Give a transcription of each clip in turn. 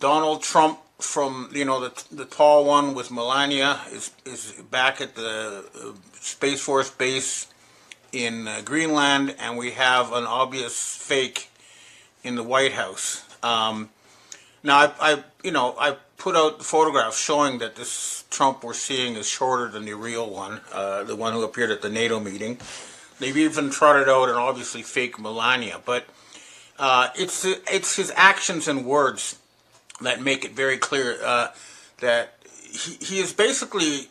Donald Trump from, the tall one with Melania is back at the Space Force base in Greenland, and we have an obvious fake in the White House. Now, I put out the photographs showing that this Trump we're seeing is shorter than the real one, the one who appeared at the NATO meeting. They've even trotted out an obviously fake Melania, but it's his actions and words that make it very clear that he is basically,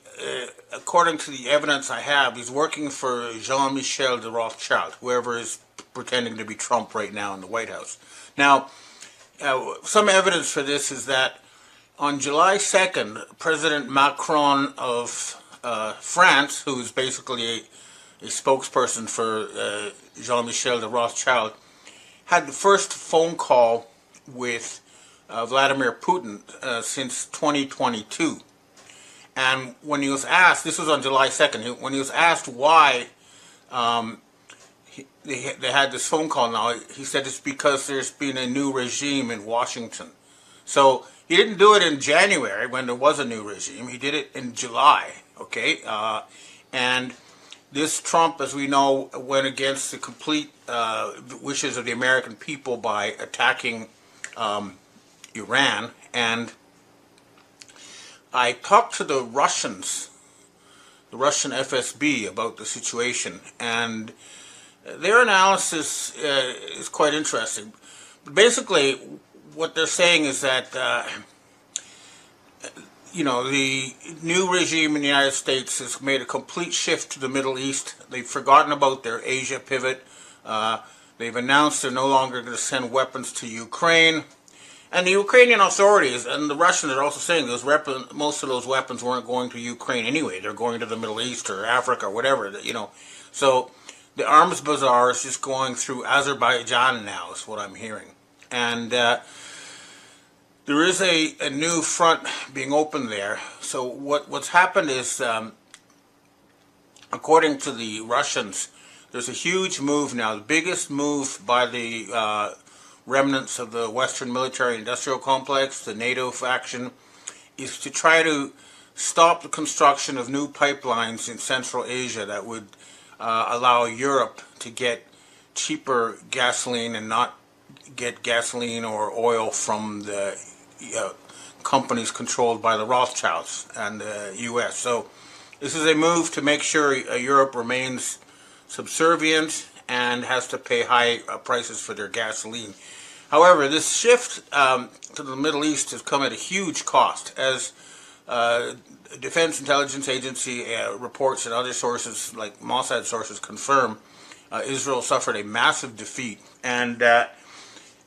according to the evidence I have, he's working for Jean-Michel de Rothschild, whoever is pretending to be Trump right now in the White House. Now, some evidence for this is that on July 2nd, President Macron of France, who is basically a spokesperson for Jean-Michel de Rothschild, had the first phone call with Vladimir Putin since 2022. And when he was asked, this was on July 2nd, when he was asked why they had this phone call now, he said it's because there's been a new regime in Washington. So he didn't do it in January when there was a new regime. He did it in July, okay? And this Trump, as we know, went against the complete wishes of the American people by attacking Iran. And I talked to the Russian FSB about the situation, and their analysis is quite interesting. Basically, what they're saying is that the new regime in the United States has made a complete shift to the Middle East. They've forgotten about their Asia pivot. They've announced they're no longer going to send weapons to Ukraine. And the Ukrainian authorities and the Russians are also saying most of those weapons weren't going to Ukraine anyway. They're going to the Middle East or Africa or whatever, So the arms bazaar is just going through Azerbaijan now, is what I'm hearing. And there is a new front being opened there. So what's happened is, according to the Russians, there's a huge move now. The biggest move by the remnants of the Western military-industrial complex, the NATO faction, is to try to stop the construction of new pipelines in Central Asia that would allow Europe to get cheaper gasoline and not get gasoline or oil from the companies controlled by the Rothschilds and the U.S. So this is a move to make sure Europe remains subservient and has to pay high prices for their gasoline. However, this shift to the Middle East has come at a huge cost, as Defense Intelligence Agency reports and other sources like Mossad sources confirm. Israel suffered a massive defeat, and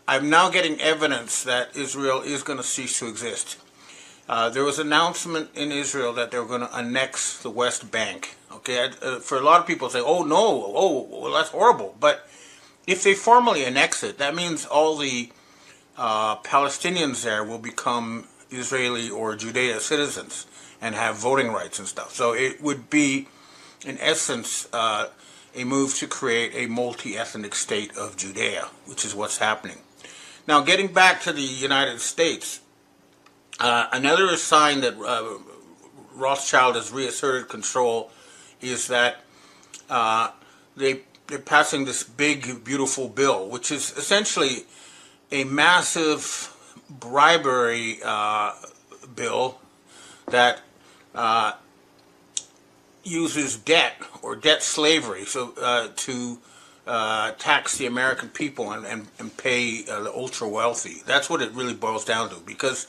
I'm now getting evidence that Israel is going to cease to exist. There was an announcement in Israel that they were going to annex the West Bank. Okay, for a lot of people say, "Oh no, well that's horrible," but if they formally annex it, that means all the Palestinians there will become Israeli or Judea citizens and have voting rights and stuff. So it would be, in essence, a move to create a multi-ethnic state of Judea, which is what's happening. Now, getting back to the United States, another sign that Rothschild has reasserted control is that they're passing this big, beautiful bill, which is essentially a massive bribery bill that uses debt or debt slavery to tax the American people and pay the ultra wealthy. That's what it really boils down to, because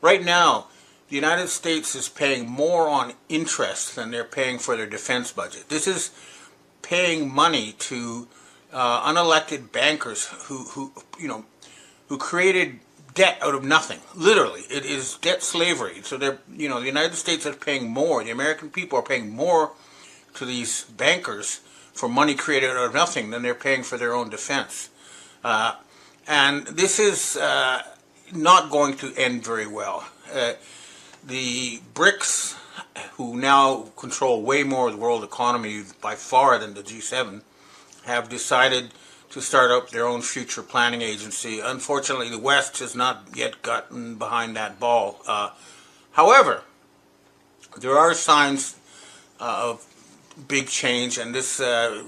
right now the United States is paying more on interest than they're paying for their defense budget. This is paying money to unelected bankers who created debt out of nothing. Literally, it is debt slavery. So the United States is paying more. The American people are paying more to these bankers for money created out of nothing than they're paying for their own defense. And this is not going to end very well. The BRICS, who now control way more of the world economy by far than the G7, have decided to start up their own future planning agency. Unfortunately, the West has not yet gotten behind that ball. However, there are signs of big change, and this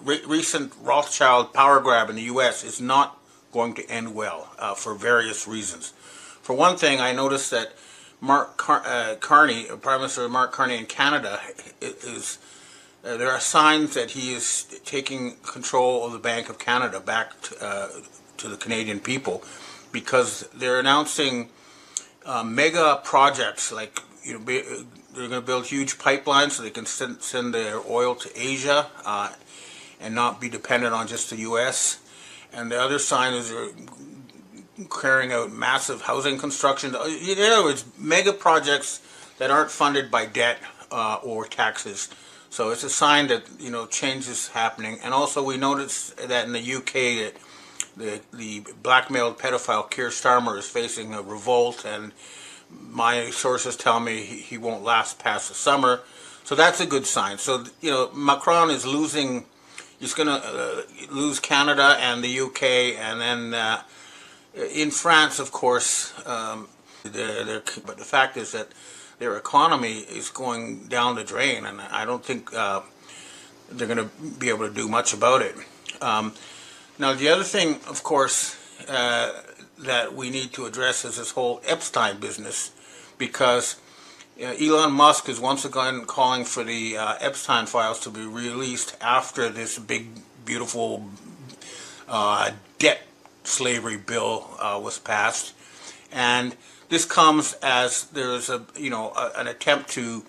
recent Rothschild power grab in the U.S. is not going to end well for various reasons. For one thing, I noticed that Carney, Prime Minister Mark Carney in Canada, there are signs that he is taking control of the Bank of Canada back to the Canadian people, because they're announcing mega projects like, they're going to build huge pipelines so they can send their oil to Asia and not be dependent on just the U.S. And the other sign is they're carrying out massive housing construction. In other words, mega projects that aren't funded by debt or taxes. So it's a sign that, change is happening. And also we noticed that in the UK, the blackmailed pedophile Keir Starmer is facing a revolt, and my sources tell me he won't last past the summer. So that's a good sign. So, Macron is losing, he's going to lose Canada and the UK, and then in France, of course, but the fact is that their economy is going down the drain, and I don't think they're going to be able to do much about it. Now, the other thing, of course, that we need to address is this whole Epstein business, because Elon Musk is once again calling for the Epstein files to be released after this big, beautiful debt slavery bill was passed, and this comes as there's an attempt to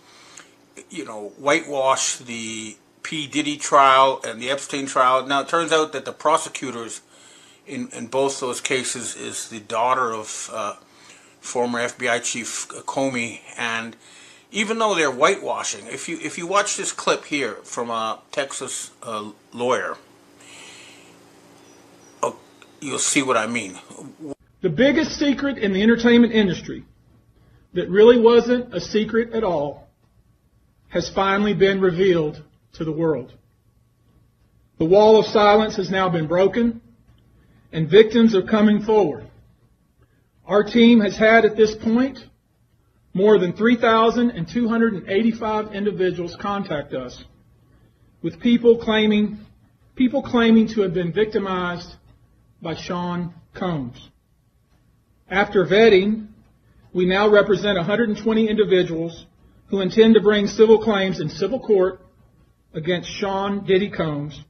whitewash the Diddy trial and the Epstein trial. Now it turns out that the prosecutors in both those cases is the daughter of former FBI chief Comey, and even though they're whitewashing, if you watch this clip here from a Texas lawyer, you'll see what I mean. The biggest secret in the entertainment industry that really wasn't a secret at all has finally been revealed to the world. The wall of silence has now been broken, and victims are coming forward. Our team has had at this point more than 3,285 individuals contact us with people claiming to have been victimized by Sean Combs. After vetting, we now represent 120 individuals who intend to bring civil claims in civil court against Sean Diddy Combs,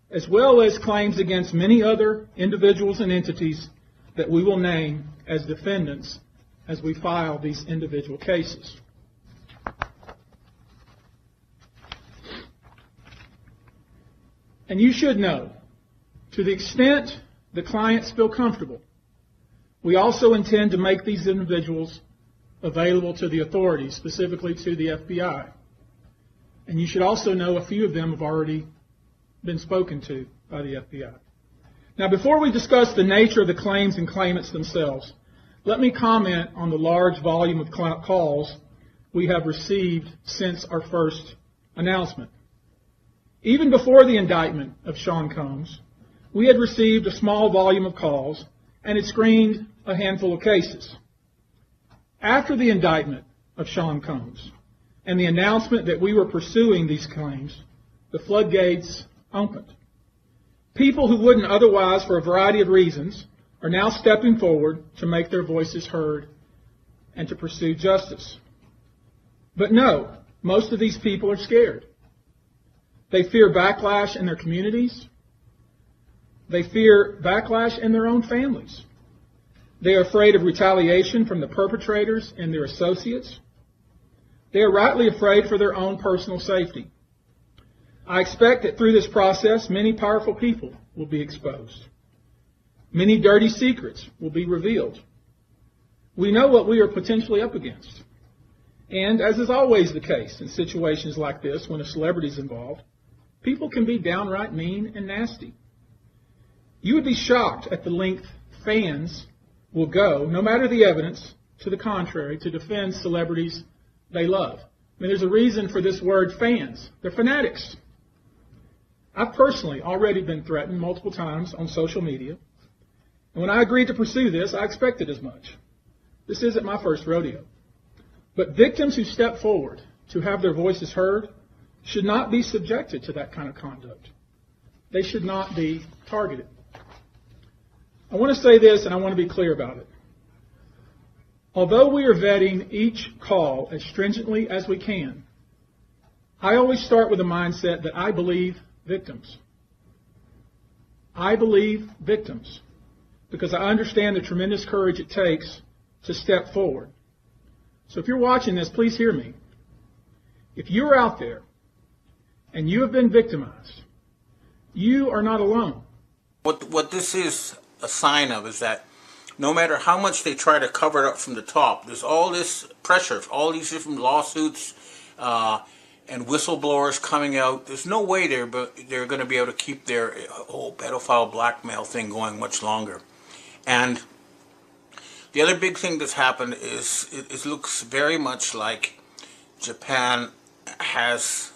as well as claims against many other individuals and entities that we will name as defendants as we file these individual cases. And you should know, to the extent the clients feel comfortable, we also intend to make these individuals available to the authorities, specifically to the FBI. And you should also know a few of them have already been spoken to by the FBI. Now, before we discuss the nature of the claims and claimants themselves, let me comment on the large volume of calls we have received since our first announcement. Even before the indictment of Sean Combs, we had received a small volume of calls and had screened a handful of cases. After the indictment of Sean Combs and the announcement that we were pursuing these claims, the floodgates opened. People who wouldn't otherwise, for a variety of reasons, are now stepping forward to make their voices heard and to pursue justice. But no, most of these people are scared. They fear backlash in their communities. They fear backlash in their own families. They are afraid of retaliation from the perpetrators and their associates. They are rightly afraid for their own personal safety. I expect that through this process, many powerful people will be exposed. Many dirty secrets will be revealed. We know what we are potentially up against. And as is always the case in situations like this, when a celebrity is involved, people can be downright mean and nasty. You would be shocked at the length fans will go, no matter the evidence to the contrary, to defend celebrities they love. I mean, there's a reason for this word fans. They're fanatics. I've personally already been threatened multiple times on social media. And when I agreed to pursue this, I expected as much. This isn't my first rodeo. But victims who step forward to have their voices heard should not be subjected to that kind of conduct. They should not be targeted. I want to say this, and I want to be clear about it. Although we are vetting each call as stringently as we can, I always start with a mindset that I believe victims. I believe victims because I understand the tremendous courage it takes to step forward. So if you're watching this, please hear me. If you're out there and you have been victimized, you are not alone. What this is a sign of is that no matter how much they try to cover it up from the top, there's all this pressure, all these different lawsuits and whistleblowers coming out. There's no way they're going to be able to keep their whole pedophile blackmail thing going much longer. And the other big thing that's happened is it looks very much like Japan has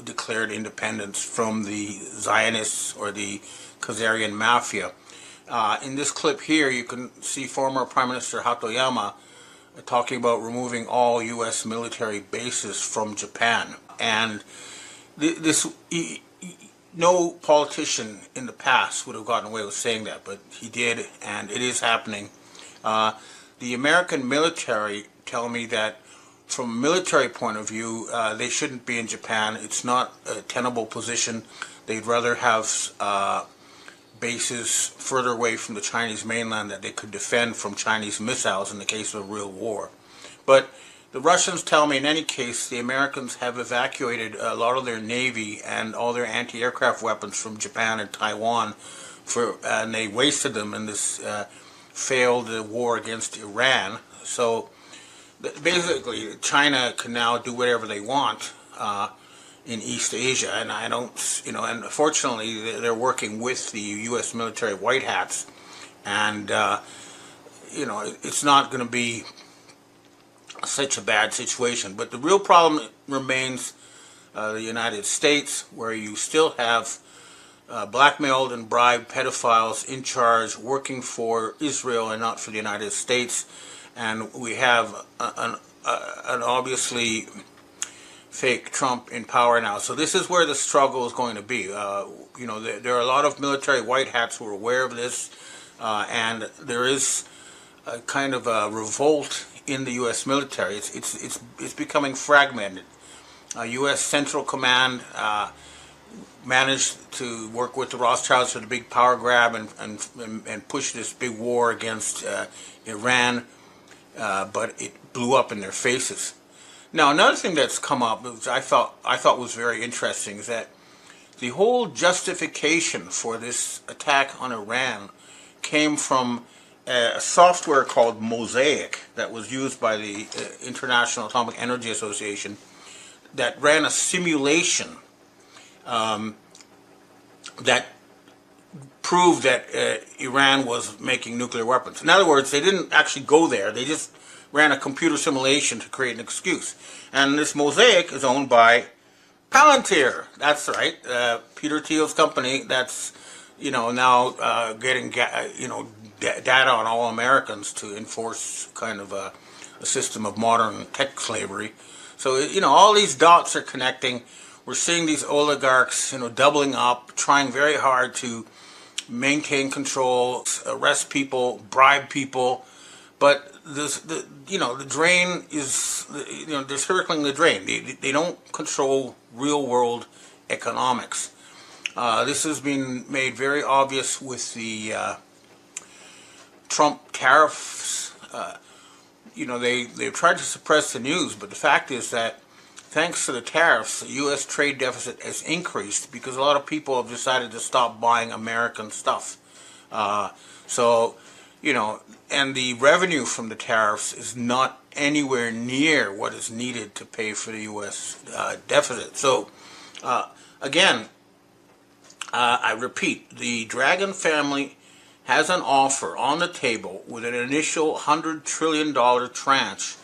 declared independence from the Zionists or the Khazarian mafia. In this clip here, you can see former Prime Minister Hatoyama talking about removing all U.S. military bases from Japan. And no politician in the past would have gotten away with saying that, but he did, and it is happening. The American military tell me that from a military point of view, they shouldn't be in Japan. It's not a tenable position. They'd rather have bases further away from the Chinese mainland that they could defend from Chinese missiles in the case of a real war. But the Russians tell me in any case the Americans have evacuated a lot of their navy and all their anti-aircraft weapons from Japan and Taiwan, and they wasted them in this failed war against Iran. So basically China can now do whatever they want in East Asia, and I don't, and fortunately they're working with the U.S. military white hats, and it's not going to be such a bad situation. But the real problem remains the United States, where you still have blackmailed and bribed pedophiles in charge, working for Israel and not for the United States, and we have an obviously fake Trump in power now. So this is where the struggle is going to be. There are a lot of military white hats who are aware of this, and there is a kind of a revolt in the U.S. military. It's becoming fragmented. U.S. Central Command managed to work with the Rothschilds for the big power grab and push this big war against Iran, but it blew up in their faces. Now, another thing that's come up, which I thought was very interesting, is that the whole justification for this attack on Iran came from a software called Mosaic that was used by the International Atomic Energy Association that ran a simulation that proved that Iran was making nuclear weapons. In other words, they didn't actually go there. They just ran a computer simulation to create an excuse. And this Mosaic is owned by Palantir. That's right, Peter Thiel's company. That's now getting data on all Americans to enforce kind of a system of modern tech slavery. So all these dots are connecting. We're seeing these oligarchs doubling up, trying very hard to maintain control, arrest people, bribe people, but the drain is, they're circling the drain. They don't control real world economics. This has been made very obvious with the Trump tariffs. They've tried to suppress the news, but the fact is that thanks to the tariffs, the U.S. trade deficit has increased because a lot of people have decided to stop buying American stuff. And the revenue from the tariffs is not anywhere near what is needed to pay for the U.S. Deficit. So, again, I repeat, the Dragon family has an offer on the table with an initial $100 trillion tranche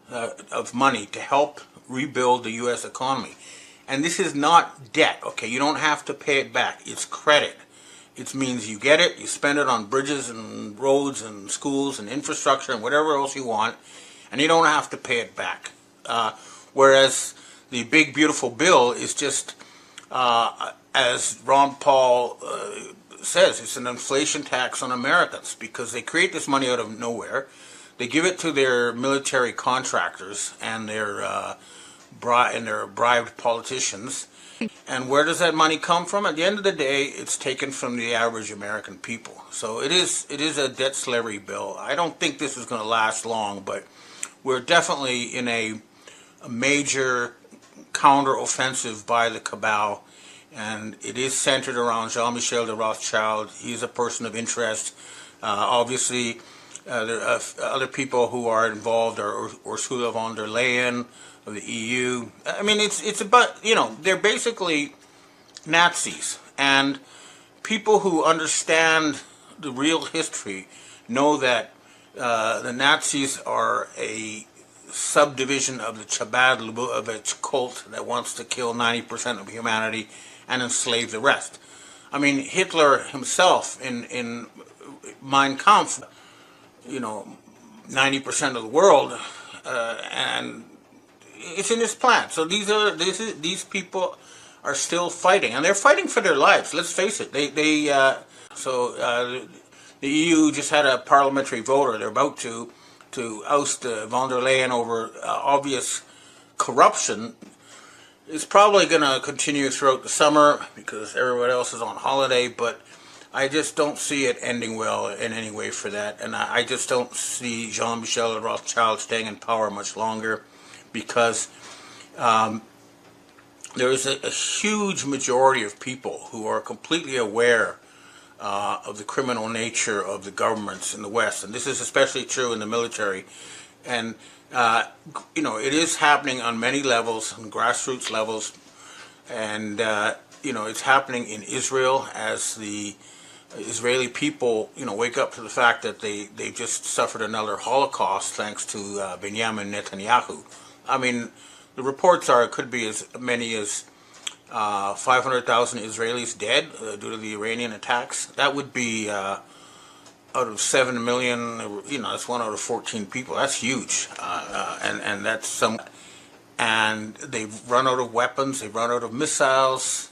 of money to help rebuild the U.S. economy. And this is not debt, okay? You don't have to pay it back. It's credit. It means you get it, you spend it on bridges and roads and schools and infrastructure and whatever else you want, and you don't have to pay it back. Whereas the big, beautiful bill is just, as Ron Paul says, it's an inflation tax on Americans because they create this money out of nowhere. They give it to their military contractors and their bribed politicians. And where does that money come from? At the end of the day, it's taken from the average American people. So it is a debt slavery bill. I don't think this is going to last long, but we're definitely in a major counter-offensive by the cabal, and it is centered around Jean-Michel de Rothschild. He's a person of interest. Obviously, there are other people who are involved are Ursula von der Leyen of the EU. I mean, it's about, they're basically Nazis, and people who understand the real history know that the Nazis are a subdivision of the Chabad Lubavitch cult that wants to kill 90% of humanity and enslave the rest. I mean, Hitler himself in Mein Kampf, 90% of the world, and it's in his plan. So these people are still fighting, and they're fighting for their lives. Let's face it. The EU just had a parliamentary vote, or they're about to oust von der Leyen over obvious corruption. It's probably going to continue throughout the summer because everyone else is on holiday, but I just don't see it ending well in any way for that. And I just don't see Jean-Michel Rothschild staying in power much longer because there is a huge majority of people who are completely aware of the criminal nature of the governments in the West. And this is especially true in the military. And it is happening on many levels, on grassroots levels, and it's happening in Israel as the Israeli people wake up to the fact that they've just suffered another Holocaust thanks to Benjamin Netanyahu. I mean, the reports are it could be as many as 500,000 Israelis dead due to the Iranian attacks. That would be out of 7 million, that's 1 out of 14 people. That's huge, and that's some. And they've run out of weapons. They've run out of missiles,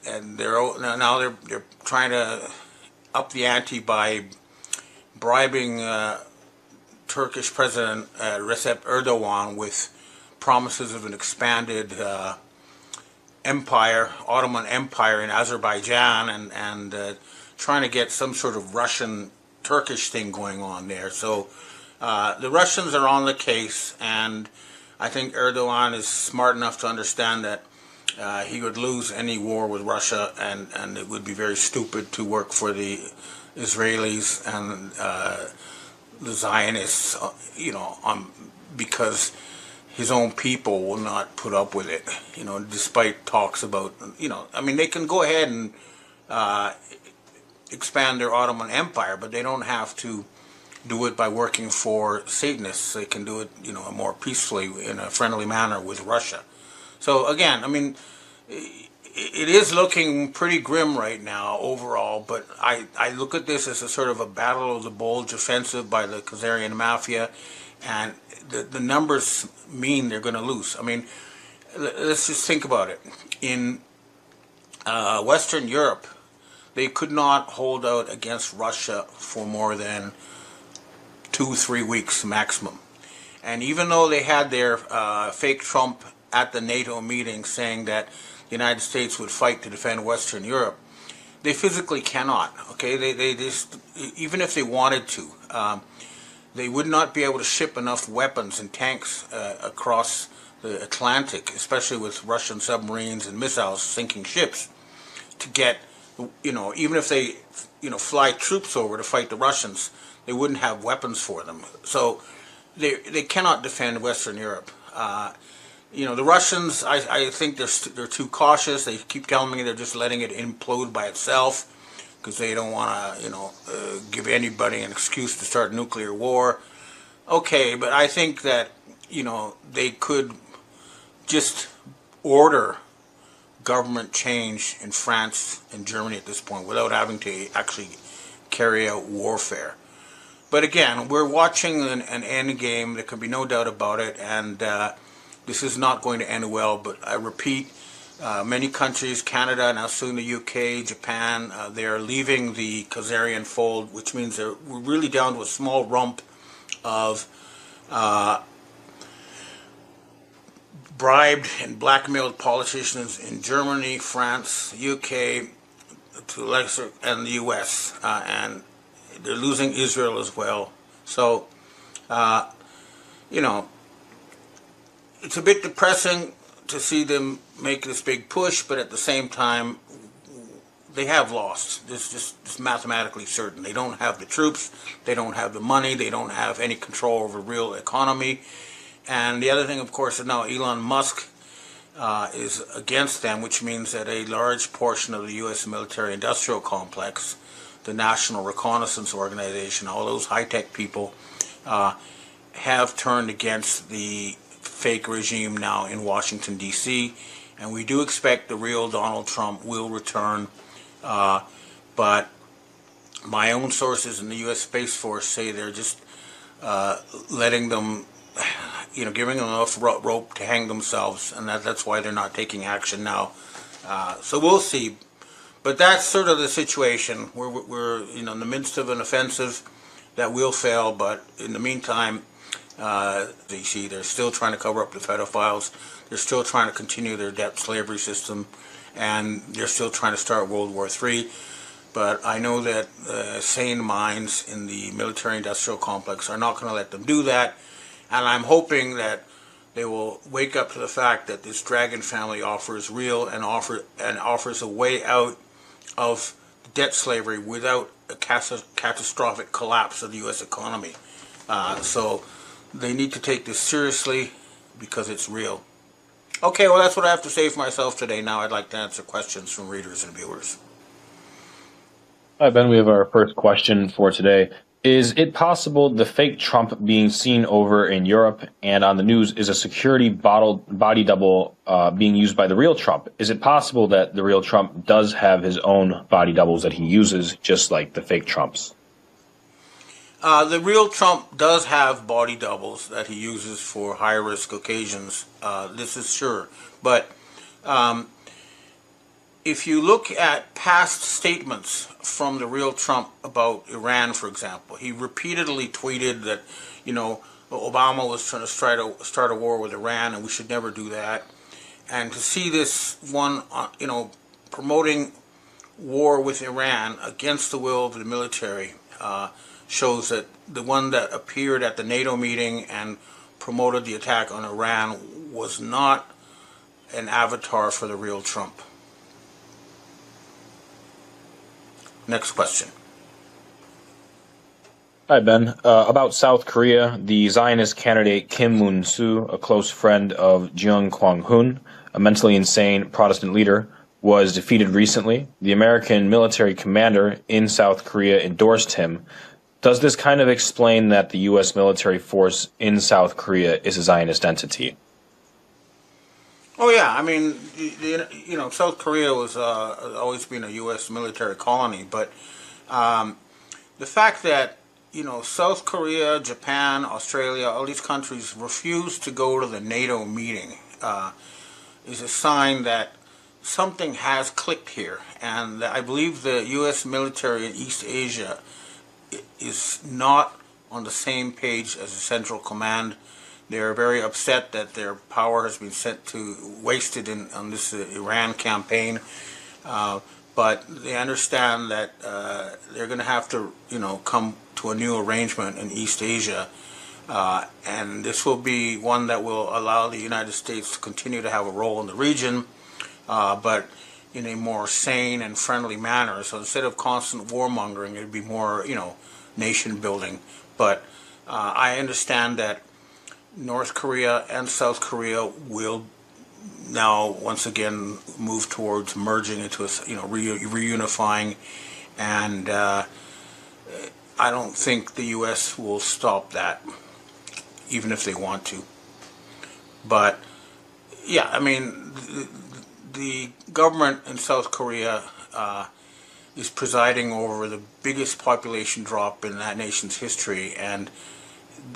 and they're trying to up the ante by bribing Turkish President Recep Erdogan with promises of an expanded empire, Ottoman Empire in Azerbaijan, and trying to get some sort of Russian-Turkish thing going on there. So the Russians are on the case, and I think Erdogan is smart enough to understand that he would lose any war with Russia, and it would be very stupid to work for the Israelis and the Zionists, because his own people will not put up with it, despite talks about, they can go ahead and expand their Ottoman Empire, but they don't have to do it by working for Satanists. They can do it, more peacefully in a friendly manner with Russia. So again, it is looking pretty grim right now overall, but I look at this as a sort of a battle of the Bulge offensive by the Khazarian mafia, and the numbers mean they're going to lose. Let's just think about it. In Western Europe, they could not hold out against Russia for more than 2-3 weeks maximum. And even though they had their fake Trump at the NATO meeting saying that the United States would fight to defend Western Europe, they physically cannot. Okay, they just, even if they wanted to, they would not be able to ship enough weapons and tanks across the Atlantic, especially with Russian submarines and missiles sinking ships, to get, even if they, fly troops over to fight the Russians, they wouldn't have weapons for them. So they cannot defend Western Europe. The Russians, I think they're too cautious. They keep telling me they're just letting it implode by itself because they don't want to, give anybody an excuse to start nuclear war. Okay, but I think that, they could just order government change in France and Germany at this point without having to actually carry out warfare. But again, we're watching an end game. There can be no doubt about it, and this is not going to end well. But I repeat, many countries, Canada, now soon the UK, Japan, they are leaving the Khazarian fold, which means we're really down to a small rump of bribed and blackmailed politicians in Germany, France, UK, to lesser, and the US, and they're losing Israel as well. So, you know, it's a bit depressing to see them make this big push, but at the same time, they have lost. It's mathematically certain. They don't have the troops, they don't have the money, they don't have any control over real economy. And the other thing, of course, is now Elon Musk is against them, which means that a large portion of the U.S. military-industrial complex, the National Reconnaissance Organization, all those high-tech people have turned against the fake regime now in Washington, D.C., and we do expect the real Donald Trump will return, but my own sources in the U.S. Space Force say they're just letting them, giving them enough rope to hang themselves, and that's why they're not taking action now. So we'll see. But that's sort of the situation. We're in the midst of an offensive that will fail, but in the meantime, they're still trying to cover up the pedophiles. They're still trying to continue their debt slavery system, and they're still trying to start World War III. But I know that sane minds in the military-industrial complex are not going to let them do that, and I'm hoping that they will wake up to the fact that this dragon family offers offers a way out of debt slavery without a catastrophic collapse of the U.S. economy. So they need to take this seriously because it's real. Okay, well, that's what I have to say for myself today. Now I'd like to answer questions from readers and viewers. Hi, Ben. We have our first question for today. Is it possible the fake Trump being seen over in Europe and on the news is a security body double being used by the real Trump? Is it possible that the real Trump does have his own body doubles that he uses, just like the fake Trumps? The real Trump does have body doubles that he uses for high-risk occasions. This is sure. But if you look at past statements from the real Trump about Iran, for example, he repeatedly tweeted that, Obama was trying to start a war with Iran and we should never do that. And to see this one, promoting war with Iran against the will of the military shows that the one that appeared at the NATO meeting and promoted the attack on Iran was not an avatar for the real Trump. Next question. Hi, Ben. About South Korea, the Zionist candidate Kim Moon-soo, a close friend of Jeong Kwang-hun, a mentally insane Protestant leader, was defeated recently. The American military commander in South Korea endorsed him. Does this kind of explain that the U.S. military force in South Korea is a Zionist entity? Oh yeah, I mean, South Korea was always been a U.S. military colony, but the fact that South Korea, Japan, Australia, all these countries refused to go to the NATO meeting is a sign that something has clicked here, and I believe the U.S. military in East Asia is not on the same page as the Central Command. They're very upset that their power has been wasted on this Iran campaign, but they understand that they're going to have to, come to a new arrangement in East Asia, and this will be one that will allow the United States to continue to have a role in the region, but in a more sane and friendly manner. So instead of constant warmongering, it would be more, nation building. But I understand that North Korea and South Korea will now once again move towards merging into a, reunifying, and I don't think the U.S. will stop that, even if they want to. But Yeah, I mean, the government in South Korea is presiding over the biggest population drop in that nation's history, and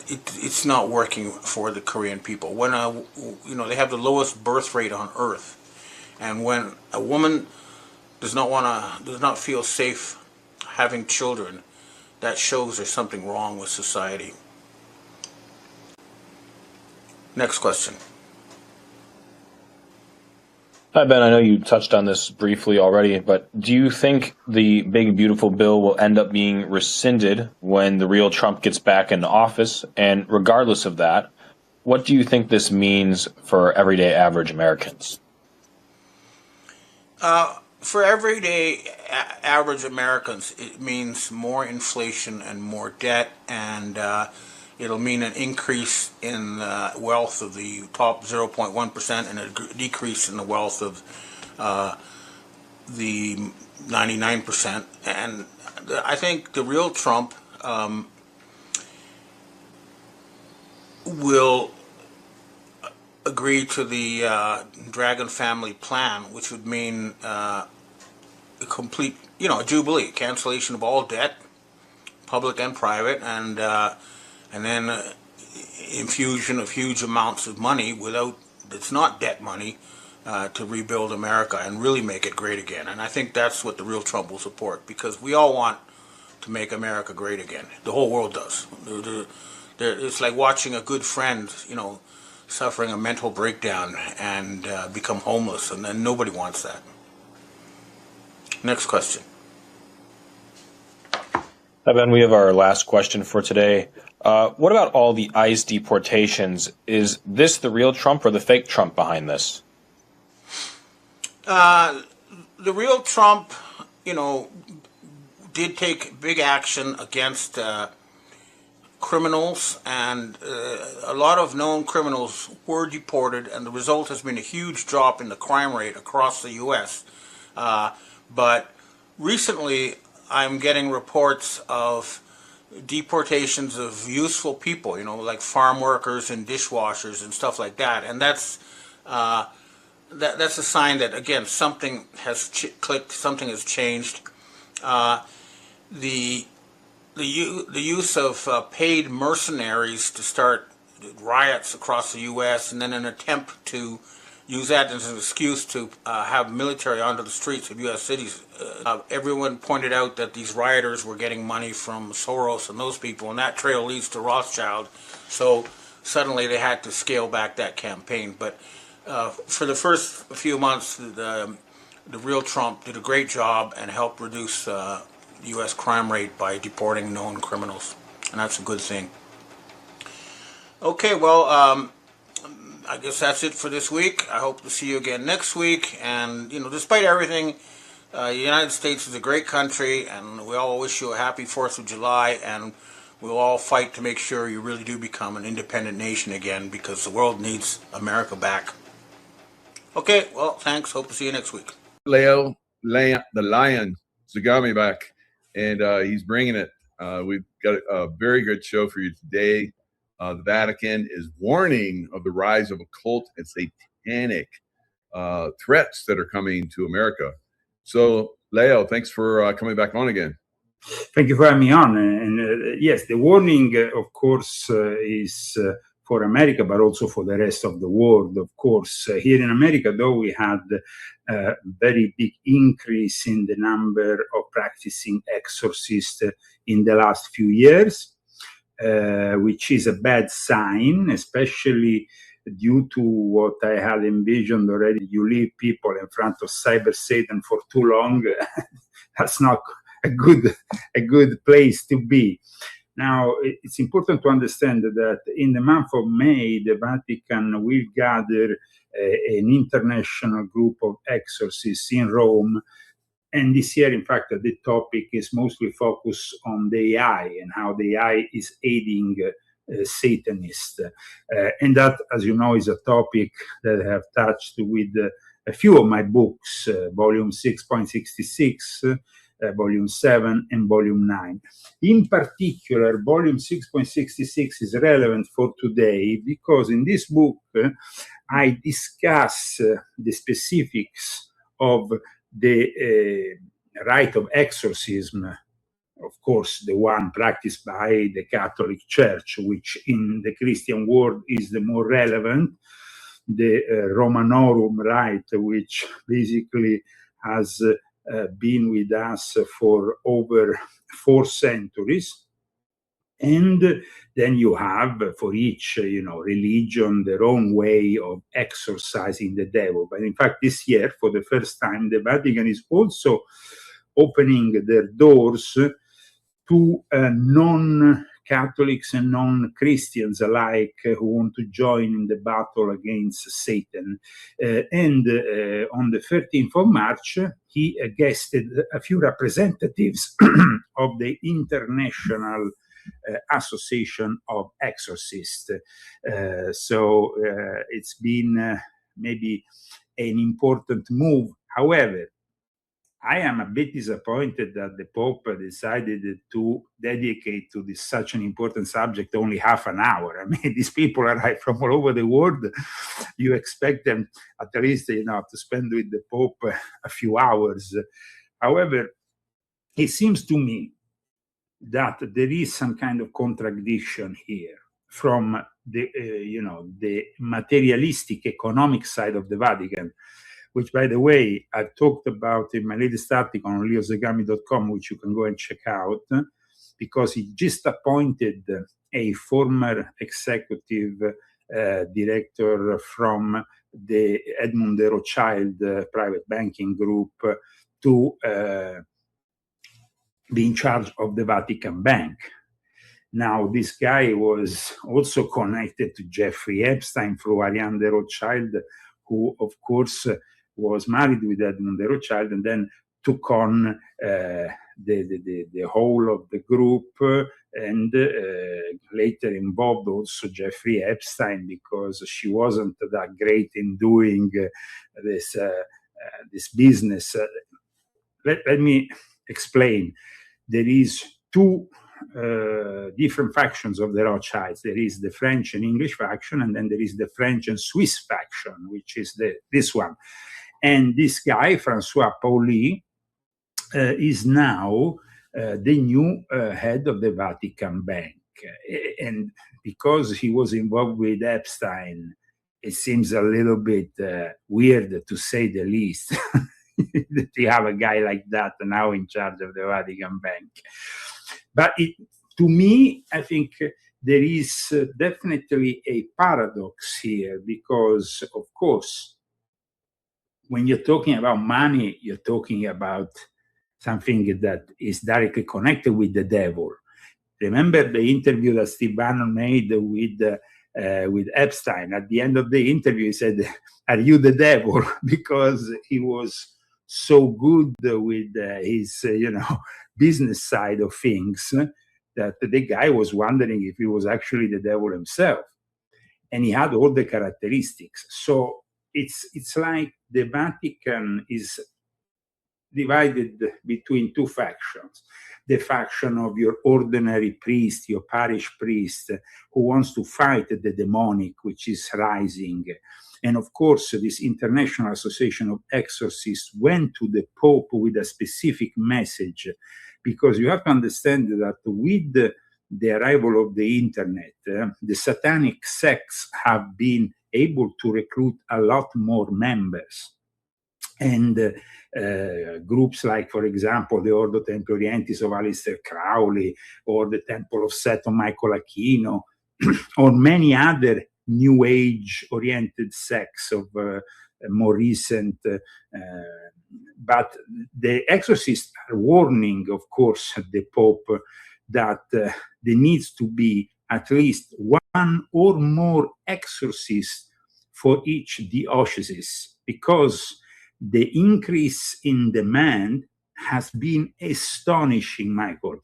it's not working for the Korean people. When they have the lowest birth rate on earth, and when a woman does not feel safe having children, that shows there's something wrong with society. Next question. Hi, Ben. I know you touched on this briefly already, but do you think the big, beautiful bill will end up being rescinded when the real Trump gets back in office? And regardless of that, what do you think this means for everyday average Americans? For everyday average Americans, it means more inflation and more debt, and it'll mean an increase in the wealth of the top 0.1% and a decrease in the wealth of the 99%. And I think the real Trump will agree to the Dragon family plan, which would mean a complete, jubilee, cancellation of all debt, public and private, and then infusion of huge amounts of money it's not debt money, to rebuild America and really make it great again. And I think that's what the real Trump will support, because we all want to make America great again. The whole world does. It's like watching a good friend, suffering a mental breakdown and become homeless, and then nobody wants that. Next question. Hi, Ben. We have our last question for today. What about all the ICE deportations? Is this the real Trump or the fake Trump behind this? The real Trump, did take big action against criminals, and a lot of known criminals were deported, and the result has been a huge drop in the crime rate across the U.S. But recently, I'm getting reports of deportations of useful people, like farm workers and dishwashers and stuff like that, and that's a sign that, again, something has clicked, something has changed. The use of paid mercenaries to start riots across the U.S. and then an attempt to use that as an excuse to have military onto the streets of U.S. cities. Everyone pointed out that these rioters were getting money from Soros and those people, and that trail leads to Rothschild. So suddenly they had to scale back that campaign. But for the first few months, the real Trump did a great job and helped reduce the U.S. crime rate by deporting known criminals, and that's a good thing. Okay, well, I guess that's it for this week. I hope to see you again next week. And, despite everything, the United States is a great country, and we all wish you a happy 4th of July, and we'll all fight to make sure you really do become an independent nation again, because the world needs America back. Okay, well, thanks. Hope to see you next week. Leo, the Lion, Zagami back, and he's bringing it. We've got a very good show for you today. The Vatican is warning of the rise of occult and satanic threats that are coming to America. So, Leo, thanks for coming back on again. Thank you for having me on. And yes, the warning, of course, is for America, but also for the rest of the world. Of course, here in America, though, we had a very big increase in the number of practicing exorcists in the last few years, which is a bad sign, especially due to what I had envisioned already. You leave people in front of Cyber Satan for too long. That's not a good place to be. Now, it's important to understand that in the month of May, the Vatican will gather an international group of exorcists in Rome. And this year, in fact, the topic is mostly focused on the AI and how the AI is aiding Satanists. And that, as you know, is a topic that I have touched with a few of my books, volume 6.66, volume 7 and volume 9. In particular, volume 6.66 is relevant for today because in this book I discuss the specifics of the rite of exorcism, of course, the one practiced by the Catholic Church, which in the Christian world is the more relevant, the Romanorum rite, which basically has been with us for over 4 centuries. And then you have for each, religion their own way of exorcising the devil. But in fact, this year, for the first time, the Vatican is also opening their doors to non-Catholics and non-Christians alike who want to join in the battle against Satan. And on the 13th of March, he guested a few representatives of the International Association of Exorcists. So it's been maybe an important move. However, I am a bit disappointed that the Pope decided to dedicate to this such an important subject only half an hour. I mean, these people arrive from all over the world. You expect them at least, to spend with the Pope a few hours. However, it seems to me that there is some kind of contradiction here from the, the materialistic economic side of the Vatican, which, by the way, I've talked about in my latest article on leozegami.com, which you can go and check out, because he just appointed a former executive director from the Edmund de Rothschild private banking group to be in charge of the Vatican Bank. Now, this guy was also connected to Jeffrey Epstein through Ariane de Rothschild, who, of course, was married with Edmund de Rothschild and then took on the whole of the group and later involved also Jeffrey Epstein because she wasn't that great in doing this business. Let me explain. There is 2 different factions of the Rothschilds. There is the French and English faction, and then there is the French and Swiss faction, which is this one. And this guy, François Pauli, is now the new head of the Vatican Bank. And because he was involved with Epstein, it seems a little bit weird, to say the least, that you have a guy like that now in charge of the Vatican Bank. But to me, I think there is definitely a paradox here because, of course, when you're talking about money, you're talking about something that is directly connected with the devil. Remember the interview that Steve Bannon made with Epstein? At the end of the interview, he said, "Are you the devil?" Because he was so good with his, business side of things that the guy was wondering if he was actually the devil himself. And he had all the characteristics. So it's like the Vatican is divided between 2 factions. The faction of your ordinary priest, your parish priest, who wants to fight the demonic, which is rising. And of course, this International Association of Exorcists went to the Pope with a specific message, because you have to understand that with the arrival of the internet, the satanic sects have been able to recruit a lot more members. And groups like, for example, the Ordo Templi Orientis of Aleister Crowley, or the Temple of Set of Michael Aquino, or many other New Age oriented sects of more recent. But the exorcists are warning, of course, the Pope that there needs to be at least 1 or more exorcists for each diocese, because the increase in demand has been astonishing, Michael.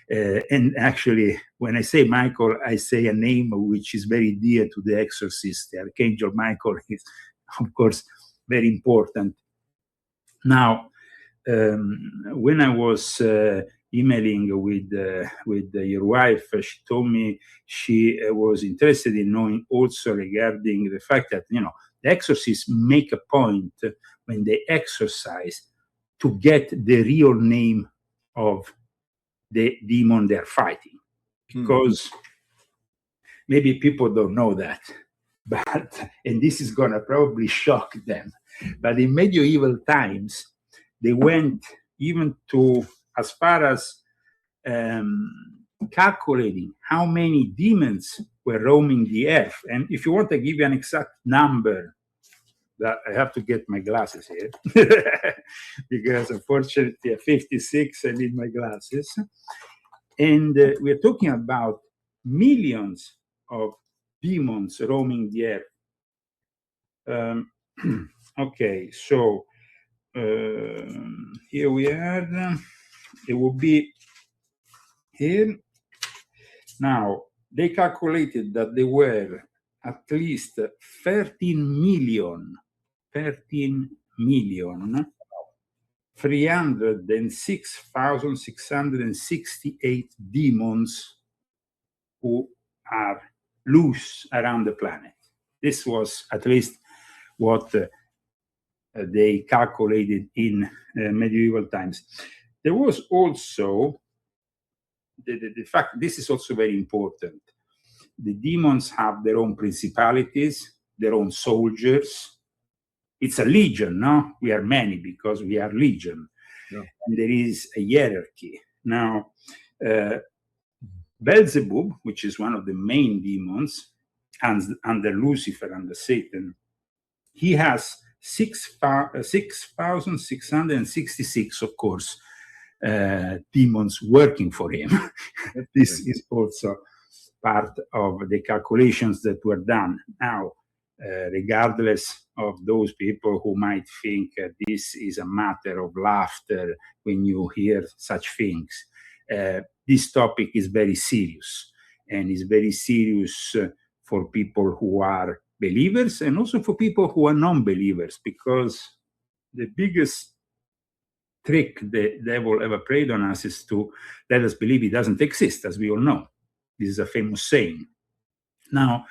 And actually, when I say Michael, I say a name which is very dear to the exorcist. The Archangel Michael is, of course, very important. Now, when I was emailing with your wife, she told me she was interested in knowing also regarding the fact that, you know, the exorcists make a point when they exorcise to get the real name of the demon they're fighting, because maybe people don't know that, but, and this is gonna probably shock them, but in medieval times, they went even to as far as calculating how many demons were roaming the earth. And if you want to give you an exact number, that I have to get my glasses here because unfortunately at 56 I need my glasses. And we're talking about millions of demons roaming the earth. Okay, so here we are. It will be here. Now, they calculated that there were at least 13 million 306,668 demons who are loose around the planet. This was at least what they calculated in medieval times. There was also the fact, this is also very important. The demons have their own principalities, their own soldiers. It's a legion, no? We are many because we are legion. Yeah. And there is a hierarchy. Now, Beelzebub, which is one of the main demons, under Lucifer, under Satan, he has 6,666, of course, demons working for him. This is also part of the calculations that were done. Now, regardless of those people who might think this is a matter of laughter when you hear such things, this topic is very serious, and is very serious for people who are believers and also for people who are non-believers, because the biggest trick the devil ever played on us is to let us believe he doesn't exist, as we all know. This is a famous saying. Now,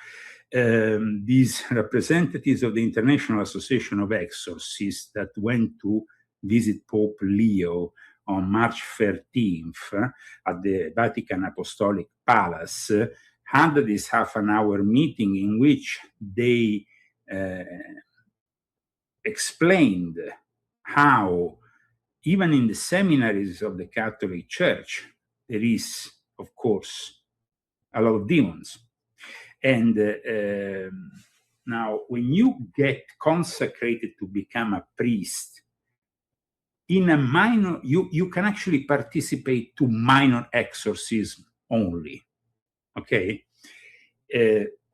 these representatives of the International Association of Exorcists that went to visit Pope Leo on March 13th at the Vatican Apostolic Palace had this half-an-hour meeting in which they explained how even in the seminaries of the Catholic Church, there is, of course, a lot of demons. And now, when you get consecrated to become a priest, in a minor, you can actually participate to minor exorcism only, okay?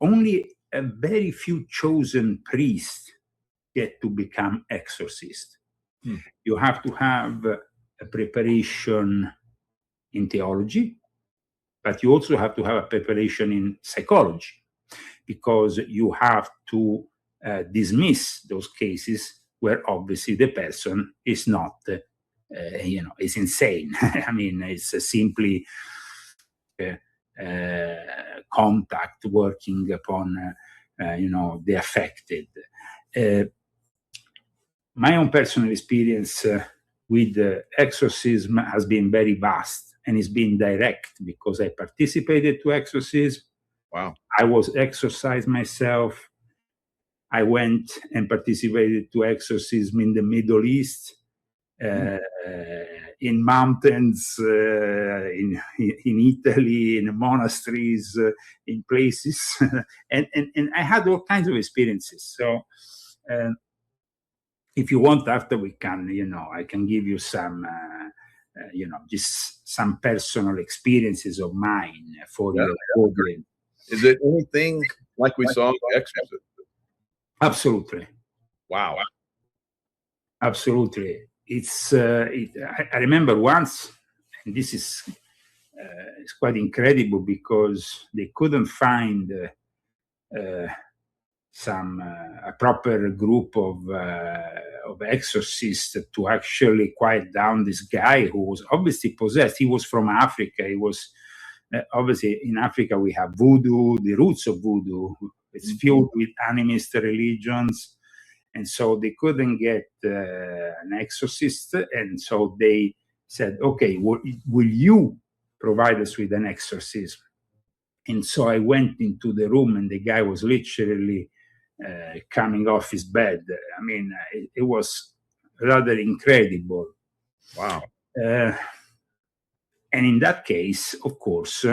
Only a very few chosen priests get to become exorcists. You have to have a preparation in theology, but you also have to have a preparation in psychology, because you have to dismiss those cases where obviously the person is not, is insane. I mean, it's simply contact working upon, the affected. My own personal experience with exorcism has been very vast, and it's been direct because I participated to exorcism. Wow. I was exorcised myself. I went and participated to exorcism in the Middle East, in mountains, in Italy, in monasteries, in places, and I had all kinds of experiences. So, if you want, after we can, I can give you some, just some personal experiences of mine for your audience. Is it anything like we saw in Exorcism? Absolutely. Wow. Absolutely. It's. I remember once, and this is it's quite incredible because they couldn't find a proper group of of exorcists to actually quiet down this guy who was obviously possessed. He was from Africa. He was obviously in Africa we have voodoo, the roots of voodoo. It's filled with animist religions, and so they couldn't get an exorcist, and so they said, "Okay, will you provide us with an exorcism?" And so I went into the room, and the guy was literally coming off his bed. I mean, it was rather incredible. Wow. And in that case, of course,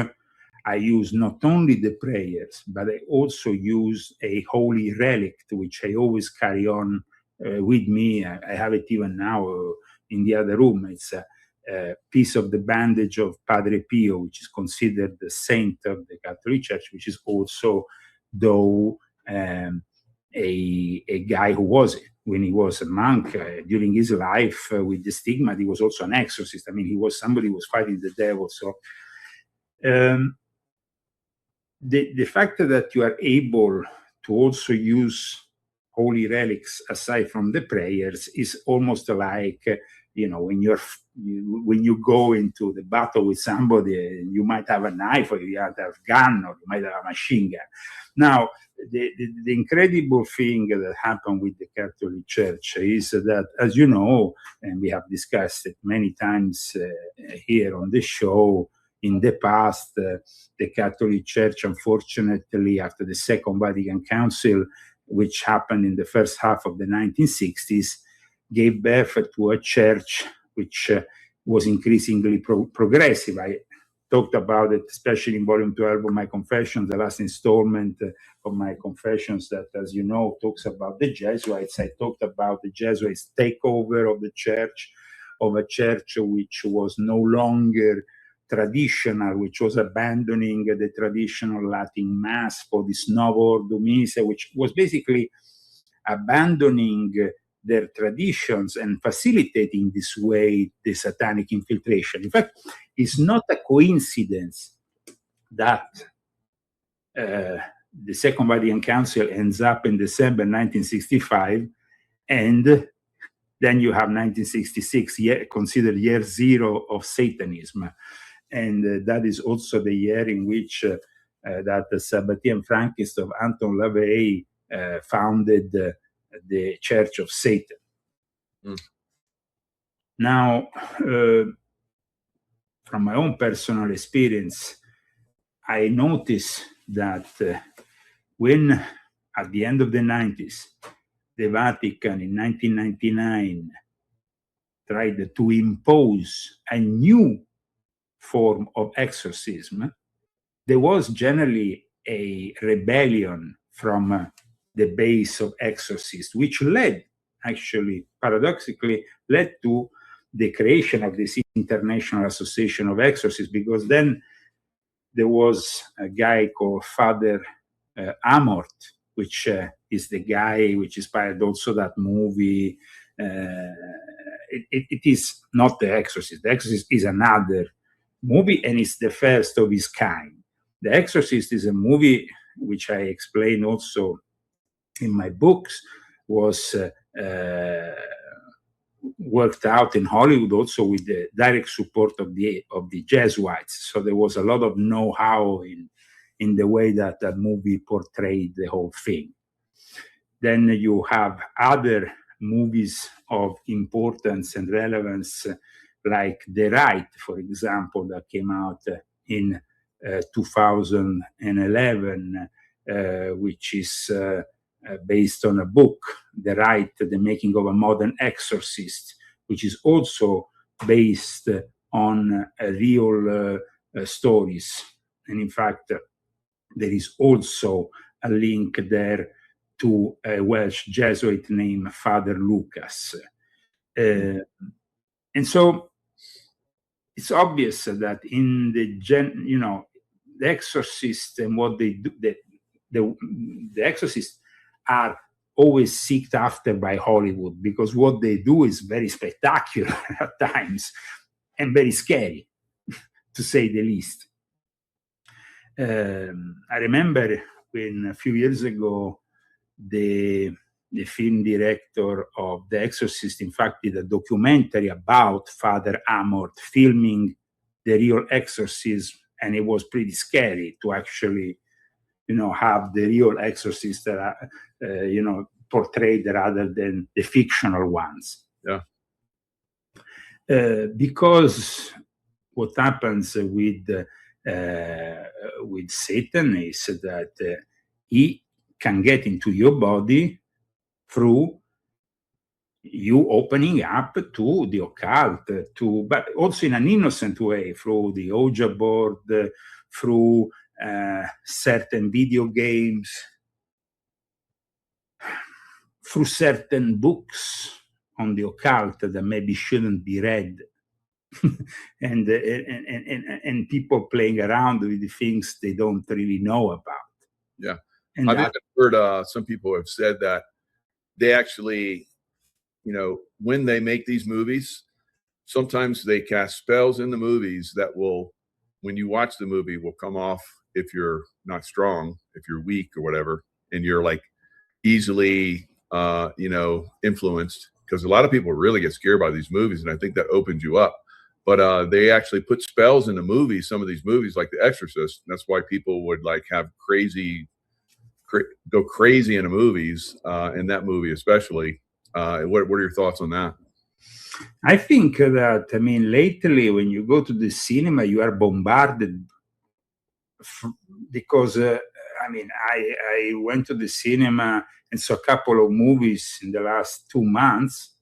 I use not only the prayers, but I also use a holy relic, which I always carry on with me. I have it even now in the other room. It's a piece of the bandage of Padre Pio, which is considered the saint of the Catholic Church, which is also, though, a guy who was, when he was a monk during his life with the stigma, he was also an exorcist. I mean, he was somebody who was fighting the devil. So the fact that you are able to also use holy relics aside from the prayers is almost like, when you go into the battle with somebody, you might have a knife, or you might have a gun, or you might have a machine gun. Now, the incredible thing that happened with the Catholic Church is that, as you know, and we have discussed it many times here on the show, in the past, the Catholic Church, unfortunately, after the Second Vatican Council, which happened in the first half of the 1960s, gave birth to a church which was increasingly progressive. I talked about it, especially in Volume 12 of my Confessions, the last installment of my Confessions that, as you know, talks about the Jesuits. I talked about the Jesuits' takeover of the church, of a church which was no longer traditional, which was abandoning the traditional Latin Mass for this Novo Ordo Missa, which was basically abandoning their traditions and facilitating this way the satanic infiltration. In fact, it's not a coincidence that the Second Vatican Council ends up in December 1965, and then you have 1966, considered year zero of Satanism. And that is also the year in which that the Sabbatean Frankist of Anton LaVey founded the Church of Satan. Now, from my own personal experience, I noticed that when, at the end of the 90s, the Vatican in 1999 tried to impose a new form of exorcism, there was generally a rebellion from the base of exorcists, which led, actually, paradoxically, led to the creation of this International Association of Exorcists, because then there was a guy called Father Amort, which is the guy which inspired also that movie. It is not The Exorcist. The Exorcist is another movie, and it's the first of its kind. The Exorcist is a movie which I explain also in my books, was worked out in Hollywood also with the direct support of the Jesuits. So there was a lot of know-how in the way that that movie portrayed the whole thing. Then you have other movies of importance and relevance, like The Rite, for example, that came out in 2011, which is based on a book, The Rite, The Making of a Modern Exorcist, which is also based on real stories. And in fact, there is also a link there to a Welsh Jesuit named Father Lucas. And so it's obvious that in the the exorcist and what they do, the exorcists are always sought after by Hollywood, because what they do is very spectacular at times and very scary, to say the least. I remember when a few years ago, the the film director of The Exorcist, in fact, did a documentary about Father Amorth filming the real exorcism, and it was pretty scary to actually, have the real exorcists that are, portrayed rather than the fictional ones. Yeah. Because what happens with Satan is that he can get into your body through you opening up to the occult, but also in an innocent way, through the Ouija board, through certain video games, through certain books on the occult that maybe shouldn't be read, and people playing around with the things they don't really know about. Yeah, and I've even heard some people have said that they actually, when they make these movies, sometimes they cast spells in the movies that will, when you watch the movie, will come off if you're not strong, if you're weak or whatever, and you're like easily, influenced, because a lot of people really get scared by these movies, and I think that opens you up. But they actually put spells in the movies, some of these movies like The Exorcist, and that's why people would like have go crazy in the movies, in that movie especially. What are your thoughts on that? I think that, lately when you go to the cinema, you are bombarded because, I went to the cinema and saw a couple of movies in the last 2 months,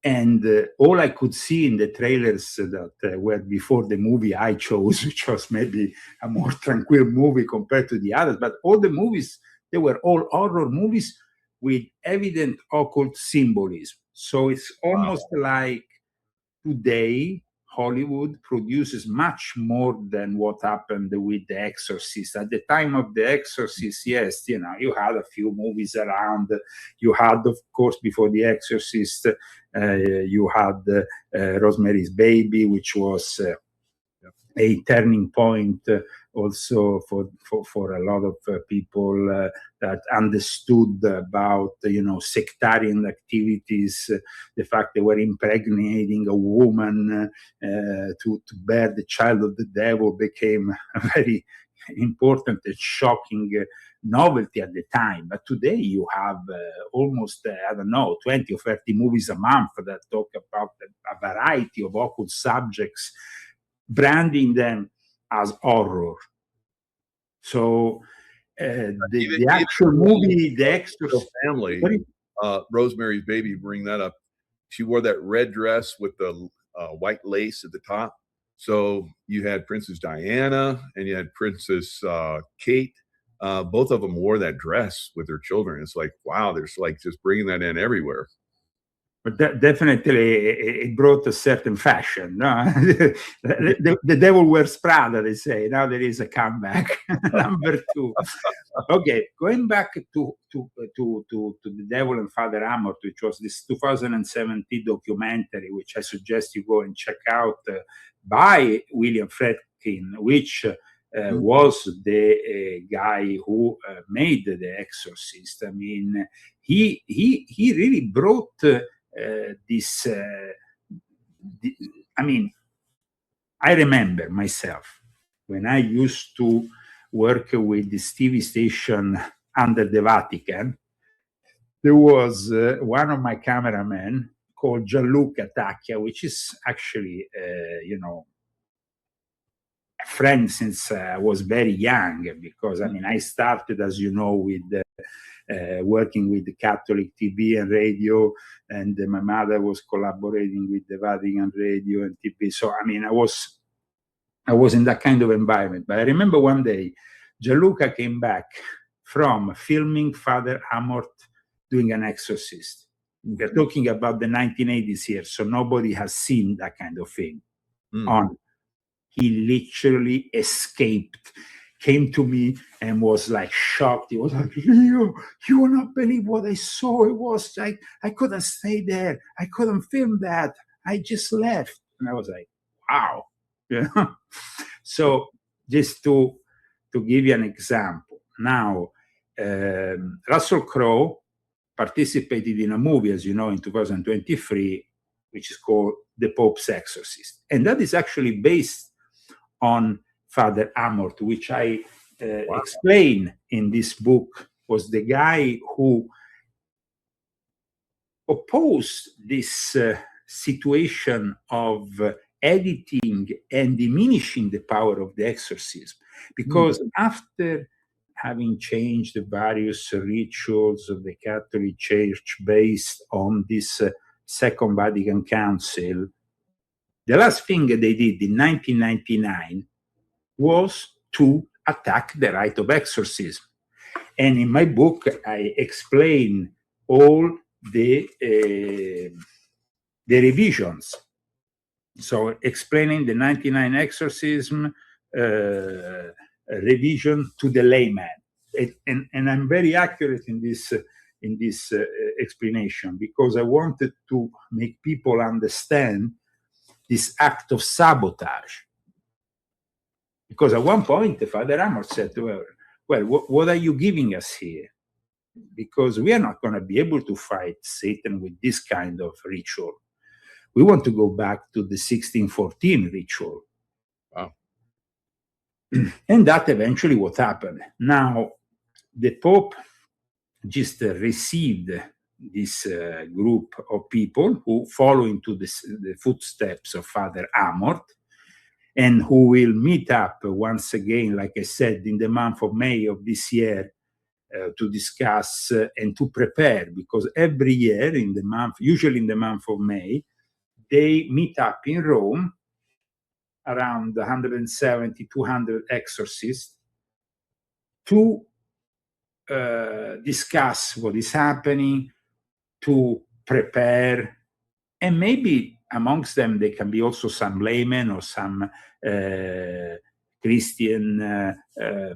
and all I could see in the trailers that were before the movie I chose, which was maybe a more tranquil movie compared to the others, but all the movies, they were all horror movies with evident occult symbolism. So it's almost like today Hollywood produces much more than what happened with The Exorcist. At the time of The Exorcist, yes, you had a few movies around. You had, of course, before The Exorcist, you had Rosemary's Baby, which was a turning point also for a lot of people that understood about sectarian activities, the fact they were impregnating a woman to bear the child of the devil became a very important and shocking novelty at the time. But today you have almost 20 or 30 movies a month that talk about a variety of occult subjects, branding them as horror. So the actual movie, The Exorcist family, Rosemary's Baby, bring that up. She wore that red dress with the white lace at the top. So you had Princess Diana and you had Princess Kate. Both of them wore that dress with their children. It's like, wow, there's like just bringing that in everywhere. But definitely it brought a certain fashion. No? the devil wears Prada, they say. Now there is a comeback. Number 2. Okay, going back to The Devil and Father Amorth, which was this 2017 documentary, which I suggest you go and check out, by William Friedkin, which was the guy who made The Exorcist. I mean, he really brought this. I remember myself when I used to work with this TV station under the Vatican. There was one of my cameramen called Gianluca Tacchia, which is actually, a friend since I was very young, because I started, as you know, with working with the Catholic TV and radio, and my mother was collaborating with the Vatican radio and TV. So I was in that kind of environment. But I remember one day Gianluca came back from filming Father Amorth doing an exorcist. We're talking about the 1980s here, so nobody has seen that kind of thing. He literally escaped, came to me and was like shocked. He was like, Leo, you will not believe what I saw. It was like, I couldn't stay there. I couldn't film that. I just left. And I was like, wow. So just to give you an example. Now, Russell Crowe participated in a movie, as you know, in 2023, which is called The Pope's Exorcist. And that is actually based on Father Amort, which I explain in this book, was the guy who opposed this situation of editing and diminishing the power of the exorcism. Because after having changed the various rituals of the Catholic Church based on this Second Vatican Council, the last thing they did in 1999 was to attack the rite of exorcism. And in my book, I explain all the revisions. So explaining the 99 exorcism revision to the layman. And I'm very accurate in this explanation, because I wanted to make people understand this act of sabotage. Because at one point, Father Amor said, well, what are you giving us here? Because we are not going to be able to fight Satan with this kind of ritual. We want to go back to the 1614 ritual. Wow. And that eventually what happened. Now, the Pope just received this group of people who follow into the footsteps of Father Amort, and who will meet up once again, like I said, in the month of May of this year, to discuss and to prepare, because every year usually in the month of May, they meet up in Rome, around 170, 200 exorcists, to discuss what is happening, to prepare, and maybe amongst them there can be also some laymen or some Christian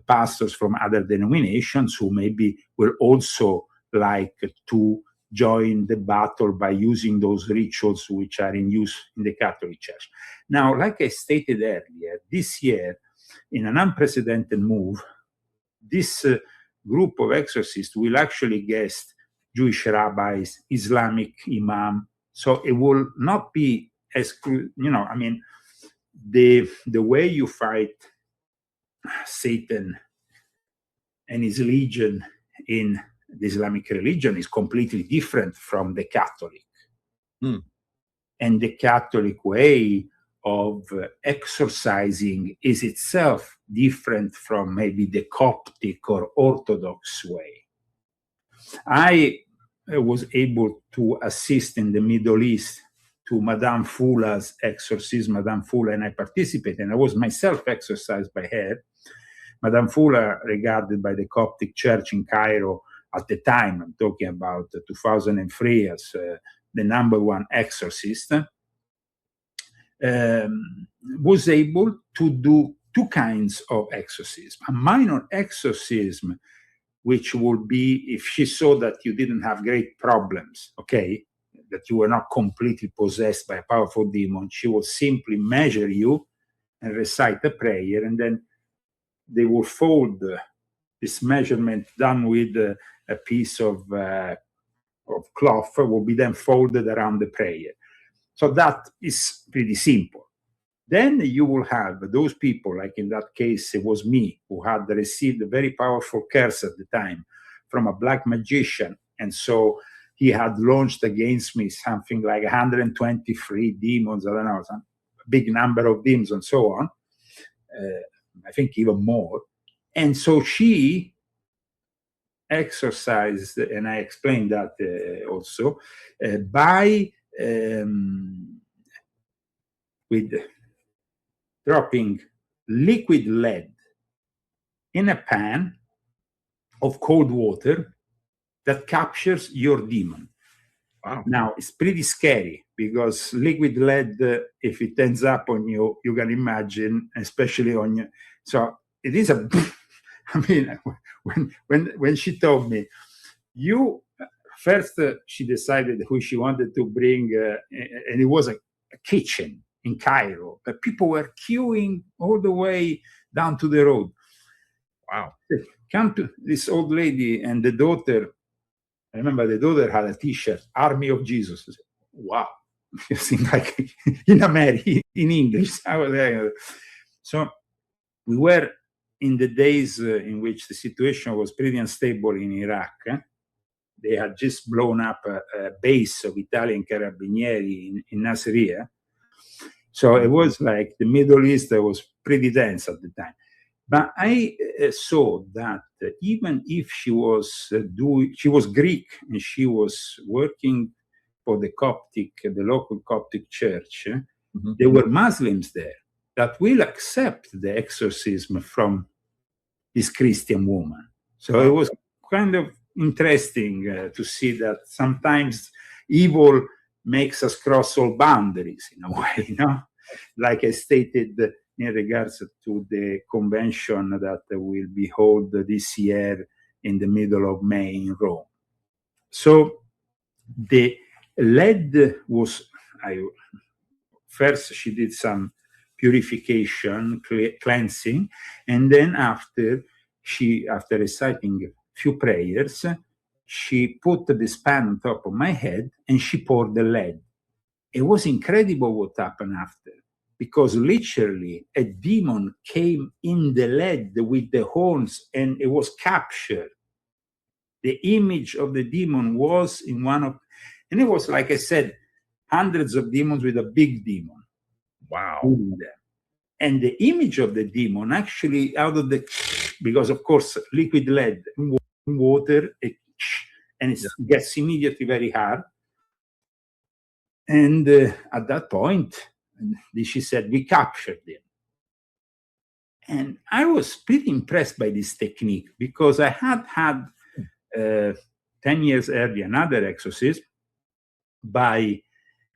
pastors from other denominations who maybe will also like to join the battle by using those rituals which are in use in the Catholic Church. Now, like I stated earlier, this year, in an unprecedented move, this group of exorcists will actually guest Jewish rabbis, Islamic imam. So it will not be as, the way you fight Satan and his legion in the Islamic religion is completely different from the Catholic. And the Catholic way of exorcising is itself different from maybe the Coptic or Orthodox way. I was able to assist in the Middle East to Madame Fula's exorcism. Madame Fula and I participated, and I was myself exorcised by her. Madame Fula, regarded by the Coptic Church in Cairo at the time, I'm talking about 2003, as the number one exorcist, was able to do two kinds of exorcism. A minor exorcism, which would be if she saw that you didn't have great problems, okay, that you were not completely possessed by a powerful demon, she will simply measure you and recite a prayer, and then they will fold this measurement done with a piece of cloth will be then folded around the prayer. So that is pretty simple. Then you will have those people, like in that case, it was me, who had received a very powerful curse at the time from a black magician. And so he had launched against me something like 123 demons, I don't know, some big number of demons and so on. I think even more. And so she exorcised, and I explained that also, by with dropping liquid lead in a pan of cold water that captures your demon. Wow. Now, it's pretty scary because liquid lead, if it ends up on you, you can imagine, especially on you. So it is a, I mean, when she told me, first she decided who she wanted to bring, and it was a kitchen in Cairo. But people were queuing all the way down to the road. Wow. Come to this old lady and the daughter I remember the daughter had a T-shirt, Army of Jesus. I said, wow, you seem like in America, in English. So we were in the days in which the situation was pretty unstable in Iraq. They had just blown up a base of Italian Carabinieri in Nasiriyah. So it was like the Middle East was pretty dense at the time. But I saw that even if she was Greek and she was working for the local Coptic church, there were Muslims there that will accept the exorcism from this Christian woman. So it was kind of interesting to see that sometimes evil makes us cross all boundaries in a way, you know? Like I stated in regards to the convention that will be held this year in the middle of May in Rome. So the lead was, first she did some purification, cleansing, and then after reciting a few prayers, she put the span on top of my head and she poured the lead. It was incredible what happened after, because literally a demon came in the lead with the horns and it was captured. The image of the demon was in and it was, like I said, hundreds of demons with a big demon. Wow. And the image of the demon actually because of course liquid lead in water, and it gets immediately very hard. And at that point, she said, we captured him. And I was pretty impressed by this technique, because I had 10 years earlier another exorcism by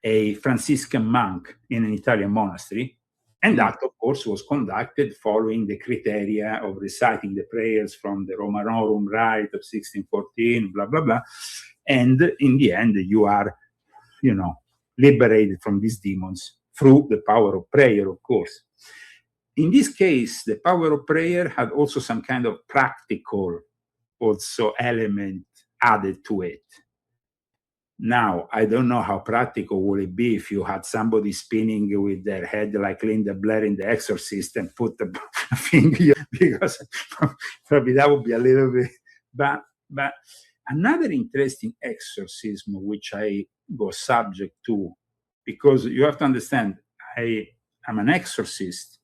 a Franciscan monk in an Italian monastery. And that, of course, was conducted following the criteria of reciting the prayers from the Romanorum Rite of 1614, blah, blah, blah. And in the end, you are, liberated from these demons through the power of prayer, of course. In this case, the power of prayer had also some kind of practical element added to it. Now, I don't know how practical would it be if you had somebody spinning with their head like Linda Blair in The Exorcist and put the finger, because probably that would be a little bit. But another interesting exorcism which I was subject to, because you have to understand, I'm an exorcist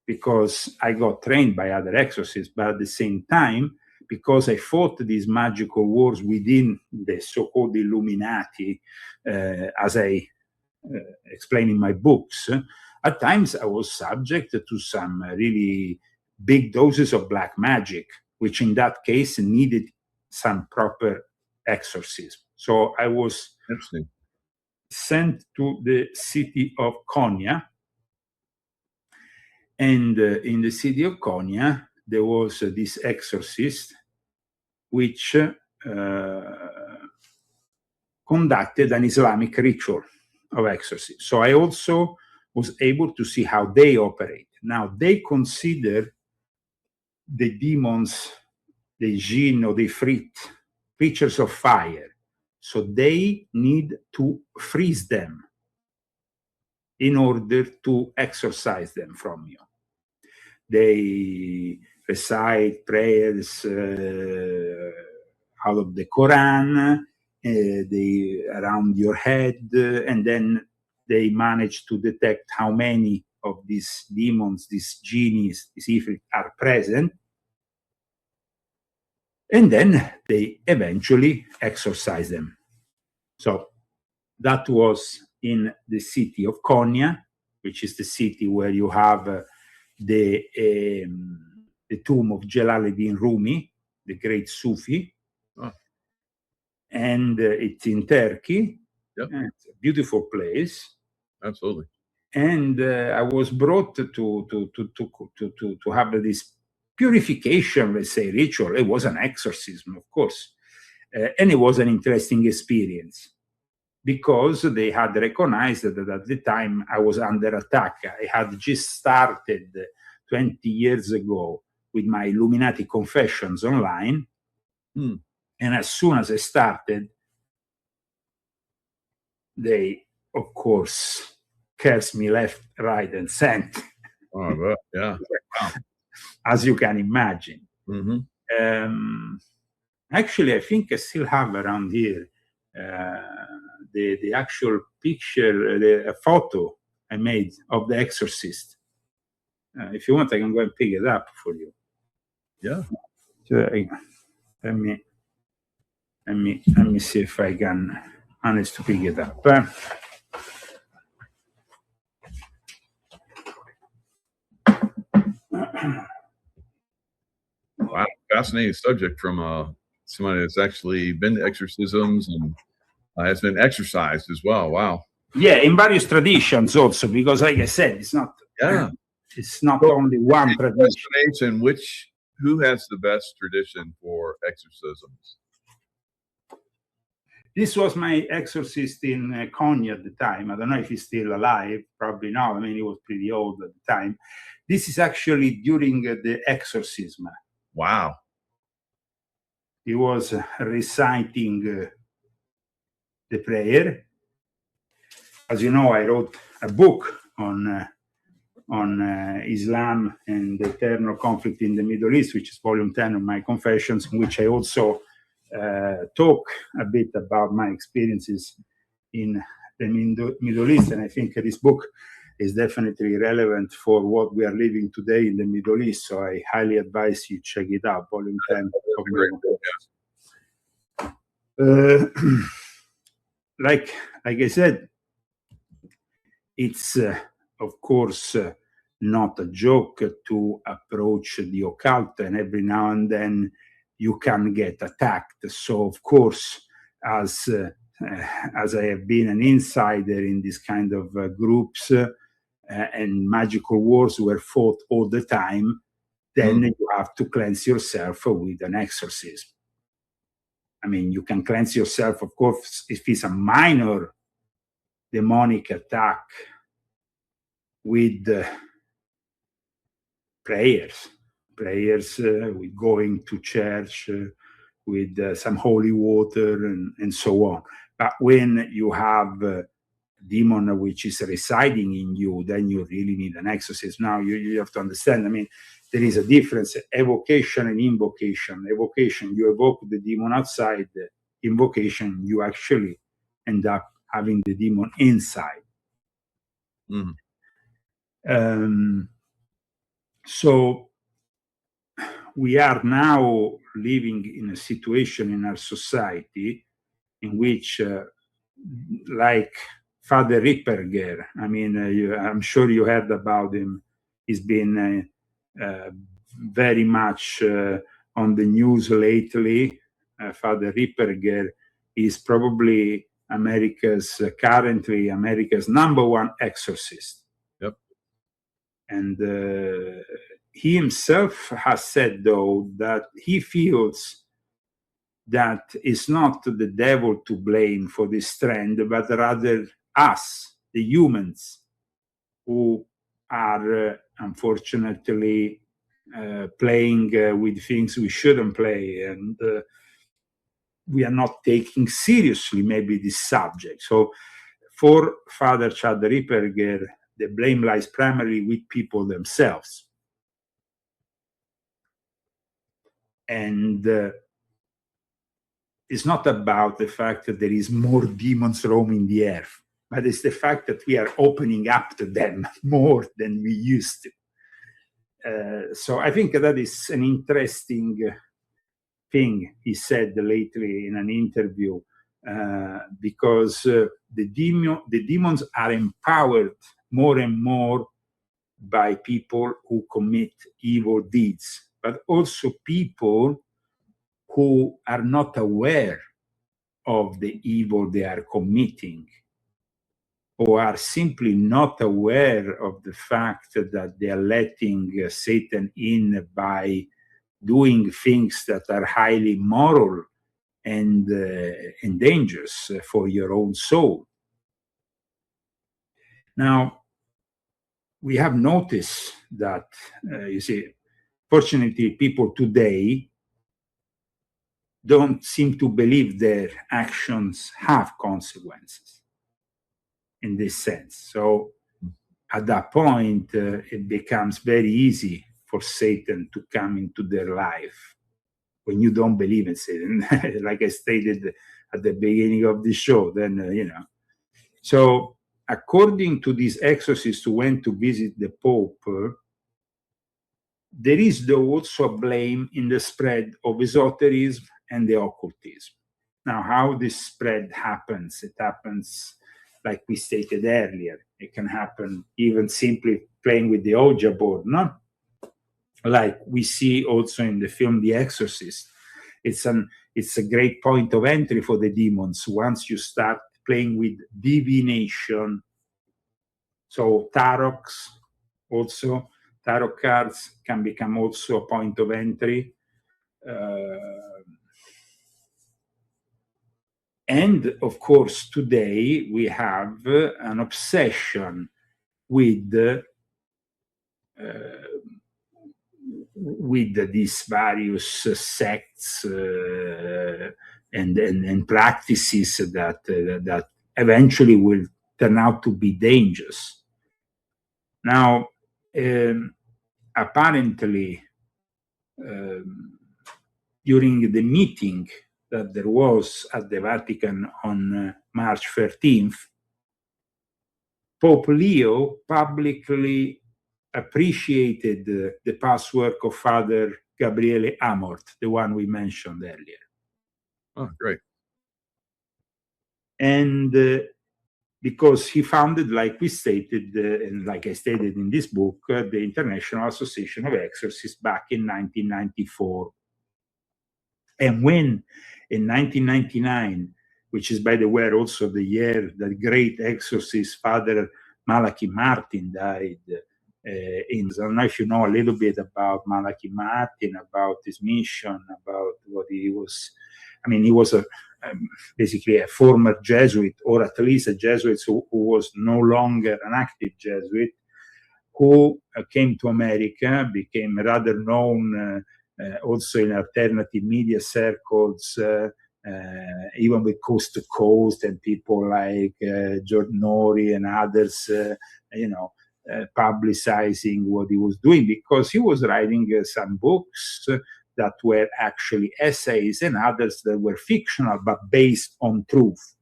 because I got trained by other exorcists, but at the same time, because I fought these magical wars within the so-called Illuminati, as I explain in my books, at times I was subject to some really big doses of black magic, which in that case needed some proper exorcism. So I was sent to the city of Konya. And in the city of Konya, there was this exorcist which conducted an Islamic ritual of exorcism. So I also was able to see how they operate. Now, they consider the demons, the jinn or the ifrit, creatures of fire. So they need to freeze them in order to exorcise them from you. They recite prayers out of the Quran, around your head, and then they manage to detect how many of these demons, these genies, these ifrit are present. And then they eventually exorcise them. So that was in the city of Konya, which is the city where you have the tomb of Jalaluddin Rumi, the great Sufi. Oh. And it's in Turkey. Yep. It's a beautiful place. Absolutely. And I was brought to have this purification, let's say, ritual. It was an exorcism, of course. And it was an interesting experience, because they had recognized that at the time I was under attack. I had just started 20 years ago with my Illuminati confessions online. And as soon as I started, they, of course, cursed me left, right, and center. Oh, but, yeah. Wow. As you can imagine. Mm-hmm. Actually, I think I still have around here the actual picture, a photo I made of the Exorcist. If you want, I can go and pick it up for you. Yeah. So, let me see if I can manage to pick it up. Wow, fascinating subject from somebody that's actually been to exorcisms and has been exorcised as well. Wow. Yeah, in various traditions also, because like I said, it's not only one tradition. Who has the best tradition for exorcisms? This was my exorcist in Konya at the time. I don't know if he's still alive. Probably not. I mean, he was pretty old at the time. This is actually during the exorcism. Wow. He was reciting the prayer. As you know, I wrote a book on Islam and the eternal conflict in the Middle East, which is volume 10 of my Confessions, in which I also talk a bit about my experiences in the Middle East. And I think this book is definitely relevant for what we are living today in the Middle East. So I highly advise you check it out, volume 10 of my Confessions. Like I said, it's of course not a joke to approach the occult, and every now and then you can get attacked. So of course, as I have been an insider in this kind of groups and magical wars were fought all the time, then you have to cleanse yourself with an exorcism. I mean, you can cleanse yourself, of course, if it's a minor demonic attack with prayers, with going to church, with some holy water and so on. But when you have a demon which is residing in you, then you really need an exorcism. Now you have to understand, I mean, there is a difference, evocation and invocation. Evocation, you evoke the demon outside. Invocation, you actually end up having the demon inside. So we are now living in a situation in our society in which, like Father Ripperger, I mean, I'm sure you heard about him. He's been very much on the news lately. Father Ripperger is probably currently America's #1 exorcist. Yep. And he himself has said, though, that he feels that it's not the devil to blame for this trend, but rather us, the humans, who are unfortunately playing with things we shouldn't play, and we are not taking seriously maybe this subject. So for Father Chad Ripperger, the blame lies primarily with people themselves. And it's not about the fact that there is more demons roaming the earth, but it's the fact that we are opening up to them more than we used to. So I think that is an interesting thing he said lately in an interview, because the demons are empowered more and more by people who commit evil deeds, but also people who are not aware of the evil they are committing, or are simply not aware of the fact that they are letting Satan in by doing things that are highly moral and dangerous for your own soul. Now, we have noticed that, you see, fortunately, people today, don't seem to believe their actions have consequences in this sense. So at that point, it becomes very easy for Satan to come into their life when you don't believe in Satan. Like I stated at the beginning of the show, then, So according to this exorcist who went to visit the Pope, there is also a blame in the spread of esotericism and the occultism. Now, how this spread happens, it happens like we stated earlier. It can happen even simply playing with the Ouija board, no? Like we see also in the film The Exorcist. It's a great point of entry for the demons once you start playing with divination. So tarots also, tarot cards can become also a point of entry. And of course, today we have an obsession with these various sects and practices that eventually will turn out to be dangerous. Now, apparently, during the meeting that there was at the Vatican on March 13th, Pope Leo publicly appreciated the past work of Father Gabriele Amort, the one we mentioned earlier. Oh, great. And because he founded, like we stated, and like I stated in this book, the International Association of Exorcists back in 1994. And when in 1999, which is, by the way, also the year that great exorcist Father Malachi Martin died, I don't know if you know a little bit about Malachi Martin, about his mission, about what he was. I mean, he was basically a former Jesuit, or at least a Jesuit who was no longer an active Jesuit, who came to America, became rather known also in alternative media circles, even with Coast to Coast, and people like George Nori and others, publicizing what he was doing, because he was writing some books that were actually essays and others that were fictional but based on truth.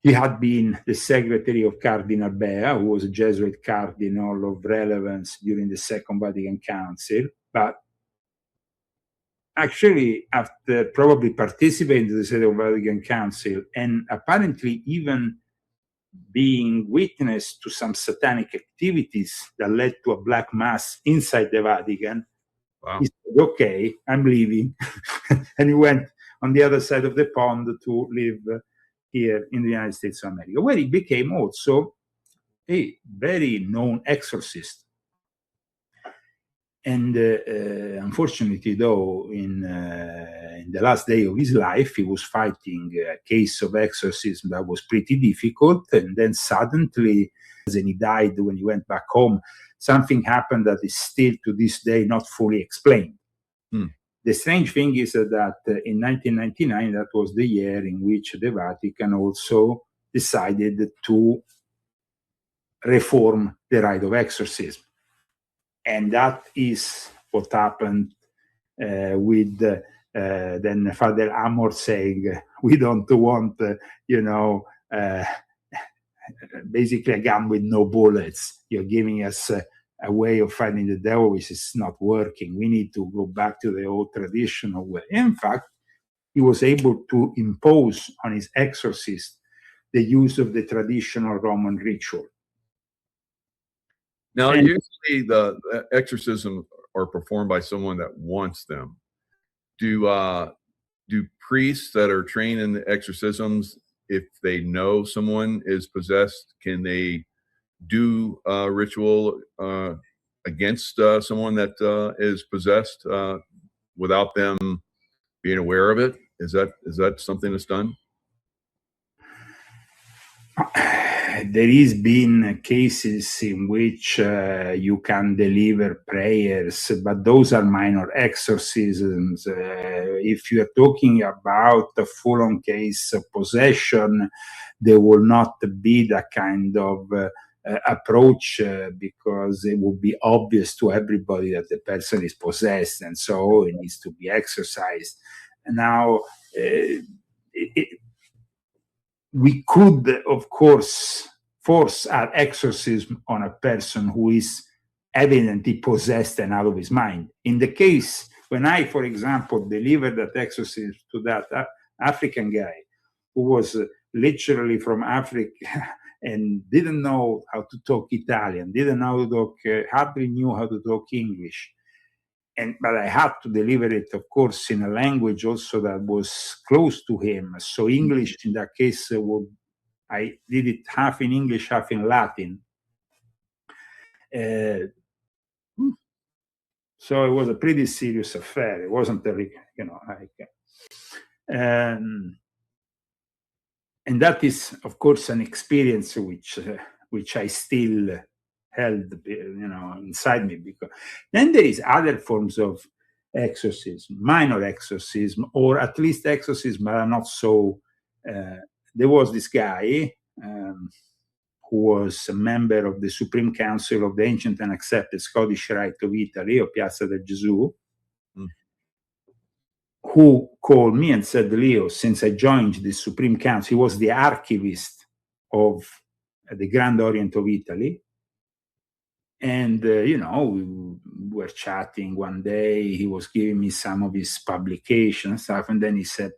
He had been the secretary of Cardinal Bea, who was a Jesuit cardinal of relevance during the Second Vatican Council, but actually, after probably participating in the Second Vatican Council and apparently even being witness to some satanic activities that led to a black mass inside the Vatican, wow. He said, okay, I'm leaving. And he went on the other side of the pond to live here in the United States of America, where he became also a very known exorcist. And unfortunately, though, in the last day of his life, he was fighting a case of exorcism that was pretty difficult. And then suddenly, and he died when he went back home, something happened that is still to this day not fully explained. The strange thing is that in 1999, that was the year in which the Vatican also decided to reform the rite of exorcism. And that is what happened with then Father Amor saying, we don't want, basically a gun with no bullets. You're giving us a way of fighting the devil which is not working. We need to go back to the old traditional way. In fact, he was able to impose on his exorcist the use of the traditional Roman ritual. Now, usually the exorcism are performed by someone that wants them. Do priests that are trained in the exorcisms, if they know someone is possessed, can they do a ritual against someone that is possessed without them being aware of it? Is that something that's done? there is been cases in which you can deliver prayers, but those are minor exorcisms. If you are talking about a full-on case of possession, there will not be that kind of approach because it will be obvious to everybody that the person is possessed, and so it needs to be exorcised. Now, we could, of course, force an exorcism on a person who is evidently possessed and out of his mind. In the case when I, for example, delivered that exorcism to that African guy who was literally from Africa and didn't know how to talk Italian, didn't know how to talk, hardly knew how to talk English. But I had to deliver it, of course, in a language also that was close to him. So English, in that case, I did it half in English, half in Latin. So it was a pretty serious affair. It wasn't a, and that is, of course, an experience which I still held, inside me. Because then there is other forms of exorcism, minor exorcism, or at least exorcism, but are not so. There was this guy who was a member of the Supreme Council of the Ancient and Accepted Scottish Rite of Italy, or Piazza del Gesù, who called me and said, Leo, since I joined the Supreme Council, he was the archivist of the Grand Orient of Italy. And, we were chatting one day. He was giving me some of his publications and stuff. And then he said,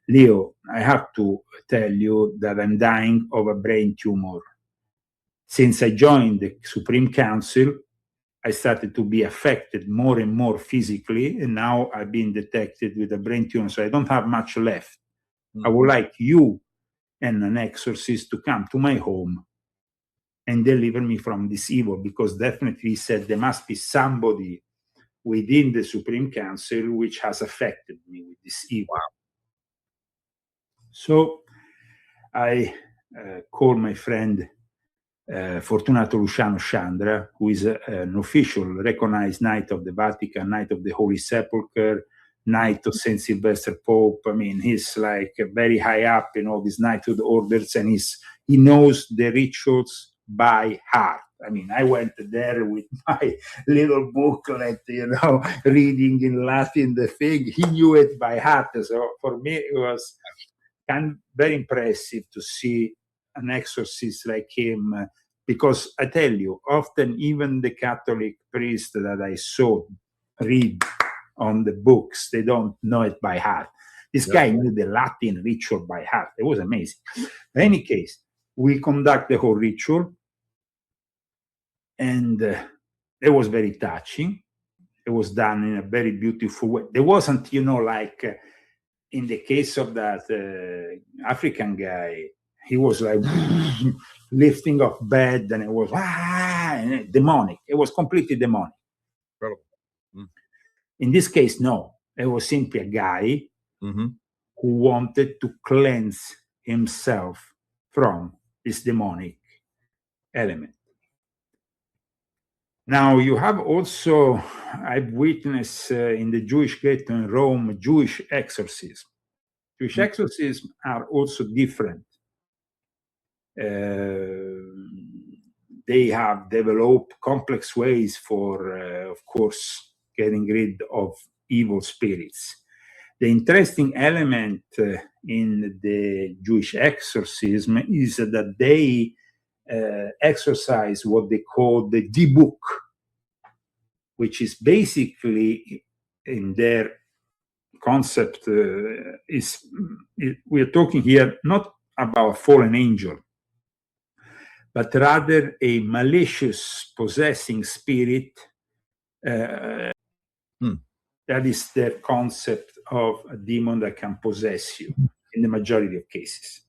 Leo, I have to tell you that I'm dying of a brain tumor. Since I joined the Supreme Council, I started to be affected more and more physically. And now I've been detected with a brain tumor. So I don't have much left. I would like you and an exorcist to come to my home and deliver me from this evil, because definitely he said there must be somebody within the Supreme Council which has affected me with this evil. Wow. So I called my friend Fortunato Luciano Chandra, who is an official recognized Knight of the Vatican, Knight of the Holy Sepulchre, Knight of St. Sylvester Pope. I mean, he's like very high up in all these knighthood orders, and he knows the rituals by heart. I mean, I went there with my little booklet, reading in Latin the thing. He knew it by heart. So for me, it was kind of very impressive to see an exorcist like him, because I tell you, often even the Catholic priest that I saw read on the books, they don't know it by heart. This guy knew the Latin ritual by heart. It was amazing. In any case, we conduct the whole ritual, and it was very touching. It was done in a very beautiful way. There wasn't, like in the case of that African guy, he was like lifting off bed, and it was demonic. It was completely demonic. Incredible. In this case, no. It was simply a guy who wanted to cleanse himself from this demonic element. Now, you have also, I've witnessed in the Jewish ghetto in Rome, Jewish exorcism. Jewish exorcisms are also different. They have developed complex ways for, of course, getting rid of evil spirits. The interesting element in the Jewish exorcism is that they exercise what they call the dibuk, which is basically, in their concept, we are talking here not about a fallen angel, but rather a malicious possessing spirit. That is their concept of a demon that can possess you in the majority of cases.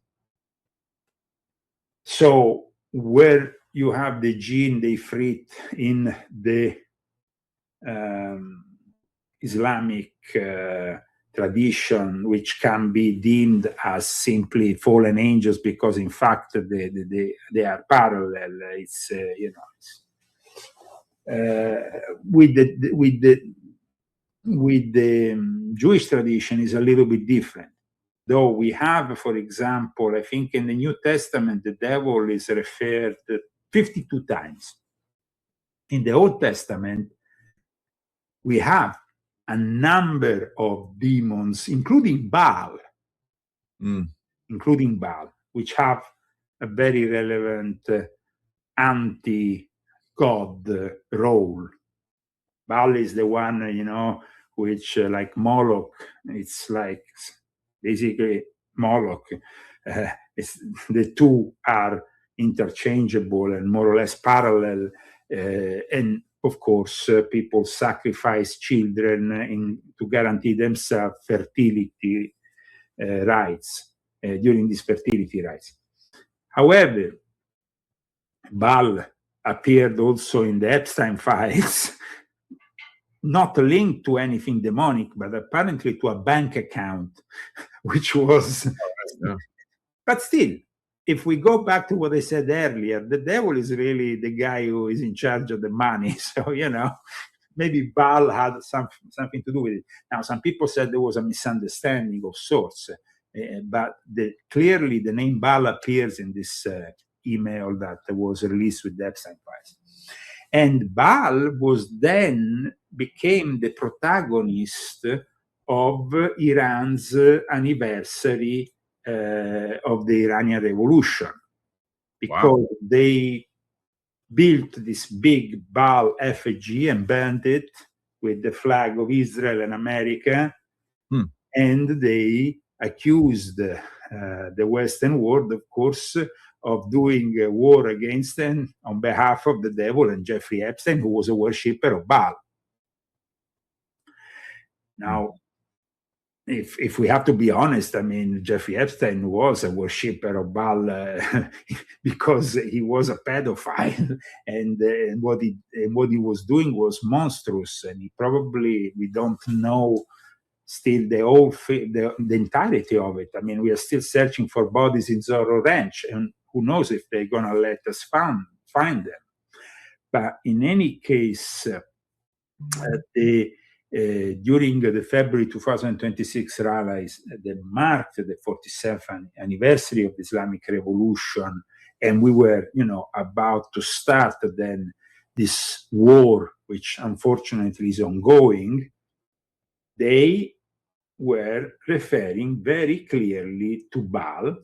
So where you have the jinn, the ifrit, in the Islamic tradition, which can be deemed as simply fallen angels, because in fact they are parallel. It's with the Jewish tradition is a little bit different. Though we have, for example, I think in the New Testament, the devil is referred 52 times. In the Old Testament, we have a number of demons, including Baal, which have a very relevant anti-God role. Baal is the one, which like Moloch, it's like basically Moloch. The two are interchangeable and more or less parallel. And of course, people sacrifice children to guarantee themselves fertility rights during these fertility rights. However, Baal appeared also in the Epstein files, not linked to anything demonic, but apparently to a bank account, which was... But still, if we go back to what I said earlier, the devil is really the guy who is in charge of the money. So, maybe Baal had something to do with it. Now, some people said there was a misunderstanding of sorts, but clearly the name Baal appears in this email that was released with the Epstein files. And Baal became the protagonist of Iran's anniversary of the Iranian Revolution, because they built this big Baal effigy and burned it with the flag of Israel and America, and they accused the Western world, of course, of doing a war against them on behalf of the devil and Jeffrey Epstein, who was a worshipper of Baal. Now, if we have to be honest, I mean, Jeffrey Epstein was a worshipper of Baal because he was a pedophile, and what he was doing was monstrous, and we don't know still the entirety of it. I mean, we are still searching for bodies in Zorro Ranch, and who knows if they're going to let us find them. But in any case, during the February 2026 rallies that marked the 47th anniversary of the Islamic Revolution, and we were, about to start then this war, which unfortunately is ongoing, they were referring very clearly to Baal,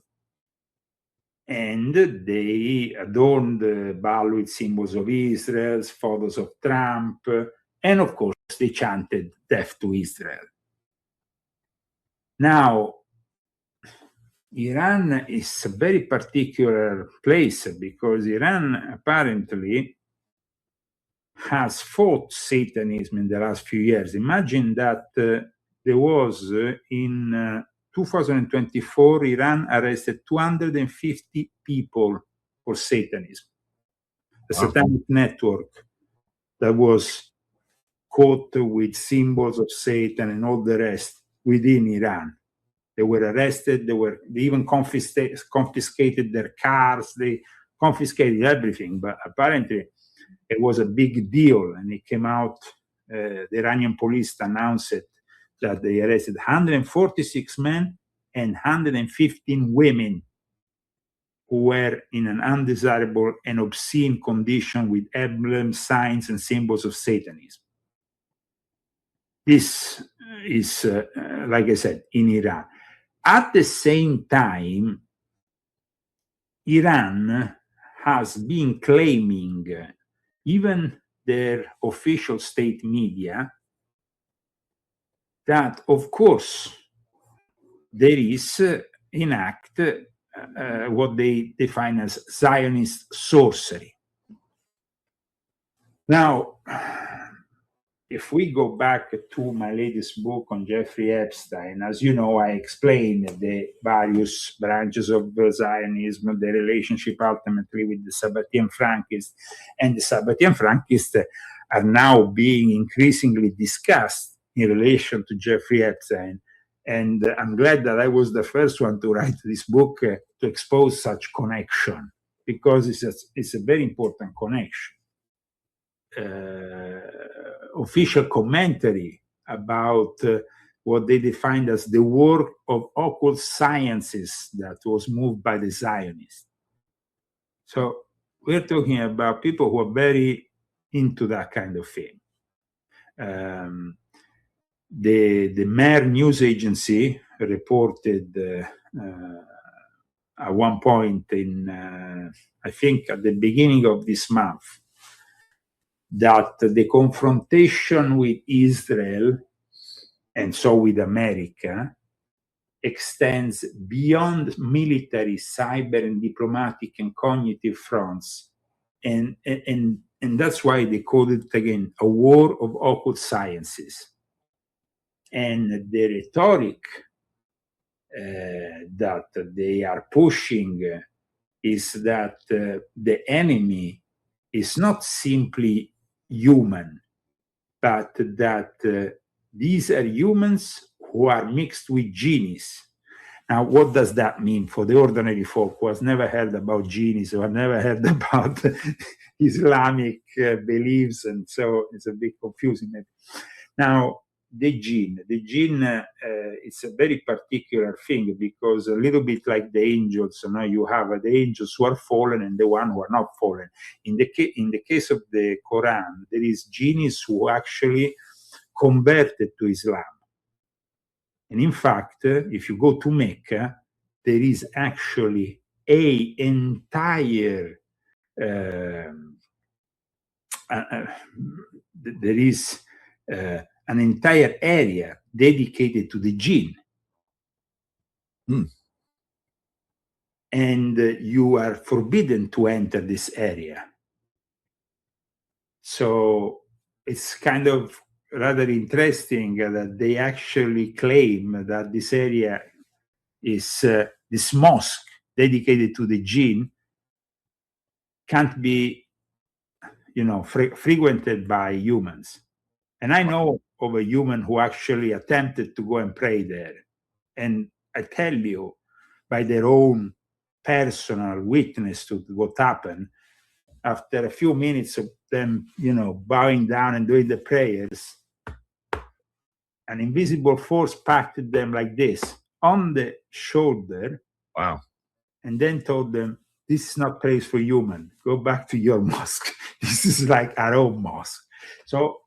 and they adorned Baal with symbols of Israel, photos of Trump, and of course, they chanted death to Israel. Now, Iran is a very particular place because Iran apparently has fought Satanism in the last few years. Imagine that there was in 2024, Iran arrested 250 people for Satanism. A satanic network that was caught with symbols of Satan and all the rest within Iran. They were arrested, they even confiscated their cars, they confiscated everything, but apparently it was a big deal, and it came out, the Iranian police announced it, that they arrested 146 men and 115 women who were in an undesirable and obscene condition with emblems, signs, and symbols of Satanism. This is, like I said, in Iran. At the same time, Iran has been claiming, even their official state media, that, of course, there is in act what they define as Zionist sorcery. Now, if we go back to my latest book on Jeffrey Epstein, as you know, I explain the various branches of Zionism, the relationship ultimately with the Sabbatean Frankists, and the Sabbatean Frankists are now being increasingly discussed in relation to Jeffrey Epstein And I'm glad that I was the first one to write this book to expose such connection, because it's a very important connection. Official commentary about what they defined as the work of occult sciences that was moved by the Zionists. So we're talking about people who are very into that kind of thing. The Mer news agency reported at one point in, I think at the beginning of this month, that the confrontation with Israel, and so with America, extends beyond military, cyber, and diplomatic and cognitive fronts. And that's why they called it, again, a war of occult sciences. And the rhetoric that they are pushing is that the enemy is not simply human, but that these are humans who are mixed with genies. Now, what does that mean for the ordinary folk who has never heard about genies or never heard about Islamic beliefs? And so it's a bit confusing. Now, the jinn, it's a very particular thing, because a little bit like the angels, you have the angels who are fallen and the one who are not fallen. In the case of the Quran, there is genies who actually converted to Islam. And in fact, if you go to Mecca, there is actually an entire an entire area dedicated to the jinn. And you are forbidden to enter this area. So it's kind of rather interesting that they actually claim that this area is, this mosque dedicated to the jinn can't be, frequented by humans. And I know of a human who actually attempted to go and pray there. And I tell you, by their own personal witness to what happened, after a few minutes of them, bowing down and doing the prayers, an invisible force patted them like this on the shoulder. Wow. And then told them, this is not place for human. Go back to your mosque. This is like our own mosque. So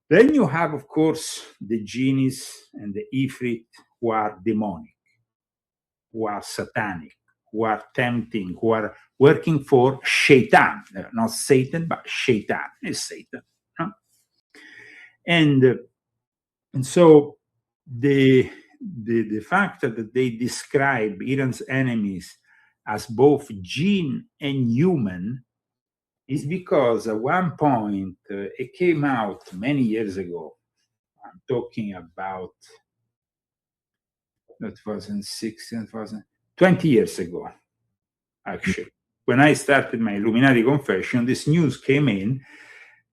then you have, of course, the genies and the ifrit who are demonic, who are satanic, who are tempting, who are working for Shaitan. Not Satan, but Shaitan is Satan. Huh? And so the fact that they describe Iran's enemies as both jinn and human is because at one point it came out many years ago. I'm talking about 2016, 20 years ago, actually. When I started my Illuminati confession, this news came in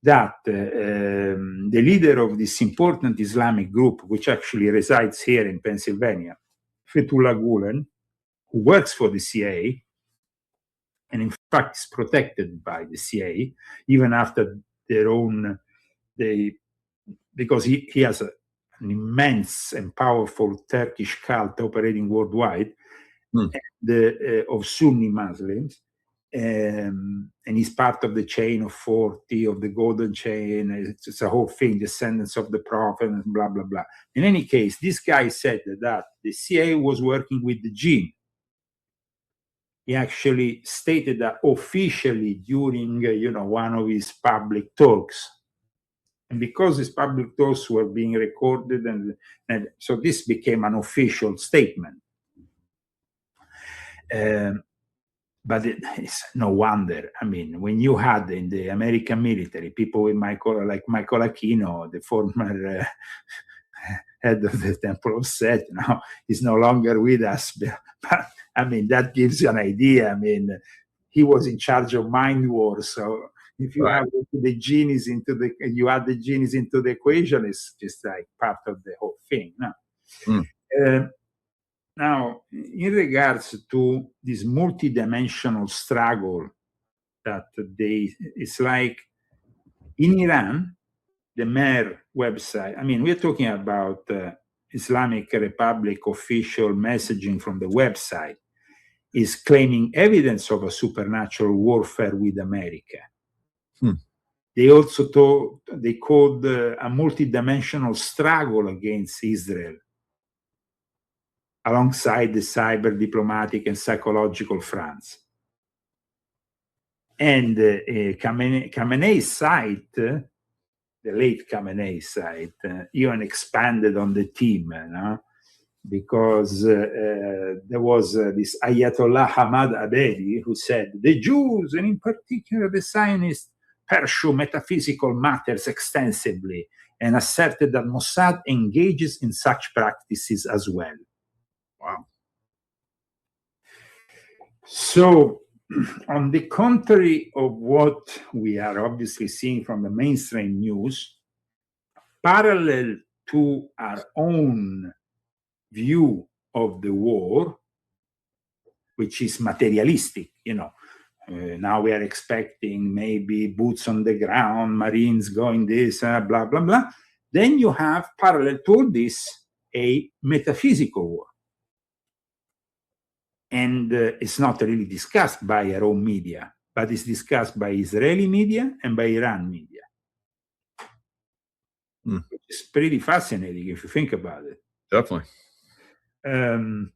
that the leader of this important Islamic group, which actually resides here in Pennsylvania, Fethullah Gulen, who works for the CIA, and in fact is protected by the CIA, even after their own, because he has an immense and powerful Turkish cult operating worldwide, of Sunni Muslims, and he's part of the chain of 40, of the golden chain. It's a whole thing, descendants of the prophet, and blah, blah, blah. In any case, this guy said that the CIA was working with the jinn. He actually stated that officially during, one of his public talks. And because his public talks were being recorded, and so this became an official statement. But it's no wonder. I mean, when you had in the American military people with like Michael Aquino, the former head of the Temple of Set, now he's no longer with us. But I mean, that gives you an idea. I mean, he was in charge of mind wars. So if you have the genies you add the genies into the equation, it's just like part of the whole thing. No? Now, in regards to this multidimensional struggle that it's like in Iran, the Mer website, I mean, we're talking about Islamic Republic official messaging from the website, is claiming evidence of a supernatural warfare with America. They also they called a multidimensional struggle against Israel alongside the cyber, diplomatic, and psychological fronts. And Khamenei's site, the late Khamenei site, even expanded on the team, because there was this Ayatollah Hamad Abedi who said, the Jews, and in particular the Zionists, pursue metaphysical matters extensively, and asserted that Mossad engages in such practices as well. Wow. So, on the contrary of what we are obviously seeing from the mainstream news, parallel to our own view of the war, which is materialistic, now we are expecting maybe boots on the ground, Marines going this, blah, blah, blah. Then you have, parallel to all this, a metaphysical war. And it's not really discussed by our own media, but it's discussed by Israeli media and by Iran media. It's pretty fascinating if you think about it. Definitely. And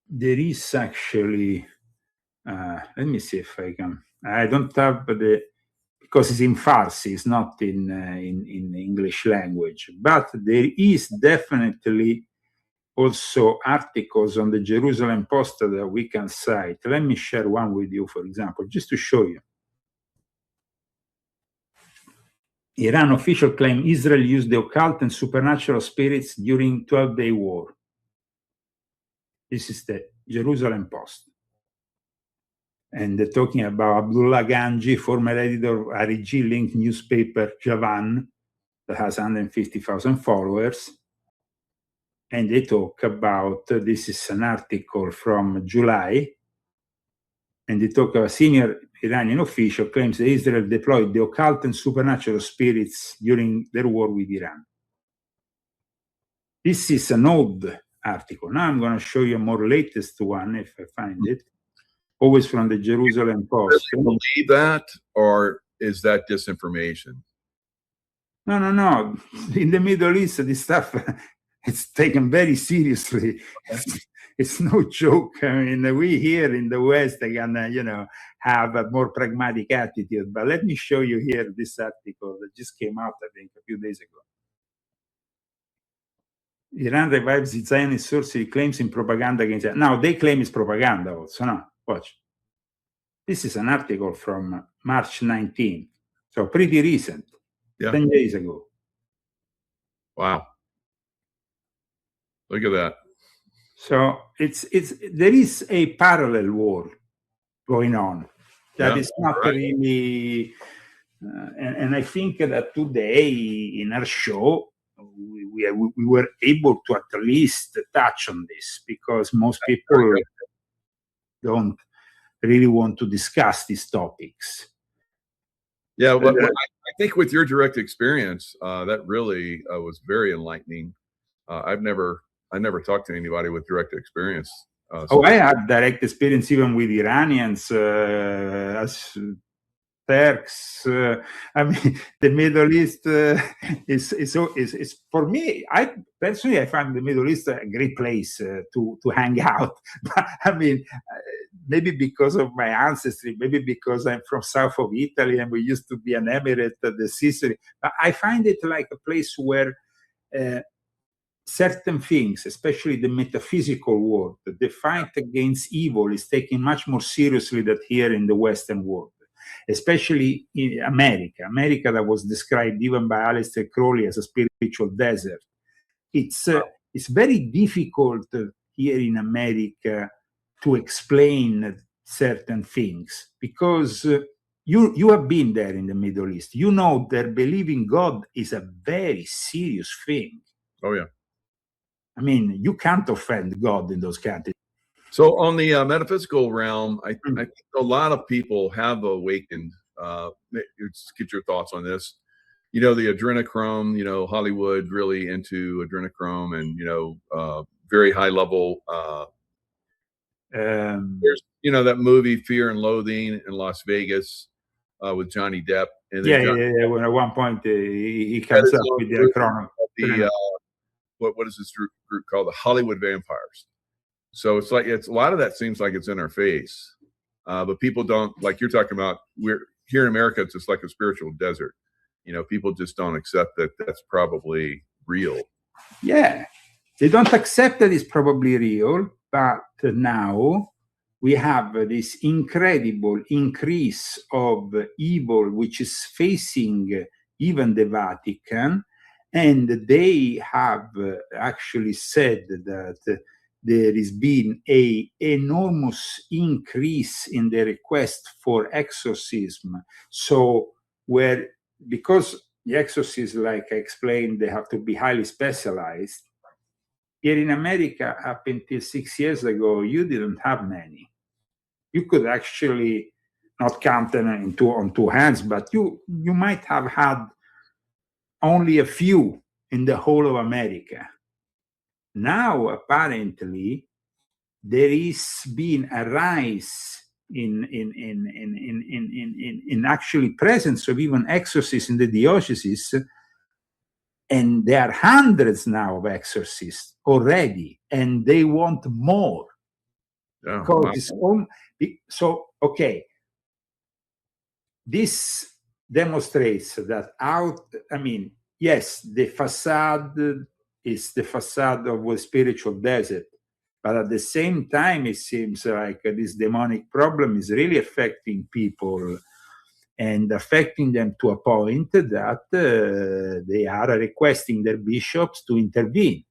there is actually, let me see if I can, I don't have because it's in Farsi, it's not in English language, but there is definitely also articles on the Jerusalem Post that we can cite. Let me share one with you, for example, just to show you. Iran official claim Israel used the occult and supernatural spirits during 12-day war. This is the Jerusalem Post. And they're talking about Abdullah Ganji, former editor of REG-linked newspaper Javan, that has 150,000 followers. And they talk about, this is an article from July, and they talk about senior Iranian official claims that Israel deployed the occult and supernatural spirits during their war with Iran. This is an old article. Now I'm going to show you a more latest one, if I find it. Always from the Jerusalem Post. Do you believe that, or is that disinformation? No. In the Middle East, this stuff, it's taken very seriously. It's no joke. I mean, we here in the West are gonna, have a more pragmatic attitude. But let me show you here this article that just came out, I think, a few days ago. Iran revives its Zionist sorcery claims in propaganda against it. Now, they claim it's propaganda also. No, watch. This is an article from March 19th. So pretty recent, 10 days ago. Wow. Look at that. So there is a parallel war going on that is not really, and I think that today in our show we were able to at least touch on this, because most people don't really want to discuss these topics. Yeah, but I think with your direct experience, that really was very enlightening. I never talked to anybody with direct experience. I had direct experience even with Iranians, as Turks. I mean, the Middle East is for me. I personally find the Middle East a great place to hang out. But, I mean, maybe because of my ancestry, maybe because I'm from south of Italy and we used to be an emirate of the Sicily. But I find it like a place where certain things, especially the metaphysical world, the fight against evil, is taken much more seriously than here in the Western world, especially in America. America, that was described even by Aleister Crowley as a spiritual desert. It's very difficult here in America to explain certain things, because you have been there in the Middle East. You know that believing God is a very serious thing. Oh yeah. I mean, you can't offend God in those countries. So on the metaphysical realm, I think a lot of people have awakened. Let's get your thoughts on this. The adrenochrome, Hollywood really into adrenochrome and, very high level. There's, that movie Fear and Loathing in Las Vegas with Johnny Depp. And Yeah. When at one point he comes up with the what is this group called? The Hollywood Vampires. So it's a lot of that seems like it's in our face, but people don't, like you're talking about. We're here in America, it's just like a spiritual desert. People just don't accept that that's probably real. Yeah, they don't accept that it's probably real, but now we have this incredible increase of evil, which is facing even the Vatican, and they have actually said that there has been an enormous increase in the request for exorcism. So because the exorcists, like I explained, they have to be highly specialized. Here in America, up until 6 years ago, you didn't have many. You could actually not count them on two hands, but you might have had only a few in the whole of America. Now, apparently, there is been a rise in actually presence of even exorcists in the diocese, and there are hundreds now of exorcists already, and they want more. Oh, Because wow. okay, this demonstrates that yes, the facade is the facade of a spiritual desert, but at the same time, it seems like this demonic problem is really affecting people and affecting them to a point that they are requesting their bishops to intervene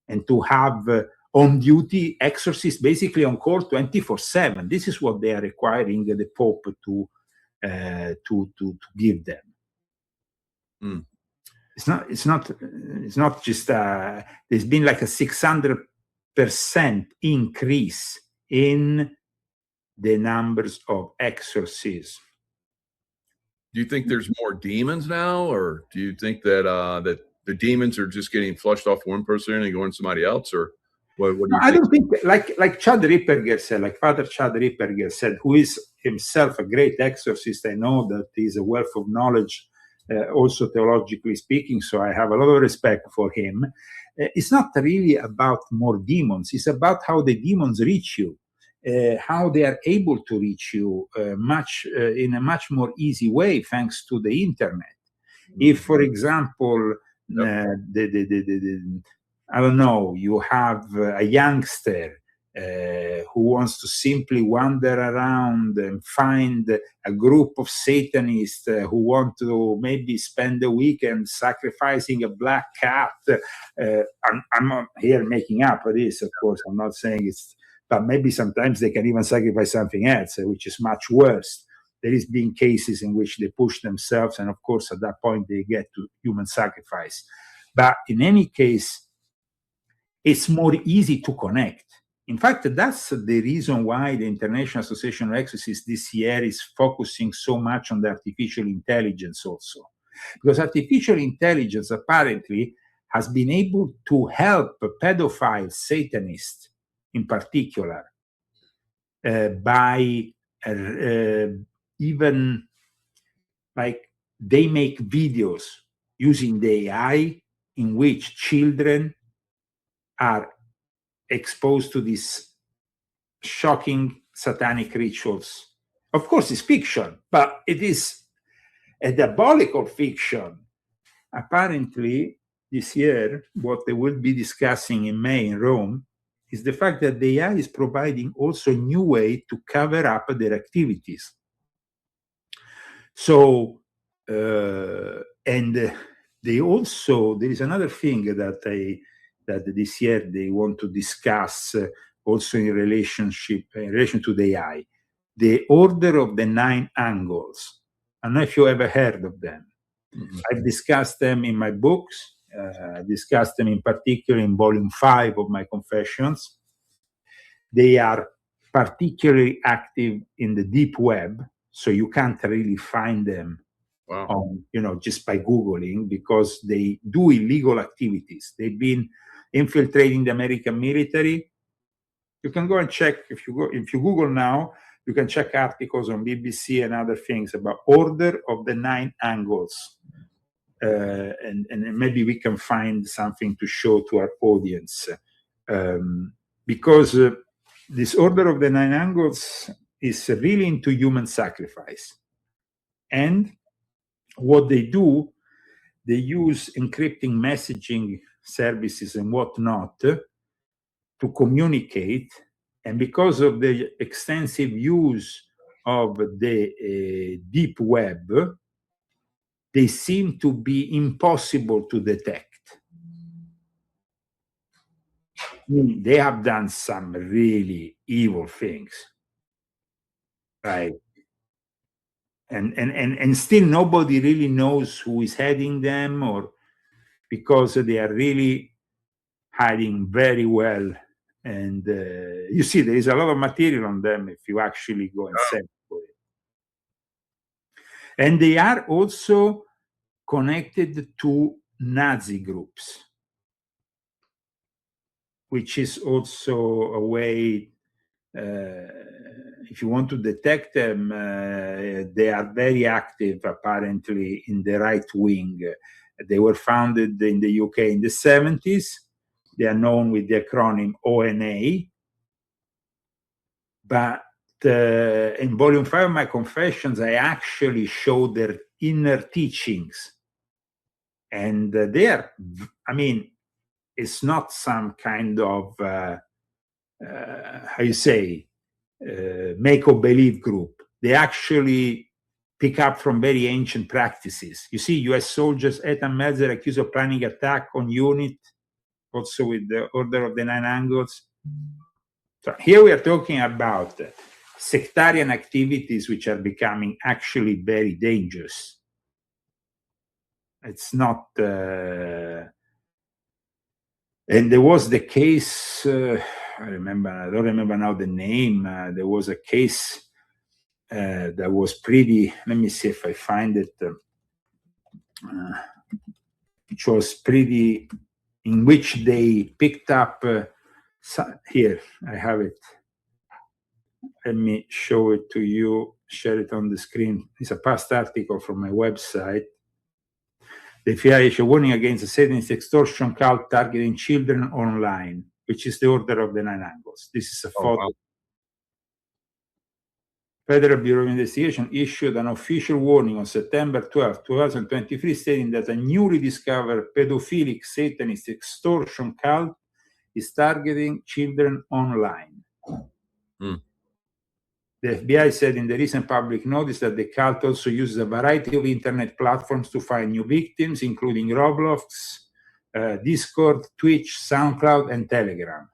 and to have on-duty exorcists basically on call 24/7. This is what they are requiring the Pope to give them. Mm. It's not just there's been like a 600% increase in the numbers of exorcisms. Do you think there's more demons now, or do you think that that the demons are just getting flushed off one person and going to somebody else, or what do you think? I don't think like Chad Ripperger said, like Father Chad Ripperger said, who is himself a great exorcist. I know that he's a wealth of knowledge, also theologically speaking, so I have a lot of respect for him. It's not really about more demons. It's about how the demons reach you, how they are able to reach you in a much more easy way thanks to the internet. If, for example, I don't know, you have a youngster who wants to simply wander around and find a group of Satanists who want to maybe spend the weekend sacrificing a black cat. I'm not here making up this, of course. I'm not saying it's, but maybe sometimes they can even sacrifice something else, which is much worse. There has been cases in which they push themselves, and of course, at that point, they get to human sacrifice. But in any case, it's more easy to connect. In fact, that's the reason why the International Association of Exorcists this year is focusing so much on the artificial intelligence also. Because artificial intelligence apparently has been able to help pedophile Satanists in particular by even like they make videos using the AI in which children are exposed to these shocking satanic rituals. Of course, it's fiction, but it is a diabolical fiction. Apparently, this year, what they will be discussing in May in Rome is the fact that the AI is providing also a new way to cover up their activities. So, and they also, there is another thing that this year they want to discuss also in relation to the AI, the Order of the Nine Angles. I don't know if you ever heard of them. Mm-hmm. I've discussed them in my books, discussed them in particular in volume 5 of my Confessions. They are particularly active in the deep web, so you can't really find them on, just by Googling, because they do illegal activities. They've been infiltrating the American military. You can go and check, if you Google now, you can check articles on BBC and other things about Order of the Nine Angles. And maybe we can find something to show to our audience. Because this Order of the Nine Angles is really into human sacrifice. And what they do, they use encrypting messaging services and whatnot to communicate. And because of the extensive use of the deep web, they seem to be impossible to detect. They have done some really evil things, right? And still nobody really knows who is heading them, or because they are really hiding very well. And you see, there is a lot of material on them if you actually go and search for it. And they are also connected to Nazi groups, which is also a way, if you want to detect them, they are very active apparently in the right wing. They were founded in the UK in the 70s. They are known with the acronym ONA. But in volume 5 of my Confessions, I actually show their inner teachings. And they are, it's not some kind of, make-or-believe group. They actually pick up from very ancient practices. You see, US soldiers, Ethan Melzer, accused of planning attack on unit, also with the Order of the Nine Angles. So here we are talking about sectarian activities which are becoming actually very dangerous. It's not... and there was the case, I don't remember now the name. There was a case that was pretty, let me see if I find it, which was pretty, in which they picked up, here, I have it. Let me show it to you, share it on the screen. It's a past article from my website. The FBI issued a warning against the Satanist extortion cult targeting children online, which is the Order of the Nine Angles. This is a photo. Wow. Federal Bureau of Investigation issued an official warning on September 12, 2023, stating that a newly discovered pedophilic Satanist extortion cult is targeting children online. The FBI said in the recent public notice that the cult also uses a variety of internet platforms to find new victims, including Roblox, Discord, Twitch, SoundCloud, and Telegram.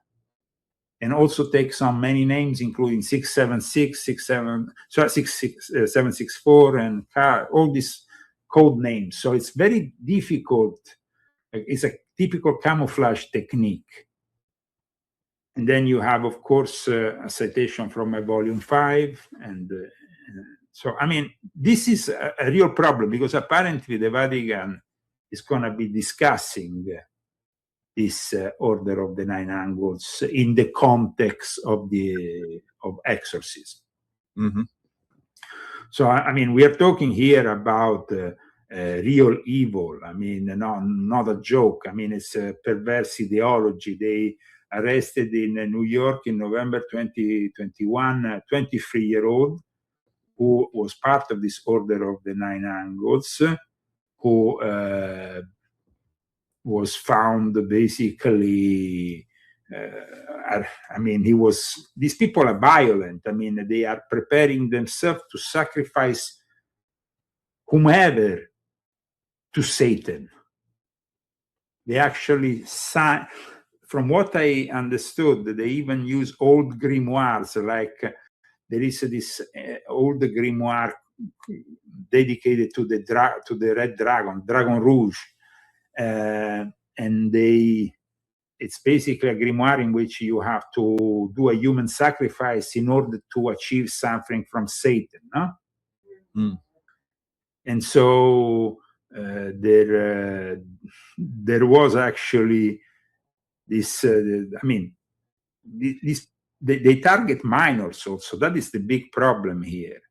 And also takes on many names, including 676, 764, and all these code names. So it's very difficult. It's a typical camouflage technique. And then you have, of course, a citation from my volume 5. And so, this is a real problem, because apparently the Vatican is going to be discussing this Order of the Nine Angles in the context of exorcism. Mm-hmm. So, we are talking here about real evil. Not a joke. It's a perverse ideology. They arrested in New York in November 2021 a 23-year-old who was part of this Order of the Nine Angles, who was found basically, these people are violent. They are preparing themselves to sacrifice whomever to Satan. They actually from what I understood, they even use old grimoires, like there is this old grimoire dedicated to the Red Dragon, Dragon Rouge, and it's basically a grimoire in which you have to do a human sacrifice in order to achieve something from Satan, no? And so there was actually this. They target minors also. That is the big problem here.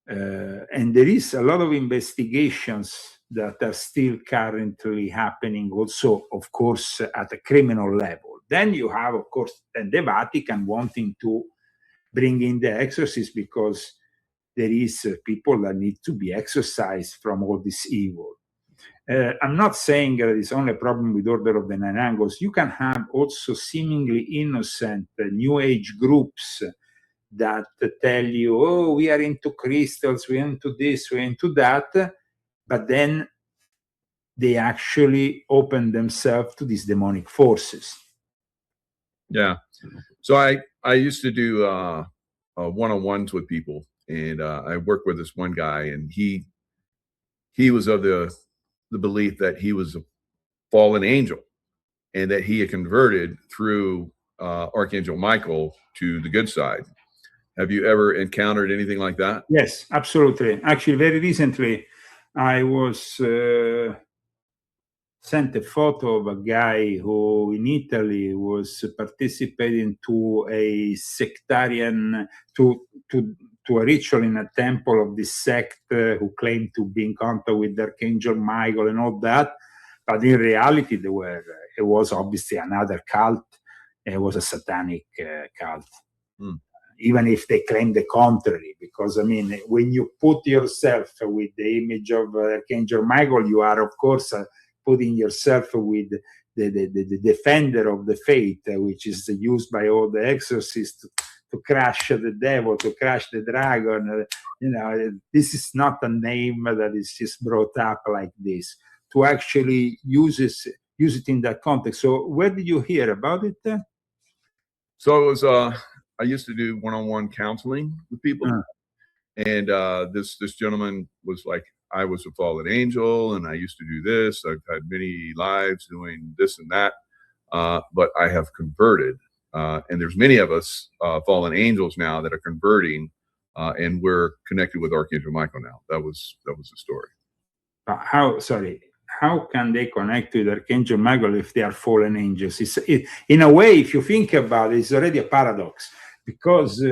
And there is a lot of investigations that are still currently happening also, of course, at a criminal level. Then you have, of course, and the Vatican wanting to bring in the exorcists because there is people that need to be exorcised from all this evil. I'm not saying that it's only a problem with Order of the Nine Angles. You can have also seemingly innocent New Age groups that tell you, oh, we are into crystals, we're into this, we're into that, but then they actually open themselves to these demonic forces. Yeah. So I used to do one-on-ones with people, and I worked with this one guy, and he was of the belief that he was a fallen angel and that he had converted through Archangel Michael to the good side. Have you ever encountered anything like that? Yes, absolutely. Actually, very recently, I was sent a photo of a guy who in Italy was participating to a sectarian, to a ritual in a temple of this sect who claimed to be in contact with Archangel Michael and all that. But in reality, it was obviously another cult. It was a satanic cult. Even if they claim the contrary, because I mean, when you put yourself with the image of Archangel Michael, you are, of course, putting yourself with the defender of the faith, which is used by all the exorcists to crush the devil, to crush the dragon. This is not a name that is just brought up like this. To actually use it in that context. So, where did you hear about it? So it was. I used to do one-on-one counseling with people, and this gentleman was like, I was a fallen angel, and I used to do this. I've had many lives doing this and that, but I have converted. And there's many of us fallen angels now that are converting, and we're connected with Archangel Michael now. That was the story. How can they connect with Archangel Michael if they are fallen angels? In a way, if you think about it, it's already a paradox, because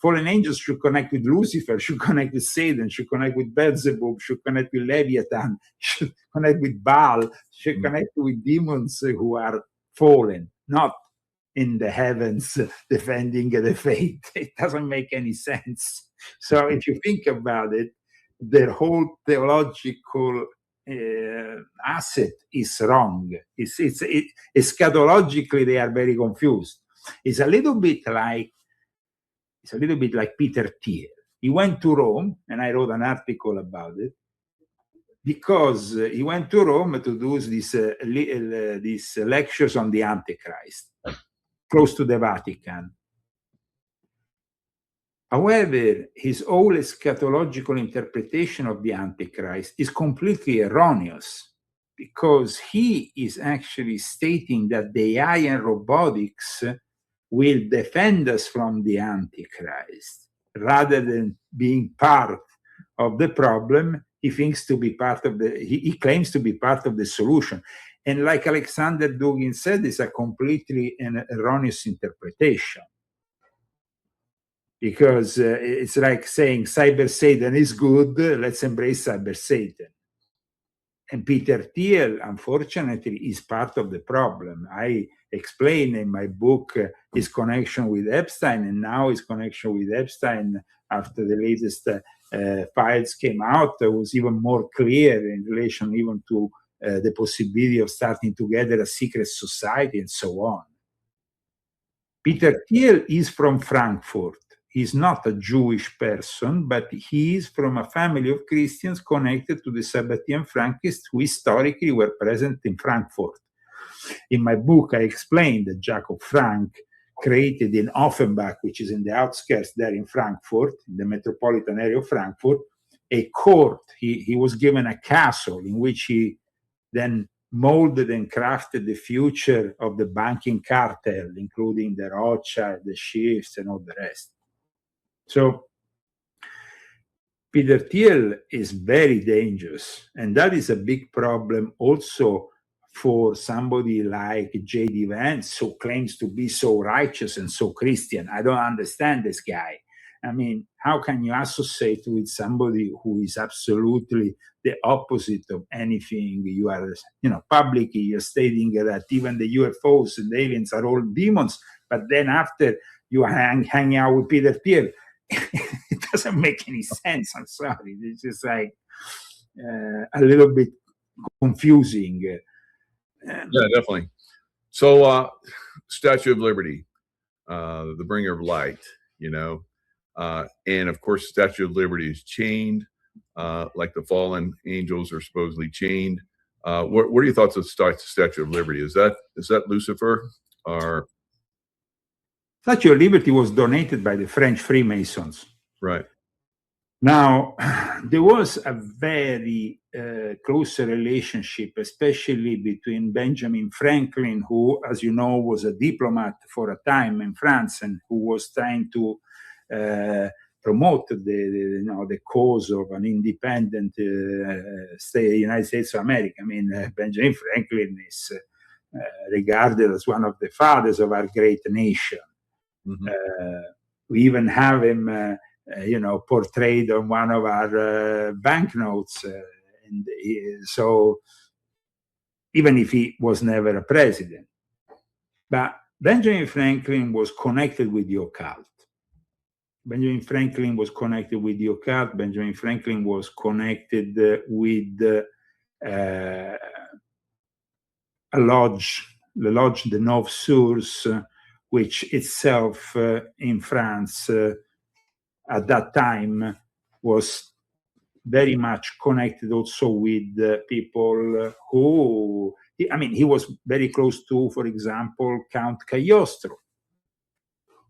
fallen angels should connect with Lucifer, should connect with Satan, should connect with Beelzebub, should connect with Leviathan, should connect with Baal, should connect with demons who are fallen, not in the heavens defending the faith. It doesn't make any sense. So if you think about it, their whole theological asset is wrong. Eschatologically, they are very confused. It's a little bit like Peter Thiel. He went to Rome, and I wrote an article about it, because he went to Rome to do these lectures on the Antichrist, close to the Vatican. However, his whole eschatological interpretation of the Antichrist is completely erroneous, because he is actually stating that the AI and robotics will defend us from the Antichrist. Rather than being part of the problem, he claims to be part of the solution. And like Alexander Dugin said, it's a completely erroneous interpretation. Because it's like saying Cyber Satan is good, let's embrace Cyber Satan. And Peter Thiel, unfortunately, is part of the problem. I explain in my book his connection with Epstein, and now his connection with Epstein, after the latest files came out, was even more clear in relation even to the possibility of starting together a secret society and so on. Peter Thiel is from Frankfurt. He's not a Jewish person, but he is from a family of Christians connected to the Sabbatean Frankists who historically were present in Frankfurt. In my book, I explained that Jacob Frank created in Offenbach, which is in the outskirts there in Frankfurt, in the metropolitan area of Frankfurt, a court. He was given a castle in which he then molded and crafted the future of the banking cartel, including the Rothschild, the Schiffs, and all the rest. So Peter Thiel is very dangerous, and that is a big problem also for somebody like J.D. Vance, who claims to be so righteous and so Christian. I don't understand this guy. I mean, how can you associate with somebody who is absolutely the opposite of anything you are, publicly you're stating that even the UFOs and the aliens are all demons, but then after you hang out with Peter Thiel, it doesn't make any sense. I'm sorry. It's just like a little bit confusing. Yeah, definitely. So, Statue of Liberty, the bringer of light, and of course, Statue of Liberty is chained, like the fallen angels are supposedly chained. What are your thoughts of Statue of Liberty? Is that Lucifer, or? Statue of Liberty was donated by the French Freemasons. Right. Now, there was a very close relationship, especially between Benjamin Franklin, who, as you know, was a diplomat for a time in France and who was trying to promote the cause of an independent United States of America. I mean, Benjamin Franklin is regarded as one of the fathers of our great nation. Mm-hmm. We even have him, portrayed on one of our banknotes. So even if he was never a president, but Benjamin Franklin was connected with the occult. Benjamin Franklin was connected with the occult. Benjamin Franklin was connected with a lodge, the Lodge de Neuf Sources, which itself in France at that time was very much connected also with people who, he was very close to, for example, Count Cagliostro,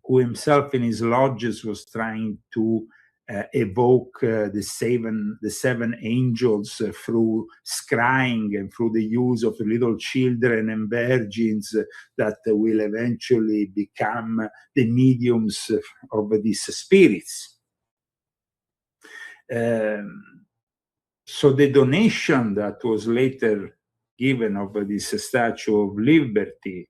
who himself in his lodges was trying to evoke the seven angels through scrying and through the use of little children and virgins that will eventually become the mediums of these spirits. So the donation that was later given of this Statue of Liberty,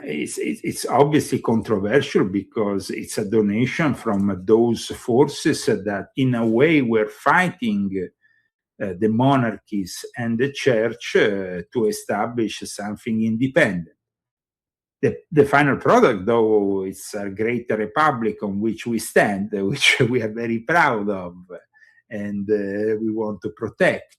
it's obviously controversial because it's a donation from those forces that in a way were fighting the monarchies and the church to establish something independent. The final product, though, is a great republic on which we stand, which we are very proud of and we want to protect.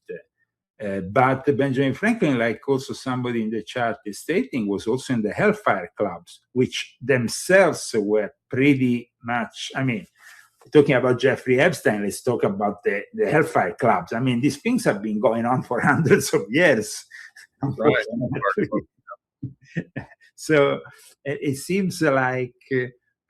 But Benjamin Franklin, like also somebody in the chat is stating, was also in the Hellfire Clubs, which themselves were pretty much, talking about Jeffrey Epstein, let's talk about the Hellfire Clubs. These things have been going on for hundreds of years. Right. So it seems like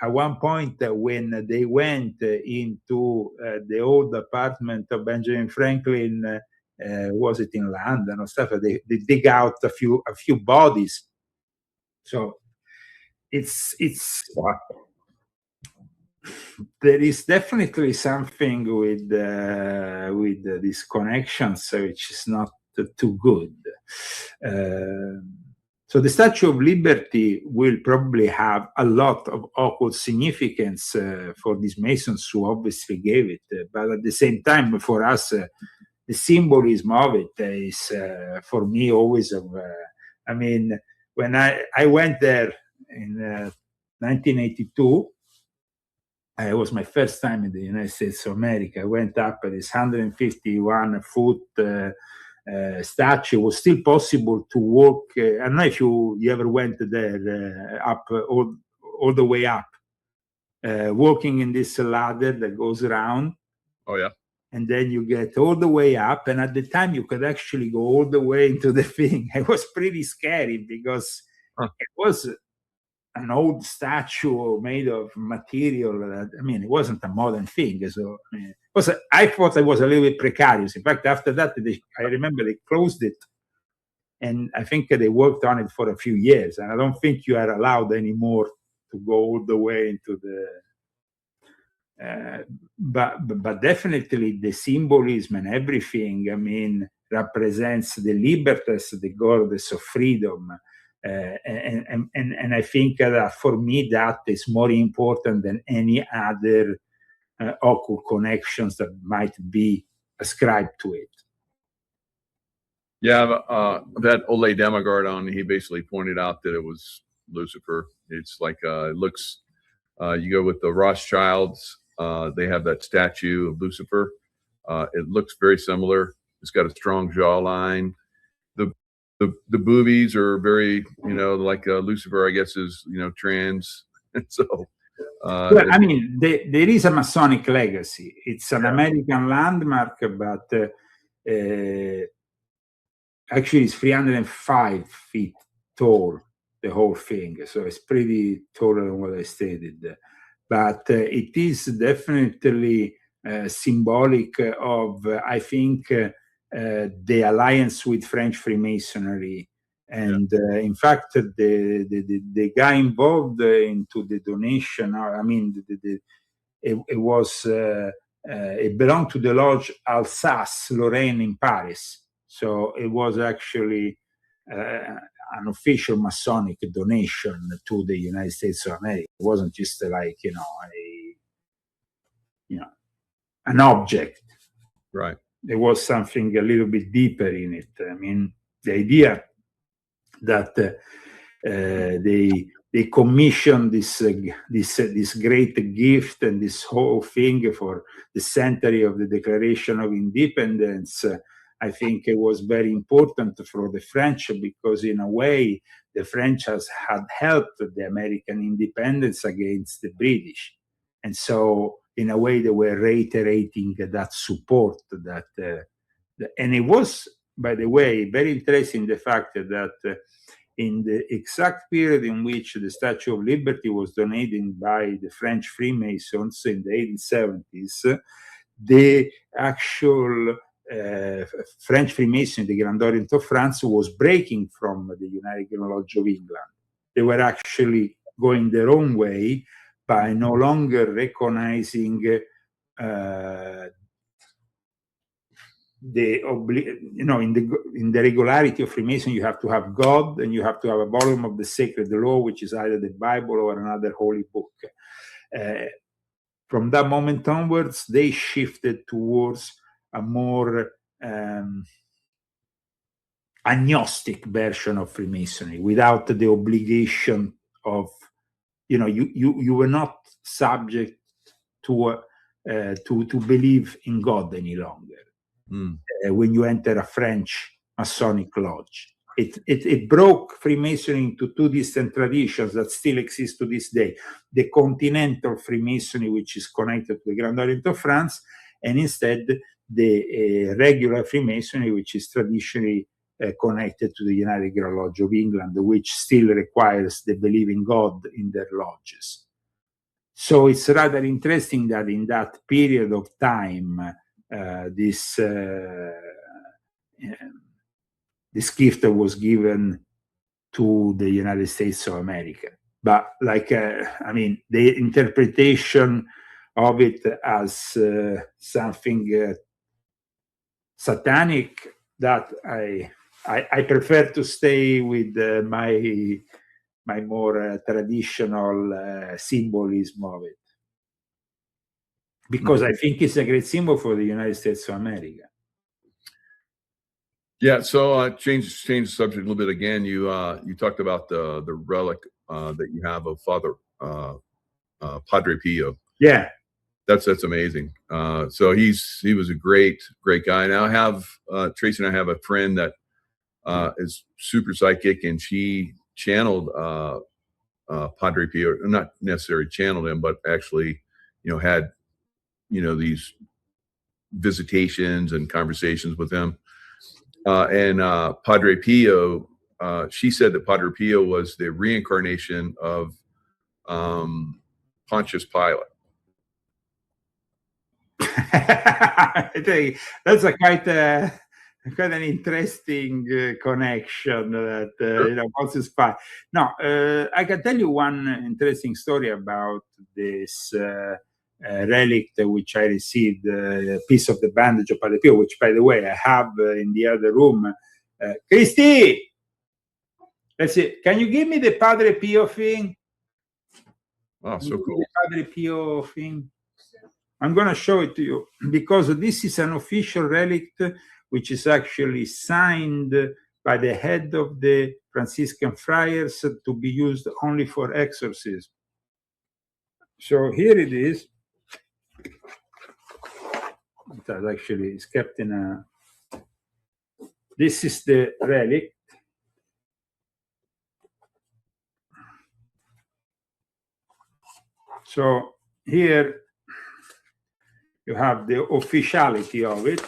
at one point when they went into the old apartment of Benjamin Franklin, was it in London or stuff? They dig out a few bodies. So it's there is definitely something with these connections which is not too good. So the Statue of Liberty will probably have a lot of occult significance for these Masons who obviously gave it, but at the same time, for us, the symbolism of it is, for me, always of. When I went there in 1982, it was my first time in the United States of America. I went up at this 151-foot statue. It was still possible to walk. I don't know if you ever went there up all the way up, walking in this ladder that goes around. Oh yeah. And then you get all the way up, and at the time you could actually go all the way into the thing. It was pretty scary because it was an old statue made of material that, it wasn't a modern thing. So I thought it was a little bit precarious. In fact, after that, I remember they closed it And I think they worked on it for a few years, and I don't think you are allowed anymore to go all the way into the. But definitely the symbolism and everything, I mean, represents the libertas, the goddess of freedom. And I think that for me, that is more important than any other occult connections that might be ascribed to it. Yeah, that Ole Demogard on, he basically pointed out that it was Lucifer. It's like, it looks, you go with the Rothschilds, they have that statue of Lucifer. It looks very similar. It's got a strong jawline. The boobies are very, like Lucifer, I guess, is, trans. So, well, I mean, there is a Masonic legacy. It's an American landmark, but actually it's 305 feet tall, the whole thing. So it's pretty taller than what I stated. But it is definitely symbolic of, I think, the alliance with French Freemasonry. And in fact, the guy involved into the donation, I mean, it belonged to the Lodge Alsace-Lorraine in Paris. So it was actually an official Masonic donation to the United States of America. It wasn't just like, an object. Right. There was something a little bit deeper in it. I mean, the idea that they commissioned this great gift and this whole thing for the century of the Declaration of Independence. I think it was very important for the French, because in a way the French had helped the American independence against the British, and so in a way they were reiterating that support. And it was, by the way, very interesting the fact that in the exact period in which the Statue of Liberty was donated by the French Freemasons in the 1870s, the actual French Freemasonry, the Grand Orient of France, was breaking from the United Lodge of England. They were actually going their own way by no longer recognizing in the regularity of Freemason, you have to have God, and you have to have a volume of the sacred law, which is either the Bible or another holy book. From that moment onwards, they shifted towards a more agnostic version of Freemasonry, without the obligation of, you were not subject to believe in God any longer. When you enter a French Masonic lodge, it broke Freemasonry into two distant traditions that still exist to this day: the continental Freemasonry, which is connected to the Grand Orient of France, and instead the regular Freemasonry, which is traditionally connected to the United Grand Lodge of England, which still requires the belief in God in their lodges. So it's rather interesting that in that period of time, this gift was given to the United States of America. But the interpretation of it as something satanic, that I prefer to stay with my more traditional symbolism of it, because I think it's a great symbol for the United States of America. Yeah, so change the subject a little bit again. You talked about the relic that you have of Father Padre Pio. Yeah, that's amazing. So he was a great guy. Now I have Tracy and I have a friend that is super psychic, and she channeled Padre Pio, not necessarily channeled him, but actually, had these visitations and conversations with him. And Padre Pio, she said that Padre Pio was the reincarnation of Pontius Pilate. I think that's a quite quite an interesting connection that Sure. what's inspired. Now, I can tell you one interesting story about this relic which I received, a piece of the bandage of Padre Pio, which, by the way, I have in the other room. Christy, let's see. Can you give me the Padre Pio thing? Oh, so The cool. Padre Pio thing. I'm going to show it to you because this is an official relic which is actually signed by the head of the Franciscan friars to be used only for exorcism. So here it is. It's kept in a. This is the relic. So here you have the officiality of it.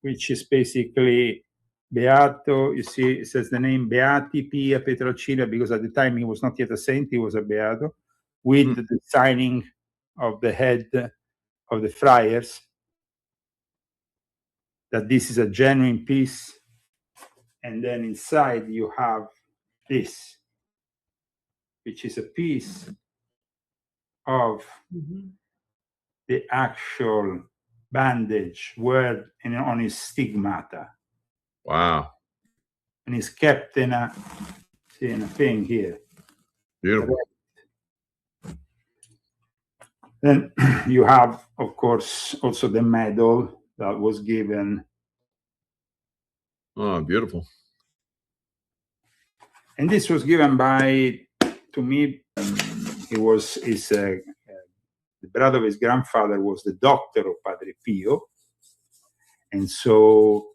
Which is basically Beato. You see, it says the name Beati Pia Petrocina, because at the time he was not yet a saint, he was a Beato, with the signing of the head of the friars, that this is a genuine piece. And then inside you have this, which is a piece of the actual bandage word on his stigmata. Wow. And it's kept in a thing here. Beautiful. Then you have, of course, also the medal that was given. Oh, beautiful. And this was given by, to me, the brother of his grandfather was the doctor of Padre Pio. And so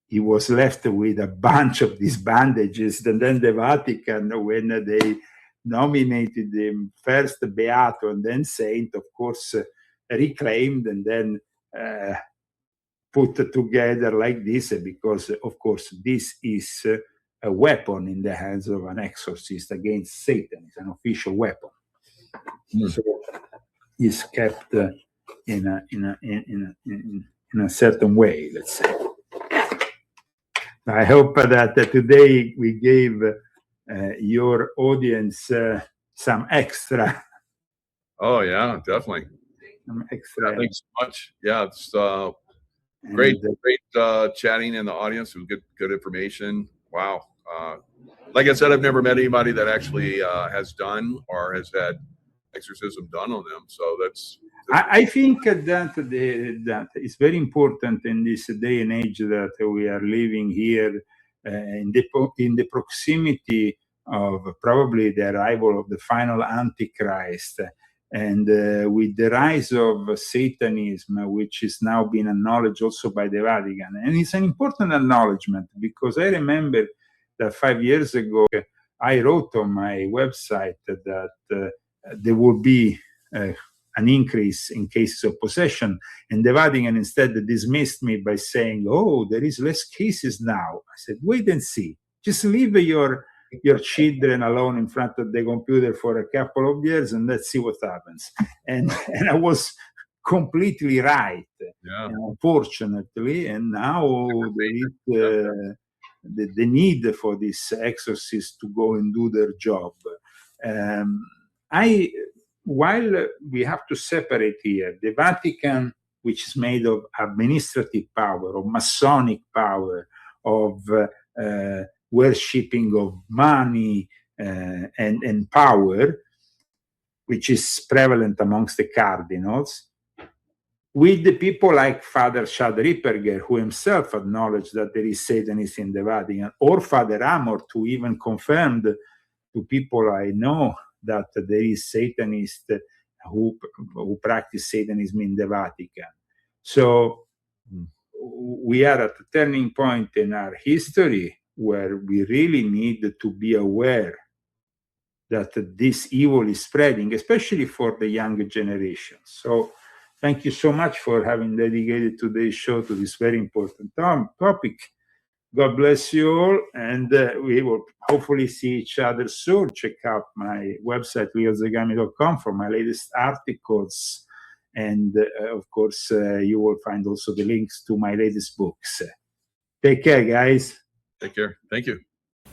he was left with a bunch of these bandages. And then the Vatican, when they nominated him first Beato and then Saint, of course, reclaimed and then put together like this, because, of course, this is a weapon in the hands of an exorcist against Satan. It's an official weapon. So it's kept in a certain way, let's say. I hope that today we gave your audience some extra. Oh yeah, definitely. Some extra. Yeah, thanks so much. Yeah, it's great chatting in the audience. We get good information. Wow. Like I said, I've never met anybody that actually has done or has had exorcism done on them. So that's I think that it's very important in this day and age that we are living here in the proximity of probably the arrival of the final Antichrist, and with the rise of Satanism, which is now being acknowledged also by the Vatican. And it's an important acknowledgement, because I remember that 5 years ago, I wrote on my website that there would be an increase in cases of possession, and the Vatican instead dismissed me by saying, "Oh, there is less cases now." I said, "Wait and see. Just leave your children alone in front of the computer for a couple of years, and let's see what happens." And I was completely right, unfortunately. And now there is the need for these exorcists to go and do their job. While we have to separate here, the Vatican, which is made of administrative power, of Masonic power, of worshipping of money and power, which is prevalent amongst the cardinals, with the people like Father Chad Ripperger, who himself acknowledged that there is Satanism in the Vatican, or Father Amort, who even confirmed to people I know that there is Satanists who practice Satanism in the Vatican. So we are at a turning point in our history where we really need to be aware that this evil is spreading, especially for the younger generation. So thank you so much for having dedicated today's show to this very important topic. God bless you all, and we will hopefully see each other soon. Check out my website, leozagami.com, for my latest articles. And of course, you will find also the links to my latest books. Take care, guys. Take care. Thank you.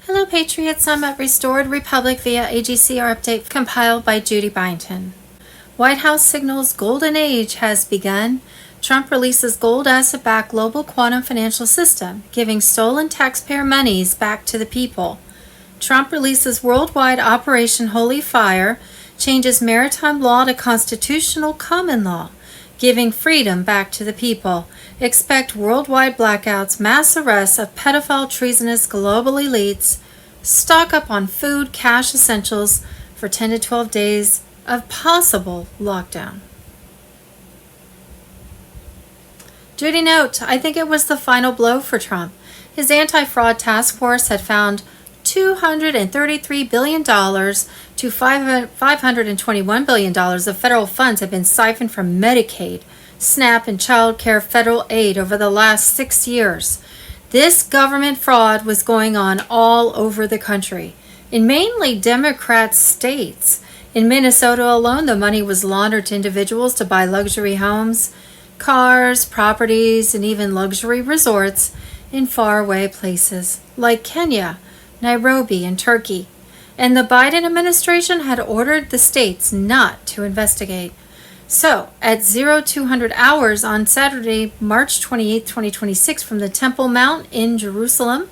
Hello, Patriots. I'm at Restored Republic via AGCR update compiled by Judy Byington. White House signals golden age has begun. Trump releases gold asset-backed global quantum financial system, giving stolen taxpayer monies back to the people. Trump releases worldwide Operation Holy Fire, changes maritime law to constitutional common law, giving freedom back to the people. Expect worldwide blackouts, mass arrests of pedophile treasonous global elites. Stock up on food, cash essentials for 10 to 12 days of possible lockdown. Judy note, I think it was the final blow for Trump. His anti-fraud task force had found $233 billion to $521 billion of federal funds had been siphoned from Medicaid, SNAP, and child care federal aid over the last 6 years. This government fraud was going on all over the country, in mainly Democrat states. In Minnesota alone, the money was laundered to individuals to buy luxury homes, cars, properties, and even luxury resorts in faraway places like Kenya, Nairobi, and Turkey. And the Biden administration had ordered the states not to investigate. So, at 0200 hours on Saturday, March 28, 2026, from the Temple Mount in Jerusalem,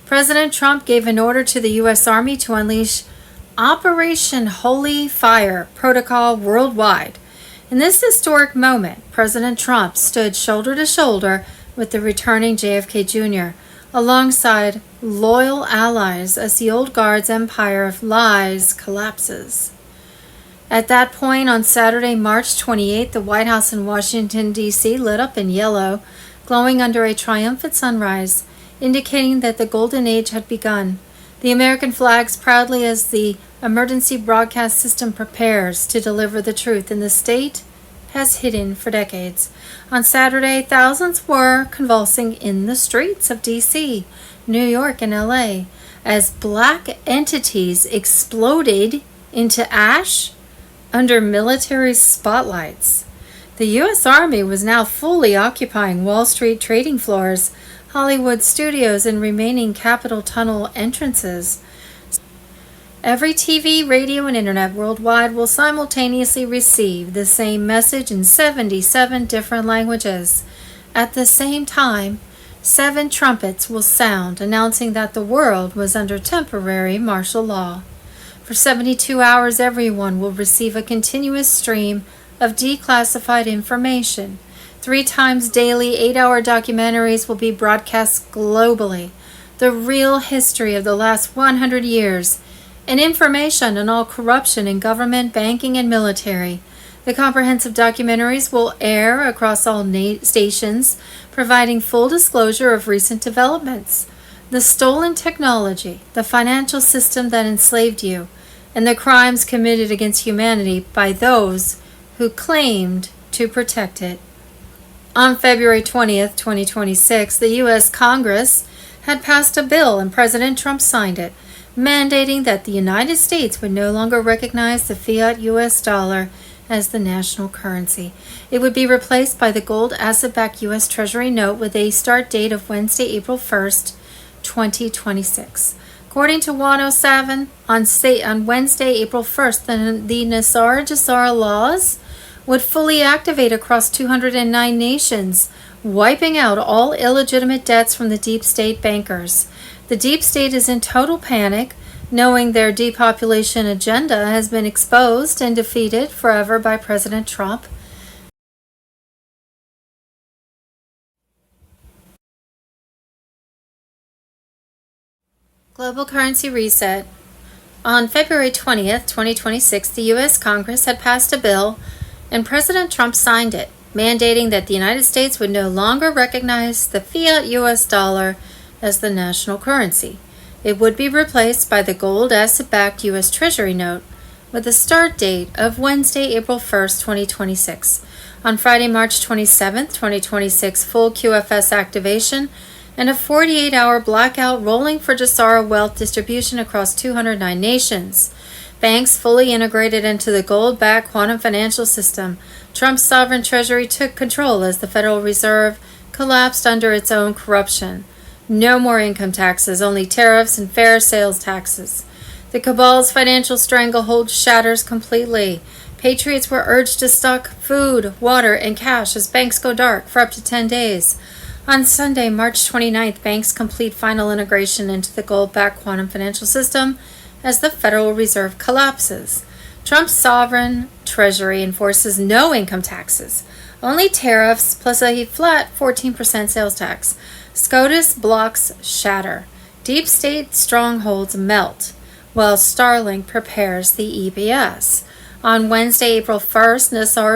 President Trump gave an order to the U.S. Army to unleash Operation Holy Fire protocol worldwide. In this historic moment, President Trump stood shoulder to shoulder with the returning JFK Jr., alongside loyal allies as the old guard's empire of lies collapses. At that point on Saturday, March 28th, the White House in Washington, D.C. lit up in yellow, glowing under a triumphant sunrise, indicating that the golden age had begun. The American flags proudly as the emergency broadcast system prepares to deliver the truth in the state has hidden for decades. On Saturday, thousands were convulsing in the streets of D.C., New York, and L.A. as black entities exploded into ash under military spotlights. The U.S. Army was now fully occupying Wall Street trading floors, Hollywood studios, and remaining Capitol Tunnel entrances. Every TV, radio, and internet worldwide will simultaneously receive the same message in 77 different languages. At the same time, 7 trumpets will sound, announcing that the world was under temporary martial law. For 72 hours, everyone will receive a continuous stream of declassified information. 3 times daily, 8-hour documentaries will be broadcast globally. The real history of the last 100 years, and information on all corruption in government, banking, and military. The comprehensive documentaries will air across all stations, providing full disclosure of recent developments, the stolen technology, the financial system that enslaved you, and the crimes committed against humanity by those who claimed to protect it. On February 20th, 2026, the U.S. Congress had passed a bill and President Trump signed it, mandating that the United States would no longer recognize the fiat U.S. dollar as the national currency. It would be replaced by the gold asset-backed U.S. Treasury note with a start date of Wednesday, April 1st, 2026. According to 107, on Wednesday, April 1st, the Nassar-Jassar laws would fully activate across 209 nations, wiping out all illegitimate debts from the deep state bankers. The deep state is in total panic, knowing their depopulation agenda has been exposed and defeated forever by President Trump. Global currency reset. On February 20th, 2026, the U.S. Congress had passed a bill and President Trump signed it, mandating that the United States would no longer recognize the fiat U.S. dollar as the national currency. It would be replaced by the gold asset-backed U.S. Treasury note with a start date of Wednesday, April 1st, 2026. On Friday, March 27th, 2026, full QFS activation and a 48-hour blackout rolling for Jassara wealth distribution across 209 nations. Banks fully integrated into the gold-backed quantum financial system. Trump's sovereign treasury took control as the Federal Reserve collapsed under its own corruption. No more income taxes, only tariffs and fair sales taxes. The cabal's financial stranglehold shatters completely. Patriots were urged to stock food, water, and cash as banks go dark for up to 10 days. On Sunday, March 29th, banks complete final integration into the gold-backed quantum financial system as the Federal Reserve collapses. Trump's sovereign treasury enforces no income taxes, only tariffs plus a flat 14% sales tax. SCOTUS blocks shatter. Deep state strongholds melt, while Starlink prepares the EBS. On Wednesday, April 1st,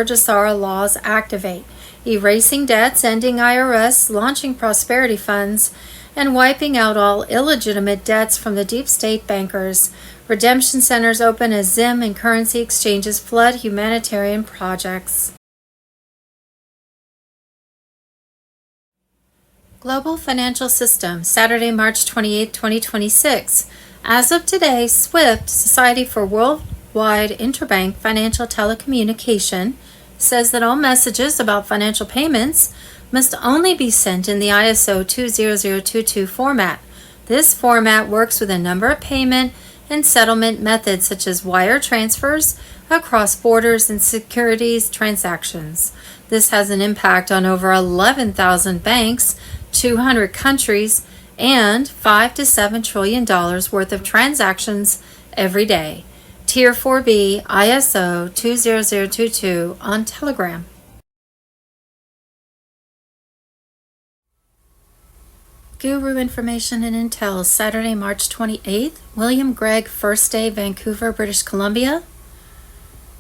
Jassara laws activate, erasing debts, ending IRS, launching prosperity funds, and wiping out all illegitimate debts from the deep state bankers. Redemption centers open as Zim and currency exchanges flood humanitarian projects. Global Financial System, Saturday, March 28, 2026. As of today, SWIFT, Society for Worldwide Interbank Financial Telecommunication, says that all messages about financial payments must only be sent in the ISO 20022 format. This format works with a number of payment and settlement methods such as wire transfers across borders and securities transactions. This has an impact on over 11,000 banks, 200 countries, and $5 to $7 trillion worth of transactions every day. Tier 4B ISO 20022 on Telegram. Guru Information and Intel, Saturday, March 28th. William Gregg First Day, Vancouver, British Columbia.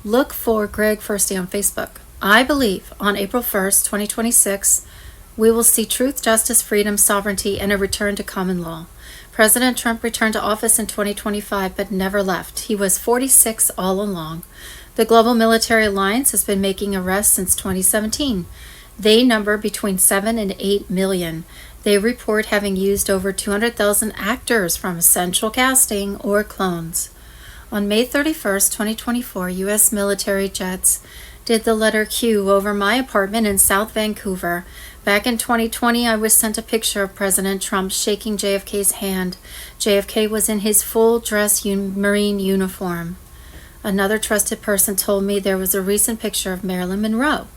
Look for Greg First Day on Facebook. I believe on April 1st, 2026, we will see truth, justice, freedom, sovereignty, and a return to common law. President Trump returned to office in 2025 but never left. He was 46 all along. The Global Military Alliance has been making arrests since 2017. They number between 7 and 8 million. They report having used over 200,000 actors from essential casting or clones. On May 31st, 2024, U.S. military jets did the letter Q over my apartment in South Vancouver. Back in 2020, I was sent a picture of President Trump shaking JFK's hand. JFK was in his full-dress Marine uniform. Another trusted person told me there was a recent picture of Marilyn Monroe.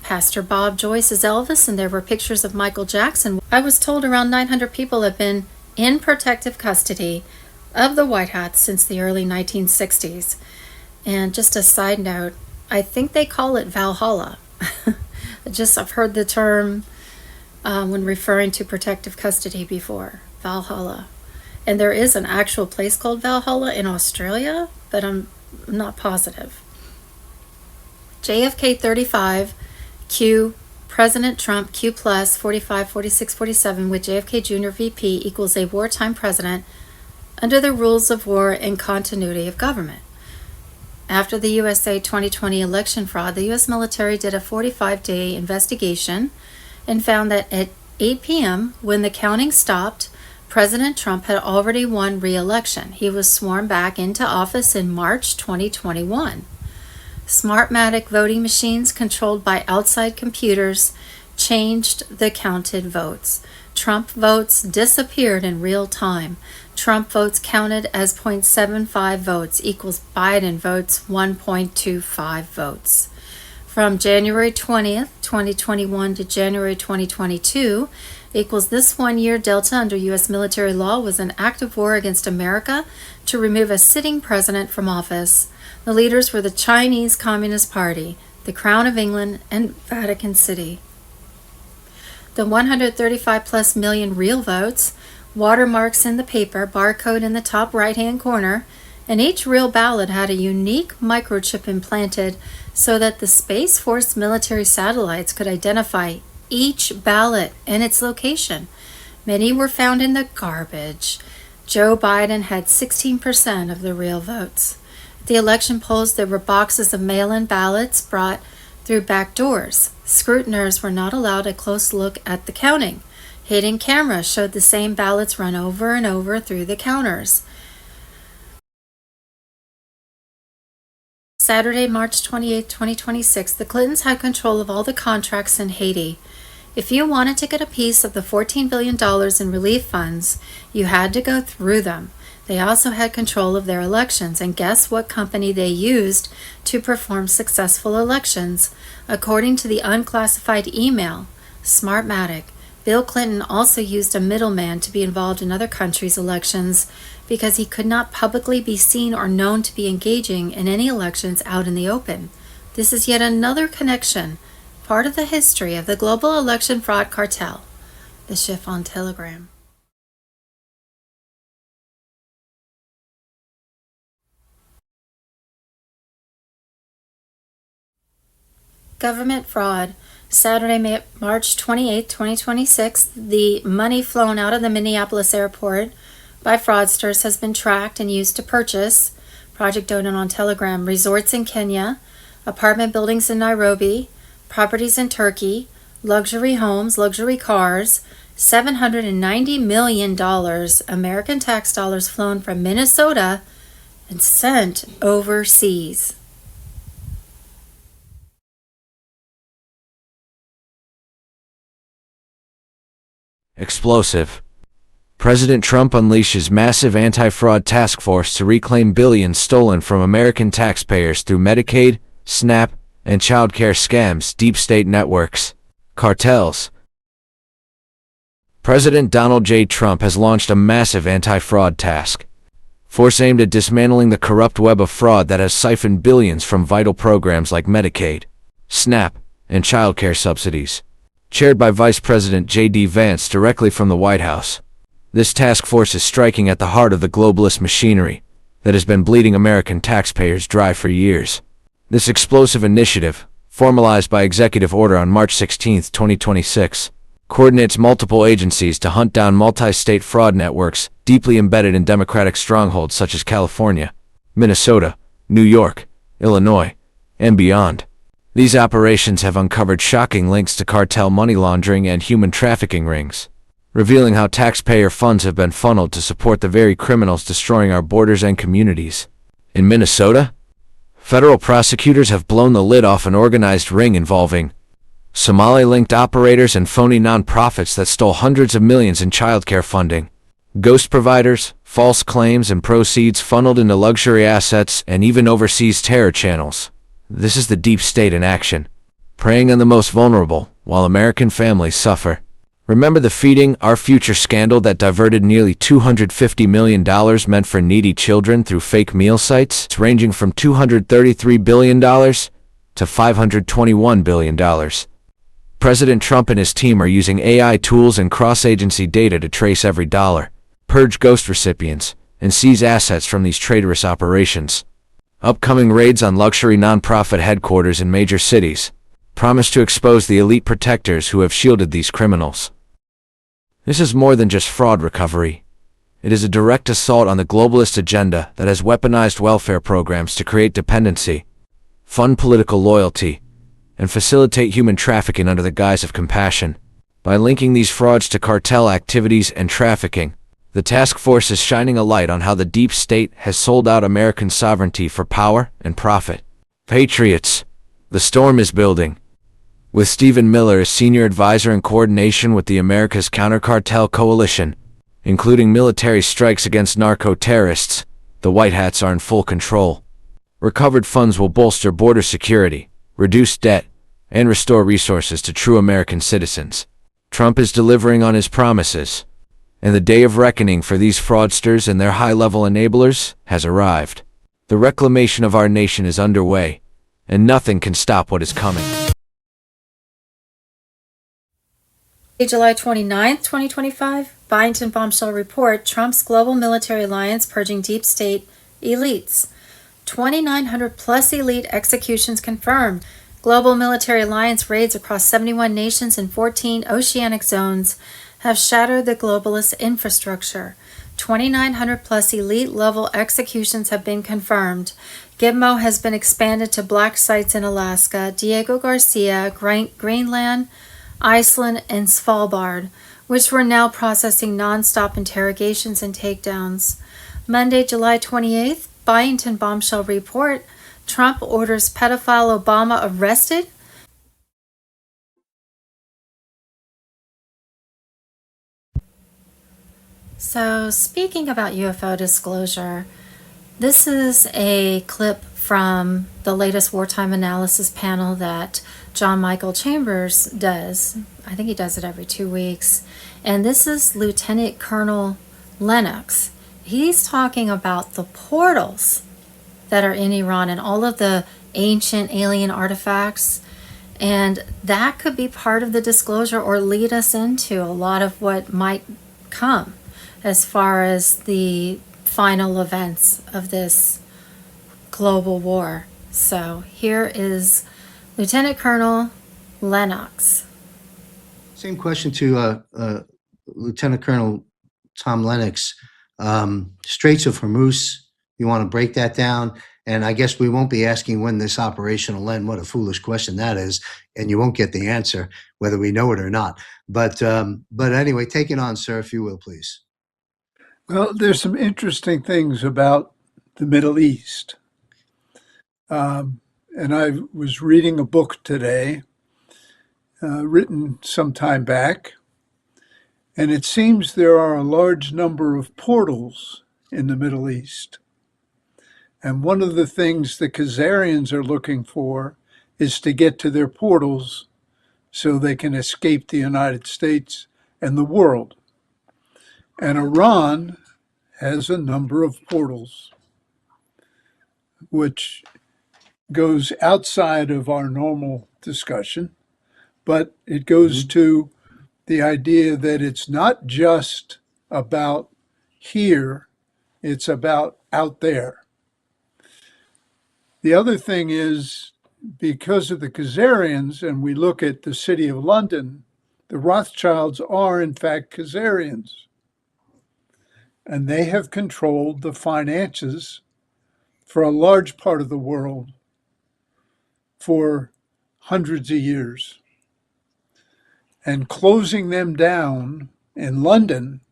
Pastor Bob Joyce is Elvis, and there were pictures of Michael Jackson. I was told around 900 people have been in protective custody of the White Hats since the early 1960s. And just a side note, I think they call it Valhalla. I've heard the term when referring to protective custody before, Valhalla. And there is an actual place called Valhalla in Australia, but I'm not positive. JFK 35, Q, President Trump, Q plus 45, 46, 47 with JFK Jr. VP equals a wartime president under the rules of war and continuity of government. After the USA 2020 election fraud, the U.S. military did a 45-day investigation and found that at 8 p.m., when the counting stopped, President Trump had already won re-election. He was sworn back into office in March 2021. Smartmatic voting machines controlled by outside computers changed the counted votes. Trump votes disappeared in real time. Trump votes counted as 0.75 votes equals Biden votes 1.25 votes. From January 20th, 2021 to January 2022 equals this 1 year delta under U.S. military law was an act of war against America to remove a sitting president from office. The leaders were the Chinese Communist Party, the Crown of England, and Vatican City. The 135 plus million real votes, watermarks in the paper, barcode in the top right-hand corner, and each real ballot had a unique microchip implanted so that the Space Force military satellites could identify each ballot and its location. Many were found in the garbage. Joe Biden had 16% of the real votes. At the election polls, there were boxes of mail-in ballots brought through back doors. Scrutinizers were not allowed a close look at the counting. Hidden cameras showed the same ballots run over and over through the counters. Saturday, March 28, 2026, the Clintons had control of all the contracts in Haiti. If you wanted to get a piece of the $14 billion in relief funds, you had to go through them. They also had control of their elections, and guess what company they used to perform successful elections? According to the unclassified email, Smartmatic, Bill Clinton also used a middleman to be involved in other countries' elections because he could not publicly be seen or known to be engaging in any elections out in the open. This is yet another connection, part of the history of the global election fraud cartel. The Chiffon Telegram. Government fraud. Saturday, March 28, 2026, the money flown out of the Minneapolis airport by fraudsters has been tracked and used to purchase, Project Donut on Telegram, resorts in Kenya, apartment buildings in Nairobi, properties in Turkey, luxury homes, luxury cars, $790 million American tax dollars flown from Minnesota and sent overseas. Explosive. President Trump unleashes massive anti-fraud task force to reclaim billions stolen from American taxpayers through Medicaid, SNAP, and child care scams, deep state networks, cartels. President Donald J. Trump has launched a massive anti-fraud task force aimed at dismantling the corrupt web of fraud that has siphoned billions from vital programs like Medicaid, SNAP, and child care subsidies. Chaired by Vice President J.D. Vance directly from the White House. This task force is striking at the heart of the globalist machinery that has been bleeding American taxpayers dry for years. This explosive initiative, formalized by executive order on March 16, 2026, coordinates multiple agencies to hunt down multi-state fraud networks deeply embedded in democratic strongholds such as California, Minnesota, New York, Illinois, and beyond. These operations have uncovered shocking links to cartel money laundering and human trafficking rings, revealing how taxpayer funds have been funneled to support the very criminals destroying our borders and communities. In Minnesota, federal prosecutors have blown the lid off an organized ring involving Somali-linked operators and phony nonprofits that stole hundreds of millions in childcare funding, ghost providers, false claims and proceeds funneled into luxury assets, and even overseas terror channels. This is the deep state in action, preying on the most vulnerable, while American families suffer. Remember the Feeding Our Future scandal that diverted nearly $250 million meant for needy children through fake meal sites, ranging from $233 billion to $521 billion. President Trump and his team are using AI tools and cross-agency data to trace every dollar, purge ghost recipients, and seize assets from these traitorous operations. Upcoming raids on luxury nonprofit headquarters in major cities promise to expose the elite protectors who have shielded these criminals. This is more than just fraud recovery. It is a direct assault on the globalist agenda that has weaponized welfare programs to create dependency, fund political loyalty, and facilitate human trafficking under the guise of compassion. By linking these frauds to cartel activities and trafficking, the task force is shining a light on how the deep state has sold out American sovereignty for power and profit. Patriots, the storm is building. With Stephen Miller as senior advisor in coordination with the America's Counter-Cartel Coalition, including military strikes against narco-terrorists, the White Hats are in full control. Recovered funds will bolster border security, reduce debt, and restore resources to true American citizens. Trump is delivering on his promises, and the day of reckoning for these fraudsters and their high-level enablers has arrived. The reclamation of our nation is underway, and nothing can stop what is coming. July 29, 2025, Byington Bombshell Report, Trump's Global Military Alliance Purging Deep State Elites. 2,900 plus elite executions confirmed. Global Military Alliance raids across 71 nations and 14 oceanic zones have shattered the globalist infrastructure. 2,900 plus elite level executions have been confirmed. Gitmo has been expanded to black sites in Alaska, Diego Garcia, Greenland, Iceland, and Svalbard. which were now processing nonstop interrogations and takedowns. Monday, July 28th, Byington bombshell report. Trump orders pedophile Obama arrested. So, speaking about UFO disclosure, this is a clip from the latest wartime analysis panel that John Michael Chambers does. I think he does it every 2 weeks. And this is Lieutenant Colonel Lennox. He's talking about the portals that are in Iran and all of the ancient alien artifacts. And that could be part of the disclosure or lead us into a lot of what might come as far as the final events of this global war. So here is Lieutenant Colonel Lennox. Same question to Lieutenant Colonel Tom Lennox. Straits of Hormuz, you want to break that down? And I guess we won't be asking when this operation will end. What a foolish question that is. And you won't get the answer, whether we know it or not. But anyway, take it on, sir, if you will, please. Well, there's some interesting things about the Middle East. And I was reading a book today, written some time back, and it seems there are a large number of portals in the Middle East. And one of the things the Khazarians are looking for is to get to their portals so they can escape the United States and the world. And Iran has a number of portals, which goes outside of our normal discussion, but it goes to the idea that it's not just about here, it's about out there. The other thing is, because of the Khazarians, and we look at the city of London, the Rothschilds are in fact Khazarians. And they have controlled the finances for a large part of the world for hundreds of years. And closing them down in London,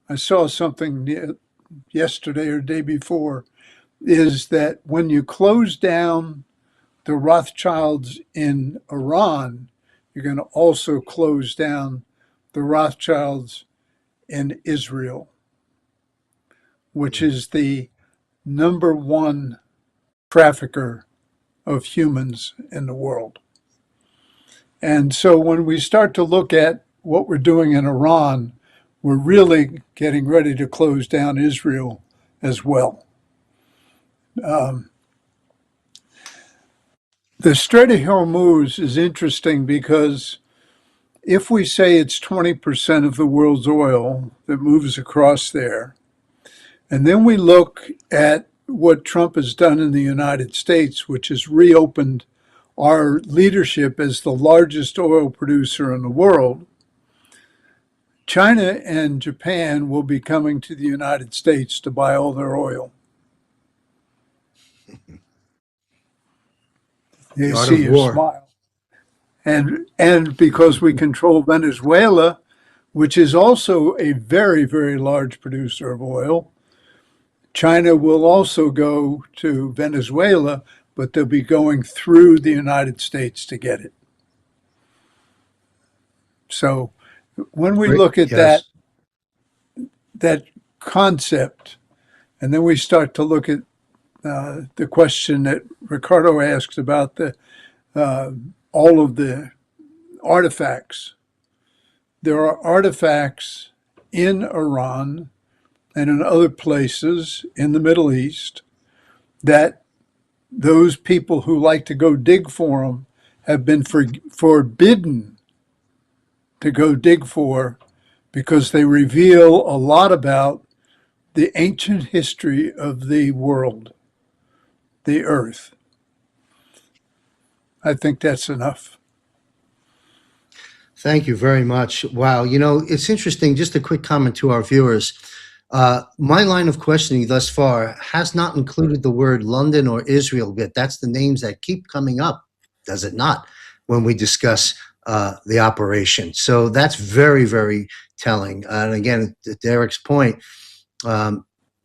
I saw something yesterday or day before, is that when you close down the Rothschilds in Iran, you're going to also close down the Rothschilds in Israel, which is the number one trafficker of humans in the world. And so when we start to look at what we're doing in Iran, we're really getting ready to close down Israel as well. The Strait of Hormuz is interesting because if we say it's 20% of the world's oil that moves across there, and then we look at what Trump has done in the United States, which has reopened our leadership as the largest oil producer in the world, China and Japan will be coming to the United States to buy all their oil. You see your smile. And because we control Venezuela, which is also a very, very large producer of oil, China will also go to Venezuela, but they'll be going through the United States to get it. So when we look at that concept, and then we start to look at the question that Ricardo asked about all of the artifacts. There are artifacts in Iran and in other places in the Middle East that those people who like to go dig for them have been forbidden to go dig for, because they reveal a lot about the ancient history of the world, the earth. I think that's enough. Thank you very much. Wow. You know, it's interesting. Just a quick comment to our viewers. My line of questioning thus far has not included the word London or Israel, but that's the names that keep coming up, does it not, when we discuss the operation. So that's very, very telling. And again, to Derek's point,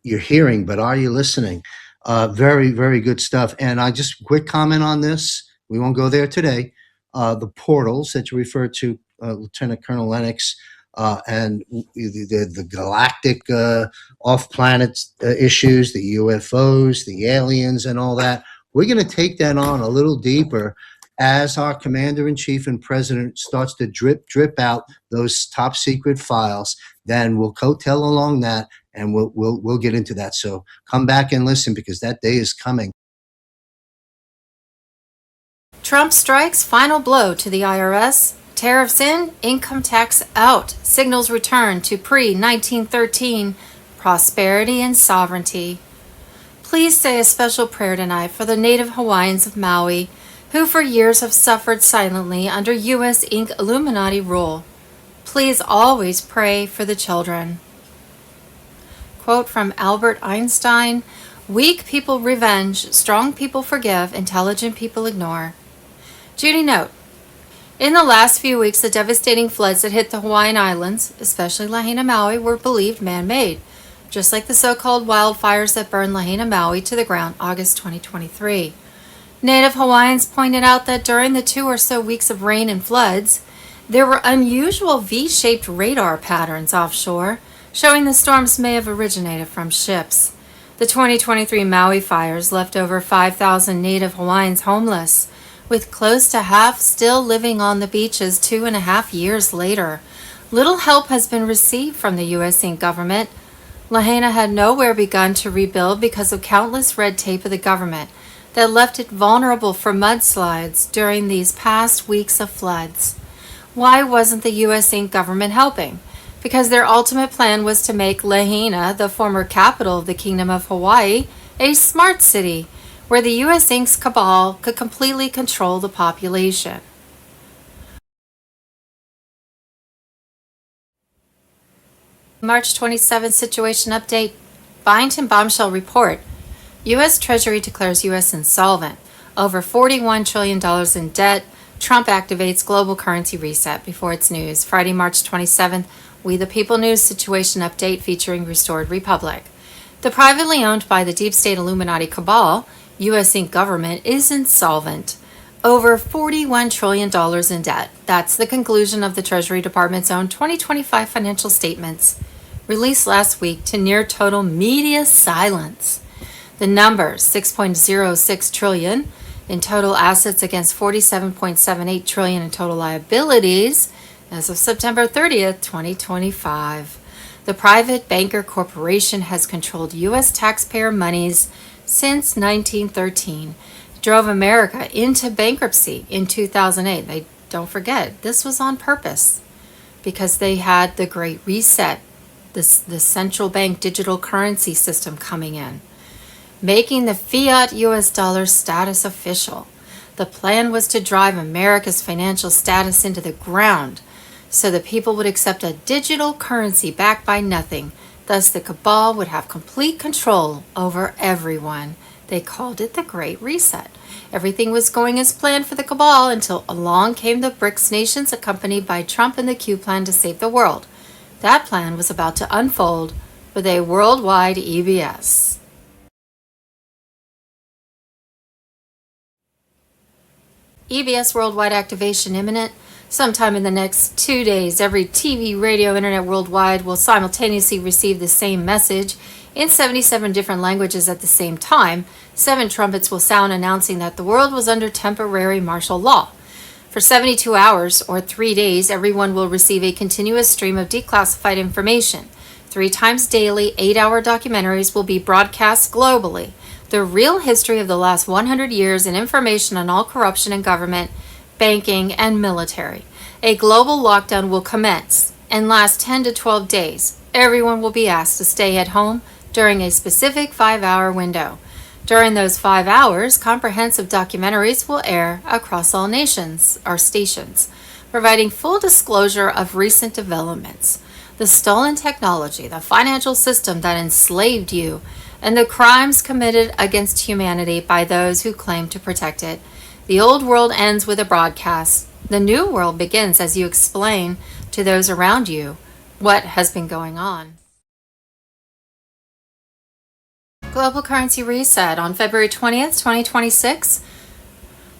you're hearing, but are you listening? Very, very good stuff. And I just quick comment on this. We won't go there today. The portals that you referred to, Lieutenant Colonel Lennox, and the galactic off-planet issues, the UFOs, the aliens, and all that. We're going to take that on a little deeper as our commander-in-chief and president starts to drip out those top secret files. Then we'll coattail along that, and we'll get into that. So come back and listen, because that day is coming. Trump strikes final blow to the IRS. Tariffs in, income tax out. Signals return to pre-1913 prosperity and sovereignty. Please say a special prayer tonight for the native Hawaiians of Maui, who for years have suffered silently under U.S. Inc. Illuminati rule. Please always pray for the children. Quote from Albert Einstein, "Weak people revenge, strong people forgive, intelligent people ignore." Judy note, in the last few weeks, the devastating floods that hit the Hawaiian Islands, especially Lahaina, Maui, were believed man-made, just like the so-called wildfires that burned Lahaina, Maui to the ground August 2023. Native Hawaiians pointed out that during the 2 or so weeks of rain and floods, there were unusual V-shaped radar patterns offshore, showing the storms may have originated from ships. The 2023 Maui fires left over 5,000 Native Hawaiians homeless, with close to half still living on the beaches 2.5 years later. Little help has been received from the U.S. Inc. government. Lahaina had nowhere begun to rebuild because of countless red tape of the government that left it vulnerable for mudslides during these past weeks of floods. Why wasn't the U.S. Inc. government helping? Because their ultimate plan was to make Lahaina, the former capital of the Kingdom of Hawaii, a smart city, where the U.S. Inc.'s cabal could completely control the population. March 27th situation update. Byington bombshell report. U.S. Treasury declares U.S. insolvent. Over $41 trillion in debt. Trump activates global currency reset before its news. Friday, March 27th. We the People News situation update featuring Restored Republic. The privately owned by the deep state Illuminati cabal, U.S. Inc. government is insolvent. Over $41 trillion in debt. That's the conclusion of the Treasury Department's own 2025 financial statements, released last week to near total media silence. The number, $6.06 trillion in total assets against $47.78 trillion in total liabilities as of September 30th, 2025. The private banker corporation has controlled U.S. taxpayer monies since 1913, drove America into bankruptcy in 2008. Don't forget, this was on purpose because they had the Great Reset, the central bank digital currency system coming in, making the fiat U.S. dollar status official. The plan was to drive America's financial status into the ground so the people would accept a digital currency backed by nothing. Thus, the cabal would have complete control over everyone. They called it the Great Reset. Everything was going as planned for the cabal until along came the BRICS nations accompanied by Trump and the Q plan to save the world. That plan was about to unfold with a worldwide EBS. EBS worldwide activation imminent. Sometime in the next 2 days, every TV, radio, internet worldwide will simultaneously receive the same message in 77 different languages at the same time. 7 trumpets will sound announcing that the world was under temporary martial law. For 72 hours or 3 days, everyone will receive a continuous stream of declassified information. 3 times daily, 8-hour documentaries will be broadcast globally. The real history of the last 100 years and information on all corruption in government, banking, and military. A global lockdown will commence and last 10 to 12 days. Everyone will be asked to stay at home during a specific 5-hour window. During those 5 hours, comprehensive documentaries will air across all nations or stations, providing full disclosure of recent developments, the stolen technology, the financial system that enslaved you, and the crimes committed against humanity by those who claim to protect it. The old world ends with a broadcast. The new world begins as you explain to those around you what has been going on. Global Currency Reset on February 20th, 2026.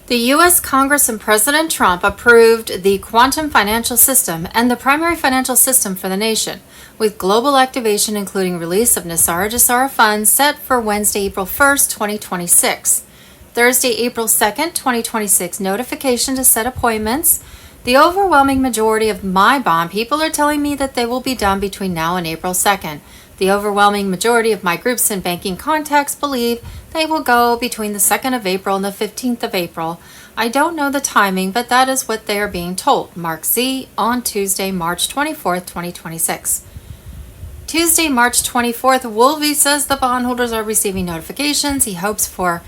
The U.S. Congress and President Trump approved the quantum financial system and the primary financial system for the nation, with global activation including release of Nasara Jasara funds set for Wednesday, April 1st, 2026. Thursday, April 2nd, 2026, notification to set appointments. The overwhelming majority of my bond people are telling me that they will be done between now and April 2nd. The overwhelming majority of my groups and banking contacts believe they will go between the 2nd of April and the 15th of April. I don't know the timing, but that is what they are being told. Mark Z on Tuesday, March 24th, 2026. Tuesday, March 24th, Wolvie says the bondholders are receiving notifications. He hopes for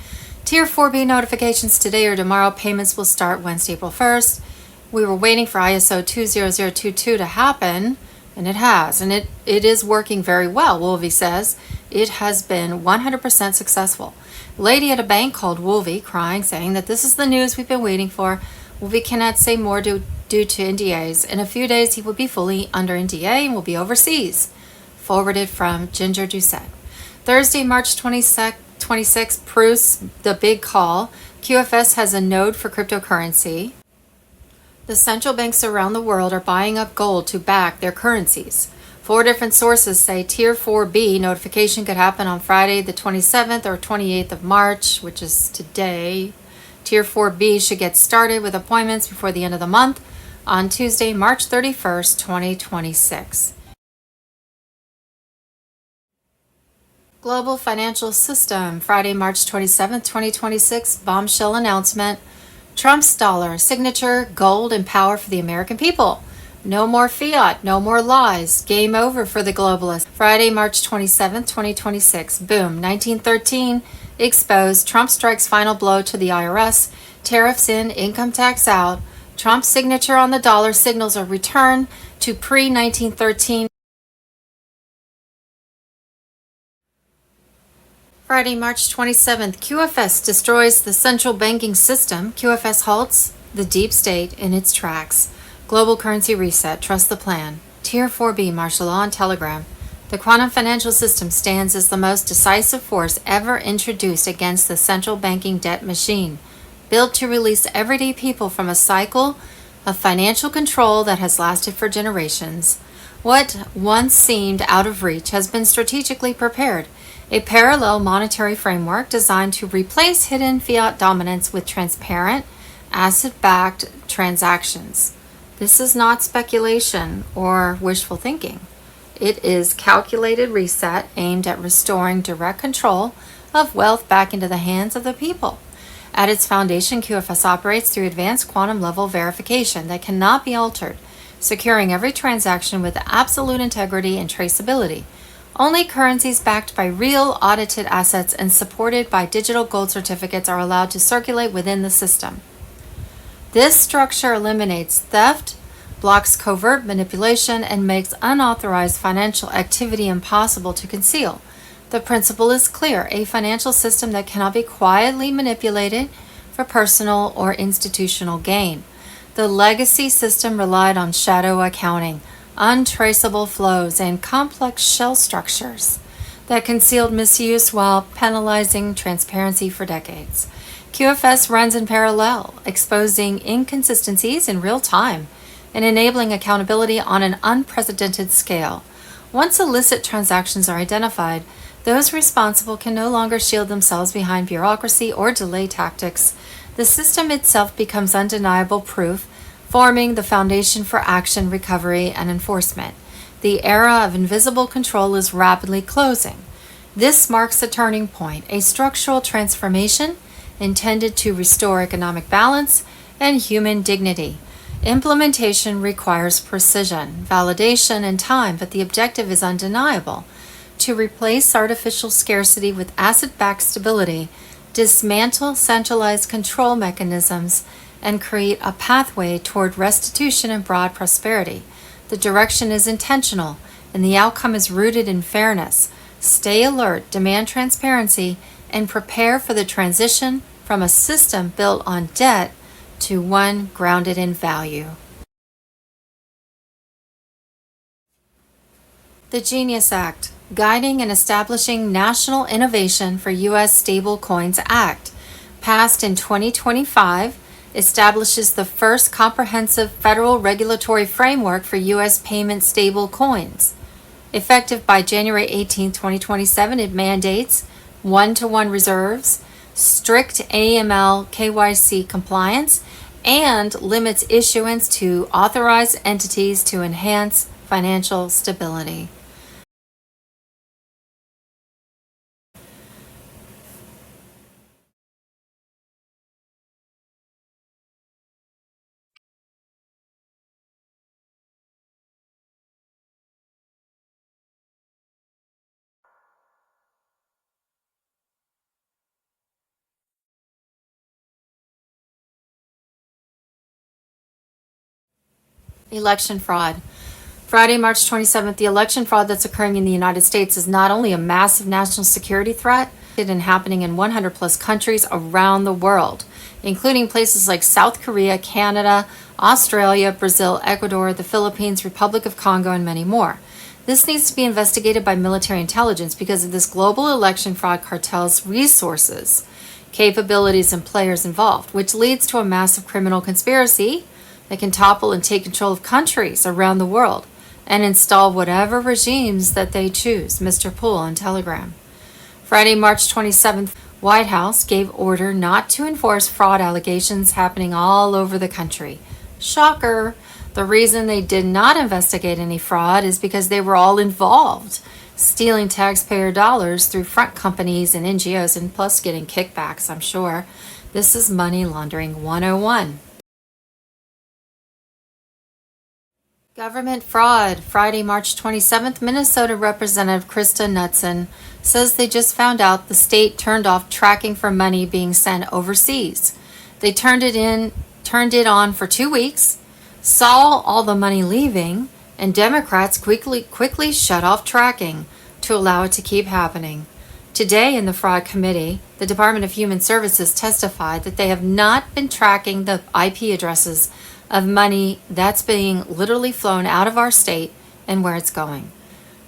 Tier 4B notifications today or tomorrow. Payments will start Wednesday, April 1st. We were waiting for ISO 20022 to happen, and it has. And it is working very well, Wolvie says. It has been 100% successful. Lady at a bank called Wolvie, crying, saying that this is the news we've been waiting for. Wolvie cannot say more due to NDAs. In a few days, he will be fully under NDA and will be overseas. Forwarded from Ginger Doucette. Thursday, March 26th, Bruce, the big call. QFS has a node for cryptocurrency. The central banks around the world are buying up gold to back their currencies. 4 different sources say Tier 4B notification could happen on Friday the 27th or 28th of March, which is today. Tier 4B should get started with appointments before the end of the month on Tuesday, March 31st, 2026. Global Financial System, Friday, March 27th, 2026, bombshell announcement. Trump's dollar, signature, gold, and power for the American people. No more fiat, no more lies. Game over for the globalists. Friday, March 27th, 2026. Boom. 1913 exposed. Trump strikes final blow to the IRS. Tariffs in, income tax out. Trump's signature on the dollar signals a return to pre-1913. Friday, March 27th, QFS destroys the central banking system. QFS halts the deep state in its tracks. Global Currency Reset, trust the plan. Tier 4B, martial law and telegram. The quantum financial system stands as the most decisive force ever introduced against the central banking debt machine, built to release everyday people from a cycle of financial control that has lasted for generations. What once seemed out of reach has been strategically prepared. A parallel monetary framework designed to replace hidden fiat dominance with transparent, asset-backed transactions. This is not speculation or wishful thinking. It is calculated reset aimed at restoring direct control of wealth back into the hands of the people. At its foundation, QFS operates through advanced quantum level verification that cannot be altered, securing every transaction with absolute integrity and traceability. Only currencies backed by real audited assets and supported by digital gold certificates are allowed to circulate within the system. This structure eliminates theft, blocks covert manipulation, and makes unauthorized financial activity impossible to conceal. The principle is clear: a financial system that cannot be quietly manipulated for personal or institutional gain. The legacy system relied on shadow accounting, untraceable flows, and complex shell structures that concealed misuse while penalizing transparency for decades. QFS runs in parallel, exposing inconsistencies in real time and enabling accountability on an unprecedented scale. Once illicit transactions are identified, those responsible can no longer shield themselves behind bureaucracy or delay tactics. The system itself becomes undeniable proof, forming the foundation for action, recovery, and enforcement. The era of invisible control is rapidly closing. This marks a turning point, a structural transformation intended to restore economic balance and human dignity. Implementation requires precision, validation, and time, but the objective is undeniable: to replace artificial scarcity with asset-backed stability, dismantle centralized control mechanisms, and create a pathway toward restitution and broad prosperity. The direction is intentional, and the outcome is rooted in fairness. Stay alert, demand transparency, and prepare for the transition from a system built on debt to one grounded in value. The Genius Act, Guiding and Establishing National Innovation for U.S. Stablecoins Act, passed in 2025, establishes the first comprehensive federal regulatory framework for U.S. payment stablecoins. Effective by January 18, 2027, it mandates one-to-one reserves, strict AML KYC compliance, and limits issuance to authorized entities to enhance financial stability. Election fraud. Friday, March 27th, the election fraud that's occurring in the United States is not only a massive national security threat, and happening in 100 plus countries around the world, including places like South Korea, Canada, Australia, Brazil, Ecuador, the Philippines, Republic of Congo, and many more. This needs to be investigated by military intelligence because of this global election fraud cartel's resources, capabilities, and players involved, which leads to a massive criminal conspiracy that can topple and take control of countries around the world and install whatever regimes that they choose. Mr. Poole on Telegram. Friday, March 27th, White House gave order not to enforce fraud allegations happening all over the country. Shocker. The reason they did not investigate any fraud is because they were all involved, stealing taxpayer dollars through front companies and NGOs, and plus getting kickbacks, I'm sure. This is money laundering 101. Government fraud. Friday, March 27th, Minnesota Representative Krista Knudsen says they just found out the state turned off tracking for money being sent overseas. They turned it on for 2 weeks, saw all the money leaving, and Democrats quickly shut off tracking to allow it to keep happening. Today in the fraud committee, the Department of Human Services testified that they have not been tracking the IP addresses of money that's being literally flown out of our state and where it's going.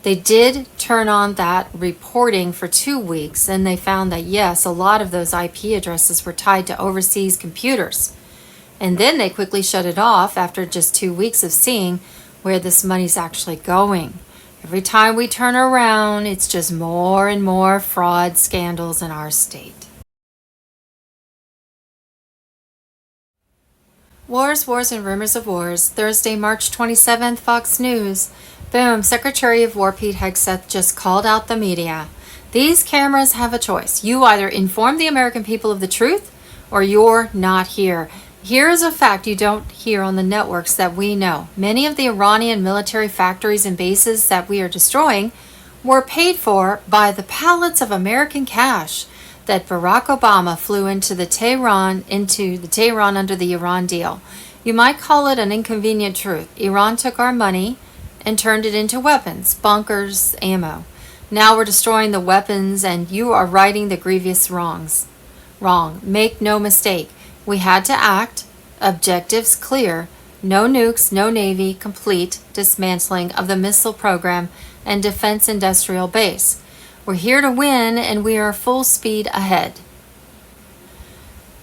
They did turn on that reporting for 2 weeks, and they found that yes, a lot of those IP addresses were tied to overseas computers. And then they quickly shut it off after just 2 weeks of seeing where this money's actually going. Every time we turn around, it's just more and more fraud scandals in our state. Wars, and rumors of wars. Thursday, March 27th, Fox News. Boom, Secretary of War Pete Hegseth just called out the media. These cameras have a choice. You either inform the American people of the truth or you're not here. Here is a fact you don't hear on the networks that we know. Many of the Iranian military factories and bases that we are destroying were paid for by the pallets of American cash that Barack Obama flew into the Tehran under the Iran deal. You might call it an inconvenient truth. Iran took our money and turned it into weapons, bunkers, ammo. Now we're destroying the weapons and you are righting the grievous wrongs. Wrong. Make no mistake. We had to act. Objectives clear. No nukes, no Navy, complete dismantling of the missile program and defense industrial base. We're here to win, and we are full speed ahead.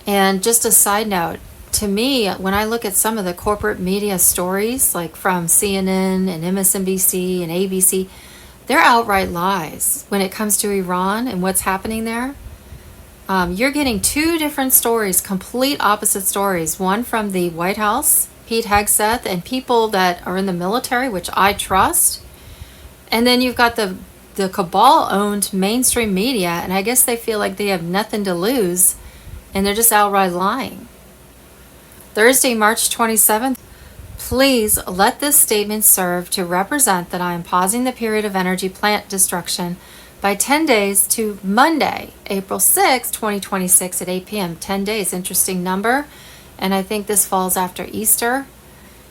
And just a side note, to me, when I look at some of the corporate media stories, like from CNN and MSNBC and ABC, they're outright lies when it comes to Iran and what's happening there. You're getting two different stories, complete opposite stories. One from the White House, Pete Hegseth, and people that are in the military, which I trust. And then you've got the cabal-owned mainstream media, and I guess they feel like they have nothing to lose, and they're just outright lying. Thursday, March 27th, please let this statement serve to represent that I am pausing the period of energy plant destruction by 10 days to Monday, April 6, 2026 at 8 p.m. 10 days, interesting number, and I think this falls after Easter.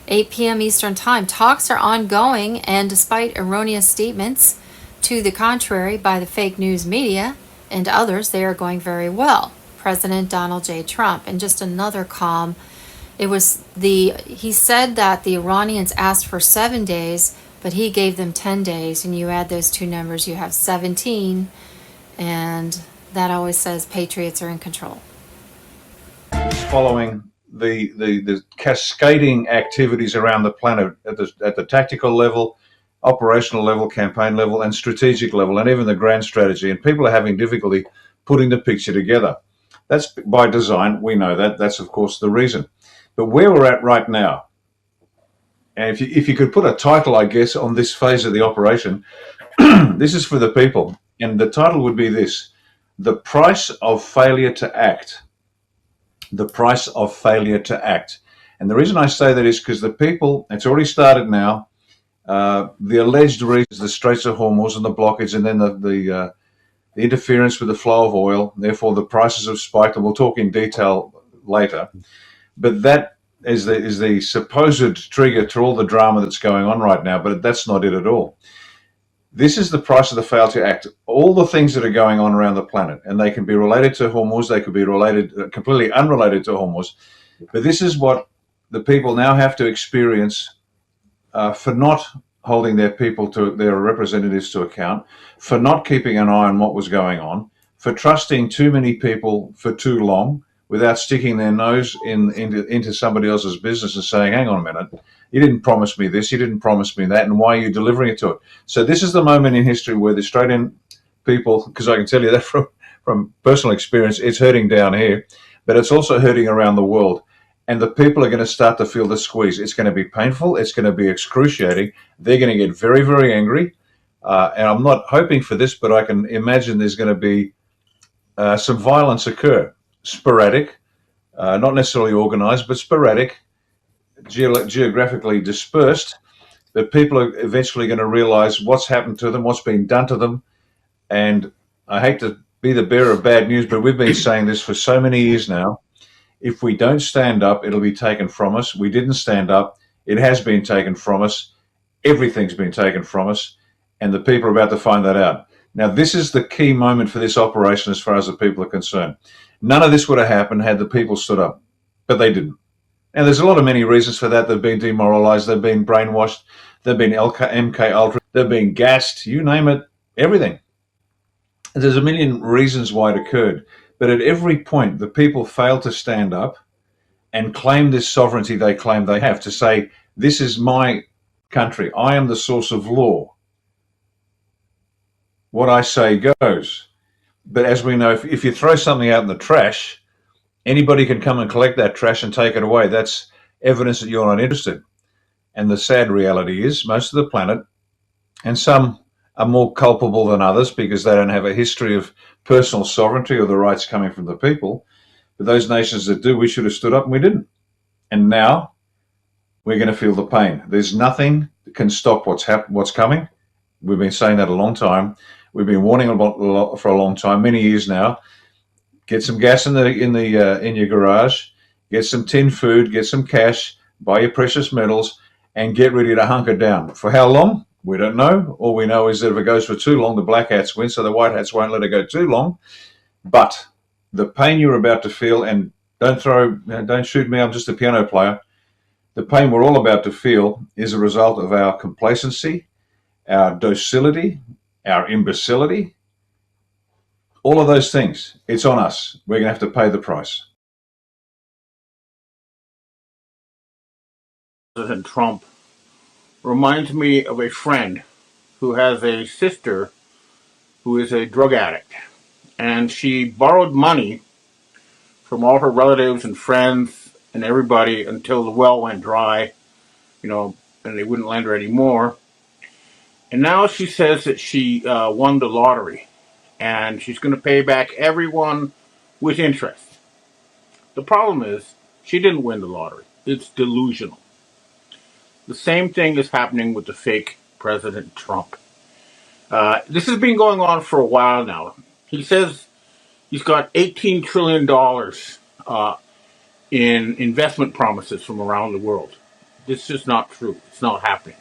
8 p.m. Eastern Time. Talks are ongoing, and despite erroneous statements to the contrary by the fake news media and others, they are going very well. President Donald J. Trump. And just another calm He said that the Iranians asked for 7 days, but he gave them 10 days, and you add those two numbers, you have 17, and that always says patriots are in control. Following the cascading activities around the planet at the tactical level, operational level, campaign level, and strategic level, and even the grand strategy, and people are having difficulty putting the picture together. That's by design. We know that. That's, of course, the reason. But where we're at right now, and if you could put a title, I guess, on this phase of the operation, this is for the people. And the title would be this: The Price of Failure to Act. The price of failure to act. And the reason I say that is because the people, it's already started now, the alleged reasons, the Straits of Hormuz and the blockage, and then the interference with the flow of oil, therefore the prices have spiked, and we'll talk in detail later. But that is the supposed trigger to all the drama that's going on right now, but that's not it at all. This is the price of the failure to act. All the things that are going on around the planet, and they can be related to Hormuz, they could be related, completely unrelated to Hormuz, but this is what the people now have to experience for not holding their people to their representatives to account, for not keeping an eye on what was going on, for trusting too many people for too long without sticking their nose into somebody else's business and saying, hang on a minute, you didn't promise me this, you didn't promise me that, and why are you delivering it to it? So this is the moment in history where the Australian people, because I can tell you that from personal experience, it's hurting down here, but it's also hurting around the world. And the people are going to start to feel the squeeze. It's going to be painful. It's going to be excruciating. They're going to get very, very angry. And I'm not hoping for this, but I can imagine there's going to be some violence occur. Sporadic, not necessarily organized, but sporadic, geographically dispersed. But people are eventually going to realize what's happened to them, what's been done to them. And I hate to be the bearer of bad news, but we've been saying this for so many years now. If we don't stand up, it'll be taken from us. We didn't stand up. It has been taken from us. Everything's been taken from us. And the people are about to find that out. Now, this is the key moment for this operation as far as the people are concerned. None of this would have happened had the people stood up, but they didn't. And there's a lot of many reasons for that. They've been demoralized. They've been brainwashed. They've been MK Ultra. They've been gassed. You name it, everything. There's a million reasons why it occurred. But at every point, the people failed to stand up and claim this sovereignty they claim they have, to say, this is my country. I am the source of law. What I say goes. But as we know, if you throw something out in the trash, anybody can come and collect that trash and take it away. That's evidence that you're not interested. And the sad reality is most of the planet, and some are more culpable than others because they don't have a history of personal sovereignty or the rights coming from the people. But those nations that do, we should have stood up and we didn't. And now we're going to feel the pain. There's nothing that can stop what's coming. We've been saying that a long time. We've been warning about for a long time, many years now. Get some gas in your garage, get some tin food, get some cash, buy your precious metals, and get ready to hunker down. For how long? We don't know. All we know is that if it goes for too long, the black hats win, so the white hats won't let it go too long. But the pain you're about to feel, and don't shoot me, I'm just a piano player. The pain we're all about to feel is a result of our complacency, our docility, our imbecility, all of those things. It's on us. We're going to have to pay the price. President Trump reminds me of a friend who has a sister who is a drug addict. And she borrowed money from all her relatives and friends and everybody until the well went dry, and they wouldn't lend her anymore. And now she says that she won the lottery and she's going to pay back everyone with interest. The problem is she didn't win the lottery. It's delusional. The same thing is happening with the fake President Trump. This has been going on for a while now. He says he's got $18 trillion in investment promises from around the world. This is just not true. It's not happening.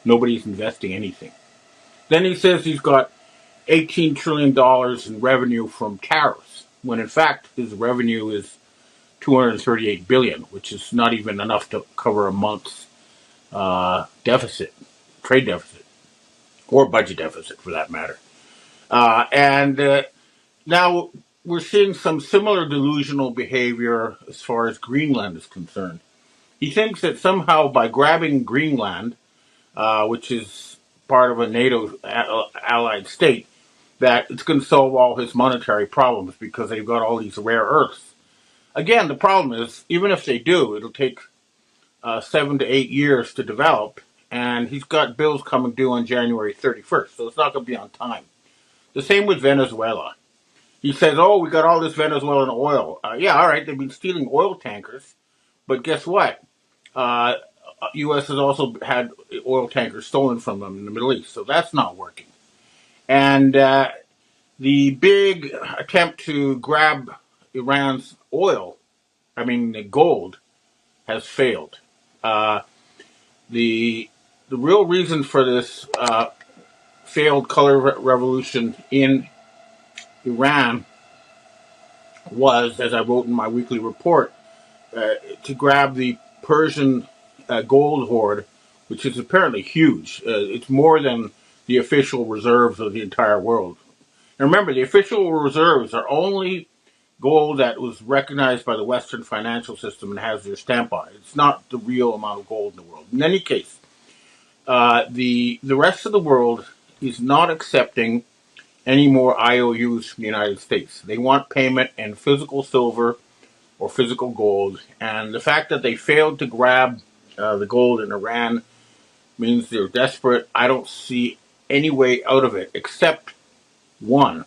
Nobody's investing anything. Then he says he's got $18 trillion in revenue from tariffs, when in fact his revenue is $238 billion, which is not even enough to cover a month's deficit, trade deficit, or budget deficit for that matter. And now we're seeing some similar delusional behavior as far as Greenland is concerned. He thinks that somehow by grabbing Greenland, which is part of a NATO allied state, that it's going to solve all his monetary problems because they've got all these rare earths. Again, the problem is, even if they do, it'll take 7 to 8 years to develop, and he's got bills coming due on January 31st, so it's not going to be on time. The same with Venezuela. He says, oh, we got all this Venezuelan oil. Yeah, all right, they've been stealing oil tankers, but guess what? U.S. has also had oil tankers stolen from them in the Middle East, so that's not working. And the big attempt to grab Iran's gold, has failed. The real reason for this failed color revolution in Iran was, as I wrote in my weekly report, to grab the Persian gold hoard, which is apparently huge. It's more than the official reserves of the entire world. And remember, the official reserves are only gold that was recognized by the Western financial system and has their stamp on it. It's not the real amount of gold in the world. In any case, the rest of the world is not accepting any more IOUs from the United States. They want payment in physical silver or physical gold. And the fact that they failed to grab the gold in Iran means they're desperate. I don't see any way out of it except one,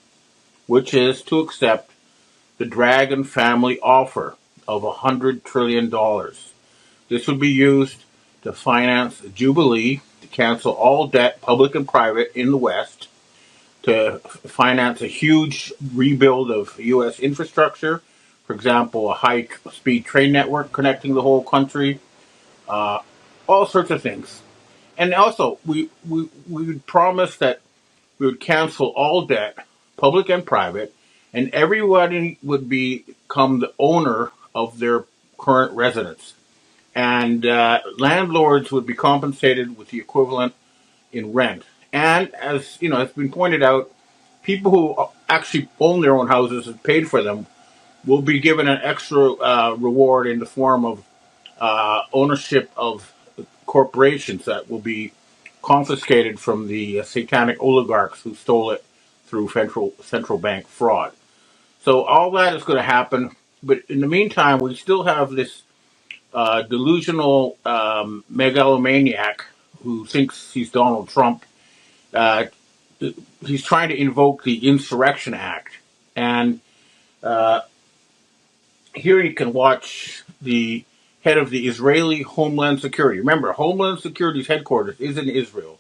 which is to accept the Dragon family offer of $100 trillion. This would be used to finance the Jubilee, to cancel all debt, public and private, in the West, to finance a huge rebuild of U.S. infrastructure, for example, a high-speed train network connecting the whole country, all sorts of things. And also, we would promise that we would cancel all debt, public and private, and everybody would become the owner of their current residence. And landlords would be compensated with the equivalent in rent. And as you know, it's been pointed out, people who actually own their own houses and paid for them will be given an extra reward in the form of ownership of corporations that will be confiscated from the satanic oligarchs who stole it through central bank fraud. So all that is going to happen, but in the meantime, we still have this delusional megalomaniac who thinks he's Donald Trump. He's trying to invoke the Insurrection Act, and here you can watch the head of the Israeli Homeland Security. Remember, Homeland Security's headquarters is in Israel,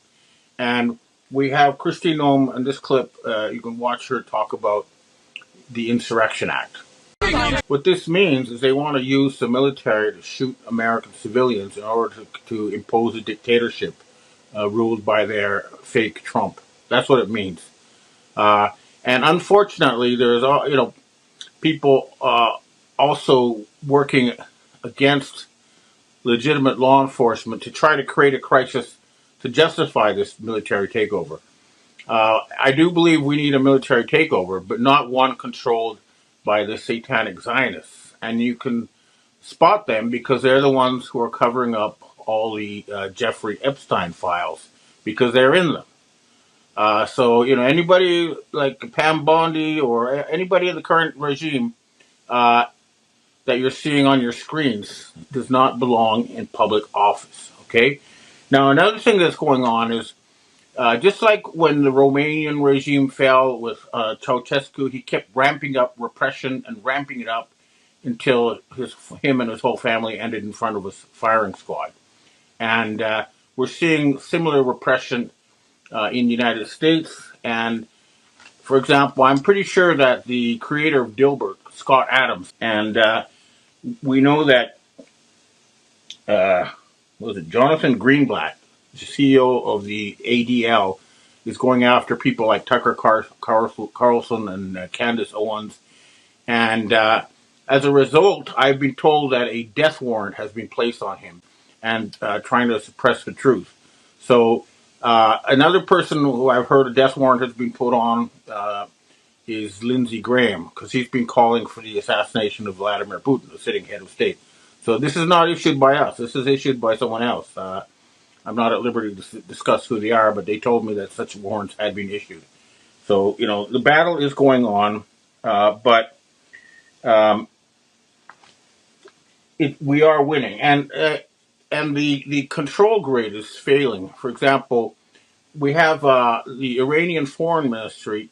and we have Christine Noem in this clip. You can watch her talk about the Insurrection Act. What this means is they want to use the military to shoot American civilians in order to impose a dictatorship ruled by their fake Trump. That's what it means. And unfortunately, there's people also working against legitimate law enforcement to try to create a crisis to justify this military takeover. I do believe we need a military takeover, but not one controlled by the satanic Zionists. And you can spot them because they're the ones who are covering up all the Jeffrey Epstein files because they're in them. So, anybody like Pam Bondi or anybody in the current regime that you're seeing on your screens does not belong in public office, okay? Now, another thing that's going on is just like when the Romanian regime fell with Ceausescu, he kept ramping up repression and ramping it up until him and his whole family ended in front of a firing squad. And we're seeing similar repression in the United States. And, for example, I'm pretty sure that the creator of Dilbert, Scott Adams, and we know that, Jonathan Greenblatt, the CEO of the ADL, is going after people like Tucker Carlson and Candace Owens. And As a result, I've been told that a death warrant has been placed on him and trying to suppress the truth. So another person who I've heard a death warrant has been put on is Lindsey Graham, because he's been calling for the assassination of Vladimir Putin, the sitting head of state. So this is not issued by us. This is issued by someone else. I'm not at liberty to discuss who they are, but they told me that such warrants had been issued. So, the battle is going on, but we are winning. And the control grid is failing. For example, we have the Iranian Foreign Ministry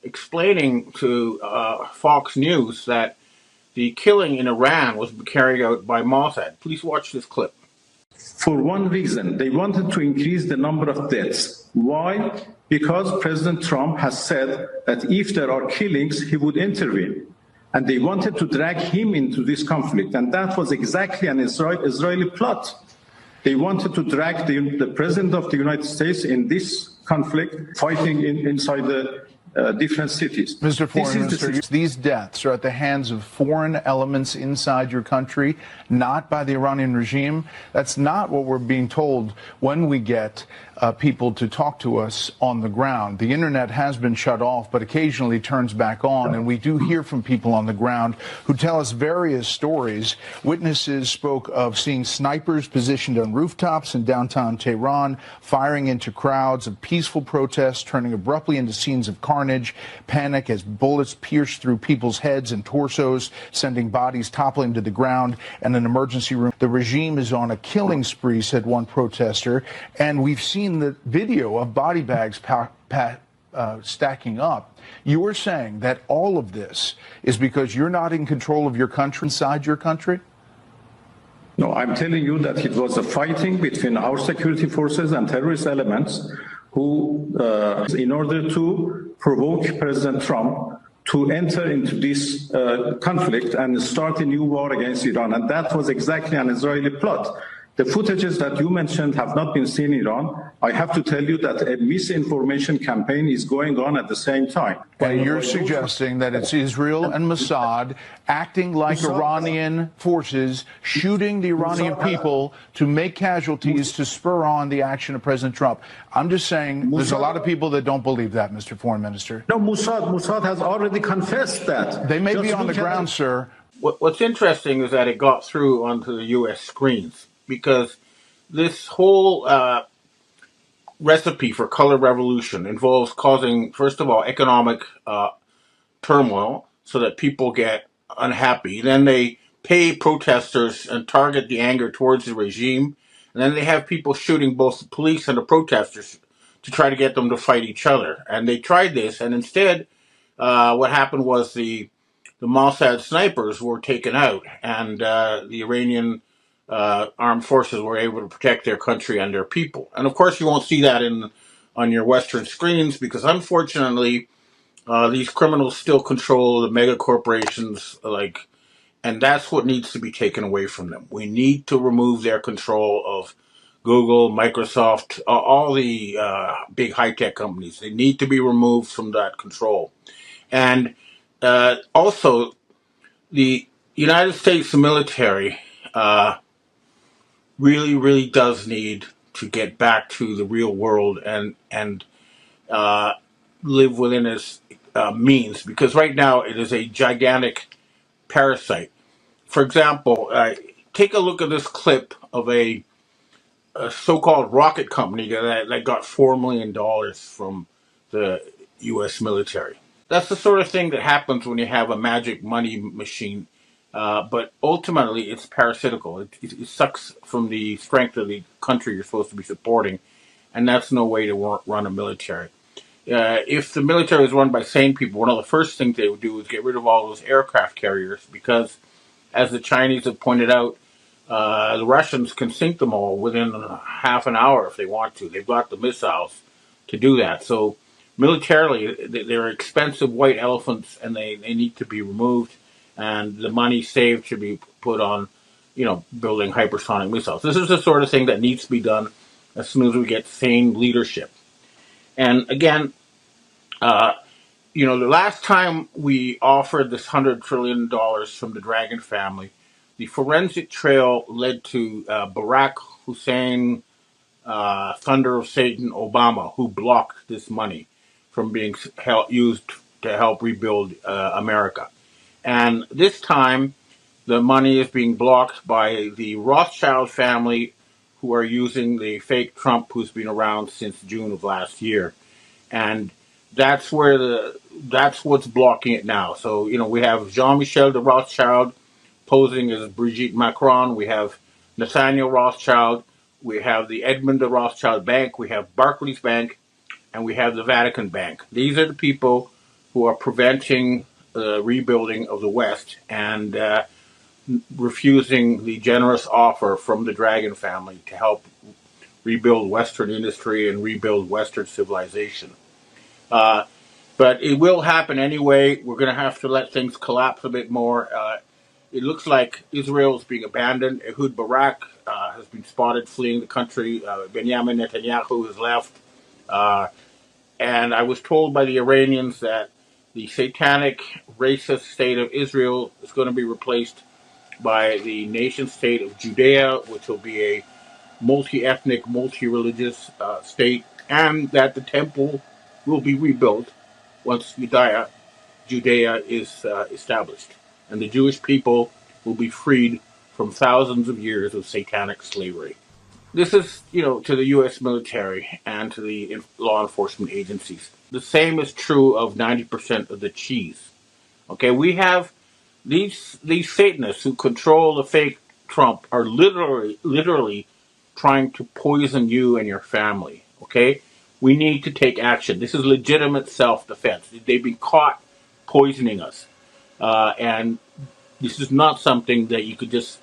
explaining to Fox News that the killing in Iran was carried out by Mossad. Please watch this clip. For one reason, they wanted to increase the number of deaths. Why? Because President Trump has said that if there are killings, he would intervene. And they wanted to drag him into this conflict. And that was exactly an Israeli plot. They wanted to drag the President of the United States in this conflict, fighting inside the different cities. Mr. Foreign Minister, these deaths are at the hands of foreign elements inside your country, not by the Iranian regime. That's not what we're being told when we get people to talk to us on the ground. The internet has been shut off, but occasionally turns back on, and we do hear from people on the ground who tell us various stories. Witnesses spoke of seeing snipers positioned on rooftops in downtown Tehran, firing into crowds of peaceful protests, turning abruptly into scenes of carnage, panic as bullets pierced through people's heads and torsos, sending bodies toppling to the ground, and an emergency room. The regime is on a killing spree, said one protester, and we've seen the video of body bags stacking up. You were saying that all of this is because you're not in control of your country, inside your country? No, I'm telling you that it was a fighting between our security forces and terrorist elements who, in order to provoke President Trump to enter into this conflict and start a new war against Iran. And that was exactly an Israeli plot. The footages that you mentioned have not been seen in Iran. I have to tell you that a misinformation campaign is going on at the same time. And you're suggesting that it's Israel and Mossad acting like Iranian forces, shooting the Iranian people to make casualties to spur on the action of President Trump. I'm just saying there's a lot of people that don't believe that, Mr. Foreign Minister. No, Mossad has already confessed that. They may be on the ground, sir. What's interesting is that it got through onto the U.S. screens, because this whole recipe for color revolution involves causing, first of all, economic turmoil so that people get unhappy. Then they pay protesters and target the anger towards the regime. And then they have people shooting both the police and the protesters to try to get them to fight each other. And they tried this, and instead what happened was the Mossad snipers were taken out, and the Iranian armed forces were able to protect their country and their people. And of course, you won't see that on your Western screens, because unfortunately, these criminals still control the mega corporations, and that's what needs to be taken away from them. We need to remove their control of Google, Microsoft, all the big high-tech companies. They need to be removed from that control. And also, the United States military really, really does need to get back to the real world and live within its means, because right now it is a gigantic parasite. For example, take a look at this clip of a so-called rocket company that got $4 million from the U.S. military. That's the sort of thing that happens when you have a magic money machine. But ultimately, it's parasitical. It sucks from the strength of the country you're supposed to be supporting, and that's no way to run a military. If the military was run by sane people, one of the first things they would do is get rid of all those aircraft carriers, because, as the Chinese have pointed out, the Russians can sink them all within half an hour if they want to. They've got the missiles to do that. So militarily, they're expensive white elephants, and they need to be removed. And the money saved should be put on, building hypersonic missiles. This is the sort of thing that needs to be done as soon as we get sane leadership. And again, the last time we offered this $100 trillion from the Dragon family, the forensic trail led to Barack Hussein, Thunder of Satan Obama, who blocked this money from being used to help rebuild America. And this time, the money is being blocked by the Rothschild family, who are using the fake Trump who's been around since June of last year. And that's what's blocking it now. So, we have Jean-Michel de Rothschild posing as Brigitte Macron. We have Nathaniel Rothschild. We have the Edmund de Rothschild Bank. We have Barclays Bank. And we have the Vatican Bank. These are the people who are preventing the rebuilding of the West and refusing the generous offer from the Dragon family to help rebuild Western industry and rebuild Western civilization. But it will happen anyway. We're going to have to let things collapse a bit more. It looks like Israel is being abandoned. Ehud Barak has been spotted fleeing the country. Benjamin Netanyahu has left. And I was told by the Iranians that the satanic, racist state of Israel is going to be replaced by the nation state of Judea, which will be a multi-ethnic, multi-religious state, and that the temple will be rebuilt once Judea is established. And the Jewish people will be freed from thousands of years of satanic slavery. This is, to the U.S. military and to the law enforcement agencies. The same is true of 90% of the cheese. Okay, we have these Satanists who control the fake Trump are literally trying to poison you and your family. Okay, we need to take action. This is legitimate self-defense. They've been caught poisoning us, and this is not something that you could just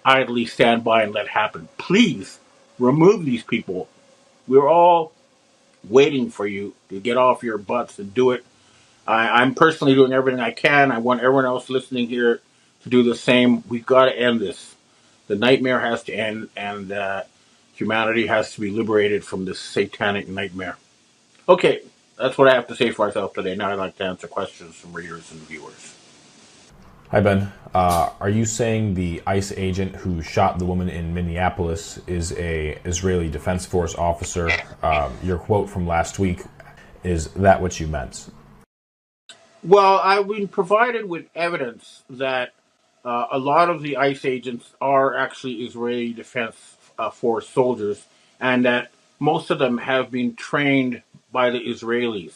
idly stand by and let happen. Please remove these people. We're all waiting for you to get off your butts and do it. I'm personally doing everything I can. I want everyone else listening here to do the same. We've got to end this. The nightmare has to end, and humanity has to be liberated from this satanic nightmare. Okay, that's what I have to say for myself today. Now I'd like to answer questions from readers and viewers. Hi, Ben. Are you saying the ICE agent who shot the woman in Minneapolis is a Israeli Defense Force officer? Your quote from last week, is that what you meant? Well, I've been provided with evidence that a lot of the ICE agents are actually Israeli Defense Force soldiers, and that most of them have been trained by the Israelis.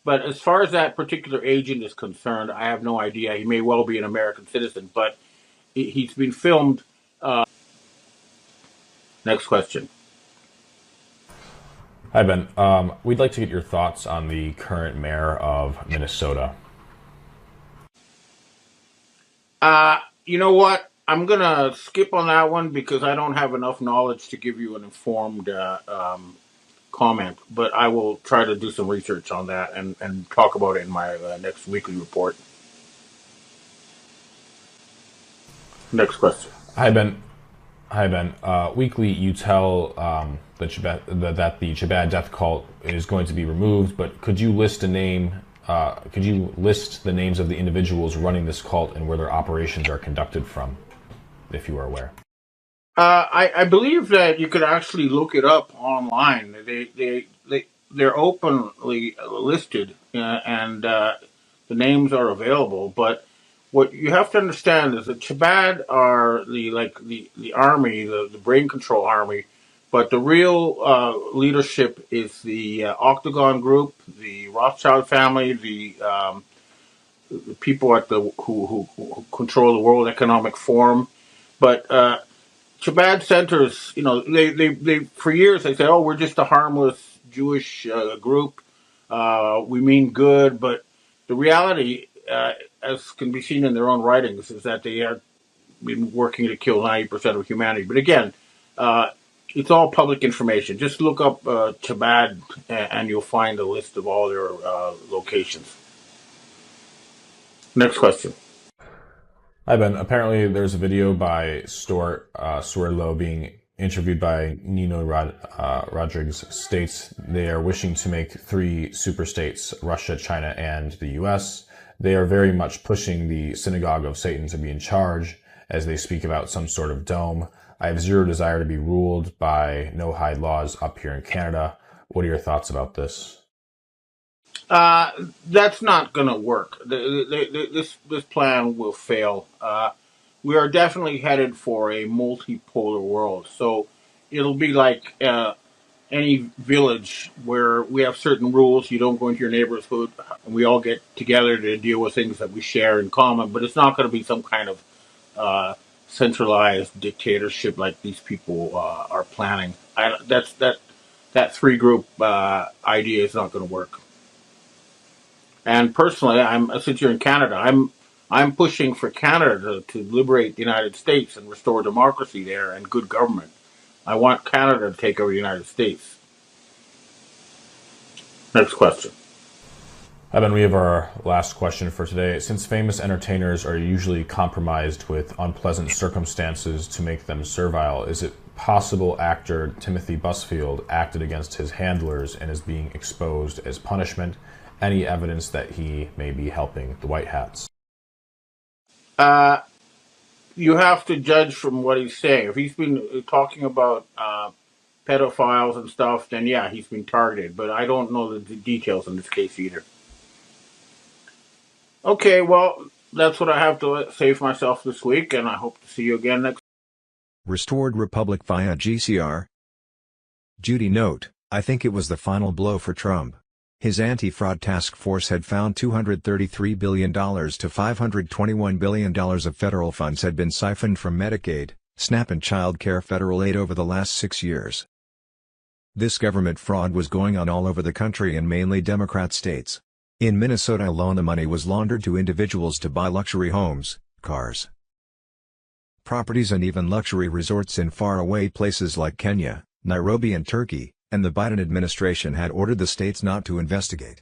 But as far as that particular agent is concerned, I have no idea. He may well be an American citizen, but he's been filmed. Next question. Hi, Ben. We'd like to get your thoughts on the current mayor of Minnesota. You know what? I'm going to skip on that one because I don't have enough knowledge to give you an informed comment, but I will try to do some research on that and talk about it in my next weekly report. Next question. Hi, Ben. Weekly, you tell that the Chabad death cult is going to be removed, but could you list the names of the individuals running this cult and where their operations are conducted from, if you are aware? I believe that you could actually look it up online. They're openly listed, and the names are available. But what you have to understand is that Chabad are the army, the brain control army, but the real leadership is the Octagon Group, the Rothschild family, the people at who control the World Economic Forum, but Chabad centers, they for years they say, oh, we're just a harmless Jewish group. We mean good, but the reality, as can be seen in their own writings, is that they have been working to kill 90% of humanity. But again, it's all public information. Just look up Chabad and you'll find a list of all their locations. Next question. Hi, Ben. Apparently, there's a video by Stuart Lowe being interviewed by Nino Rodriguez, states they are wishing to make 3 superstates, Russia, China, and the US. They are very much pushing the synagogue of Satan to be in charge, as they speak about some sort of dome. I have zero desire to be ruled by no-hide laws up here in Canada. What are your thoughts about this? That's not going to work. This plan will fail. We are definitely headed for a multipolar world. So it'll be like any village where we have certain rules. You don't go into your neighborhood, and we all get together to deal with things that we share in common. But it's not going to be some kind of centralized dictatorship like these people are planning. That 3 group idea is not going to work. And personally, since you're in Canada, I'm pushing for Canada to liberate the United States and restore democracy there and good government. I want Canada to take over the United States. Next question. Evan, we have our last question for today. Since famous entertainers are usually compromised with unpleasant circumstances to make them servile, is it possible actor Timothy Busfield acted against his handlers and is being exposed as punishment? Any evidence that he may be helping the White Hats? You have to judge from what he's saying. If he's been talking about pedophiles and stuff, then yeah, he's been targeted. But I don't know the details in this case either. Okay, well, that's what I have to say for myself this week, and I hope to see you again next. Restored Republic via GCR. Judy note, I think it was the final blow for Trump. His anti-fraud task force had found $233 billion to $521 billion of federal funds had been siphoned from Medicaid, SNAP and child care federal aid over the last 6 years. This government fraud was going on all over the country in mainly Democrat states. In Minnesota alone, the money was laundered to individuals to buy luxury homes, cars, properties and even luxury resorts in faraway places like Kenya, Nairobi and Turkey, and the Biden administration had ordered the states not to investigate.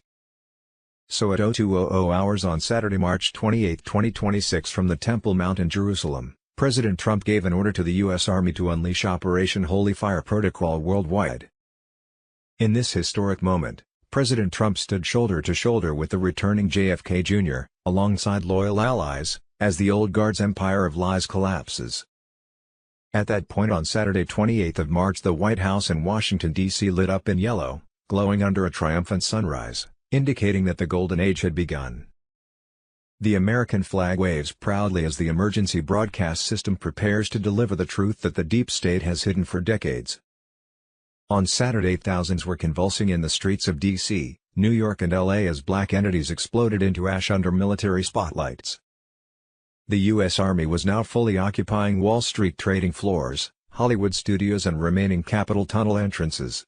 So at 0200 hours on Saturday, March 28, 2026 from the Temple Mount in Jerusalem, President Trump gave an order to the U.S. Army to unleash Operation Holy Fire Protocol worldwide. In this historic moment, President Trump stood shoulder to shoulder with the returning JFK Jr., alongside loyal allies, as the old guard's empire of lies collapses. At that point on Saturday 28th of March, the White House in Washington, D.C. lit up in yellow, glowing under a triumphant sunrise, indicating that the golden age had begun. The American flag waves proudly as the emergency broadcast system prepares to deliver the truth that the deep state has hidden for decades. On Saturday, thousands were convulsing in the streets of D.C., New York and L.A. as black entities exploded into ash under military spotlights. The U.S. Army was now fully occupying Wall Street trading floors, Hollywood studios and remaining Capitol tunnel entrances.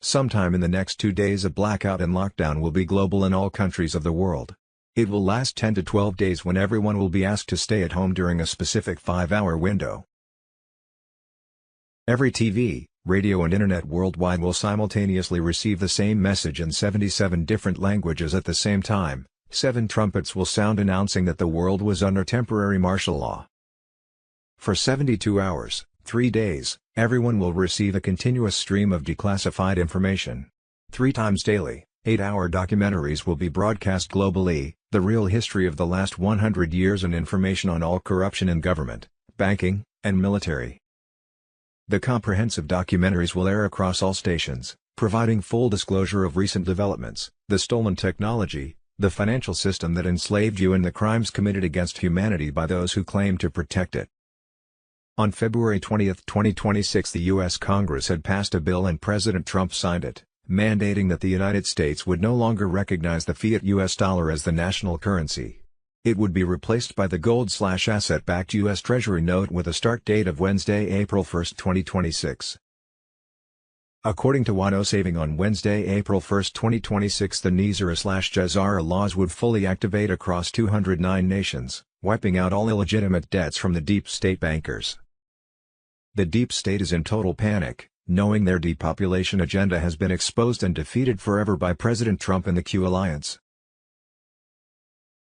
Sometime in the next 2 days a blackout and lockdown will be global in all countries of the world. It will last 10 to 12 days when everyone will be asked to stay at home during a specific 5-hour window. Every TV, radio and internet worldwide will simultaneously receive the same message in 77 different languages at the same time. 7 trumpets will sound announcing that the world was under temporary martial law. For 72 hours, 3 days, everyone will receive a continuous stream of declassified information. 3 times daily, 8-hour documentaries will be broadcast globally, the real history of the last 100 years and information on all corruption in government, banking, and military. The comprehensive documentaries will air across all stations, providing full disclosure of recent developments, the stolen technology, the financial system that enslaved you and the crimes committed against humanity by those who claim to protect it. On February 20, 2026 the U.S. Congress had passed a bill and President Trump signed it, mandating that the United States would no longer recognize the fiat U.S. dollar as the national currency. It would be replaced by the gold/asset-backed U.S. Treasury note with a start date of Wednesday, April 1, 2026. According to WANO Saving on Wednesday, April 1, 2026 the NISARA/JAZARA laws would fully activate across 209 nations, wiping out all illegitimate debts from the deep state bankers. The deep state is in total panic, knowing their depopulation agenda has been exposed and defeated forever by President Trump and the Q Alliance.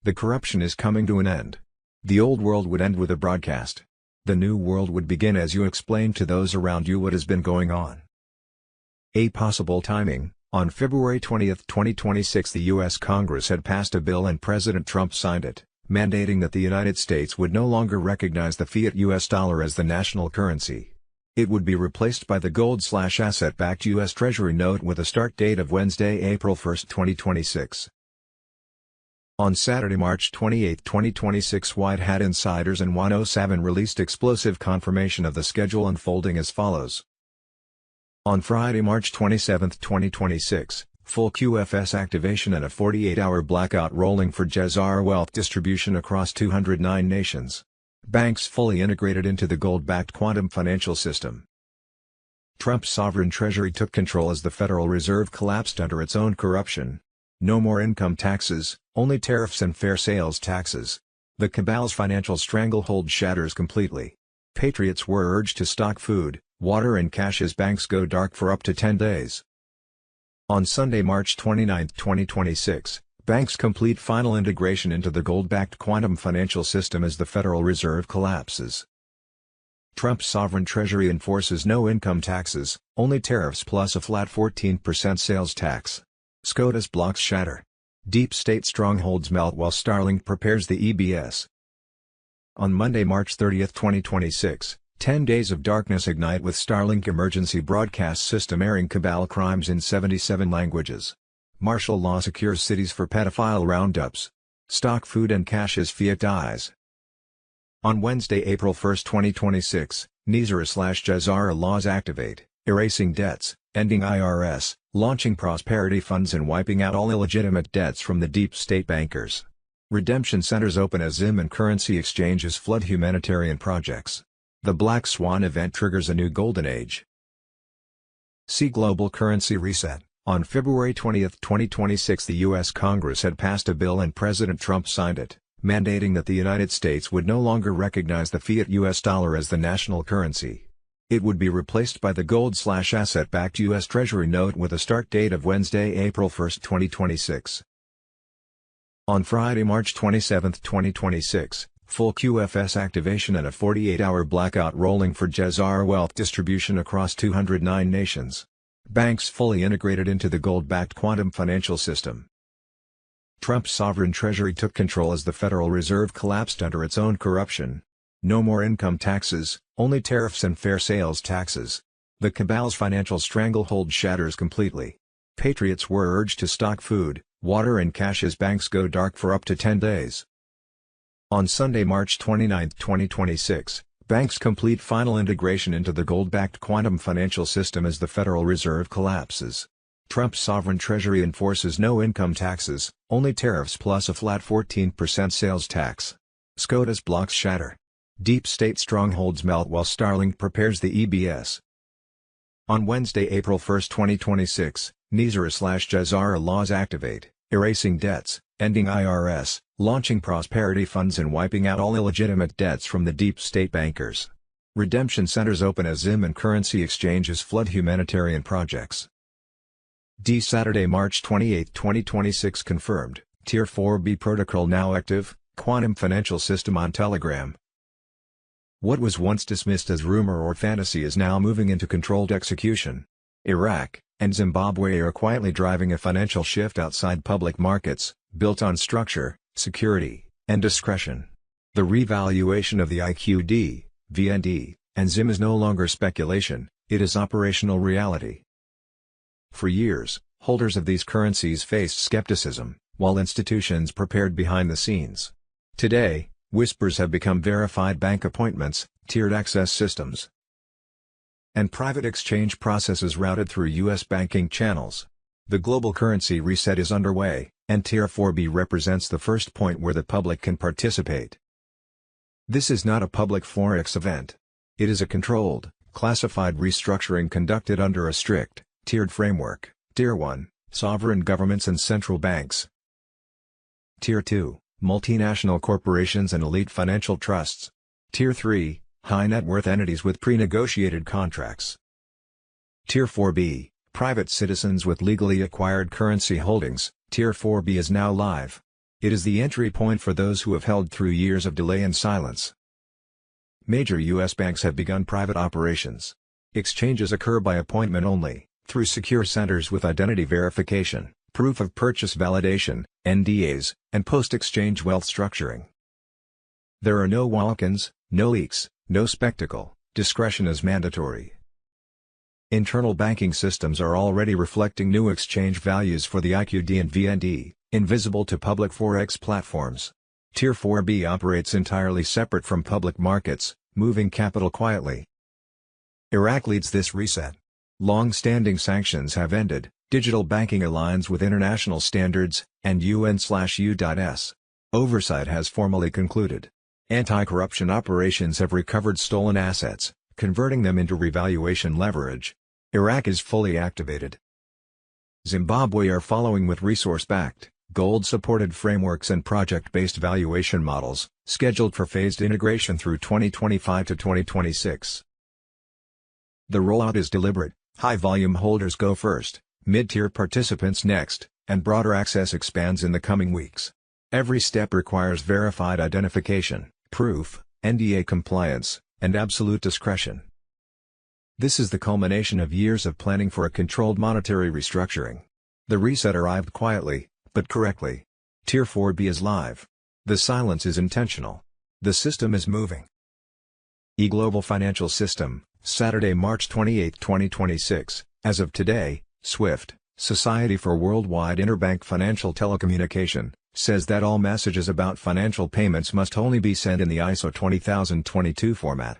The corruption is coming to an end. The old world would end with a broadcast. The new world would begin as you explain to those around you what has been going on. A possible timing: on February 20, 2026, the U.S. Congress had passed a bill and President Trump signed it, mandating that the United States would no longer recognize the fiat U.S. dollar as the national currency. It would be replaced by the gold/asset-backed U.S. Treasury note with a start date of Wednesday, April 1, 2026. On Saturday, March 28, 2026, White Hat insiders and 107 released explosive confirmation of the schedule unfolding as follows. On Friday, March 27, 2026, full QFS activation and a 48-hour blackout rolling for Jazara wealth distribution across 209 nations. Banks fully integrated into the gold-backed quantum financial system. Trump's sovereign treasury took control as the Federal Reserve collapsed under its own corruption. No more income taxes, only tariffs and fair sales taxes. The cabal's financial stranglehold shatters completely. Patriots were urged to stock food, water and cash as banks go dark for up to 10 days. On Sunday, March 29, 2026, banks complete final integration into the gold-backed quantum financial system as the Federal Reserve collapses. Trump's sovereign treasury enforces no income taxes, only tariffs plus a flat 14% sales tax. SCOTUS blocks shatter. Deep state strongholds melt while Starlink prepares the EBS. On Monday, March 30, 2026, 10 days of darkness ignite with Starlink emergency broadcast system airing cabal crimes in 77 languages. Martial law secures cities for pedophile roundups. Stock food and cash as fiat dies. On Wednesday, April 1, 2026, Nizara/Jazara laws activate, erasing debts, ending IRS, launching prosperity funds and wiping out all illegitimate debts from the deep state bankers. Redemption centers open as Zim and currency exchanges flood humanitarian projects. The Black Swan event triggers a new golden age. See Global Currency Reset. On February 20, 2026, the U.S. Congress had passed a bill and President Trump signed it, mandating that the United States would no longer recognize the fiat U.S. dollar as the national currency. It would be replaced by the gold/asset-backed U.S. Treasury note with a start date of Wednesday, April 1, 2026. On Friday, March 27, 2026, full QFS activation and a 48-hour blackout rolling for Jazara wealth distribution across 209 nations. Banks fully integrated into the gold-backed quantum financial system. Trump's sovereign treasury took control as the Federal Reserve collapsed under its own corruption. No more income taxes, only tariffs and fair sales taxes. The cabal's financial stranglehold shatters completely. Patriots were urged to stock food, water and cash as banks go dark for up to 10 days. On Sunday, March 29, 2026, banks complete final integration into the gold-backed quantum financial system as the Federal Reserve collapses. Trump's sovereign treasury enforces no income taxes, only tariffs plus a flat 14% sales tax. SCOTUS blocks shatter. Deep state strongholds melt while Starlink prepares the EBS. On Wednesday, April 1, 2026, Nizara/Jazara laws activate, erasing debts, ending IRS, launching prosperity funds and wiping out all illegitimate debts from the deep state bankers. Redemption centers open as Zim and currency exchanges flood humanitarian projects. Saturday, March 28, 2026 confirmed, Tier 4B protocol now active, quantum financial system on Telegram. What was once dismissed as rumor or fantasy is now moving into controlled execution. Iraq and Zimbabwe are quietly driving a financial shift outside public markets, built on structure, security, and discretion. The revaluation of the IQD, VND, and Zim is no longer speculation, it is operational reality. For years, holders of these currencies faced skepticism, while institutions prepared behind the scenes. Today, whispers have become verified bank appointments, tiered access systems, and private exchange processes routed through U.S. banking channels. The global currency reset is underway, and Tier 4B represents the first point where the public can participate. This is not a public forex event. It is a controlled, classified restructuring conducted under a strict, tiered framework. Tier 1, sovereign governments and central banks. Tier 2, multinational corporations and elite financial trusts. Tier 3, high net worth entities with pre-negotiated contracts. Tier 4B, private citizens with legally acquired currency holdings. Tier 4B is now live. It is the entry point for those who have held through years of delay and silence. Major U.S. banks have begun private operations. Exchanges occur by appointment only, through secure centers with identity verification, proof of purchase validation, NDAs, and post-exchange wealth structuring. There are no walk-ins, no leaks, no spectacle, discretion is mandatory. Internal banking systems are already reflecting new exchange values for the IQD and VND, invisible to public Forex platforms. Tier 4B operates entirely separate from public markets, moving capital quietly. Iraq leads this reset. Long-standing sanctions have ended, digital banking aligns with international standards, and UN/U.S. oversight has formally concluded. Anti-corruption operations have recovered stolen assets, converting them into revaluation leverage. Iraq is fully activated. Zimbabwe are following with resource-backed, gold-supported frameworks and project-based valuation models, scheduled for phased integration through 2025 to 2026. The rollout is deliberate, high-volume holders go first, mid-tier participants next, and broader access expands in the coming weeks. Every step requires verified identification, proof, NDA compliance, and absolute discretion. This is the culmination of years of planning for a controlled monetary restructuring. The reset arrived quietly, but correctly. Tier 4B is live. The silence is intentional. The system is moving. Global Financial System, Saturday, March 28, 2026. As of today, SWIFT, Society for Worldwide Interbank Financial Telecommunication, says that all messages about financial payments must only be sent in the ISO 20022 format.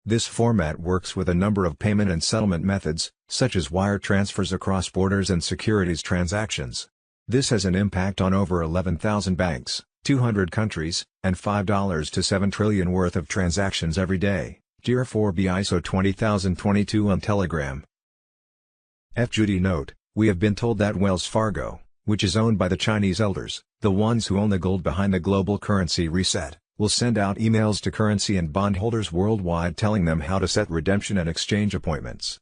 This format works with a number of payment and settlement methods, such as wire transfers across borders and securities transactions. This has an impact on over 11,000 banks, 200 countries, and $5 to $7 trillion worth of transactions every day. Tier 4B ISO 20022 on Telegram. Judy note, we have been told that Wells Fargo, which is owned by the Chinese elders, the ones who own the gold behind the global currency reset, will send out emails to currency and bondholders worldwide telling them how to set redemption and exchange appointments.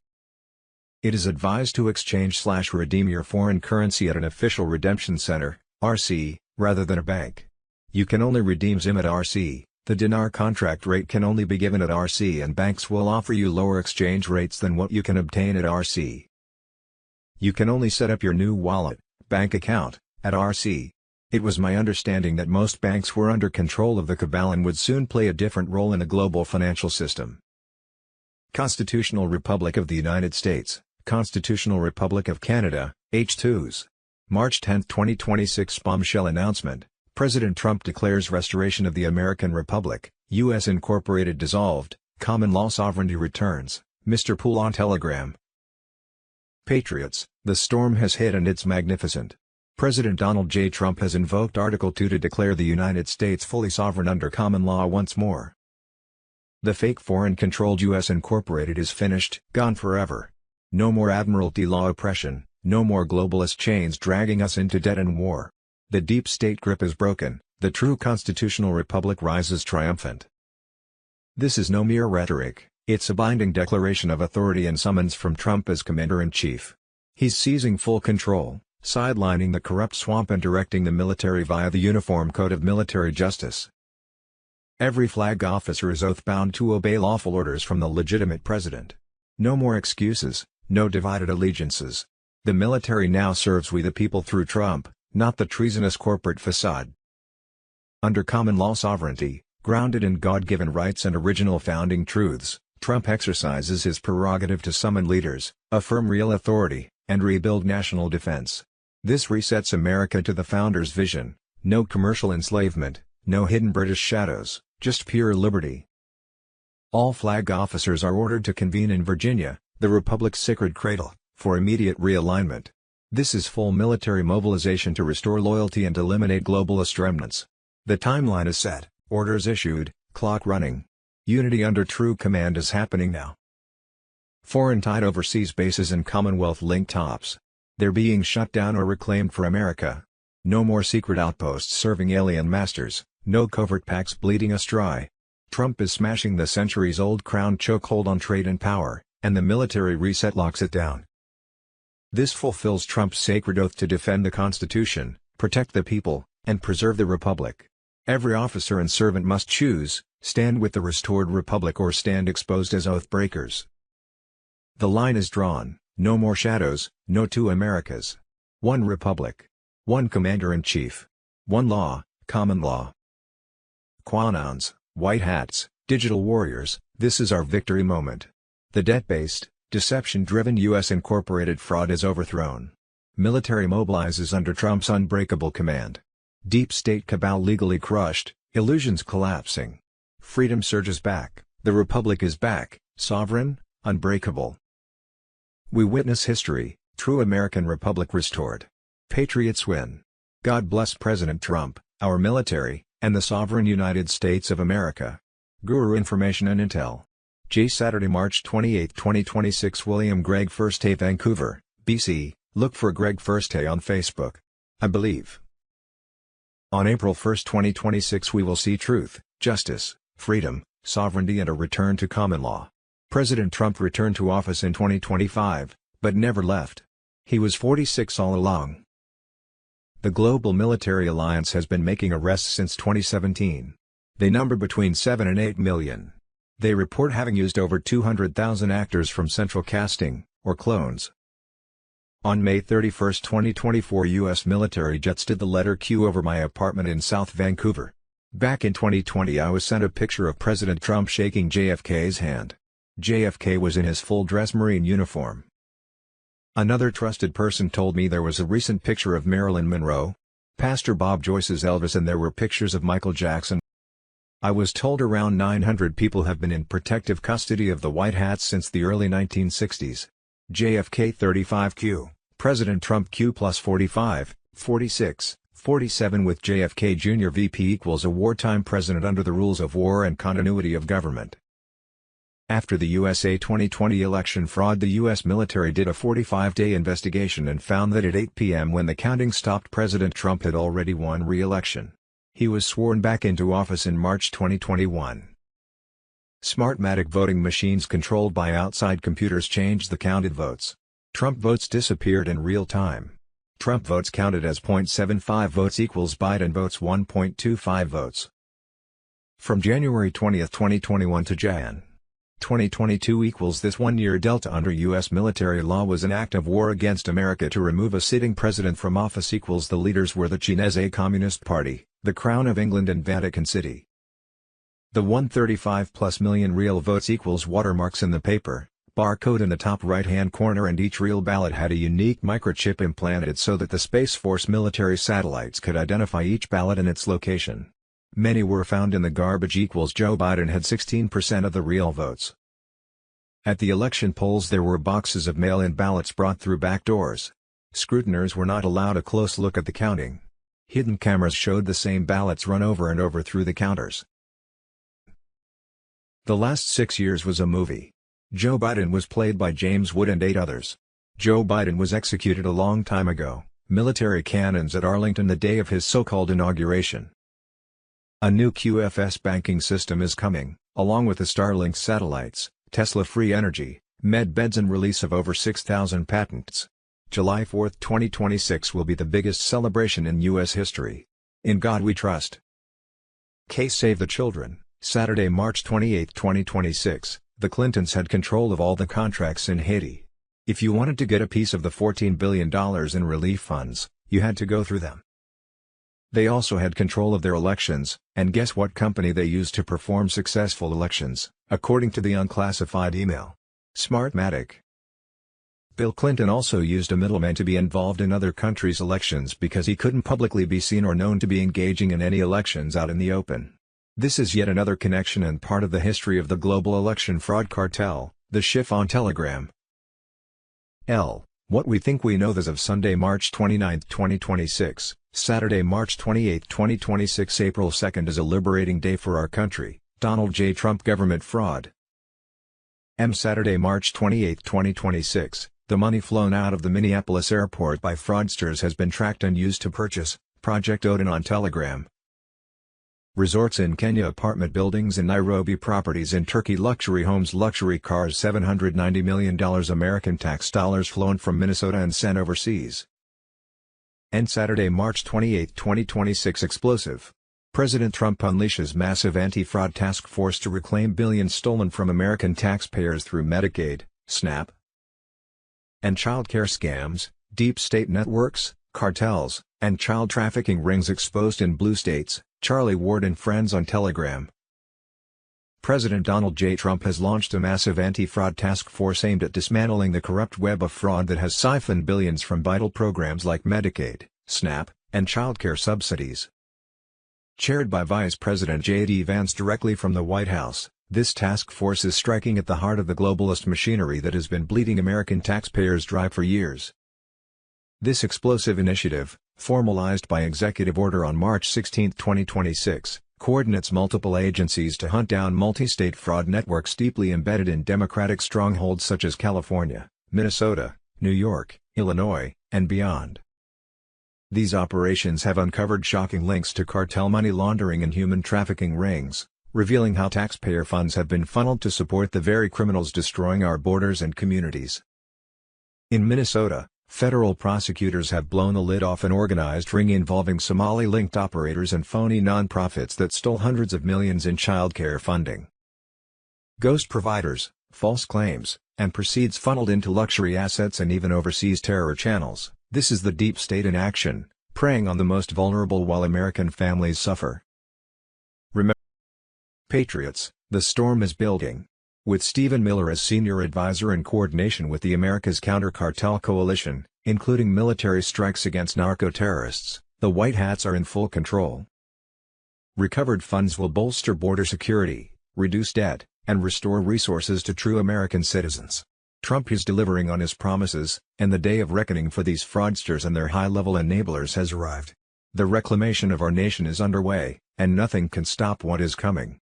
It is advised to exchange/redeem your foreign currency at an official redemption center, RC, rather than a bank. You can only redeem ZIM at RC, the dinar contract rate can only be given at RC, and banks will offer you lower exchange rates than what you can obtain at RC. You can only set up your new wallet, bank account, at RC. It was my understanding that most banks were under control of the cabal and would soon play a different role in the global financial system. Constitutional Republic of the United States, Constitutional Republic of Canada, H2s. March 10, 2026 bombshell announcement, President Trump declares restoration of the American Republic, U.S. Incorporated dissolved, common law sovereignty returns, Mr. Poole on Telegram. Patriots, the storm has hit and it's magnificent. President Donald J. Trump has invoked Article 2 to declare the United States fully sovereign under common law once more. The fake foreign-controlled U.S. Incorporated is finished, gone forever. No more Admiralty law oppression, no more globalist chains dragging us into debt and war. The deep state grip is broken, the true constitutional republic rises triumphant. This is no mere rhetoric, it's a binding declaration of authority and summons from Trump as Commander-in-Chief. He's seizing full control, sidelining the corrupt swamp and directing the military via the Uniform Code of Military Justice. Every flag officer is oath-bound to obey lawful orders from the legitimate president. No more excuses, no divided allegiances. The military now serves we the people through Trump, not the treasonous corporate facade. Under common law sovereignty, grounded in God-given rights and original founding truths, Trump exercises his prerogative to summon leaders, affirm real authority, and rebuild national defense. This resets America to the founders' vision: no commercial enslavement, no hidden British shadows, just pure liberty. All flag officers are ordered to convene in Virginia, the Republic's sacred cradle, for immediate realignment. This is full military mobilization to restore loyalty and eliminate globalist remnants. The timeline is set, orders issued, clock running. Unity under true command is happening now. Foreign-tied overseas bases and Commonwealth-linked tops. They're being shut down or reclaimed for America. No more secret outposts serving alien masters, no covert pacts bleeding us dry. Trump is smashing the centuries-old crown chokehold on trade and power, and the military reset locks it down. This fulfills Trump's sacred oath to defend the Constitution, protect the people, and preserve the Republic. Every officer and servant must choose, Stand with the restored republic or stand exposed as oath breakers. The line is drawn, no more shadows, no two Americas. One republic. One commander-in-chief. One law, common law. QAnons, white hats, digital warriors, this is our victory moment. The debt-based, deception-driven U.S. incorporated fraud is overthrown. Military mobilizes under Trump's unbreakable command. Deep state cabal legally crushed, illusions collapsing. Freedom surges back, the republic is back, sovereign, unbreakable. We witness history, true American republic restored. Patriots win. God bless President Trump, our military, and the sovereign United States of America. Guru Information and Intel. J. Saturday, March 28, 2026. William Greg Firstay, Vancouver, BC. Look for Greg Firstay on Facebook. I believe. On April 1, 2026 we will see truth, justice, freedom, sovereignty and a return to common law. President Trump returned to office in 2025, but never left. He was 46 all along. The global military alliance has been making arrests since 2017. They number between 7 and 8 million. They report having used over 200,000 actors from central casting, or clones. On May 31, 2024, U.S. military jets did the letter Q over my apartment in South Vancouver. Back in 2020 I was sent a picture of President Trump shaking JFK's hand. JFK was in his full-dress Marine uniform. Another trusted person told me there was a recent picture of Marilyn Monroe, Pastor Bob Joyce's Elvis, and there were pictures of Michael Jackson. I was told around 900 people have been in protective custody of the White Hats since the early 1960s. JFK 35Q, President Trump Q plus 45, 46, 47 with JFK Jr. VP equals a wartime president under the rules of war and continuity of government. After the USA 2020 election fraud, the U.S. military did a 45-day investigation and found that at 8 p.m. when the counting stopped, President Trump had already won re-election. He was sworn back into office in March 2021. Smartmatic voting machines controlled by outside computers changed the counted votes. Trump votes disappeared in real time. Trump votes counted as 0.75 votes equals Biden votes 1.25 votes. From January 20, 2021 to Jan. 2022 equals this one-year delta under U.S. military law was an act of war against America to remove a sitting president from office equals the leaders were the Chinese Communist Party, the Crown of England and Vatican City. The 135+ million real votes equals watermarks in the paper, barcode in the top right-hand corner, and each real ballot had a unique microchip implanted so that the Space Force military satellites could identify each ballot and its location. Many were found in the garbage equals Joe Biden had 16% of the real votes. At the election polls there were boxes of mail-in ballots brought through back doors. Scrutiners were not allowed a close look at the counting. Hidden cameras showed the same ballots run over and over through the counters. The last 6 years was a movie. Joe Biden was played by James Wood and 8 others. Joe Biden was executed a long time ago, military cannons at Arlington the day of his so-called inauguration. A new QFS banking system is coming, along with the Starlink satellites, Tesla free energy, med beds and release of over 6,000 patents. July 4, 2026 will be the biggest celebration in U.S. history. In God we trust. Case Save the Children, Saturday, March 28, 2026, the Clintons had control of all the contracts in Haiti. If you wanted to get a piece of the $14 billion in relief funds, you had to go through them. They also had control of their elections, and guess what company they used to perform successful elections, according to the unclassified email? Smartmatic. Bill Clinton also used a middleman to be involved in other countries' elections because he couldn't publicly be seen or known to be engaging in any elections out in the open. This is yet another connection and part of the history of the global election fraud cartel, the Chiffon Telegram. What we think we know as of Sunday, March 29, 2026, Saturday, March 28, 2026. April 2nd is a liberating day for our country. Donald J. Trump government fraud. Saturday, March 28, 2026, the money flown out of the Minneapolis airport by fraudsters has been tracked and used to purchase Project Odin on Telegram. Resorts in Kenya, apartment buildings in Nairobi, properties in Turkey, luxury homes, luxury cars, $790 million American tax dollars flown from Minnesota and sent overseas. Saturday, March 28, 2026. Explosive. President Trump unleashes massive anti-fraud task force to reclaim billions stolen from American taxpayers through Medicaid, SNAP, and child care scams, deep state networks, cartels, and child trafficking rings exposed in blue states, Charlie Ward and friends on Telegram. President Donald J. Trump has launched a massive anti-fraud task force aimed at dismantling the corrupt web of fraud that has siphoned billions from vital programs like Medicaid, SNAP, and child care subsidies. Chaired by Vice President J.D. Vance directly from the White House, this task force is striking at the heart of the globalist machinery that has been bleeding American taxpayers dry for years. This explosive initiative, formalized by executive order on March 16, 2026, coordinates multiple agencies to hunt down multi-state fraud networks deeply embedded in Democratic strongholds such as California, Minnesota, New York, Illinois, and beyond. These operations have uncovered shocking links to cartel money laundering and human trafficking rings, revealing how taxpayer funds have been funneled to support the very criminals destroying our borders and communities. In Minnesota, federal prosecutors have blown the lid off an organized ring involving Somali-linked operators and phony nonprofits that stole hundreds of millions in child care funding. Ghost providers, false claims, and proceeds funneled into luxury assets and even overseas terror channels. This is the deep state in action, preying on the most vulnerable while American families suffer. Remember, Patriots, the storm is building. With Stephen Miller as senior advisor in coordination with the America's Counter-Cartel Coalition, including military strikes against narco-terrorists, the White Hats are in full control. Recovered funds will bolster border security, reduce debt, and restore resources to true American citizens. Trump is delivering on his promises, and the day of reckoning for these fraudsters and their high-level enablers has arrived. The reclamation of our nation is underway, and nothing can stop what is coming.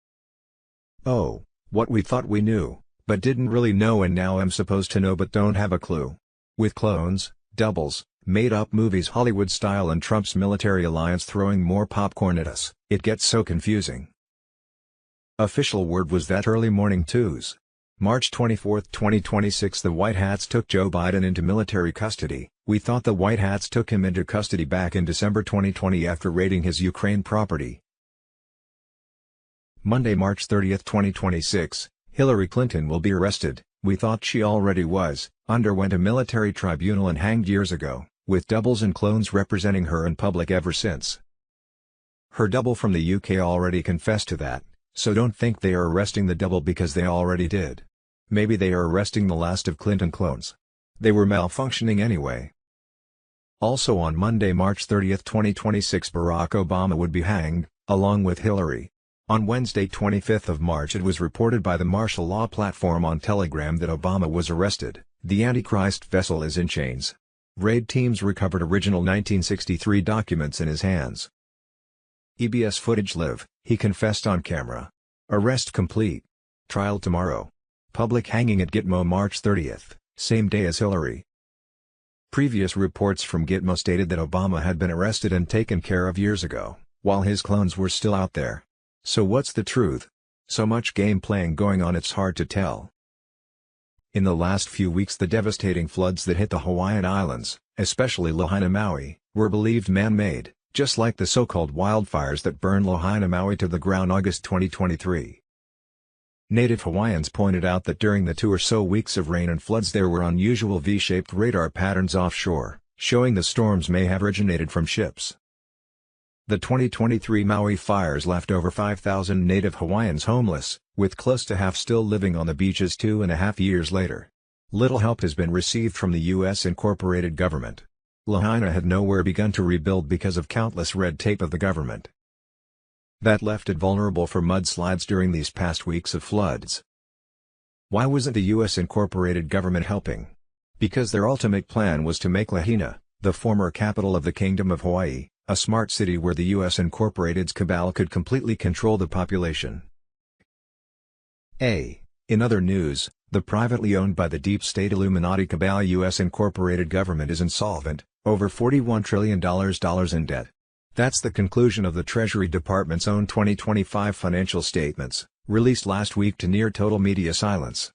Oh, what we thought we knew, but didn't really know and now am supposed to know but don't have a clue. With clones, doubles, made-up movies Hollywood style and Trump's military alliance throwing more popcorn at us, it gets so confusing. Official word was that early morning Tuesday, March 24, 2026 the White Hats took Joe Biden into military custody. We thought the White Hats took him into custody back in December 2020 after raiding his Ukraine property. Monday, March 30, 2026, Hillary Clinton will be arrested. We thought she already was, underwent a military tribunal and hanged years ago, with doubles and clones representing her in public ever since. Her double from the UK already confessed to that, so don't think they are arresting the double because they already did. Maybe they are arresting the last of Clinton clones. They were malfunctioning anyway. Also on Monday, March 30, 2026 Barack Obama would be hanged, along with Hillary. On Wednesday, 25th of March it was reported by the martial law platform on Telegram that Obama was arrested. The Antichrist vessel is in chains. Raid teams recovered original 1963 documents in his hands. EBS footage live, he confessed on camera. Arrest complete. Trial tomorrow. Public hanging at Gitmo March 30th, same day as Hillary. Previous reports from Gitmo stated that Obama had been arrested and taken care of years ago, while his clones were still out there. So what's the truth? So much game playing going on it's hard to tell. In the last few weeks the devastating floods that hit the Hawaiian Islands, especially Lahaina Maui, were believed man-made, just like the so-called wildfires that burned Lahaina Maui to the ground August 2023. Native Hawaiians pointed out that during the 2 or so weeks of rain and floods there were unusual V-shaped radar patterns offshore, showing the storms may have originated from ships. The 2023 Maui fires left over 5,000 Native Hawaiians homeless, with close to half still living on the beaches 2.5 years later. Little help has been received from the U.S. incorporated government. Lahaina had nowhere begun to rebuild because of countless red tape of the government. That left it vulnerable for mudslides during these past weeks of floods. Why wasn't the U.S. incorporated government helping? Because their ultimate plan was to make Lahaina, the former capital of the Kingdom of Hawaii, a smart city where the U.S. incorporated's cabal could completely control the population. In other news, the privately owned by the deep state Illuminati cabal U.S. incorporated government is insolvent, over $41 trillion in debt. That's the conclusion of the Treasury Department's own 2025 financial statements, released last week to near total media silence.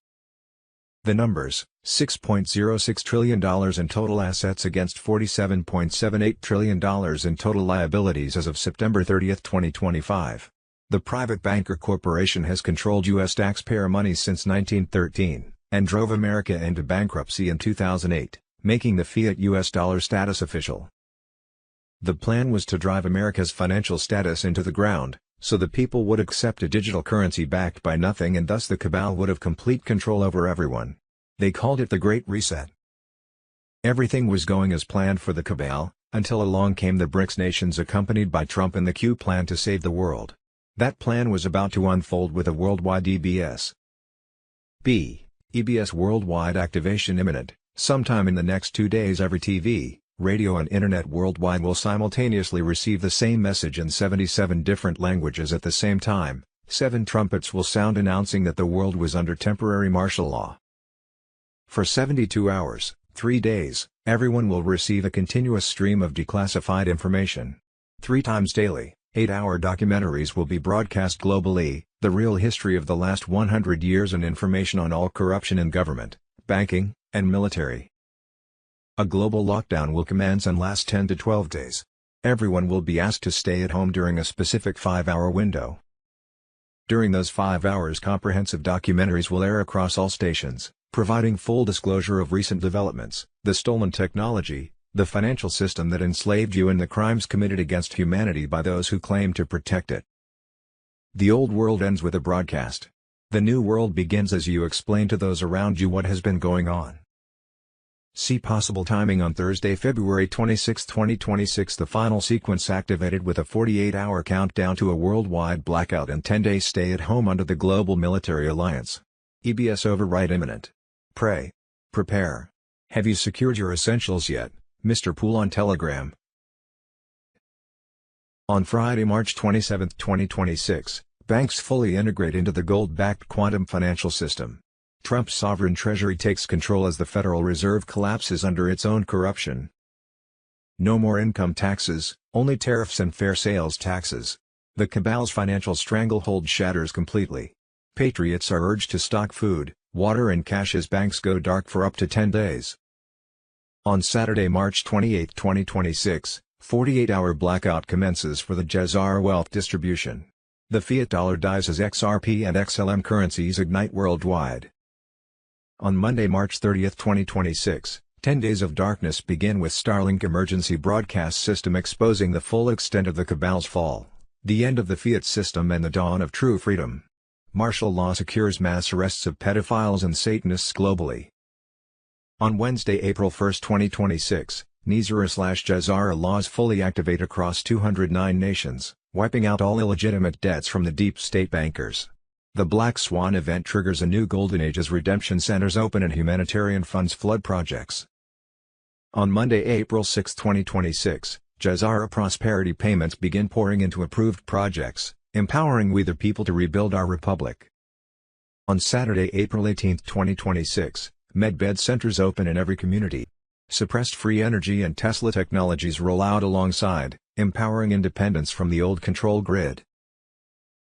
The numbers: $6.06 trillion in total assets against $47.78 trillion in total liabilities as of September 30, 2025. The private banker corporation has controlled U.S. taxpayer money since 1913, and drove America into bankruptcy in 2008, making the fiat U.S. dollar status official. The plan was to drive America's financial status into the ground, so the people would accept a digital currency backed by nothing, and thus the cabal would have complete control over everyone. They called it the Great Reset. Everything was going as planned for the cabal, until along came the BRICS nations accompanied by Trump and the Q plan to save the world. That plan was about to unfold with a worldwide EBS worldwide activation imminent. Sometime in the next 2 days every TV, radio and internet worldwide will simultaneously receive the same message in 77 different languages at the same time. 7 trumpets will sound announcing that the world was under temporary martial law. For 72 hours, 3 days, everyone will receive a continuous stream of declassified information. 3 times daily, 8-hour documentaries will be broadcast globally, the real history of the last 100 years and information on all corruption in government, banking, and military. A global lockdown will commence and last 10 to 12 days. Everyone will be asked to stay at home during a specific 5-hour window. During those 5 hours, comprehensive documentaries will air across all stations, providing full disclosure of recent developments, the stolen technology, the financial system that enslaved you, and the crimes committed against humanity by those who claim to protect it. The old world ends with a broadcast. The new world begins as you explain to those around you what has been going on. See possible timing on Thursday, February 26, 2026. The final sequence activated with a 48-hour countdown to a worldwide blackout and 10-day stay at home under the Global Military Alliance. EBS override imminent. Pray. Prepare. Have you secured your essentials yet? Mr. Poole on Telegram. On Friday, March 27, 2026, banks fully integrate into the gold-backed quantum financial system. Trump's sovereign treasury takes control as the Federal Reserve collapses under its own corruption. No more income taxes, only tariffs and fair sales taxes. The cabal's financial stranglehold shatters completely. Patriots are urged to stock food, water and cash as banks go dark for up to 10 days. On Saturday, March 28, 2026, 48-hour blackout commences for the Jazara wealth distribution. The fiat dollar dies as XRP and XLM currencies ignite worldwide. On Monday, March 30, 2026, 10 days of darkness begin with Starlink emergency broadcast system exposing the full extent of the cabal's fall, the end of the fiat system and the dawn of true freedom. Martial law secures mass arrests of pedophiles and Satanists globally. On Wednesday, April 1, 2026, Nizara/Jazara laws fully activate across 209 nations, wiping out all illegitimate debts from the deep state bankers. The Black Swan event triggers a new golden age as redemption centers open and humanitarian funds flood projects. On Monday, April 6, 2026, Jazara prosperity payments begin pouring into approved projects, empowering we the people to rebuild our republic. On Saturday, April 18, 2026, medbed centers open in every community. Suppressed free energy and Tesla technologies roll out alongside, empowering independence from the old control grid.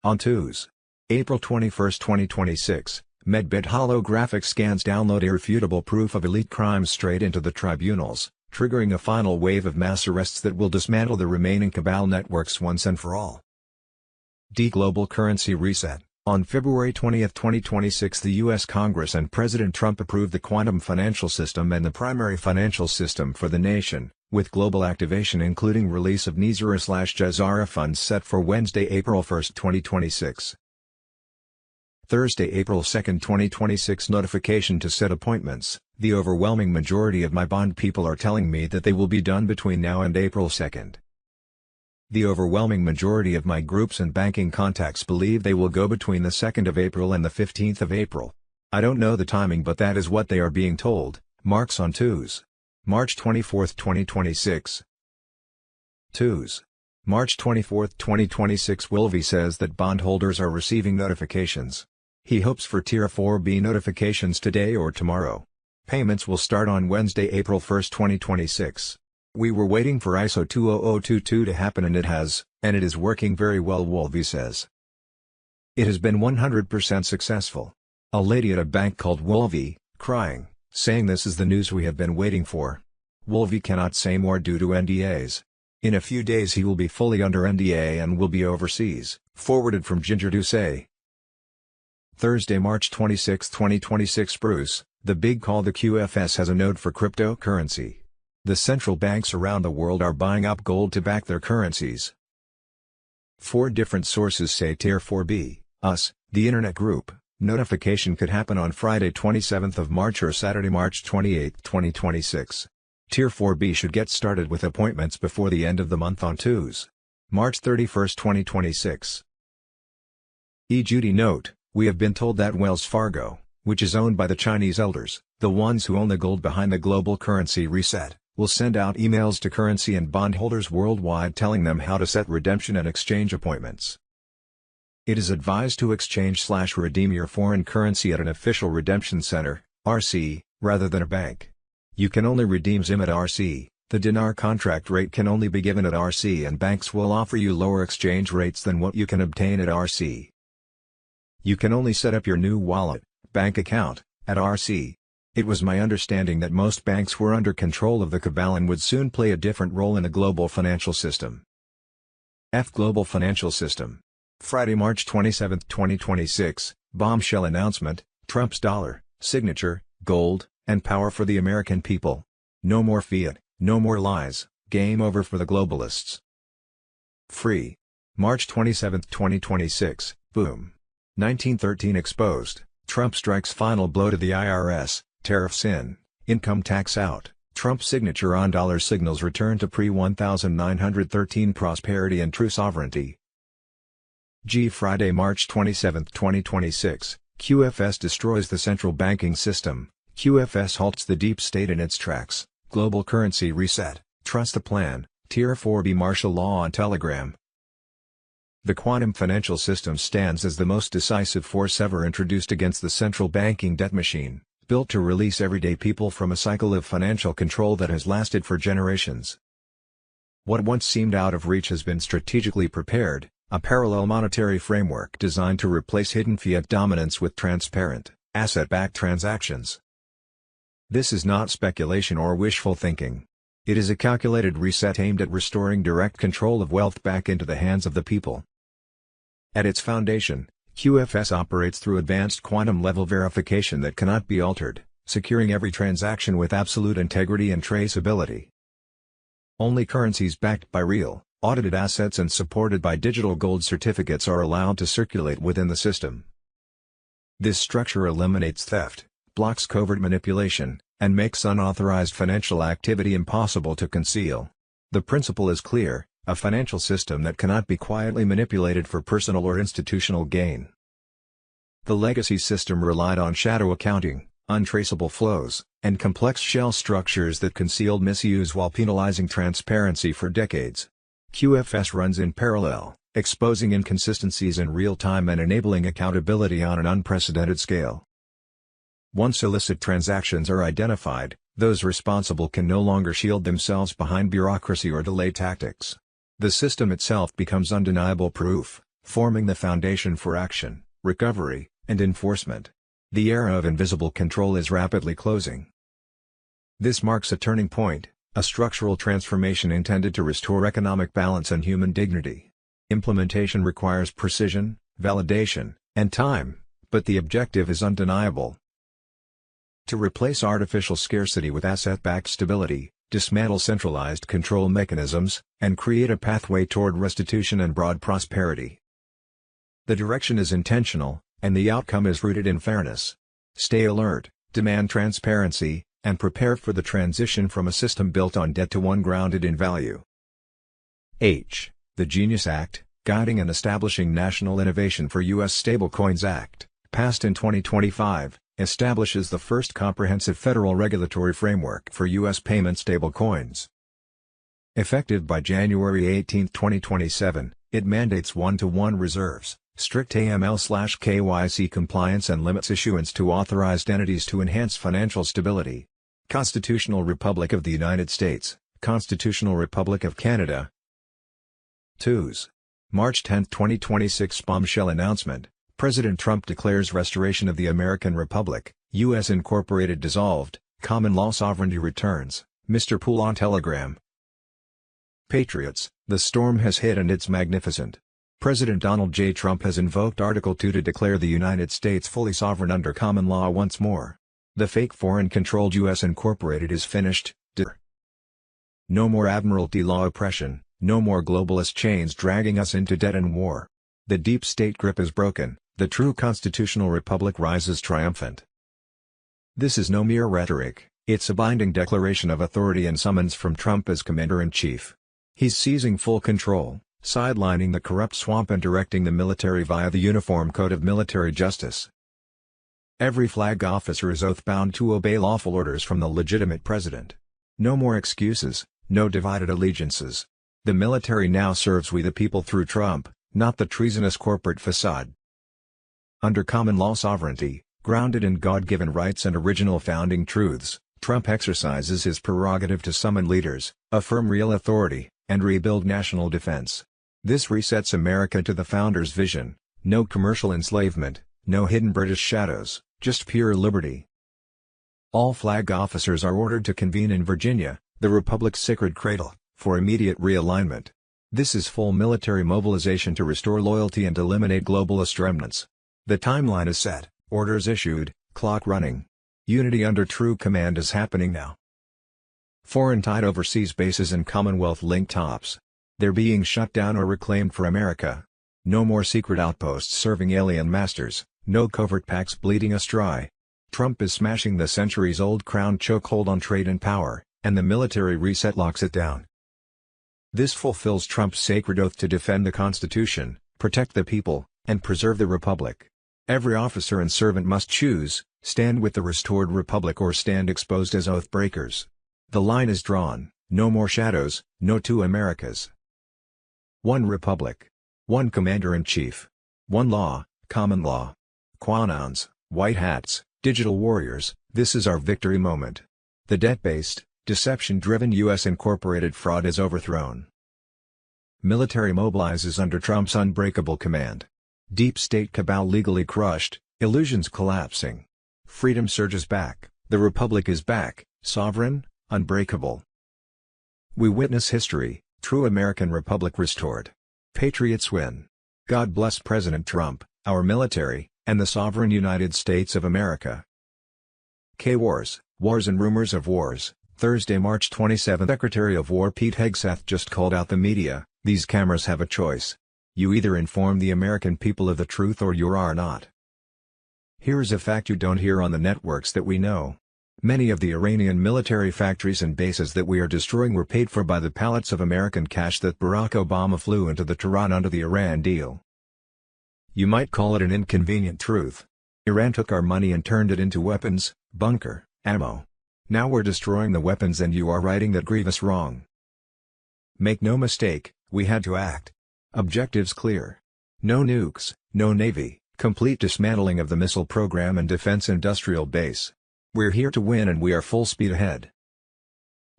On Tuesday, April 21, 2026, medbed holographic scans download irrefutable proof of elite crimes straight into the tribunals, triggering a final wave of mass arrests that will dismantle the remaining cabal networks once and for all. Global currency reset. On February 20, 2026, the U.S. Congress and President Trump approved the quantum financial system and the primary financial system for the nation, with global activation including release of Nizara/Jazara funds set for Wednesday, April 1, 2026. Thursday, April 2, 2026 notification to set appointments. The overwhelming majority of my bond people are telling me that they will be done between now and April 2. The overwhelming majority of my groups and banking contacts believe they will go between the 2nd of April and the 15th of April. I don't know the timing, but that is what they are being told. Marks on Tuesday, March 24, 2026. Tuesday, March 24, 2026. Wilvey says that bondholders are receiving notifications. He hopes for Tier 4B notifications today or tomorrow. Payments will start on Wednesday, April 1, 2026. We were waiting for ISO 20022 to happen and it has, and it is working very well, Wolvey says. It has been 100% successful. A lady at a bank called Wolvey, crying, saying this is the news we have been waiting for. Wolvie cannot say more due to NDAs. In a few days he will be fully under NDA and will be overseas. Forwarded from Ginger Doucet. Thursday, March 26, 2026. Bruce, the big call. The QFS has a note for cryptocurrency. The central banks around the world are buying up gold to back their currencies. 4 different sources say Tier 4B, us, the internet group, notification could happen on Friday 27th of March or Saturday, March 28, 2026. Tier 4B should get started with appointments before the end of the month on Tuesday, March 31, 2026. Judy note, we have been told that Wells Fargo, which is owned by the Chinese elders, the ones who own the gold behind the global currency reset, will send out emails to currency and bondholders worldwide telling them how to set redemption and exchange appointments. It is advised to exchange/redeem your foreign currency at an official redemption center, RC, rather than a bank. You can only redeem ZIM at RC, the dinar contract rate can only be given at RC, and banks will offer you lower exchange rates than what you can obtain at RC. You can only set up your new wallet, bank account, at RC. It was my understanding that most banks were under control of the cabal and would soon play a different role in the global financial system. Global financial system. Friday, March 27, 2026, bombshell announcement, Trump's dollar, signature, gold, and power for the American people. No more fiat, no more lies, game over for the globalists. Free. March 27, 2026, boom. 1913 exposed, Trump strikes final blow to the IRS, tariffs in, income tax out, Trump signature on dollar signals return to pre-1913 prosperity and true sovereignty. Friday, March 27, 2026, QFS destroys the central banking system, QFS halts the deep state in its tracks, global currency reset, trust the plan, Tier 4B martial law on Telegram. The quantum financial system stands as the most decisive force ever introduced against the central banking debt machine, built to release everyday people from a cycle of financial control that has lasted for generations. What once seemed out of reach has been strategically prepared, a parallel monetary framework designed to replace hidden fiat dominance with transparent, asset-backed transactions. This is not speculation or wishful thinking. It is a calculated reset aimed at restoring direct control of wealth back into the hands of the people. At its foundation, QFS operates through advanced quantum-level verification that cannot be altered, securing every transaction with absolute integrity and traceability. Only currencies backed by real, audited assets and supported by digital gold certificates are allowed to circulate within the system. This structure eliminates theft, blocks covert manipulation, and makes unauthorized financial activity impossible to conceal. The principle is clear: a financial system that cannot be quietly manipulated for personal or institutional gain. The legacy system relied on shadow accounting, untraceable flows, and complex shell structures that concealed misuse while penalizing transparency for decades. QFS runs in parallel, exposing inconsistencies in real time and enabling accountability on an unprecedented scale. Once illicit transactions are identified, those responsible can no longer shield themselves behind bureaucracy or delay tactics. The system itself becomes undeniable proof, forming the foundation for action, recovery, and enforcement. The era of invisible control is rapidly closing. This marks a turning point, a structural transformation intended to restore economic balance and human dignity. Implementation requires precision, validation, and time, but the objective is undeniable. To replace artificial scarcity with asset-backed stability, dismantle centralized control mechanisms, and create a pathway toward restitution and broad prosperity. The direction is intentional, and the outcome is rooted in fairness. Stay alert, demand transparency, and prepare for the transition from a system built on debt to one grounded in value. The Genius Act, Guiding and Establishing National Innovation for U.S. Stablecoins Act, passed in 2025, establishes the first comprehensive federal regulatory framework for U.S. payment stablecoins. Effective by January 18, 2027, it mandates one-to-one reserves, strict AML/KYC compliance and limits issuance to authorized entities to enhance financial stability. Constitutional Republic of the United States, Constitutional Republic of Canada. March 10, 2026 bombshell announcement. President Trump declares restoration of the American Republic, U.S. Incorporated dissolved, common law sovereignty returns, Mr. Poole on Telegram. Patriots, the storm has hit and it's magnificent. President Donald J. Trump has invoked Article 2 to declare the United States fully sovereign under common law once more. The fake foreign-controlled U.S. Incorporated is finished. No more Admiralty law oppression, no more globalist chains dragging us into debt and war. The deep state grip is broken, the true constitutional republic rises triumphant. This is no mere rhetoric, it's a binding declaration of authority and summons from Trump as Commander-in-Chief. He's seizing full control, sidelining the corrupt swamp and directing the military via the Uniform Code of Military Justice. Every flag officer is oath-bound to obey lawful orders from the legitimate president. No more excuses, no divided allegiances. The military now serves we the people through Trump, not the treasonous corporate facade. Under common law sovereignty, grounded in God-given rights and original founding truths, Trump exercises his prerogative to summon leaders, affirm real authority, and rebuild national defense. This resets America to the founders' vision: no commercial enslavement, no hidden British shadows, just pure liberty. All flag officers are ordered to convene in Virginia, the Republic's sacred cradle, for immediate realignment. This is full military mobilization to restore loyalty and eliminate globalist remnants. The timeline is set, orders issued, clock running. Unity under true command is happening now. Foreign-tied overseas bases and Commonwealth-linked tops. They're being shut down or reclaimed for America. No more secret outposts serving alien masters, no covert pacts bleeding us dry. Trump is smashing the centuries-old crown chokehold on trade and power, and the military reset locks it down. This fulfills Trump's sacred oath to defend the Constitution, protect the people, and preserve the Republic. Every officer and servant must choose, stand with the restored Republic or stand exposed as oath breakers. The line is drawn, no more shadows, no two Americas. One Republic. One Commander-in-Chief. One law, common law. Quanons, white hats, digital warriors, this is our victory moment. The debt-based, deception-driven U.S. Incorporated fraud is overthrown. Military mobilizes under Trump's unbreakable command. Deep state cabal legally crushed, illusions collapsing. Freedom surges back, the Republic is back, sovereign, unbreakable. We witness history, true American Republic restored. Patriots win. God bless President Trump, our military, and the sovereign United States of America. K-Wars, Wars and Rumors of Wars. Thursday, March 27. Secretary of War Pete Hegseth just called out the media. These cameras have a choice. You either inform the American people of the truth or you are not. Here's a fact you don't hear on the networks that we know. Many of the Iranian military factories and bases that we are destroying were paid for by the pallets of American cash that Barack Obama flew into the Tehran under the Iran deal. You might call it an inconvenient truth. Iran took our money and turned it into weapons, bunker, ammo. Now we're destroying the weapons and you are righting that grievous wrong. Make no mistake, we had to act. Objectives clear. No nukes, no navy, complete dismantling of the missile program and defense industrial base. We're here to win and we are full speed ahead.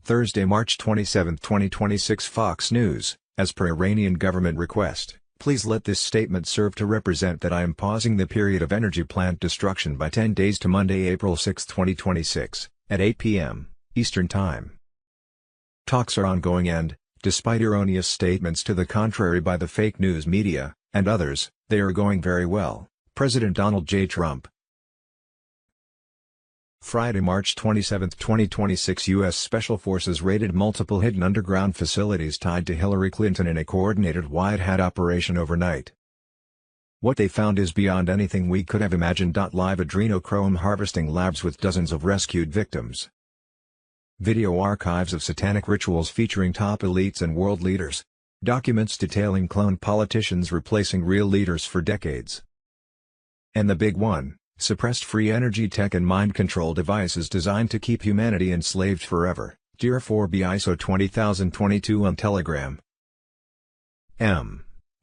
Thursday, March 27, 2026. Fox News, as per Iranian government request, please let this statement serve to represent that I am pausing the period of energy plant destruction by 10 days to Monday, April 6, 2026, at 8 p.m. Eastern Time. Talks are ongoing and, despite erroneous statements to the contrary by the fake news media, and others, they are going very well. President Donald J. Trump. Friday, March 27, 2026. U.S. Special Forces raided multiple hidden underground facilities tied to Hillary Clinton in a coordinated White Hat operation overnight. What they found is beyond anything we could have imagined. Live adrenochrome harvesting labs with dozens of rescued victims. Video archives of satanic rituals featuring top elites and world leaders. Documents detailing clone politicians replacing real leaders for decades. And the big one, suppressed free energy tech and mind control devices designed to keep humanity enslaved forever. Dear 4B ISO 20022 on Telegram.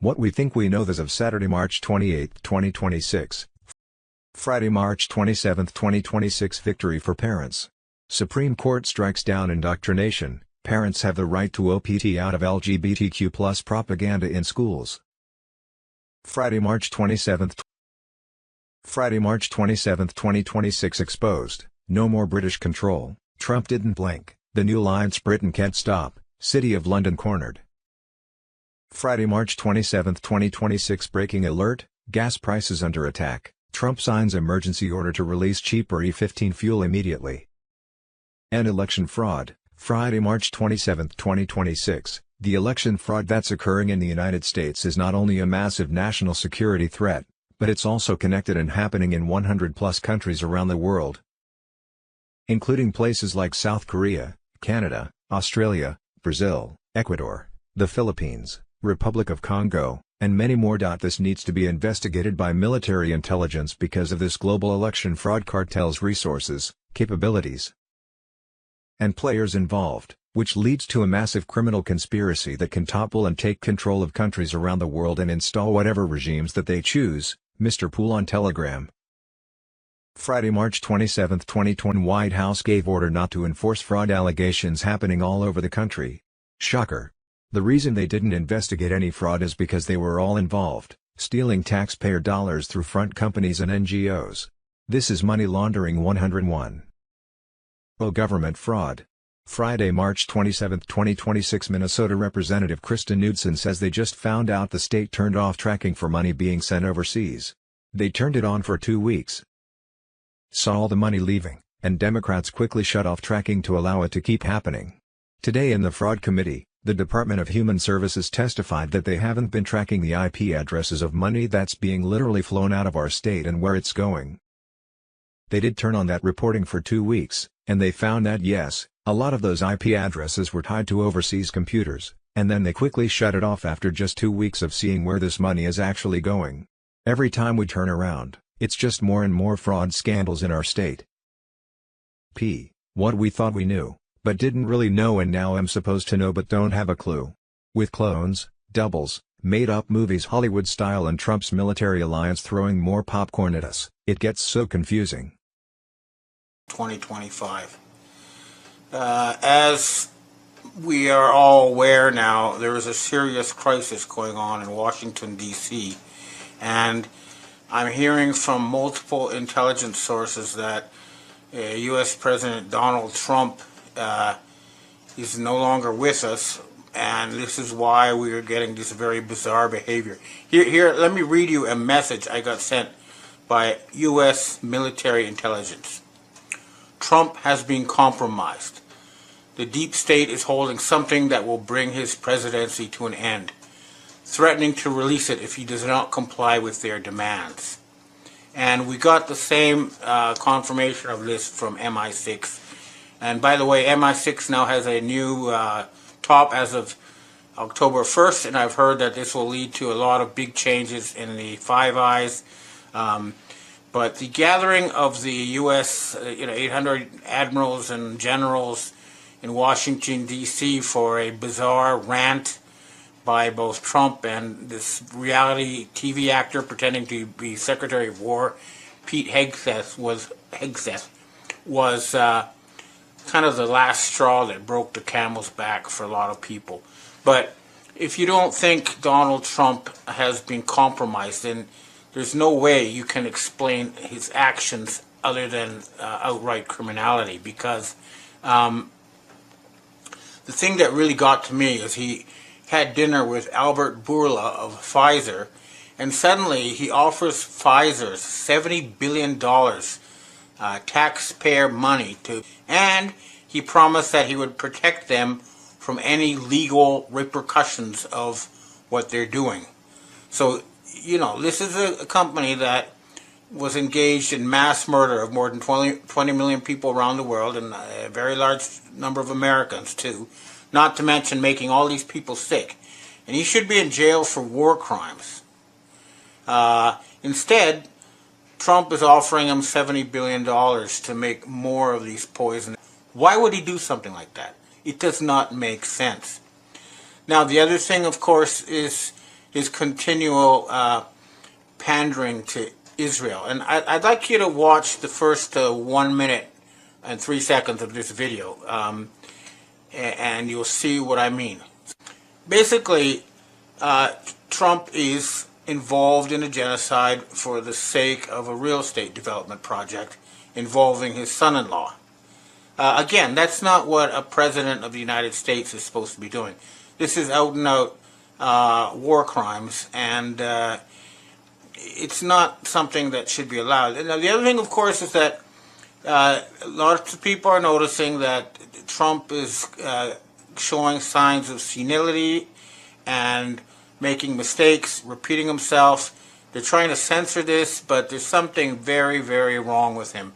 What we think we know as of Saturday, March 28, 2026. Friday, March 27, 2026. Victory for parents. Supreme Court strikes down indoctrination. Parents have the right to opt out of LGBTQ+ propaganda in schools. Friday, March 27, Friday, March 27, 2026 exposed. No more British control. Trump didn't blink. The new alliance Britain can't stop. City of London cornered. Friday, March 27, 2026 breaking alert. Gas prices under attack. Trump signs emergency order to release cheaper E15 fuel immediately. And election fraud. Friday, March 27, 2026. The election fraud that's occurring in the United States is not only a massive national security threat, but it's also connected and happening in 100+ countries around the world, including places like South Korea, Canada, Australia, Brazil, Ecuador, the Philippines, Republic of Congo, and many more. This needs to be investigated by military intelligence because of this global election fraud cartel's resources, capabilities, and players involved, which leads to a massive criminal conspiracy that can topple and take control of countries around the world and install whatever regimes that they choose. Mr. Poole on Telegram. Friday, March 27, 2020 White House gave order not to enforce fraud allegations happening all over the country. Shocker. The reason they didn't investigate any fraud is because they were all involved, stealing taxpayer dollars through front companies and NGOs. This is money laundering 101. Oh, government fraud. Friday, March 27, 2026 Minnesota Representative Kristen Knudsen says they just found out the state turned off tracking for money being sent overseas. They turned it on for 2 weeks. Saw all the money leaving, and Democrats quickly shut off tracking to allow it to keep happening. Today in the Fraud Committee, the Department of Human Services testified that they haven't been tracking the IP addresses of money that's being literally flown out of our state and where it's going. They did turn on that reporting for 2 weeks, and they found that yes, a lot of those IP addresses were tied to overseas computers, and then they quickly shut it off after just 2 weeks of seeing where this money is actually going. Every time we turn around, it's just more and more fraud scandals in our state. What we thought we knew, but didn't really know and now am supposed to know but don't have a clue. With clones, doubles, made-up movies Hollywood style and Trump's military alliance throwing more popcorn at us, it gets so confusing. 2025. As we are all aware now, there is a serious crisis going on in Washington, D.C., and I'm hearing from multiple intelligence sources that U.S. President Donald Trump is no longer with us, and this is why we are getting this very bizarre behavior. Here, let me read you a message I got sent by U.S. military intelligence. Trump has been compromised. The deep state is holding something that will bring his presidency to an end, threatening to release it if he does not comply with their demands. And we got the same confirmation of this from MI6. And by the way, MI6 now has a new top as of October 1st, and I've heard that this will lead to a lot of big changes in the Five Eyes. But the gathering of the U.S. 800 admirals and generals in Washington, D.C. for a bizarre rant by both Trump and this reality TV actor pretending to be Secretary of War, Pete Hegseth, was kind of the last straw that broke the camel's back for a lot of people. But if you don't think Donald Trump has been compromised, then there's no way you can explain his actions other than outright criminality, because the thing that really got to me is he had dinner with Albert Bourla of Pfizer, and suddenly he offers Pfizer $70 billion taxpayer money and he promised that he would protect them from any legal repercussions of what they're doing. So, this is a company that was engaged in mass murder of more than 20 million people around the world, and a very large number of Americans too, not to mention making all these people sick. And he should be in jail for war crimes. Instead, Trump is offering him $70 billion to make more of these poisons. Why would he do something like that? It does not make sense. Now, the other thing, of course, is his continual pandering to Israel. And I'd like you to watch the first 1 minute and 3 seconds of this video, and you'll see what I mean. Basically, Trump is involved in a genocide for the sake of a real estate development project involving his son-in-law. Again, that's not what a president of the United States is supposed to be doing. This is out and out war crimes, and it's not something that should be allowed. And the other thing, of course, is that lots of people are noticing that Trump is showing signs of senility and making mistakes, repeating himself. They're trying to censor this, but there's something very, very wrong with him.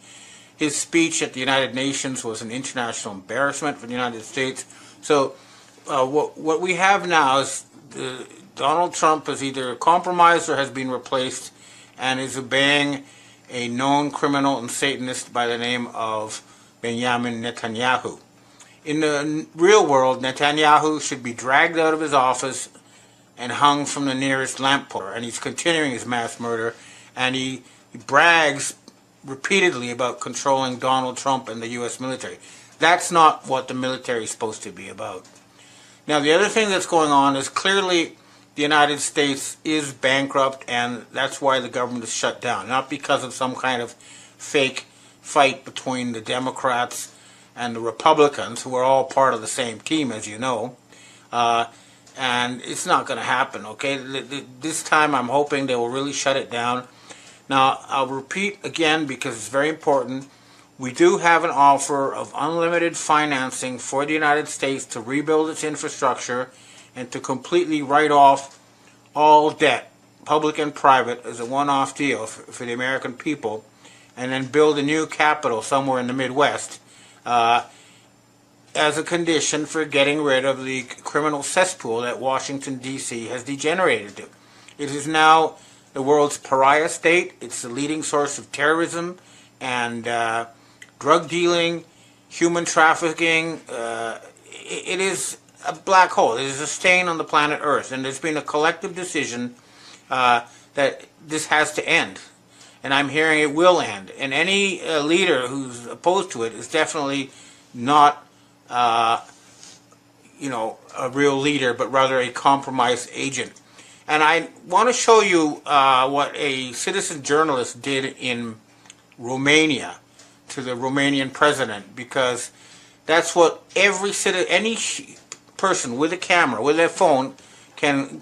His speech at the United Nations was an international embarrassment for the United States. So what we have now is Donald Trump is either compromised or has been replaced and is obeying a known criminal and Satanist by the name of Benjamin Netanyahu. In the real world, Netanyahu should be dragged out of his office and hung from the nearest lamppost. And he's continuing his mass murder, and he brags repeatedly about controlling Donald Trump and the U.S. military. That's not what the military is supposed to be about. Now, the other thing that's going on is clearly the United States is bankrupt, and that's why the government is shut down. Not because of some kind of fake fight between the Democrats and the Republicans, who are all part of the same team, as you know. And it's not going to happen, okay? This time I'm hoping they will really shut it down. Now, I'll repeat again because it's very important. We do have an offer of unlimited financing for the United States to rebuild its infrastructure and to completely write off all debt, public and private, as a one-off deal for the American people, and then build a new capital somewhere in the Midwest as a condition for getting rid of the criminal cesspool that Washington, D.C. has degenerated to. It is now the world's pariah state. It's the leading source of terrorism and drug dealing, human trafficking. It is a black hole. It is a stain on the planet Earth, and there's been a collective decision that this has to end. And I'm hearing it will end. And any leader who's opposed to it is definitely not, a real leader, but rather a compromised agent. And I want to show you what a citizen journalist did in Romania to the Romanian president, because that's what any person with a camera, with a phone, can,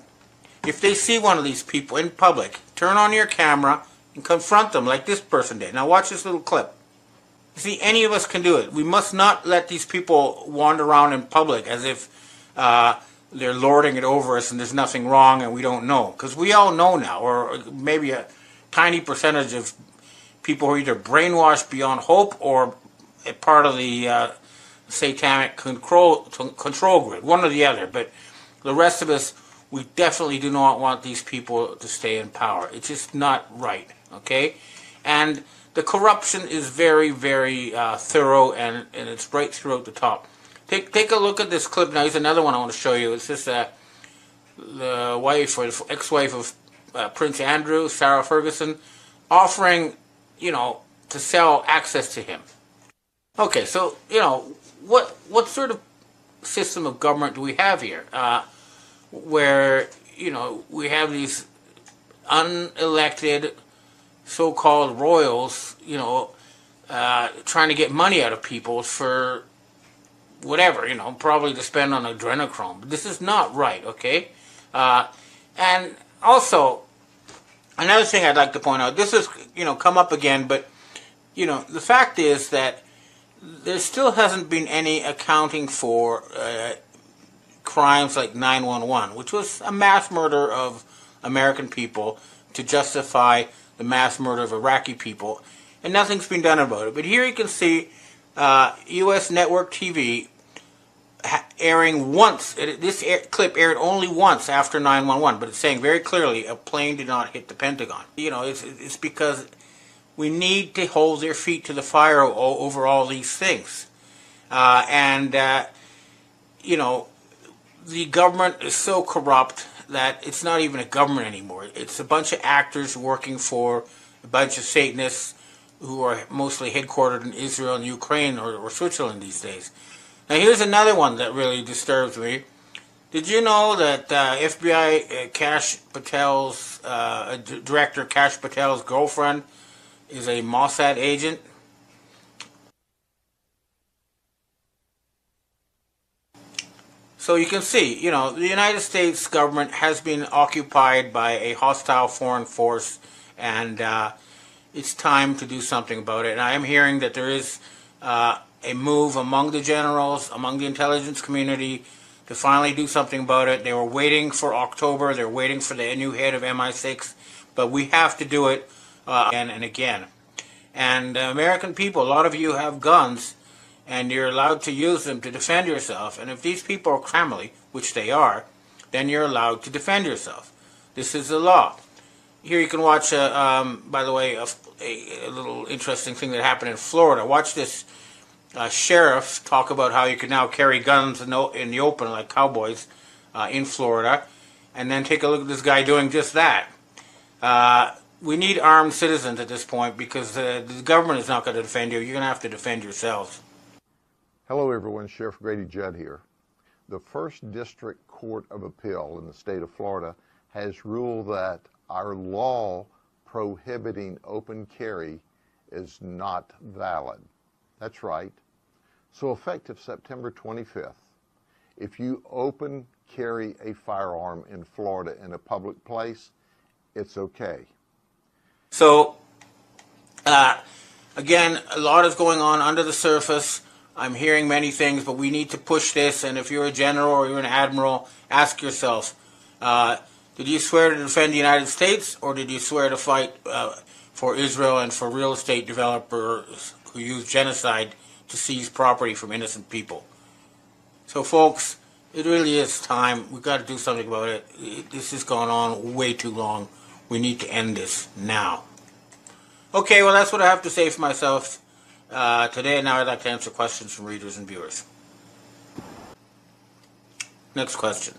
if they see one of these people in public, turn on your camera and confront them like this person did. Now watch this little clip. See, any of us can do it. We must not let these people wander around in public as if they're lording it over us and there's nothing wrong and we don't know. Because we all know now, or maybe a tiny percentage of people who are either brainwashed beyond hope or a part of the satanic control grid, one or the other. But the rest of us, we definitely do not want these people to stay in power. It's just not right, okay? And the corruption is very, very thorough, and it's right throughout the top. Take a look at this clip. Now, here's another one I want to show you. It's just the wife or the ex-wife of Prince Andrew, Sarah Ferguson, offering, to sell access to him. Okay, so, what sort of system of government do we have here? Where, we have these unelected so-called royals, trying to get money out of people for whatever, probably to spend on adrenochrome. This is not right, okay? And also, another thing I'd like to point out, this has, come up again, but, the fact is that there still hasn't been any accounting for crimes like 9/11, which was a mass murder of American people to justify the mass murder of Iraqi people, and nothing's been done about it. But here you can see U.S. network TV airing once. This clip aired only once after 9/11, but it's saying very clearly a plane did not hit the Pentagon. It's because we need to hold their feet to the fire over all these things. The government is so corrupt that it's not even a government anymore. It's a bunch of actors working for a bunch of Satanists who are mostly headquartered in Israel and Ukraine or Switzerland these days. Now here's another one that really disturbs me. Did you know that FBI Kash Patel's Director Kash Patel's girlfriend is a Mossad agent. So you can see, the United States government has been occupied by a hostile foreign force, and it's time to do something about it. And I am hearing that there is a move among the generals, among the intelligence community, to finally do something about it. They were waiting for October. They're waiting for the new head of MI6. But we have to do it again and again. And American people, a lot of you have guns, and you're allowed to use them to defend yourself. And if these people are family, which they are, then you're allowed to defend yourself. This is the law. Here you can watch, by the way, a little interesting thing that happened in Florida. Watch this sheriff talk about how you can now carry guns in the open like cowboys in Florida. And then take a look at this guy doing just that. We need armed citizens at this point because the government is not going to defend you. You're going to have to defend yourselves. Hello everyone, Sheriff Grady Judd here. The First District Court of Appeal in the state of Florida has ruled that our law prohibiting open carry is not valid. That's right. So effective September 25th, if you open carry a firearm in Florida in a public place, it's okay. So, again, a lot is going on under the surface. I'm hearing many things, but we need to push this. And if you're a general or you're an admiral, ask yourself, did you swear to defend the United States, or did you swear to fight for Israel and for real estate developers who use genocide to seize property from innocent people? So, folks, it really is time. We've got to do something about it. This has gone on way too long. We need to end this now. Okay, well, that's what I have to say for myself today. Now I'd like to answer questions from readers and viewers. Next question.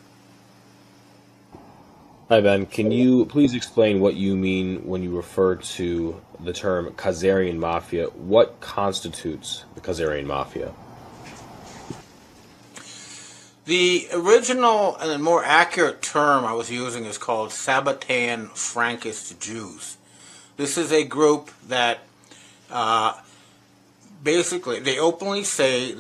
Hi, Ben. Can you please explain what you mean when you refer to the term Khazarian Mafia? What constitutes the Khazarian Mafia? The original and more accurate term I was using is called Sabbatean Frankist Jews. This is a group that basically they openly say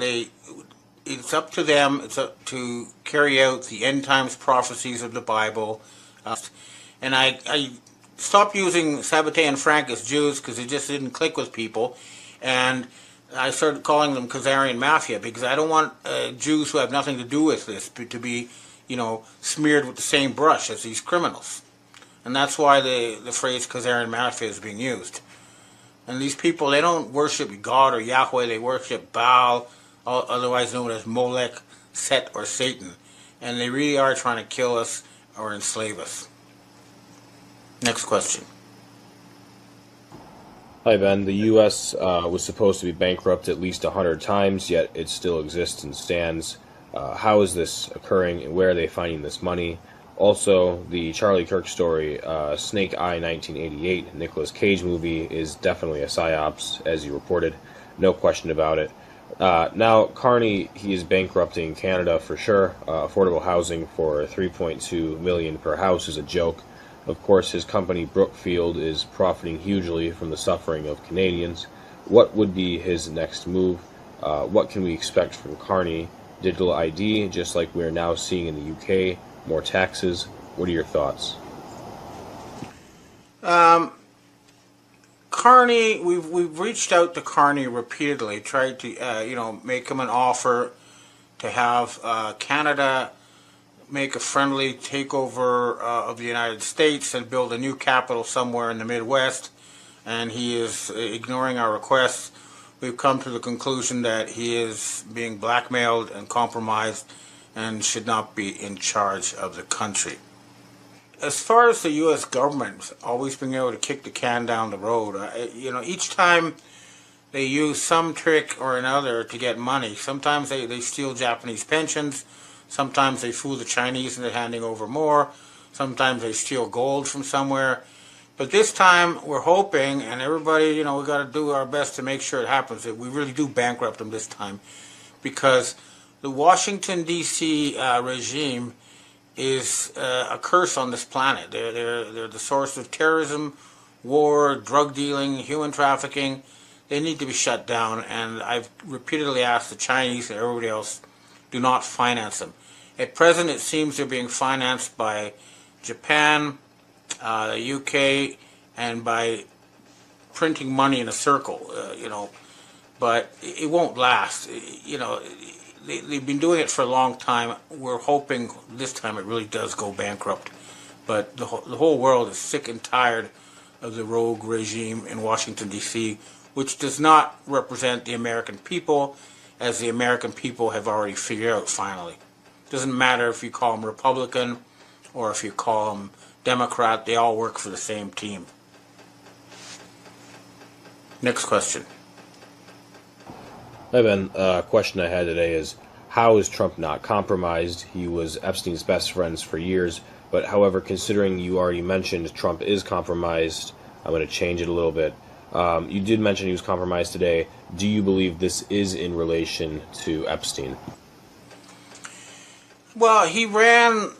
it's up to them, it's up to carry out the end times prophecies of the Bible. And I stopped using Sabbatean Frankist Jews because it just didn't click with people. And I started calling them Khazarian Mafia because I don't want Jews who have nothing to do with this to be, smeared with the same brush as these criminals. And that's why the phrase Khazarian Mafia is being used. And these people, they don't worship God or Yahweh, they worship Baal, otherwise known as Molech, Set, or Satan. And they really are trying to kill us or enslave us. Next question. Hi, Ben. The U.S. Was supposed to be bankrupt at least 100 times, yet it still exists and stands. How is this occurring, and where are they finding this money? Also, the Charlie Kirk story, Snake Eye 1988, Nicolas Cage movie, is definitely a psyops, as you reported. No question about it. Now, Carney, he is bankrupting Canada for sure. Affordable housing for $3.2 million per house is a joke. Of course, his company Brookfield is profiting hugely from the suffering of Canadians. What would be his next move? What can we expect from Carney? Digital ID, just like we're now seeing in the UK. More taxes. What are your thoughts? Carney, we've reached out to Carney repeatedly, tried to make him an offer to have Canada make a friendly takeover of the United States and build a new capital somewhere in the Midwest, and he is ignoring our requests. We've come to the conclusion that he is being blackmailed and compromised and should not be in charge of the country. As far as the U.S. government always being able to kick the can down the road, each time they use some trick or another to get money. Sometimes they steal Japanese pensions. Sometimes they fool the Chinese into handing over more. Sometimes they steal gold from somewhere. But this time we're hoping, and everybody, we got to do our best to make sure it happens, that we really do bankrupt them this time. Because the Washington, D.C. Regime is a curse on this planet. They're the source of terrorism, war, drug dealing, human trafficking. They need to be shut down, and I've repeatedly asked the Chinese and everybody else, do not finance them. At present, it seems they're being financed by Japan, the UK, and by printing money in a circle, but it won't last. They've been doing it for a long time. We're hoping this time it really does go bankrupt. But the whole world is sick and tired of the rogue regime in Washington, D.C., which does not represent the American people, as the American people have already figured out finally. It doesn't matter if you call them Republican or if you call them Democrat, they all work for the same team. Next question. Hi, Ben. Question I had today is, how is Trump not compromised? He was Epstein's best friends for years, but however, considering you already mentioned Trump is compromised, I'm going to change it a little bit. You did mention he was compromised today. Do you believe this is in relation to Epstein? Well, he ran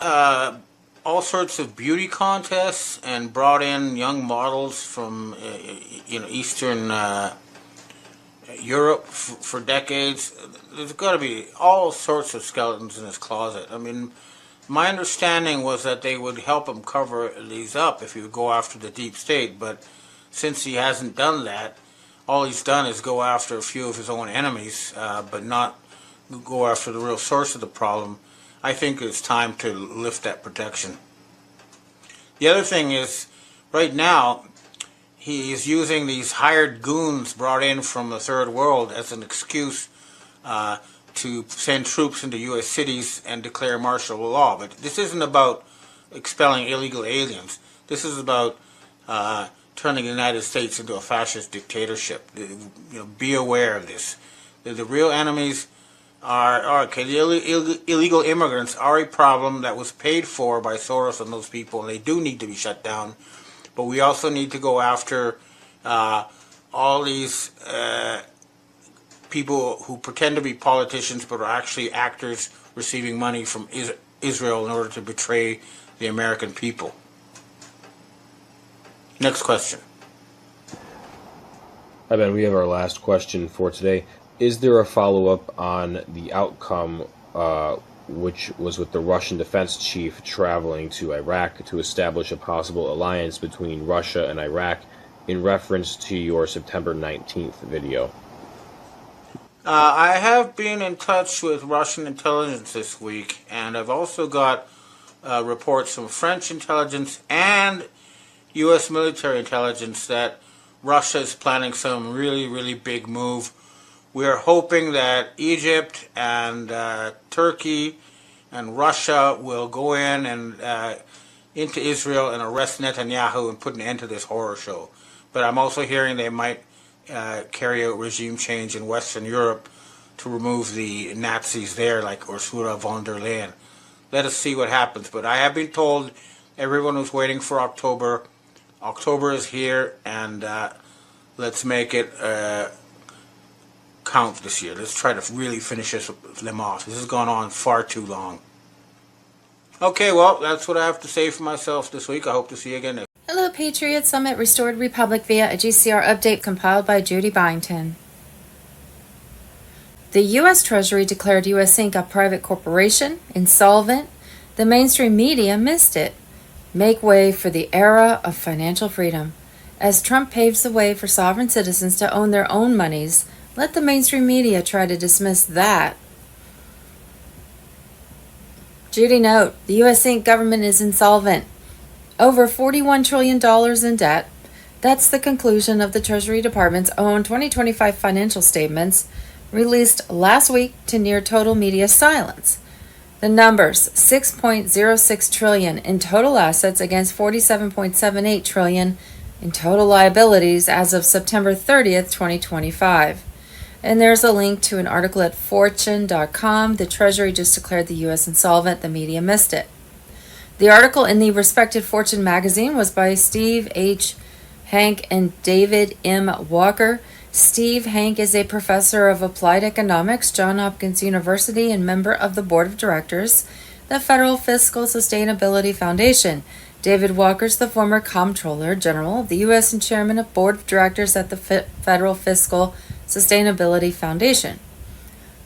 all sorts of beauty contests and brought in young models from Eastern Europe for decades. There's got to be all sorts of skeletons in his closet. I mean, my understanding was that they would help him cover these up if he would go after the deep state, but since he hasn't done that, all he's done is go after a few of his own enemies, but not go after the real source of the problem. I think it's time to lift that protection. The other thing is, right now, he is using these hired goons brought in from the third world as an excuse to send troops into U.S. cities and declare martial law. But this isn't about expelling illegal aliens. This is about turning the United States into a fascist dictatorship. Be aware of this. The real enemies are okay. The illegal immigrants are a problem that was paid for by Soros and those people, and they do need to be shut down. But we also need to go after all these people who pretend to be politicians but are actually actors receiving money from Israel in order to betray the American people. Next question. Hi, Ben. We have our last question for today. Is there a follow-up on the outcome, which was with the Russian defense chief traveling to Iraq to establish a possible alliance between Russia and Iraq in reference to your September 19th video? I have been in touch with Russian intelligence this week, and I've also got reports from French intelligence and U.S. military intelligence that Russia is planning some really, really big move. We are hoping that Egypt and Turkey and Russia will go in and into Israel and arrest Netanyahu and put an end to this horror show. But I'm also hearing they might carry out regime change in Western Europe to remove the Nazis there, like Ursula von der Leyen. Let us see what happens. But I have been told, everyone who's waiting for October is here, and let's make it count this year. Let's try to really finish them off. This has gone on far too long. Okay, well, that's what I have to say for myself this week. I hope to see you again next. Hello, Patriot Summit Restored Republic via a GCR update compiled by Judy Byington. The U.S. Treasury declared U.S. Inc. a private corporation, insolvent. The mainstream media missed it. Make way for the era of financial freedom. As Trump paves the way for sovereign citizens to own their own monies, let the mainstream media try to dismiss that. Judy note, the U.S. Inc. government is insolvent. Over $41 trillion in debt. That's the conclusion of the Treasury Department's own 2025 financial statements, released last week to near total media silence. The numbers, $6.06 trillion in total assets against $47.78 trillion in total liabilities as of September 30th, 2025. And there's a link to an article at fortune.com. The Treasury just declared the U.S. insolvent. The media missed it. The article in the respected Fortune magazine was by Steve H. Hank and David M. Walker. Steve Hank is a professor of applied economics, Johns Hopkins University, and member of the board of directors. the Federal Fiscal Sustainability Foundation. David Walker's the former Comptroller General of the U.S. and Chairman of Board of Directors at the Federal Fiscal Sustainability Foundation.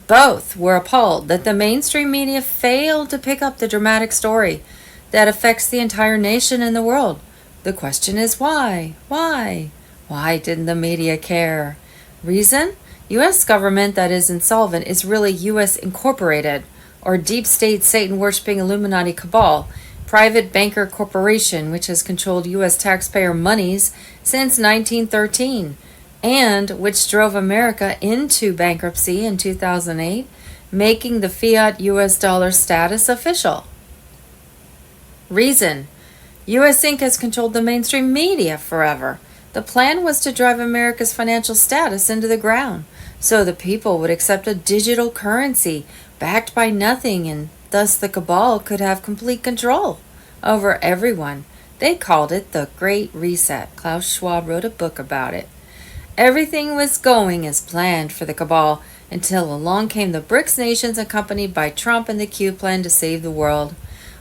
Both were appalled that the mainstream media failed to pick up the dramatic story that affects the entire nation and the world. The question is why? Why? Why didn't the media care? Reason? U.S. government that is insolvent is really U.S. Incorporated, or deep state Satan-worshipping Illuminati cabal, private banker corporation which has controlled U.S. taxpayer monies since 1913, and which drove America into bankruptcy in 2008, making the fiat U.S. dollar status official. Reason: U.S. Inc. has controlled the mainstream media forever. The plan was to drive America's financial status into the ground, so the people would accept a digital currency backed by nothing, and thus the cabal could have complete control over everyone. They called it the Great Reset. Klaus Schwab wrote a book about it. Everything was going as planned for the cabal until along came the BRICS nations accompanied by Trump and the Q plan to save the world.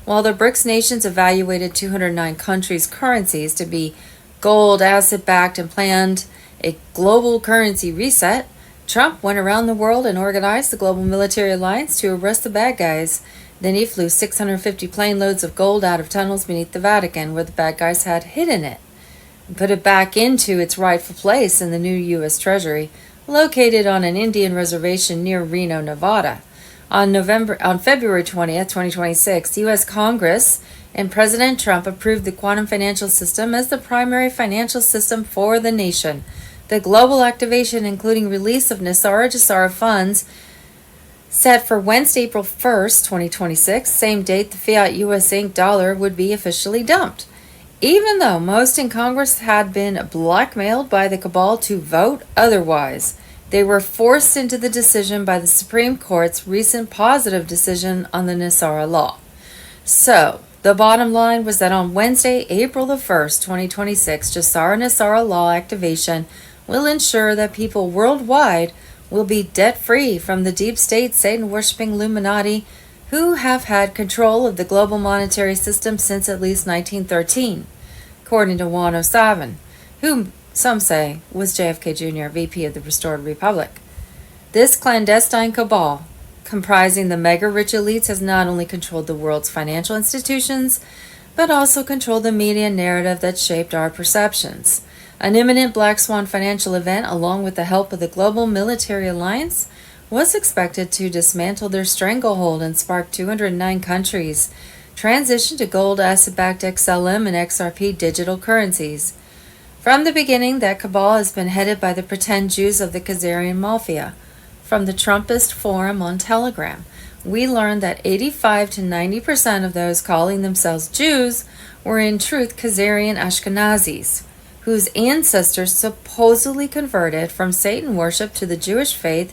While the BRICS nations evaluated 209 countries' currencies to be gold, asset-backed, and planned a global currency reset, Trump went around the world and organized the Global Military Alliance to arrest the bad guys. Then he flew 650 plane loads of gold out of tunnels beneath the Vatican where the bad guys had hidden it, and put it back into its rightful place in the new U.S. Treasury, located on an Indian reservation near Reno, Nevada. On February 20th, 2026, U.S. Congress and President Trump approved the quantum financial system as the primary financial system for the nation. The global activation, including release of NESARA funds, set for Wednesday, April 1st, 2026, same date the fiat U.S. Inc. dollar would be officially dumped. Even though most in Congress had been blackmailed by the cabal to vote otherwise, they were forced into the decision by the Supreme Court's recent positive decision on the NESARA law. So, the bottom line was that on Wednesday, April the 1st, 2026, NESARA law activation will ensure that people worldwide will be debt-free from the deep state Satan-worshipping Illuminati who have had control of the global monetary system since at least 1913, according to Juan O'Savin, whom some say was JFK Jr., VP of the Restored Republic. This clandestine cabal, comprising the mega-rich elites, has not only controlled the world's financial institutions, but also controlled the media narrative that shaped our perceptions. An imminent black swan financial event, along with the help of the Global Military Alliance, was expected to dismantle their stranglehold and spark 209 countries transition to gold, asset-backed XLM, and XRP digital currencies. From the beginning, that cabal has been headed by the pretend Jews of the Khazarian Mafia. From the Trumpist forum on Telegram, we learned that 85 to 90% of those calling themselves Jews were in truth Khazarian Ashkenazis, whose ancestors supposedly converted from Satan worship to the Jewish faith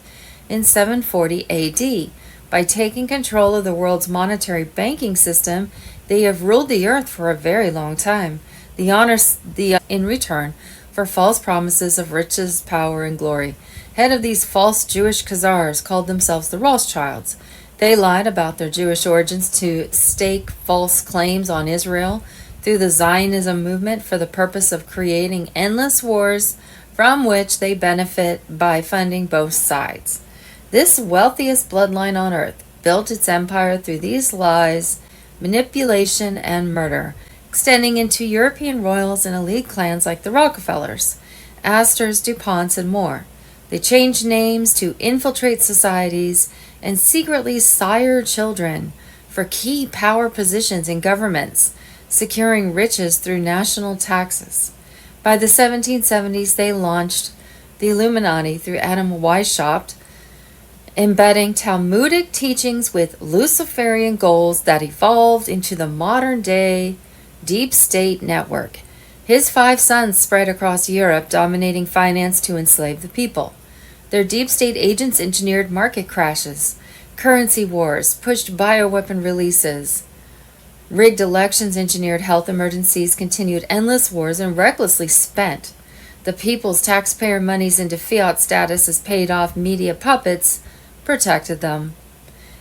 in 740 AD. By taking control of the world's monetary banking system, they have ruled the earth for a very long time. In return for false promises of riches, power, and glory. Head of these false Jewish Khazars called themselves the Rothschilds. They lied about their Jewish origins to stake false claims on Israel through the Zionism movement for the purpose of creating endless wars from which they benefit by funding both sides. This wealthiest bloodline on earth built its empire through these lies, manipulation, and murder, extending into European royals and elite clans like the Rockefellers, Astors, DuPonts, and more. They changed names to infiltrate societies and secretly sire children for key power positions in governments, securing riches through national taxes. By the 1770s, they launched the Illuminati through Adam Weishaupt, embedding Talmudic teachings with Luciferian goals that evolved into the modern-day deep state network. His 5 sons spread across Europe, dominating finance to enslave the people. Their deep state agents engineered market crashes, currency wars, pushed bioweapon releases, rigged elections, engineered health emergencies, continued endless wars, and recklessly spent the people's taxpayer monies into fiat status as paid-off media puppets protected them.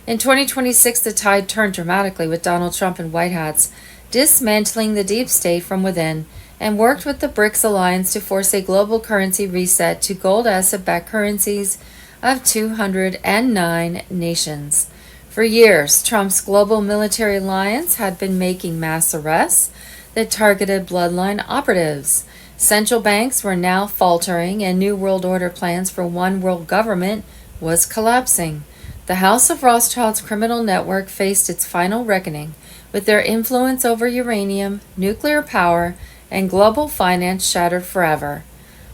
In 2026, the tide turned dramatically with Donald Trump and White Hats dismantling the deep state from within and worked with the BRICS alliance to force a global currency reset to gold asset-backed currencies of 209 nations. For years, Trump's global military alliance had been making mass arrests that targeted bloodline operatives. Central banks were now faltering, and New World Order plans for one world government was collapsing. The House of Rothschild's criminal network faced its final reckoning, with their influence over uranium, nuclear power, and global finance shattered forever.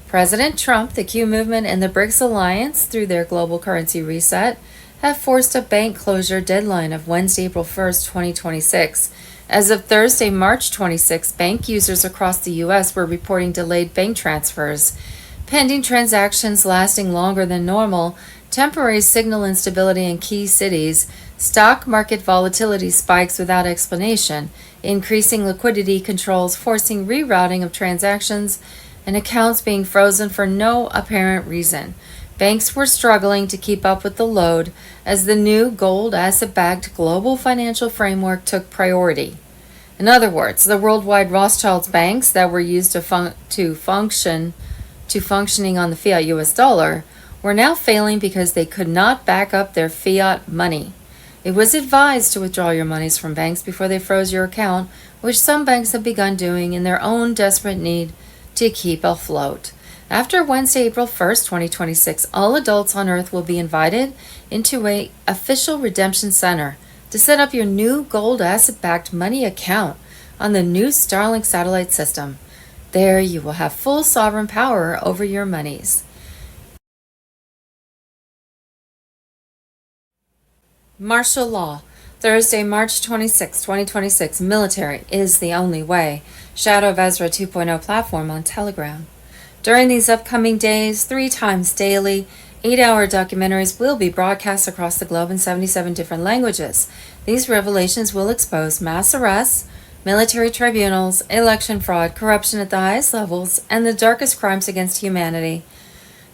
President Trump, the Q movement, and the BRICS alliance, through their global currency reset, have forced a bank closure deadline of Wednesday, April 1st, 2026. As of Thursday, March 26, bank users across the U.S. were reporting delayed bank transfers, pending transactions lasting longer than normal, temporary signal instability in key cities, stock market volatility spikes without explanation, increasing liquidity controls forcing rerouting of transactions, and accounts being frozen for no apparent reason. Banks were struggling to keep up with the load as the new gold asset-backed global financial framework took priority. In other words, the worldwide Rothschild's banks that were used functioning on the fiat US dollar were now failing because they could not back up their fiat money. It was advised to withdraw your monies from banks before they froze your account, which some banks have begun doing in their own desperate need to keep afloat. After Wednesday, April 1st, 2026, all adults on Earth will be invited into an official redemption center to set up your new gold asset-backed money account on the new Starlink satellite system. There you will have full sovereign power over your monies. Martial law. Thursday, March 26, 2026. Military is the only way. Shadow of Ezra 2.0 platform on Telegram. During these upcoming days, 3 times daily, 8-hour documentaries will be broadcast across the globe in 77 different languages. These revelations will expose mass arrests, military tribunals, election fraud, corruption at the highest levels, and the darkest crimes against humanity.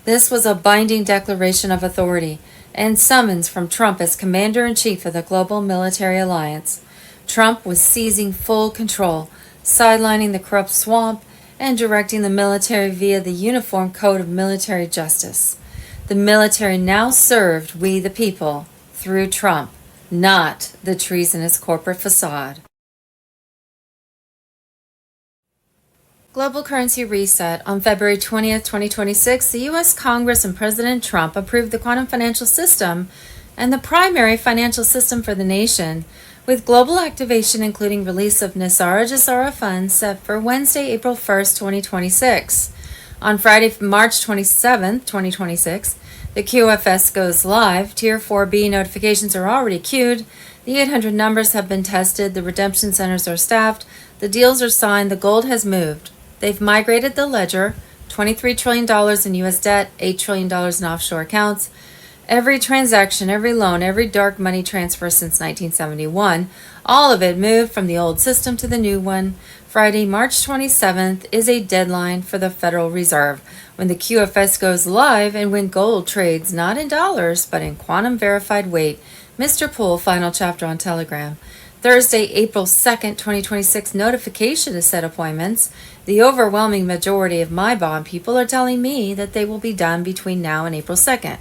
This was a binding declaration of authority and summons from Trump as Commander-in-Chief of the Global Military Alliance. Trump was seizing full control, sidelining the corrupt swamp, and directing the military via the Uniform Code of Military Justice. The military now served we the people through Trump, not the treasonous corporate facade. Global currency reset. On February 20th, 2026, the U.S. Congress and President Trump approved the quantum financial system and the primary financial system for the nation, with global activation including release of Nisara Jisara funds set for Wednesday, April 1st, 2026. On Friday, March 27th, 2026, the QFS goes live. Tier 4B notifications are already queued. The 800 numbers have been tested. The redemption centers are staffed. The deals are signed. The gold has moved. They've migrated the ledger, $23 trillion in U.S. debt, $8 trillion in offshore accounts. Every transaction, every loan, every dark money transfer since 1971, all of it moved from the old system to the new one. Friday, March 27th is a deadline for the Federal Reserve when the QFS goes live and when gold trades not in dollars but in quantum verified weight. Mr. Poole, final chapter on Telegram. Thursday, April 2nd, 2026, notification to set appointments. The overwhelming majority of my bond people are telling me that they will be done between now and April 2nd.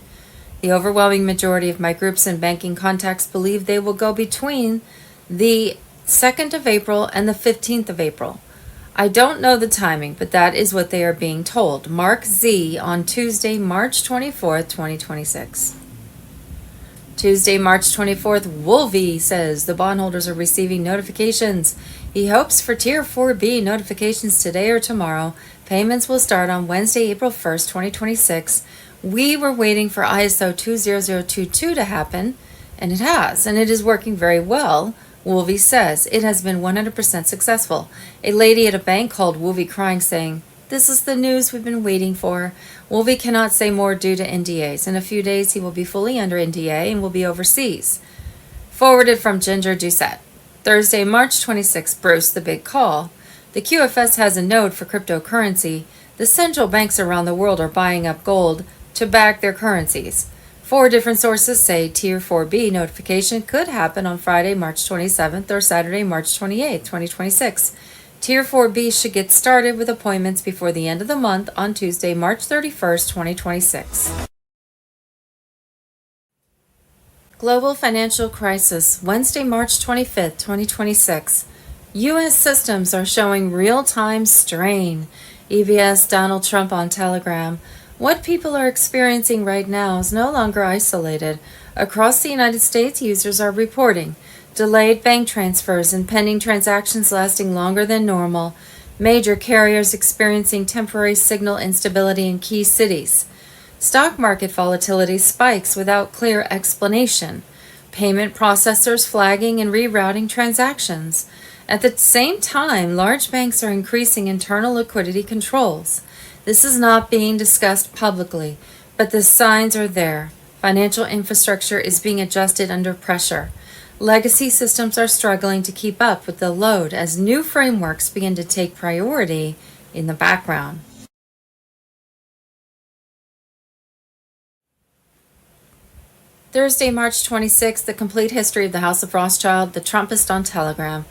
The overwhelming majority of my groups and banking contacts believe they will go between the 2nd of April and the 15th of April. I don't know the timing, but that is what they are being told. Mark Z on Tuesday, March 24th, 2026. Tuesday, March 24th, Wolvie says the bondholders are receiving notifications. He hopes for Tier 4B notifications today or tomorrow. Payments will start on Wednesday, April 1st, 2026. We were waiting for ISO 20022 to happen, and it has, and it is working very well. Wolvie says it has been 100% successful. A lady at a bank called Wolvie crying, saying, "This is the news we've been waiting for." Wolvie cannot say more due to NDAs. In a few days, he will be fully under NDA and will be overseas. Forwarded from Ginger Doucette. Thursday, March 26, Bruce, the big call. The QFS has a node for cryptocurrency. The central banks around the world are buying up gold to back their currencies. Four different sources say Tier 4B notification could happen on Friday, March 27th or Saturday, March 28th, 2026. Tier 4B should get started with appointments before the end of the month on Tuesday, March 31st, 2026. Global financial crisis, Wednesday, March 25th, 2026. U.S. systems are showing real-time strain. EBS Donald Trump on Telegram. What people are experiencing right now is no longer isolated. Across the United States, users are reporting delayed bank transfers and pending transactions lasting longer than normal. Major carriers experiencing temporary signal instability in key cities. Stock market volatility spikes without clear explanation. Payment processors flagging and rerouting transactions. At the same time, large banks are increasing internal liquidity controls. This is not being discussed publicly, but the signs are there. Financial infrastructure is being adjusted under pressure. Legacy systems are struggling to keep up with the load as new frameworks begin to take priority in the background. Thursday, March 26th, the complete history of the House of Rothschild, the Trumpist on Telegram.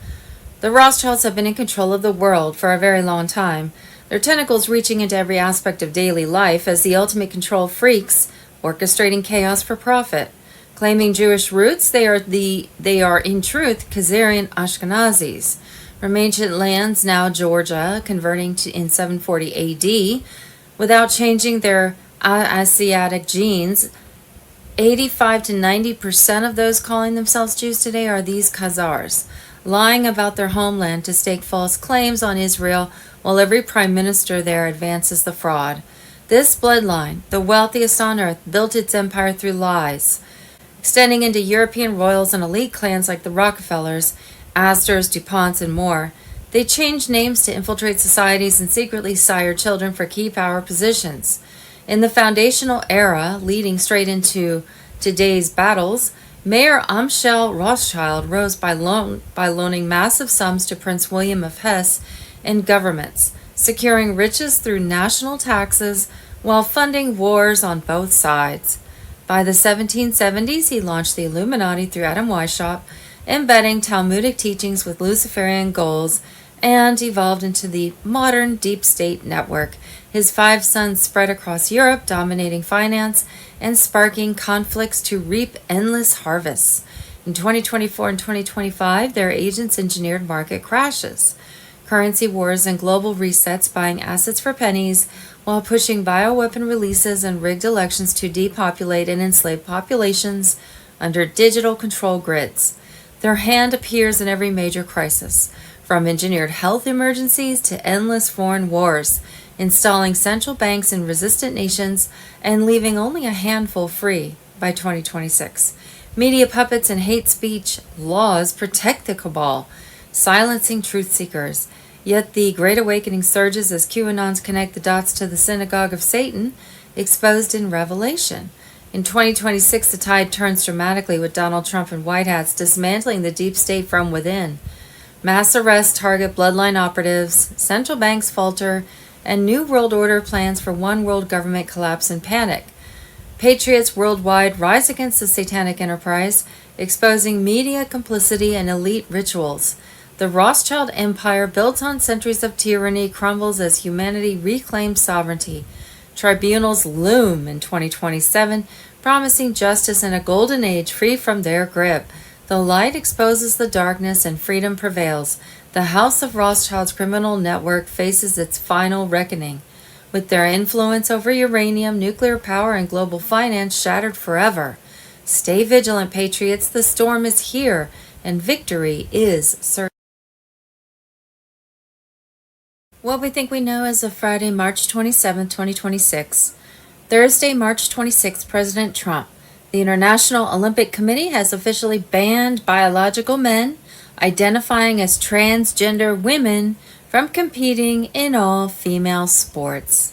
The Rothschilds have been in control of the world for a very long time, their tentacles reaching into every aspect of daily life as the ultimate control freaks, orchestrating chaos for profit. Claiming Jewish roots, they are in truth Khazarian Ashkenazis. From ancient lands, now Georgia, converting in 740 AD, without changing their Asiatic genes. 85 to 90% of those calling themselves Jews today are these Khazars, lying about their homeland to stake false claims on Israel while every prime minister there advances the fraud. This bloodline, the wealthiest on earth, built its empire through lies, extending into European royals and elite clans like the Rockefellers, Astors, DuPonts, and more. They changed names to infiltrate societies and secretly sire children for key power positions. In the foundational era, leading straight into today's battles, Mayor Amschel Rothschild rose by loaning massive sums to Prince William of Hesse and governments, securing riches through national taxes while funding wars on both sides. By the 1770s, he launched the Illuminati through Adam Weishaupt, embedding Talmudic teachings with Luciferian goals, and evolved into the modern deep state network. His 5 sons spread across Europe, dominating finance and sparking conflicts to reap endless harvests. In 2024 and 2025, their agents engineered market crashes, currency wars, and global resets, buying assets for pennies while pushing bioweapon releases and rigged elections to depopulate and enslave populations under digital control grids. Their hand appears in every major crisis, from engineered health emergencies to endless foreign wars, installing central banks in resistant nations and leaving only a handful free by 2026. Media puppets and hate speech laws protect the cabal, silencing truth seekers. Yet the Great Awakening surges as QAnons connect the dots to the synagogue of Satan, exposed in Revelation. In 2026, the tide turns dramatically with Donald Trump and White Hats dismantling the deep state from within. Mass arrests target bloodline operatives, central banks falter, and New World Order plans for one world government collapse in panic. Patriots worldwide rise against the satanic enterprise, exposing media complicity and elite rituals. The Rothschild empire, built on centuries of tyranny, crumbles as humanity reclaims sovereignty. Tribunals loom in 2027, promising justice in a golden age free from their grip. The light exposes the darkness and freedom prevails. The House of Rothschild's criminal network faces its final reckoning. With their influence over uranium, nuclear power, and global finance shattered forever. Stay vigilant, patriots. The storm is here, and victory is certain. What we think we know as of Friday, March 27, 2026. Thursday, March 26, President Trump. The International Olympic Committee has officially banned biological men identifying as transgender women from competing in all female sports.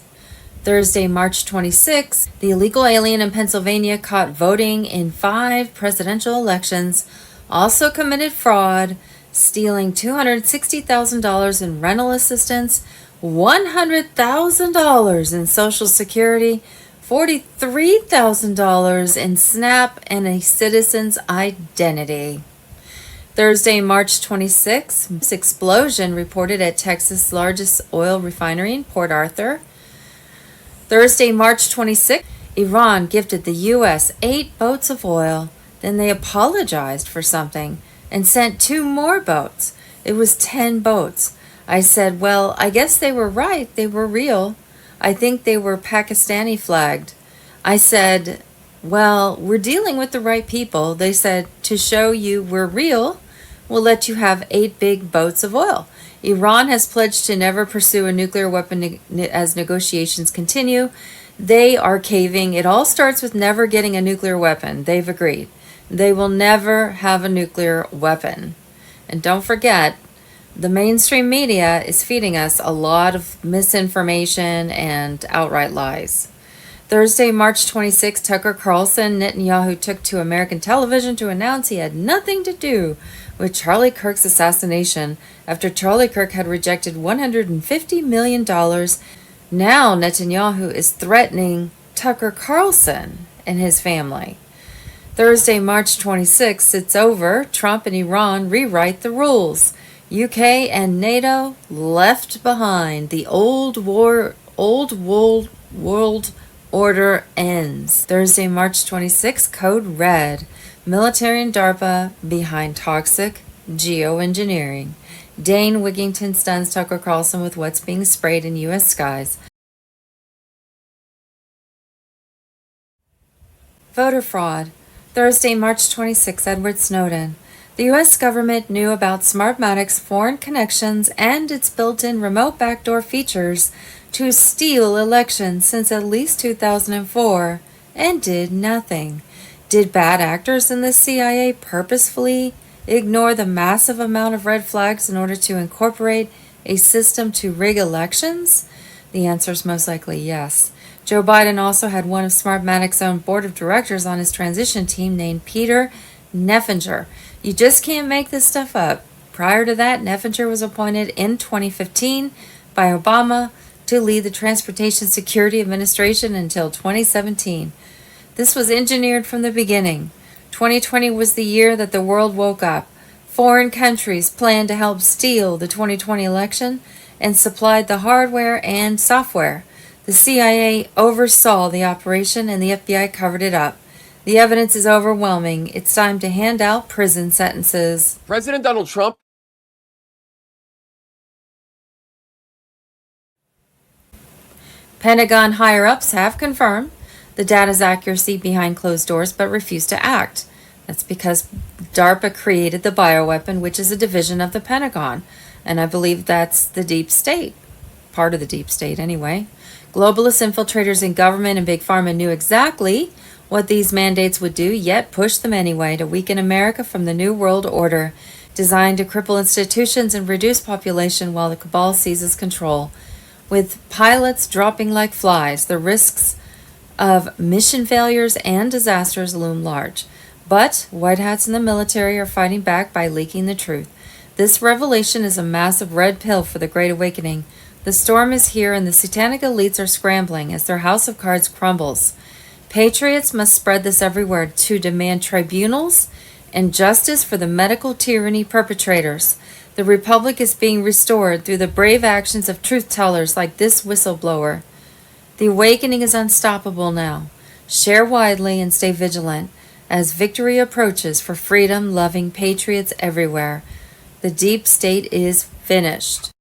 Thursday, March 26, the illegal alien in Pennsylvania caught voting in 5 presidential elections also committed fraud, stealing $260,000 in rental assistance, $100,000 in Social Security, $43,000 in SNAP and a citizen's identity. Thursday, March 26, this explosion reported at Texas' largest oil refinery in Port Arthur. Thursday, March 26, Iran gifted the U.S. 8 boats of oil. Then they apologized for something and sent 2 more boats. It was 10 boats. I said, well, I guess they were right. They were real. I think they were Pakistani flagged. I said, well, we're dealing with the right people. They said, to show you we're real, we'll let you have 8 big boats of oil. Iran has pledged to never pursue a nuclear weapon as negotiations continue. They are caving. It all starts with never getting a nuclear weapon. They've agreed. They will never have a nuclear weapon. And don't forget, the mainstream media is feeding us a lot of misinformation and outright lies. Thursday, March 26, Tucker Carlson, Netanyahu took to American television to announce he had nothing to do with Charlie Kirk's assassination after Charlie Kirk had rejected $150 million. Now Netanyahu is threatening Tucker Carlson and his family. Thursday, March 26, it's over. Trump and Iran rewrite the rules. UK and NATO left behind. The old world order ends. Thursday, March 26, Code Red. Military and DARPA behind toxic geoengineering. Dane Wigington stuns Tucker Carlson with what's being sprayed in U.S. skies. Voter fraud. Thursday, March 26, Edward Snowden. The U.S. government knew about Smartmatic's foreign connections and its built-in remote backdoor features to steal elections since at least 2004 and did nothing. Did bad actors in the CIA purposefully ignore the massive amount of red flags in order to incorporate a system to rig elections? The answer is most likely yes. Joe Biden also had one of Smartmatic's own board of directors on his transition team named Peter Neffinger. You just can't make this stuff up. Prior to that, Neffinger was appointed in 2015 by Obama to lead the Transportation Security Administration until 2017. This was engineered from the beginning. 2020 was the year that the world woke up. Foreign countries planned to help steal the 2020 election and supplied the hardware and software. The CIA oversaw the operation and the FBI covered it up. The evidence is overwhelming. It's time to hand out prison sentences. President Donald Trump. Pentagon higher-ups have confirmed the data's accuracy behind closed doors, but refused to act. That's because DARPA created the bioweapon, which is a division of the Pentagon. And I believe that's the deep state. Part of the deep state, anyway. Globalist infiltrators in government and Big Pharma knew exactly what these mandates would do, yet pushed them anyway to weaken America from the New World Order, designed to cripple institutions and reduce population while the cabal seizes control. With pilots dropping like flies, the risks of mission failures and disasters loom large. But white hats in the military are fighting back by leaking the truth. This revelation is a massive red pill for the Great Awakening. The storm is here and the satanic elites are scrambling as their house of cards crumbles. Patriots must spread this everywhere to demand tribunals and justice for the medical tyranny perpetrators. The Republic is being restored through the brave actions of truth tellers like this whistleblower. The awakening is unstoppable now. Share widely and stay vigilant as victory approaches for freedom-loving patriots everywhere. The deep state is finished.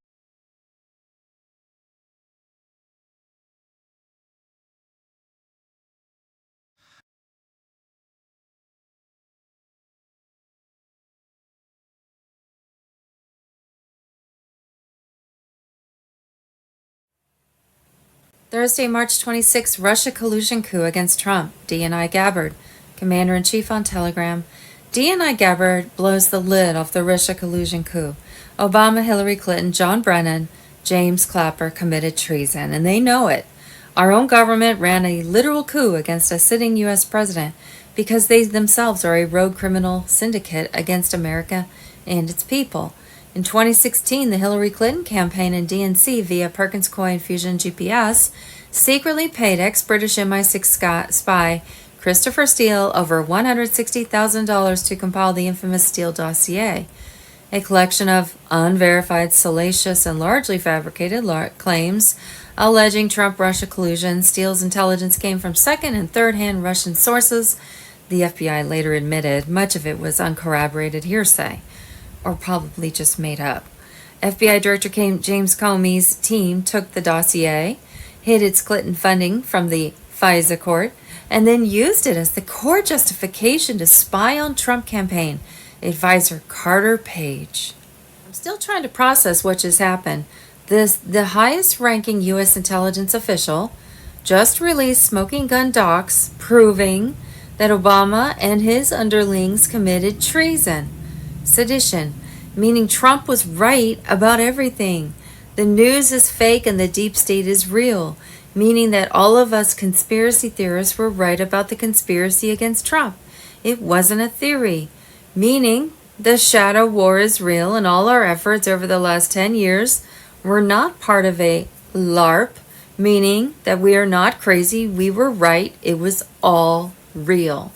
Thursday, March 26, Russia collusion coup against Trump. DNI Gabbard, Commander-in-Chief on Telegram. DNI Gabbard blows the lid off the Russia collusion coup. Obama, Hillary Clinton, John Brennan, James Clapper committed treason, and they know it. Our own government ran a literal coup against a sitting U.S. president because they themselves are a rogue criminal syndicate against America and its people. In 2016, the Hillary Clinton campaign and DNC via Perkins Coie and Fusion GPS secretly paid ex-British MI6 spy Christopher Steele over $160,000 to compile the infamous Steele dossier, a collection of unverified, salacious, and largely fabricated claims alleging Trump-Russia collusion. Steele's intelligence came from second- and third-hand Russian sources. The FBI later admitted much of it was uncorroborated hearsay, or probably just made up. FBI Director James Comey's team took the dossier, hid its Clinton funding from the FISA court, and then used it as the core justification to spy on Trump campaign advisor Carter Page. I'm still trying to process what just happened. The highest ranking U.S. intelligence official just released smoking gun docs proving that Obama and his underlings committed treason, sedition, meaning Trump was right about everything. The news is fake and the deep state is real, meaning that all of us conspiracy theorists were right about the conspiracy against Trump. It wasn't a theory, meaning the shadow war is real and all our efforts over the last 10 years were not part of a LARP, meaning that we are not crazy, we were right, it was all real.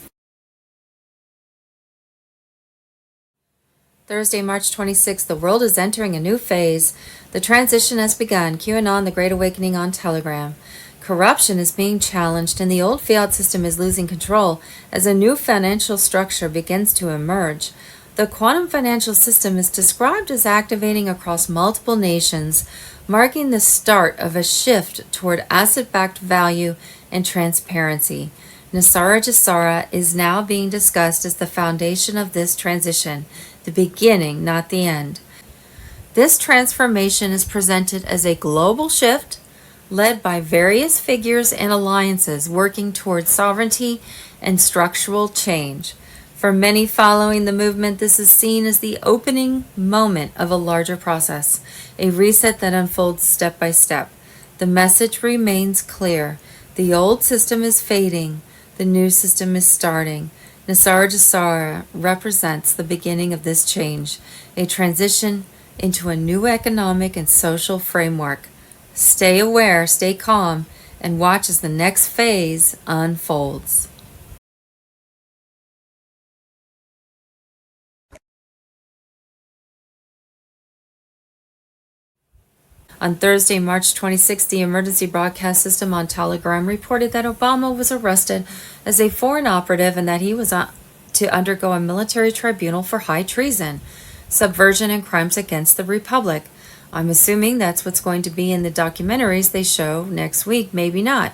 Thursday, March 26th, the world is entering a new phase. The transition has begun. QAnon, the Great Awakening on Telegram. Corruption is being challenged and the old fiat system is losing control as a new financial structure begins to emerge. The quantum financial system is described as activating across multiple nations, marking the start of a shift toward asset-backed value and transparency. Nasara Jasara is now being discussed as the foundation of this transition, the beginning, not the end. This transformation is presented as a global shift led by various figures and alliances working towards sovereignty and structural change. For many following the movement, this is seen as the opening moment of a larger process, a reset that unfolds step by step. The message remains clear. The old system is fading. The new system is starting. Nasara Jasara represents the beginning of this change, a transition into a new economic and social framework. Stay aware, stay calm, and watch as the next phase unfolds. On Thursday, March 26, the emergency broadcast system on Telegram reported that Obama was arrested as a foreign operative and that he was to undergo a military tribunal for high treason, subversion, and crimes against the Republic. I'm assuming that's what's going to be in the documentaries they show next week, maybe not.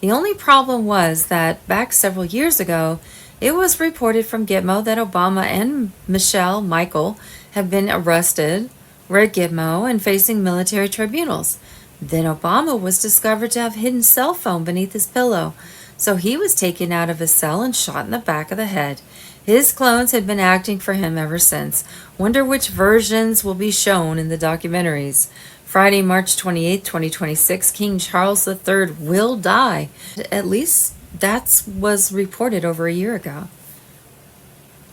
The only problem was that back several years ago, it was reported from Gitmo that Obama and Michael have been arrested, were at Gitmo and facing military tribunals. Then Obama was discovered to have hidden cell phone beneath his pillow, so he was taken out of his cell and shot in the back of the head. His clones had been acting for him ever since. Wonder which versions will be shown in the documentaries. Friday, March 28, 2026, King Charles III will die. At least that was reported over a year ago.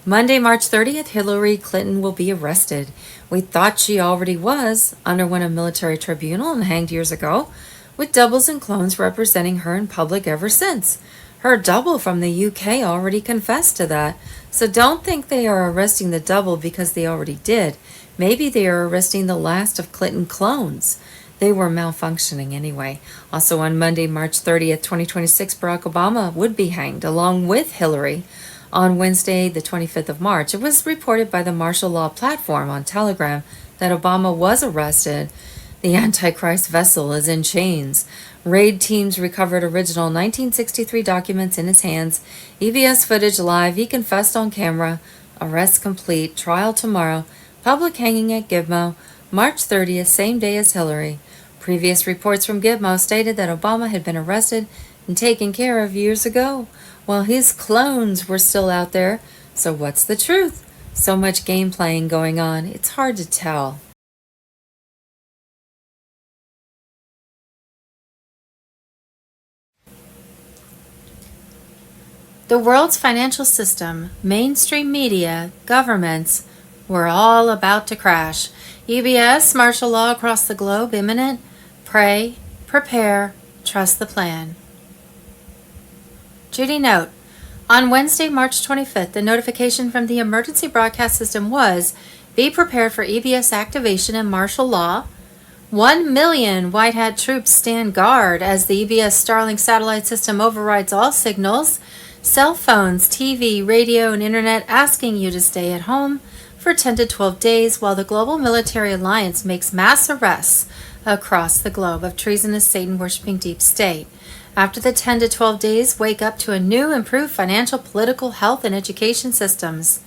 Monday, March 30th, Hillary Clinton will be arrested. We thought she already was, underwent a military tribunal and hanged years ago, with doubles and clones representing her in public ever since. Her double from the UK already confessed to that, so don't think they are arresting the double because they already did. Maybe they are arresting the last of Clinton clones. They were malfunctioning anyway. Also on Monday, March 30th, 2026, Barack Obama would be hanged along with Hillary. On Wednesday, the 25th of March, it was reported by the martial law platform on Telegram that Obama was arrested. The Antichrist vessel is in chains. Raid teams recovered original 1963 documents in his hands. EVS footage live. He confessed on camera. Arrest complete. Trial tomorrow. Public hanging at Gitmo. March 30th, same day as Hillary. Previous reports from Gitmo stated that Obama had been arrested and taken care of years ago, while his clones were still out there. So what's the truth? So much game playing going on, it's hard to tell. The world's financial system, mainstream media, governments, we're all about to crash. EBS, martial law across the globe imminent. Pray, prepare, trust the plan. Judy note, on Wednesday, March 25th, the notification from the emergency broadcast system was, be prepared for EBS activation and martial law. 1 million White Hat troops stand guard as the EBS Starlink satellite system overrides all signals. Cell phones, TV, radio, and internet asking you to stay at home for 10 to 12 days while the Global Military Alliance makes mass arrests across the globe of treasonous Satan-worshipping deep state. After the 10 to 12 days, wake up to a new, improved financial, political, health, and education systems.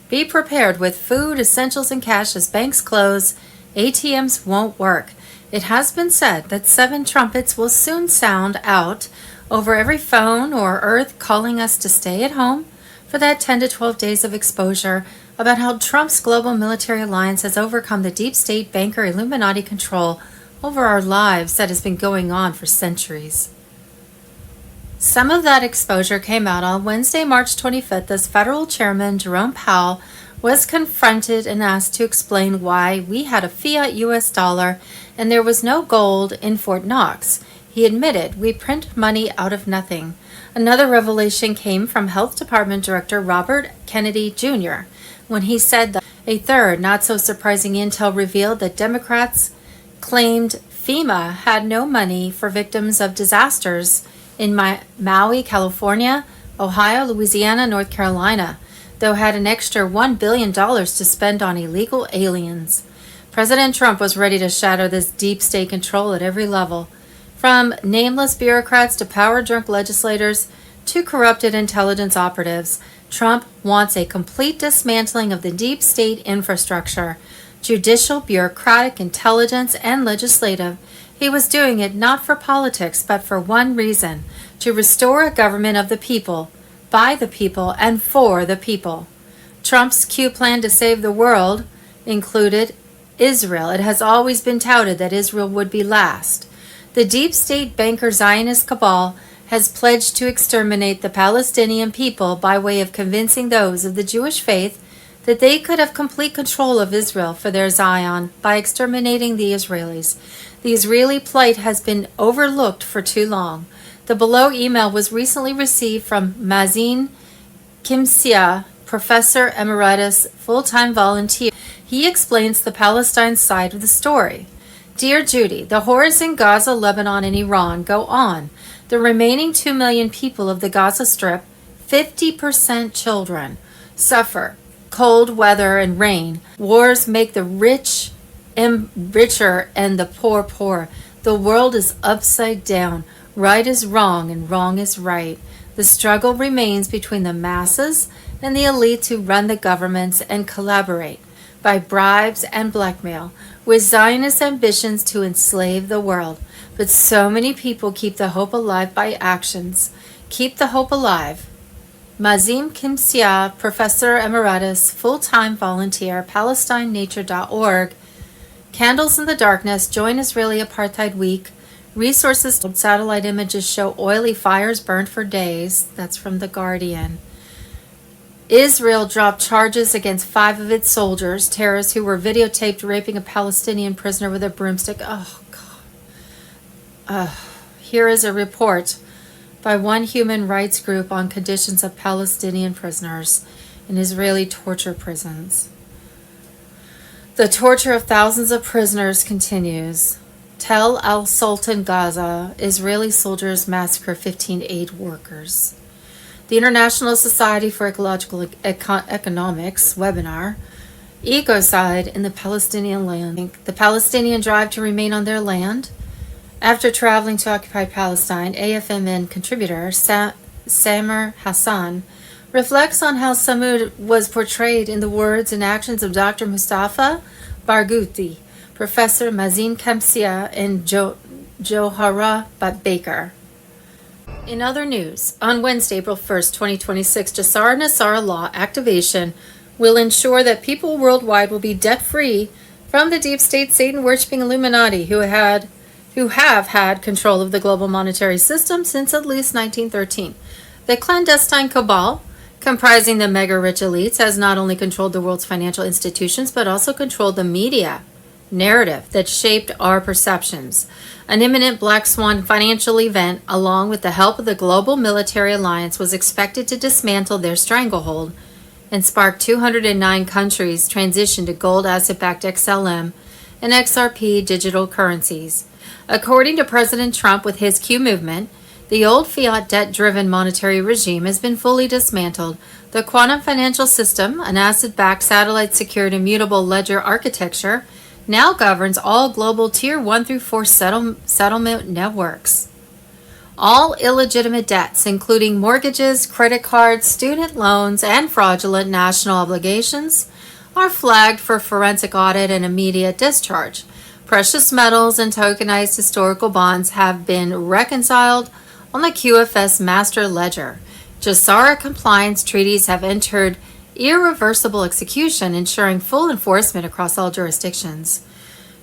Be prepared with food, essentials, and cash as banks close. ATMs won't work. It has been said that 7 trumpets will soon sound out over every phone or earth calling us to stay at home for that 10 to 12 days of exposure about how Trump's global military alliance has overcome the deep state banker Illuminati control over our lives that has been going on for centuries. Some of that exposure came out on Wednesday, March 25th, as Federal Chairman Jerome Powell was confronted and asked to explain why we had a fiat US dollar and there was no gold in Fort Knox. He admitted, we print money out of nothing. Another revelation came from Health Department Director Robert Kennedy Jr. when he said that a third, not so surprising intel revealed that Democrats claimed FEMA had no money for victims of disasters in Maui, California, Ohio, Louisiana, North Carolina, though had an extra $1 billion to spend on illegal aliens. President Trump was ready to shatter this deep state control at every level, from nameless bureaucrats to power-drunk legislators to corrupted intelligence operatives. Trump wants a complete dismantling of the deep state infrastructure, judicial, bureaucratic, intelligence, and legislative. He was doing it not for politics, but for one reason, to restore a government of the people, by the people, and for the people. Trump's Q plan to save the world included Israel. It has always been touted that Israel would be last. The deep state banker Zionist cabal has pledged to exterminate the Palestinian people by way of convincing those of the Jewish faith that they could have complete control of Israel for their Zion by exterminating the Israelis. The Israeli plight has been overlooked for too long. The below email was recently received from Mazin Kimsia, Professor Emeritus, full-time volunteer. He explains the Palestine side of the story. Dear Judy, the horrors in Gaza, Lebanon, and Iran go on. The remaining 2 million people of the Gaza Strip, 50% children, suffer cold weather and rain. Wars make the rich richer and the poor poor. The world is upside down. Right is wrong and wrong is right. The struggle remains between the masses and the elites who run the governments and collaborate by bribes and blackmail with Zionist ambitions to enslave the world. But so many people keep the hope alive by actions. Keep the hope alive. Mazim Kimsia, Professor Emeritus, full-time volunteer, PalestineNature.org. Candles in the Darkness, Join Israeli Apartheid Week. Resources, satellite images show oily fires burned for days. That's from The Guardian. Israel dropped charges against 5 of its soldiers, terrorists who were videotaped raping a Palestinian prisoner with a broomstick. Oh, God. Here is a report by one human rights group on conditions of Palestinian prisoners in Israeli torture prisons. The torture of thousands of prisoners continues. Tel al-Sultan, Gaza, Israeli soldiers massacre 15 aid workers. The International Society for Ecological Economics webinar, Ecocide in the Palestinian Land. The Palestinian drive to remain on their land. After traveling to occupied Palestine, AFMN contributor Samer Hassan reflects on how Samud was portrayed in the words and actions of Dr. Mustafa Barghouti, Professor Mazin Kamsia, and Johara Baker. In other news, on Wednesday, April 1st, 2026, Jasara Nasara law activation will ensure that people worldwide will be debt-free from the deep state Satan-worshipping Illuminati who have had control of the global monetary system since at least 1913. The clandestine cabal, comprising the mega-rich elites, has not only controlled the world's financial institutions, but also controlled the media, narrative that shaped our perceptions. An imminent black swan financial event, along with the help of the global military alliance, was expected to dismantle their stranglehold and spark 209 countries transition to gold asset-backed XLM and XRP digital currencies. According to President Trump with his Q movement, the old fiat debt-driven monetary regime has been fully dismantled. The quantum financial system, an asset-backed satellite-secured immutable ledger architecture, now governs all global Tier 1 through 4 settlement networks. All illegitimate debts, including mortgages, credit cards, student loans, and fraudulent national obligations, are flagged for forensic audit and immediate discharge. Precious metals and tokenized historical bonds have been reconciled on the QFS master ledger. JASARA compliance treaties have entered irreversible execution, ensuring full enforcement across all jurisdictions.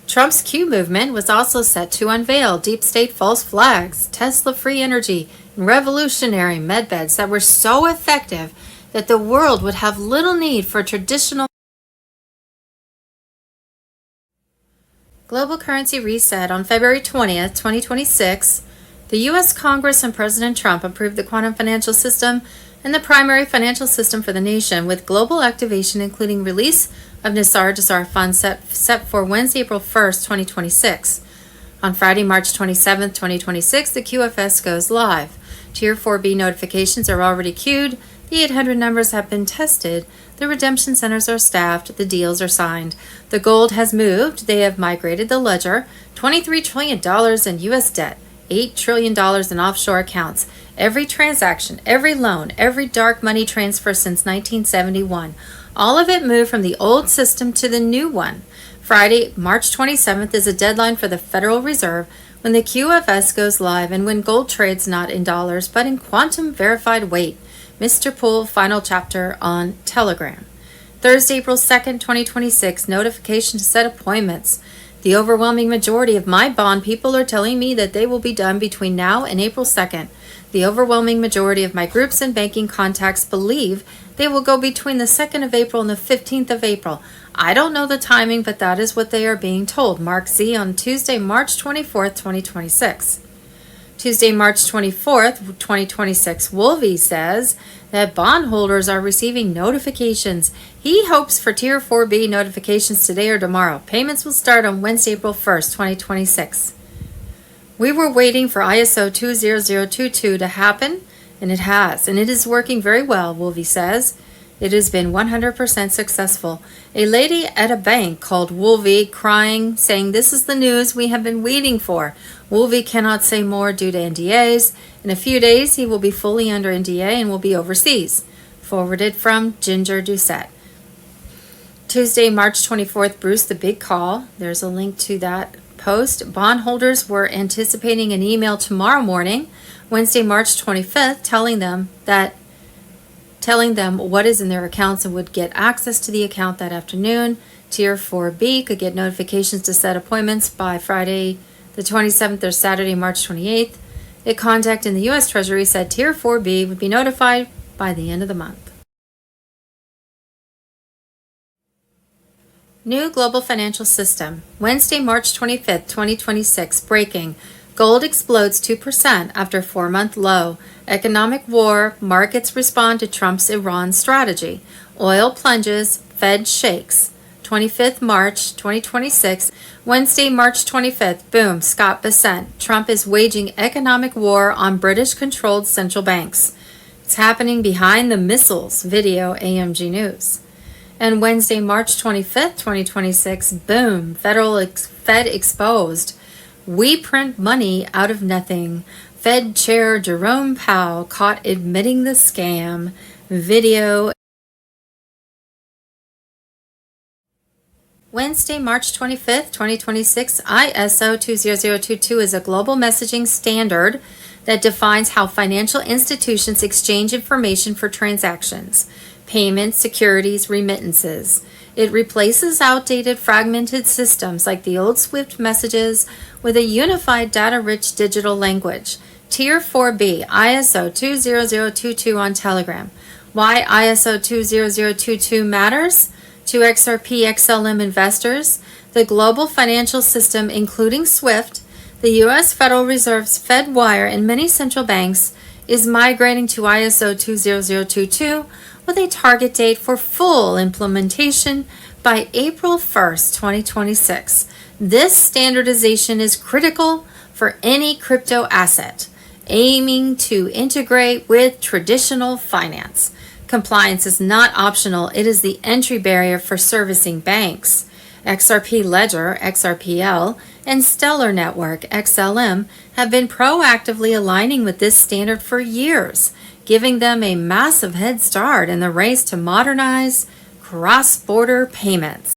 Trump's Q movement was also set to unveil deep state false flags, Tesla free energy, and revolutionary medbeds that were so effective that the world would have little need for traditional global currency reset. On February 20th, 2026, the U.S. Congress and President Trump approved the quantum financial system and the primary financial system for the nation, with global activation including release of JASARA funds set for Wednesday, April 1st, 2026. On Friday, March 27th, 2026, the QFS goes live. Tier 4B notifications are already queued. The 800 numbers have been tested. The redemption centers are staffed. The deals are signed. The gold has moved. They have migrated the ledger. $23 trillion in U.S. debt. $8 trillion in offshore accounts. Every transaction, every loan, every dark money transfer since 1971. All of it moved from the old system to the new one. Friday, March 27th is a deadline for the Federal Reserve when the QFS goes live and when gold trades not in dollars but in quantum verified weight. Mr. Poole, final chapter on Telegram. Thursday, April 2nd, 2026, notification to set appointments. The overwhelming majority of my bond people are telling me that they will be done between now and April 2nd. The overwhelming majority of my groups and banking contacts believe they will go between the 2nd of April and the 15th of April. I don't know the timing, but that is what they are being told. Mark Z on Tuesday, March 24th, 2026. Tuesday, March 24th, 2026, Wolvie says that bondholders are receiving notifications. He hopes for Tier 4B notifications today or tomorrow. Payments will start on Wednesday, April 1st, 2026. We were waiting for ISO 20022 to happen, and it has, and it is working very well, Wolvie says. It has been 100% successful. A lady at a bank called Wolvie crying, saying, "This is the news we have been waiting for." Wolvie cannot say more due to NDAs. In a few days, he will be fully under NDA and will be overseas. Forwarded from Ginger Doucette. Tuesday, March 24th, Bruce the Big Call. There's a link to that post. Bondholders were anticipating an email tomorrow morning, Wednesday, March 25th, telling them what is in their accounts and would get access to the account that afternoon. Tier 4B could get notifications to set appointments by Friday the 27th or Saturday, March 28th. A contact in the U.S. Treasury said Tier 4B would be notified by the end of the month. New global financial system. Wednesday, March 25th, 2026. Breaking. Gold explodes 2% after 4-month low. Economic war. Markets respond to Trump's Iran strategy. Oil plunges. Fed shakes. 25th March 2026. Wednesday, March 25th. Boom. Scott Bessent. Trump is waging economic war on British-controlled central banks. It's happening behind the missiles. Video AMG News. And Wednesday, March 25th, 2026. Boom. Fed exposed. We print money out of nothing. Fed Chair Jerome Powell caught admitting the scam. Video. Wednesday, March 25th, 2026. ISO 20022 is a global messaging standard that defines how financial institutions exchange information for transactions, payments, securities, remittances. It replaces outdated, fragmented systems like the old SWIFT messages with a unified, data-rich digital language. Tier 4B, ISO 20022 on Telegram. Why ISO 20022 matters? To XRP XLM investors, the global financial system, including SWIFT, the U.S. Federal Reserve's FedWire, and many central banks, is migrating to ISO 20022 with a target date for full implementation by April 1st, 2026. This standardization is critical for any crypto asset, aiming to integrate with traditional finance. Compliance is not optional, it is the entry barrier for servicing banks. XRP Ledger, XRPL, and Stellar Network, XLM, have been proactively aligning with this standard for years, giving them a massive head start in the race to modernize cross-border payments.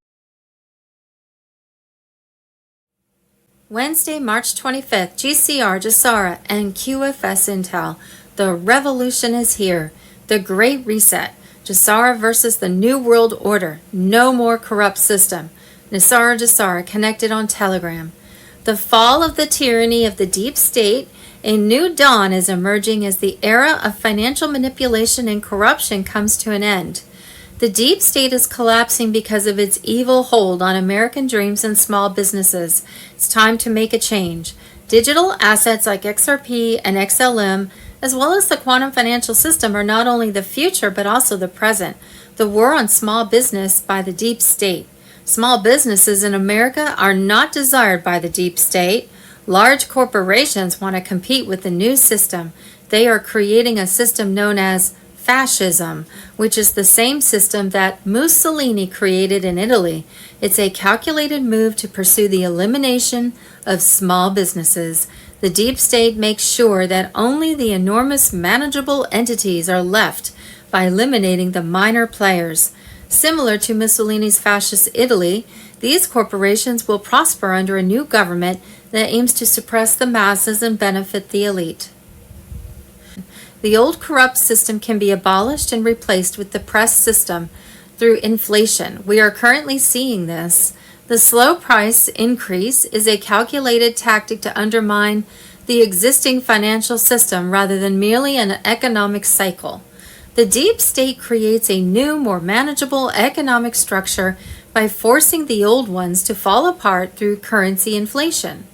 Wednesday, March 25th, GCR, Jasara, and QFS Intel. The revolution is here. The Great Reset. Jasara versus the New World Order. No more corrupt system. Nisara Jasara connected on Telegram. The fall of the tyranny of the deep state. A new dawn is emerging as the era of financial manipulation and corruption comes to an end. The deep state is collapsing because of its evil hold on American dreams and small businesses. It's time to make a change. Digital assets like XRP and XLM, as well as the quantum financial system, are not only the future but also the present. The war on small business by the deep state. Small businesses in America are not desired by the deep state. Large corporations want to compete with the new system. They are creating a system known as fascism, which is the same system that Mussolini created in Italy. It's a calculated move to pursue the elimination of small businesses. The deep state makes sure that only the enormous manageable entities are left by eliminating the minor players. Similar to Mussolini's fascist Italy, these corporations will prosper under a new government that aims to suppress the masses and benefit the elite. The old corrupt system can be abolished and replaced with the press system through inflation. We are currently seeing this. The slow price increase is a calculated tactic to undermine the existing financial system rather than merely an economic cycle. The deep state creates a new, more manageable economic structure by forcing the old ones to fall apart through currency inflation.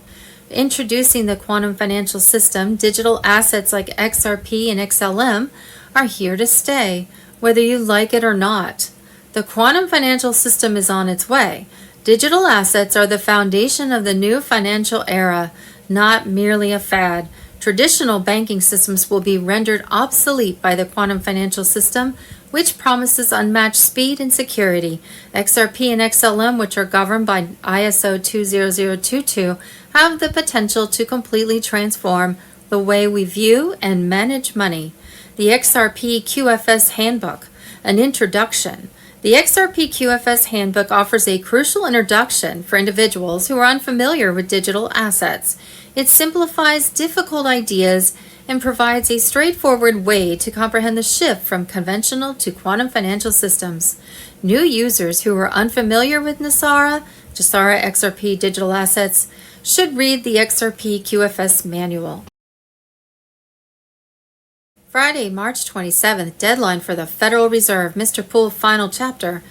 Introducing the quantum financial system, digital assets like XRP and XLM are here to stay, whether you like it or not. The quantum financial system is on its way. Digital assets are the foundation of the new financial era, not merely a fad. Traditional banking systems will be rendered obsolete by the quantum financial system, which promises unmatched speed and security. XRP and XLM, which are governed by ISO 20022, have the potential to completely transform the way we view and manage money. The XRP QFS Handbook, an introduction. The XRP QFS Handbook offers a crucial introduction for individuals who are unfamiliar with digital assets. It simplifies difficult ideas and provides a straightforward way to comprehend the shift from conventional to quantum financial systems. New users who are unfamiliar with Jasara XRP digital assets should read the XRP QFS manual. Friday, March 27th, deadline for the Federal Reserve, Mr. Poole final chapter.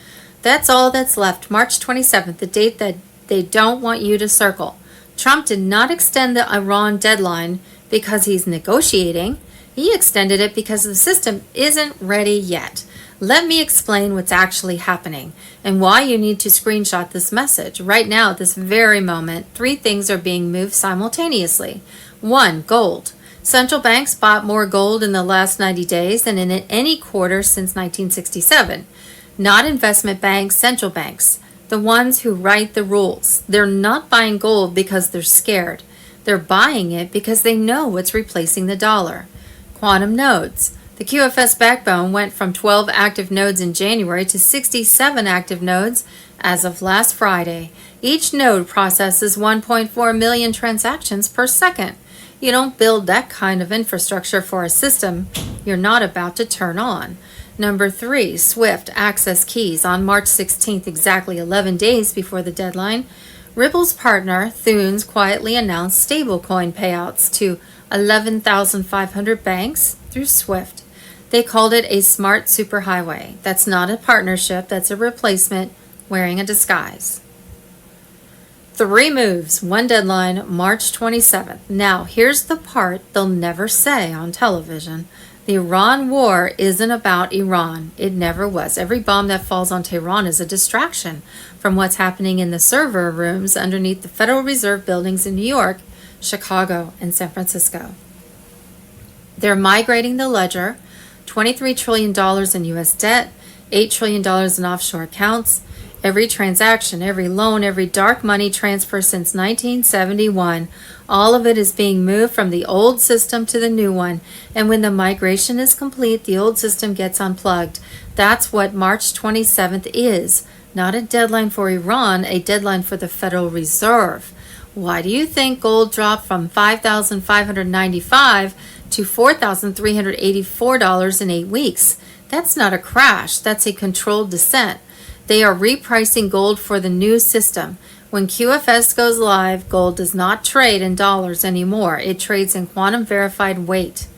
That's all that's left, March 27th, the date that they don't want you to circle. Trump did not extend the Iran deadline because he's negotiating. He extended it because the system isn't ready yet. Let me explain what's actually happening and why you need to screenshot this message. Right now, at this very moment, 3 things are being moved simultaneously. 1, gold. Central banks bought more gold in the last 90 days than in any quarter since 1967. Not investment banks, central banks, the ones who write the rules. They're not buying gold because they're scared. They're buying it because they know it's replacing the dollar. Quantum nodes. The QFS backbone went from 12 active nodes in January to 67 active nodes as of last Friday. Each node processes 1.4 million transactions per second. You don't build that kind of infrastructure for a system you're not about to turn on. Number 3, SWIFT access keys. On March 16th, exactly 11 days before the deadline, Ripple's partner, Thunes, quietly announced stablecoin payouts to 11,500 banks through SWIFT. They called it a smart superhighway. That's not a partnership, that's a replacement wearing a disguise. 3 moves, 1 deadline, March 27th. Now, here's the part they'll never say on television. The Iran war isn't about Iran. It never was. Every bomb that falls on Tehran is a distraction from what's happening in the server rooms underneath the Federal Reserve buildings in New York, Chicago, and San Francisco. They're migrating the ledger, $23 trillion in U.S. debt, $8 trillion in offshore accounts. Every transaction, every loan, every dark money transfer since 1971, all of it is being moved from the old system to the new one. And when the migration is complete, the old system gets unplugged. That's what March 27th is. Not a deadline for Iran, a deadline for the Federal Reserve. Why do you think gold dropped from $5,595 to $4,384 in 8 weeks? That's not a crash, that's a controlled descent. They are repricing gold for the new system. When QFS goes live, gold does not trade in dollars anymore. It trades in quantum verified weight.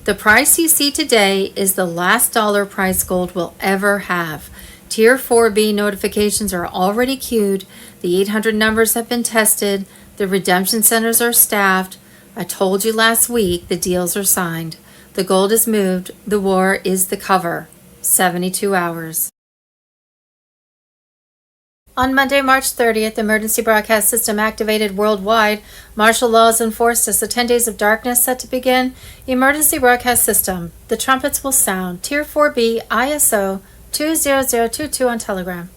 The price you see today is the last dollar price gold will ever have. Tier 4B notifications are already queued. The 800 numbers have been tested. The redemption centers are staffed. I told you last week the deals are signed. The gold is moved. The war is the cover. 72 hours. On Monday, March 30th, the emergency broadcast system activated worldwide. Martial law is enforced as the 10 days of darkness set to begin. Emergency broadcast system. The trumpets will sound. Tier 4B ISO 20022 on Telegram.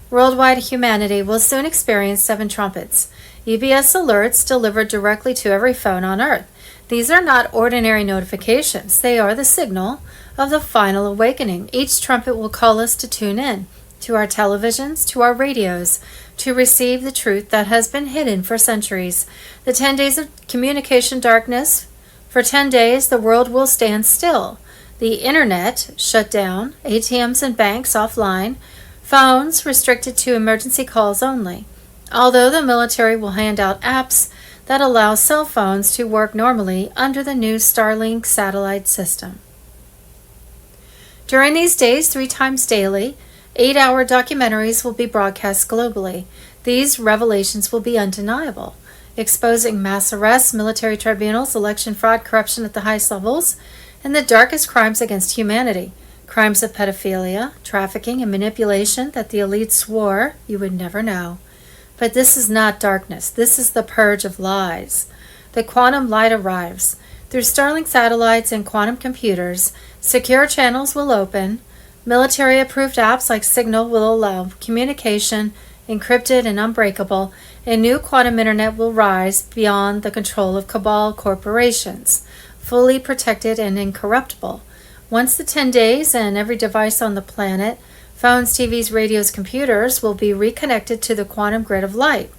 Worldwide humanity will soon experience 7 trumpets. EBS alerts delivered directly to every phone on Earth. These are not ordinary notifications. They are the signal of the final awakening. Each trumpet will call us to tune in to our televisions, to our radios, to receive the truth that has been hidden for centuries. The 10 days of communication darkness. For 10 days, the world will stand still. The internet shut down, ATMs and banks offline, phones restricted to emergency calls only. Although the military will hand out apps that allow cell phones to work normally under the new Starlink satellite system. During these days, 3 times daily, 8-hour documentaries will be broadcast globally. These revelations will be undeniable, exposing mass arrests, military tribunals, election fraud, corruption at the highest levels, and the darkest crimes against humanity. Crimes of pedophilia, trafficking, and manipulation that the elite swore you would never know. But this is not darkness. This is the purge of lies. The quantum light arrives. Through Starlink satellites and quantum computers, secure channels will open. Military-approved apps like Signal will allow communication, encrypted and unbreakable. A new quantum internet will rise beyond the control of cabal corporations, fully protected and incorruptible. Once the 10 days and every device on the planet, phones, TVs, radios, computers, will be reconnected to the quantum grid of light.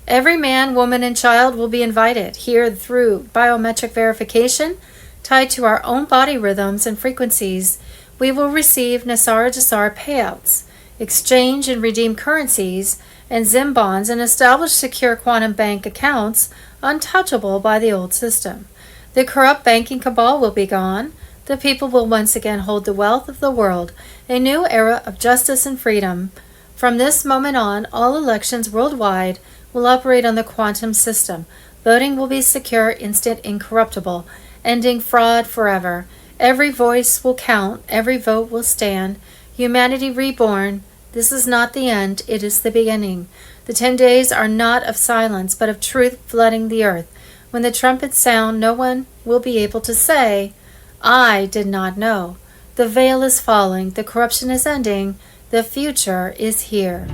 Every man, woman, and child will be invited here through biometric verification tied to our own body rhythms and frequencies. We will receive Nassar Jassar payouts, exchange and redeem currencies and Zim bonds, and establish secure quantum bank accounts untouchable by the old system. The corrupt banking cabal will be gone. The people will once again hold the wealth of the world, a new era of justice and freedom. From this moment on, all elections worldwide will operate on the quantum system. Voting will be secure, instant, incorruptible, ending fraud forever. Every voice will count, every vote will stand. Humanity reborn. This is not the end, it is the beginning. The 10 days are not of silence, but of truth flooding the earth. When the trumpets sound, no one will be able to say, I did not know. The veil is falling, the corruption is ending, the future is here.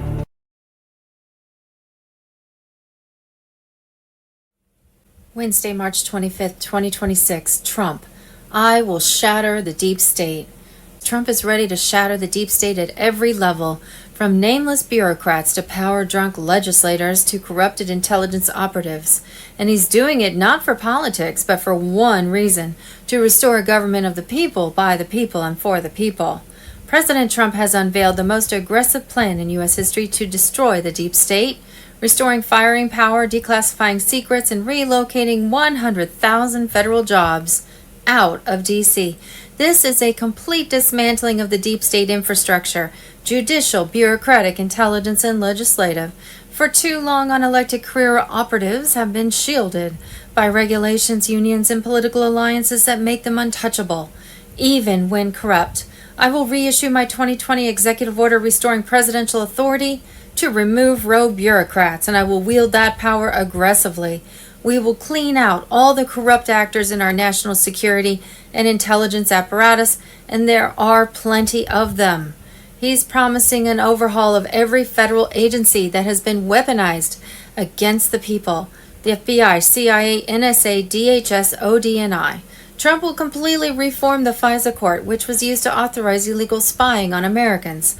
Wednesday, March 25th, 2026. Trump. I will shatter the deep state. Trump is ready to shatter the deep state at every level, from nameless bureaucrats to power-drunk legislators to corrupted intelligence operatives. And he's doing it not for politics, but for one reason: to restore a government of the people, by the people, and for the people. President Trump has unveiled the most aggressive plan in U.S. history to destroy the deep state, restoring firing power, declassifying secrets, and relocating 100,000 federal jobs out of D.C. This is a complete dismantling of the deep state infrastructure, judicial, bureaucratic, intelligence, and legislative. For too long, unelected career operatives have been shielded by regulations, unions, and political alliances that make them untouchable, even when corrupt. I will reissue my 2020 executive order restoring presidential authority to remove rogue bureaucrats, and I will wield that power aggressively. We will clean out all the corrupt actors in our national security and intelligence apparatus, and there are plenty of them. He's promising an overhaul of every federal agency that has been weaponized against the people. The FBI, CIA, NSA, DHS, ODNI. Trump will completely reform the FISA court, which was used to authorize illegal spying on Americans,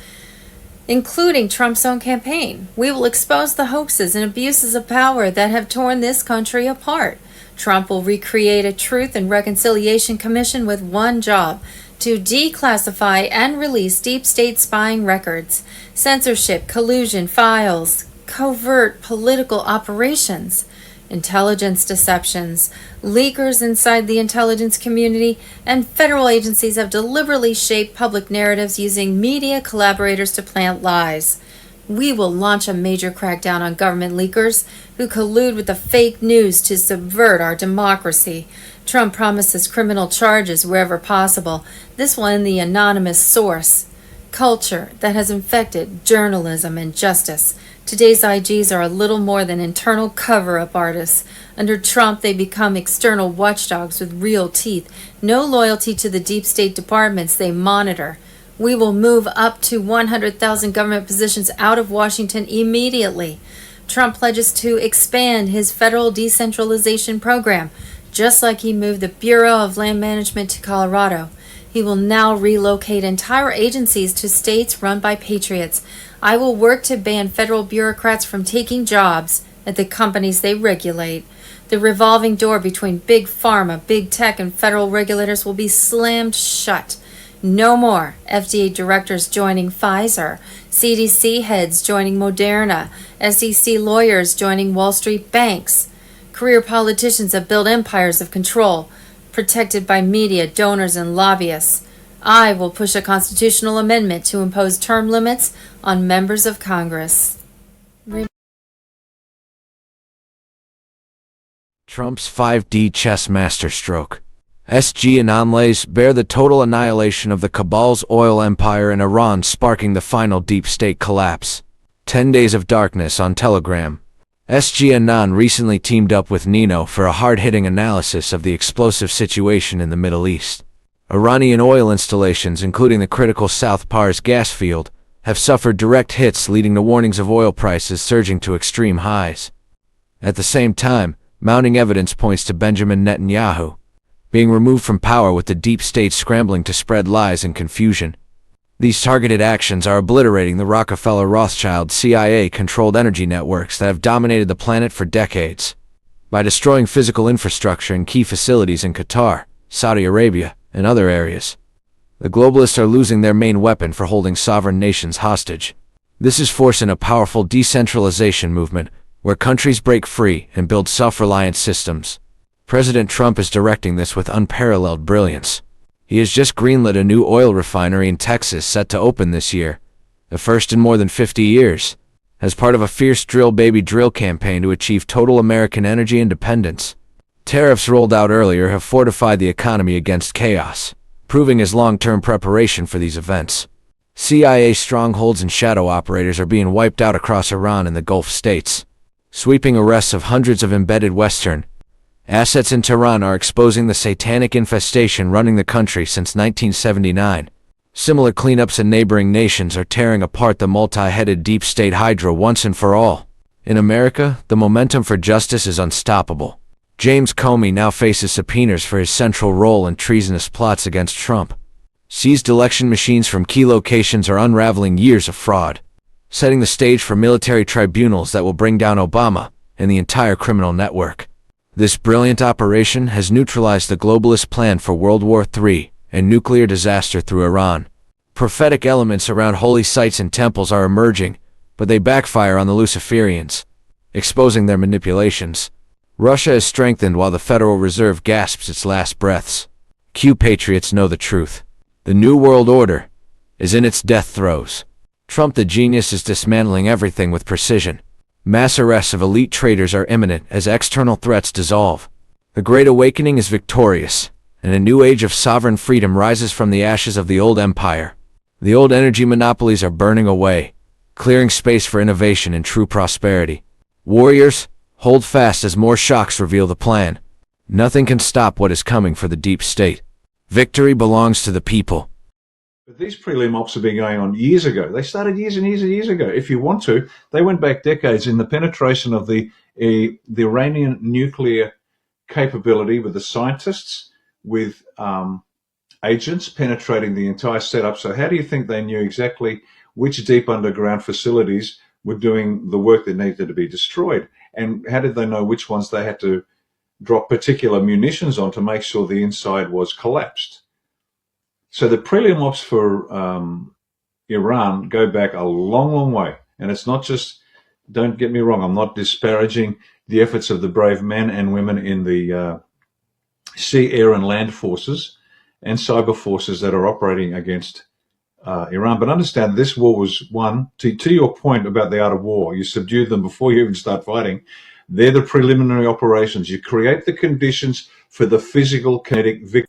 including Trump's own campaign. We will expose the hoaxes and abuses of power that have torn this country apart. Trump will recreate a Truth and Reconciliation Commission with one job: to declassify and release deep state spying records, censorship, collusion, files, covert political operations, intelligence deceptions. Leakers inside the intelligence community and federal agencies have deliberately shaped public narratives using media collaborators to plant lies. We will launch a major crackdown on government leakers who collude with the fake news to subvert our democracy. Trump promises criminal charges wherever possible. This will end the anonymous source culture that has infected journalism and justice. Today's IGs are a little more than internal cover-up artists. Under Trump, they become external watchdogs with real teeth. No loyalty to the deep state departments they monitor. We will move up to 100,000 government positions out of Washington immediately. Trump pledges to expand his federal decentralization program, just like he moved the Bureau of Land Management to Colorado. He will now relocate entire agencies to states run by patriots. I will work to ban federal bureaucrats from taking jobs at the companies they regulate. The revolving door between big pharma, big tech, and federal regulators will be slammed shut. No more FDA directors joining Pfizer, CDC heads joining Moderna, SEC lawyers joining Wall Street banks. Career politicians have built empires of control, protected by media, donors, and lobbyists. I will push a constitutional amendment to impose term limits on members of Congress. Trump's 5D chess masterstroke. SG anomalies bear the total annihilation of the cabal's oil empire in Iran, sparking the final deep state collapse. 10 Days of Darkness on Telegram. SG Anon recently teamed up with Nino for a hard-hitting analysis of the explosive situation in the Middle East. Iranian oil installations, including the critical South Pars gas field, have suffered direct hits, leading to warnings of oil prices surging to extreme highs. At the same time, mounting evidence points to Benjamin Netanyahu being removed from power, with the deep state scrambling to spread lies and confusion. These targeted actions are obliterating the Rockefeller, Rothschild, CIA-controlled energy networks that have dominated the planet for decades. By destroying physical infrastructure and key facilities in Qatar, Saudi Arabia, and other areas, the globalists are losing their main weapon for holding sovereign nations hostage. This is forcing a powerful decentralization movement where countries break free and build self-reliant systems. President Trump is directing this with unparalleled brilliance. He has just greenlit a new oil refinery in Texas set to open this year, the first in more than 50 years, as part of a fierce drill baby drill campaign to achieve total American energy independence. Tariffs rolled out earlier have fortified the economy against chaos, proving his long-term preparation for these events. CIA strongholds and shadow operators are being wiped out across Iran and the Gulf states. Sweeping arrests of hundreds of embedded Western assets in Tehran are exposing the satanic infestation running the country since 1979. Similar cleanups in neighboring nations are tearing apart the multi-headed deep state hydra once and for all. In America, the momentum for justice is unstoppable. James Comey now faces subpoenas for his central role in treasonous plots against Trump. Seized election machines from key locations are unraveling years of fraud, setting the stage for military tribunals that will bring down Obama and the entire criminal network. This brilliant operation has neutralized the globalist plan for World War III and nuclear disaster through Iran. Prophetic elements around holy sites and temples are emerging, but they backfire on the Luciferians, exposing their manipulations. Russia is strengthened while the Federal Reserve gasps its last breaths. Q patriots know the truth. The New World Order is in its death throes. Trump the genius is dismantling everything with precision. Mass arrests of elite traitors are imminent as external threats dissolve. The Great Awakening is victorious, and a new age of sovereign freedom rises from the ashes of the old empire. The old energy monopolies are burning away, clearing space for innovation and true prosperity. Warriors, hold fast as more shocks reveal the plan. Nothing can stop what is coming for the deep state. Victory belongs to the people. But these prelim ops have been going on years ago. They started years and years and years ago. If you want to, they went back decades in the penetration of the Iranian nuclear capability with the scientists, with agents penetrating the entire setup. So how do you think they knew exactly which deep underground facilities were doing the work that needed to be destroyed? And how did they know which ones they had to drop particular munitions on to make sure the inside was collapsed? So the prelim ops for Iran go back a long, long way. And it's not just, don't get me wrong, I'm not disparaging the efforts of the brave men and women in the sea, air, and land forces and cyber forces that are operating against Iran. But understand this war was won, to your point about the art of war, you subdue them before you even start fighting. They're the preliminary operations. You create the conditions for the physical kinetic victory.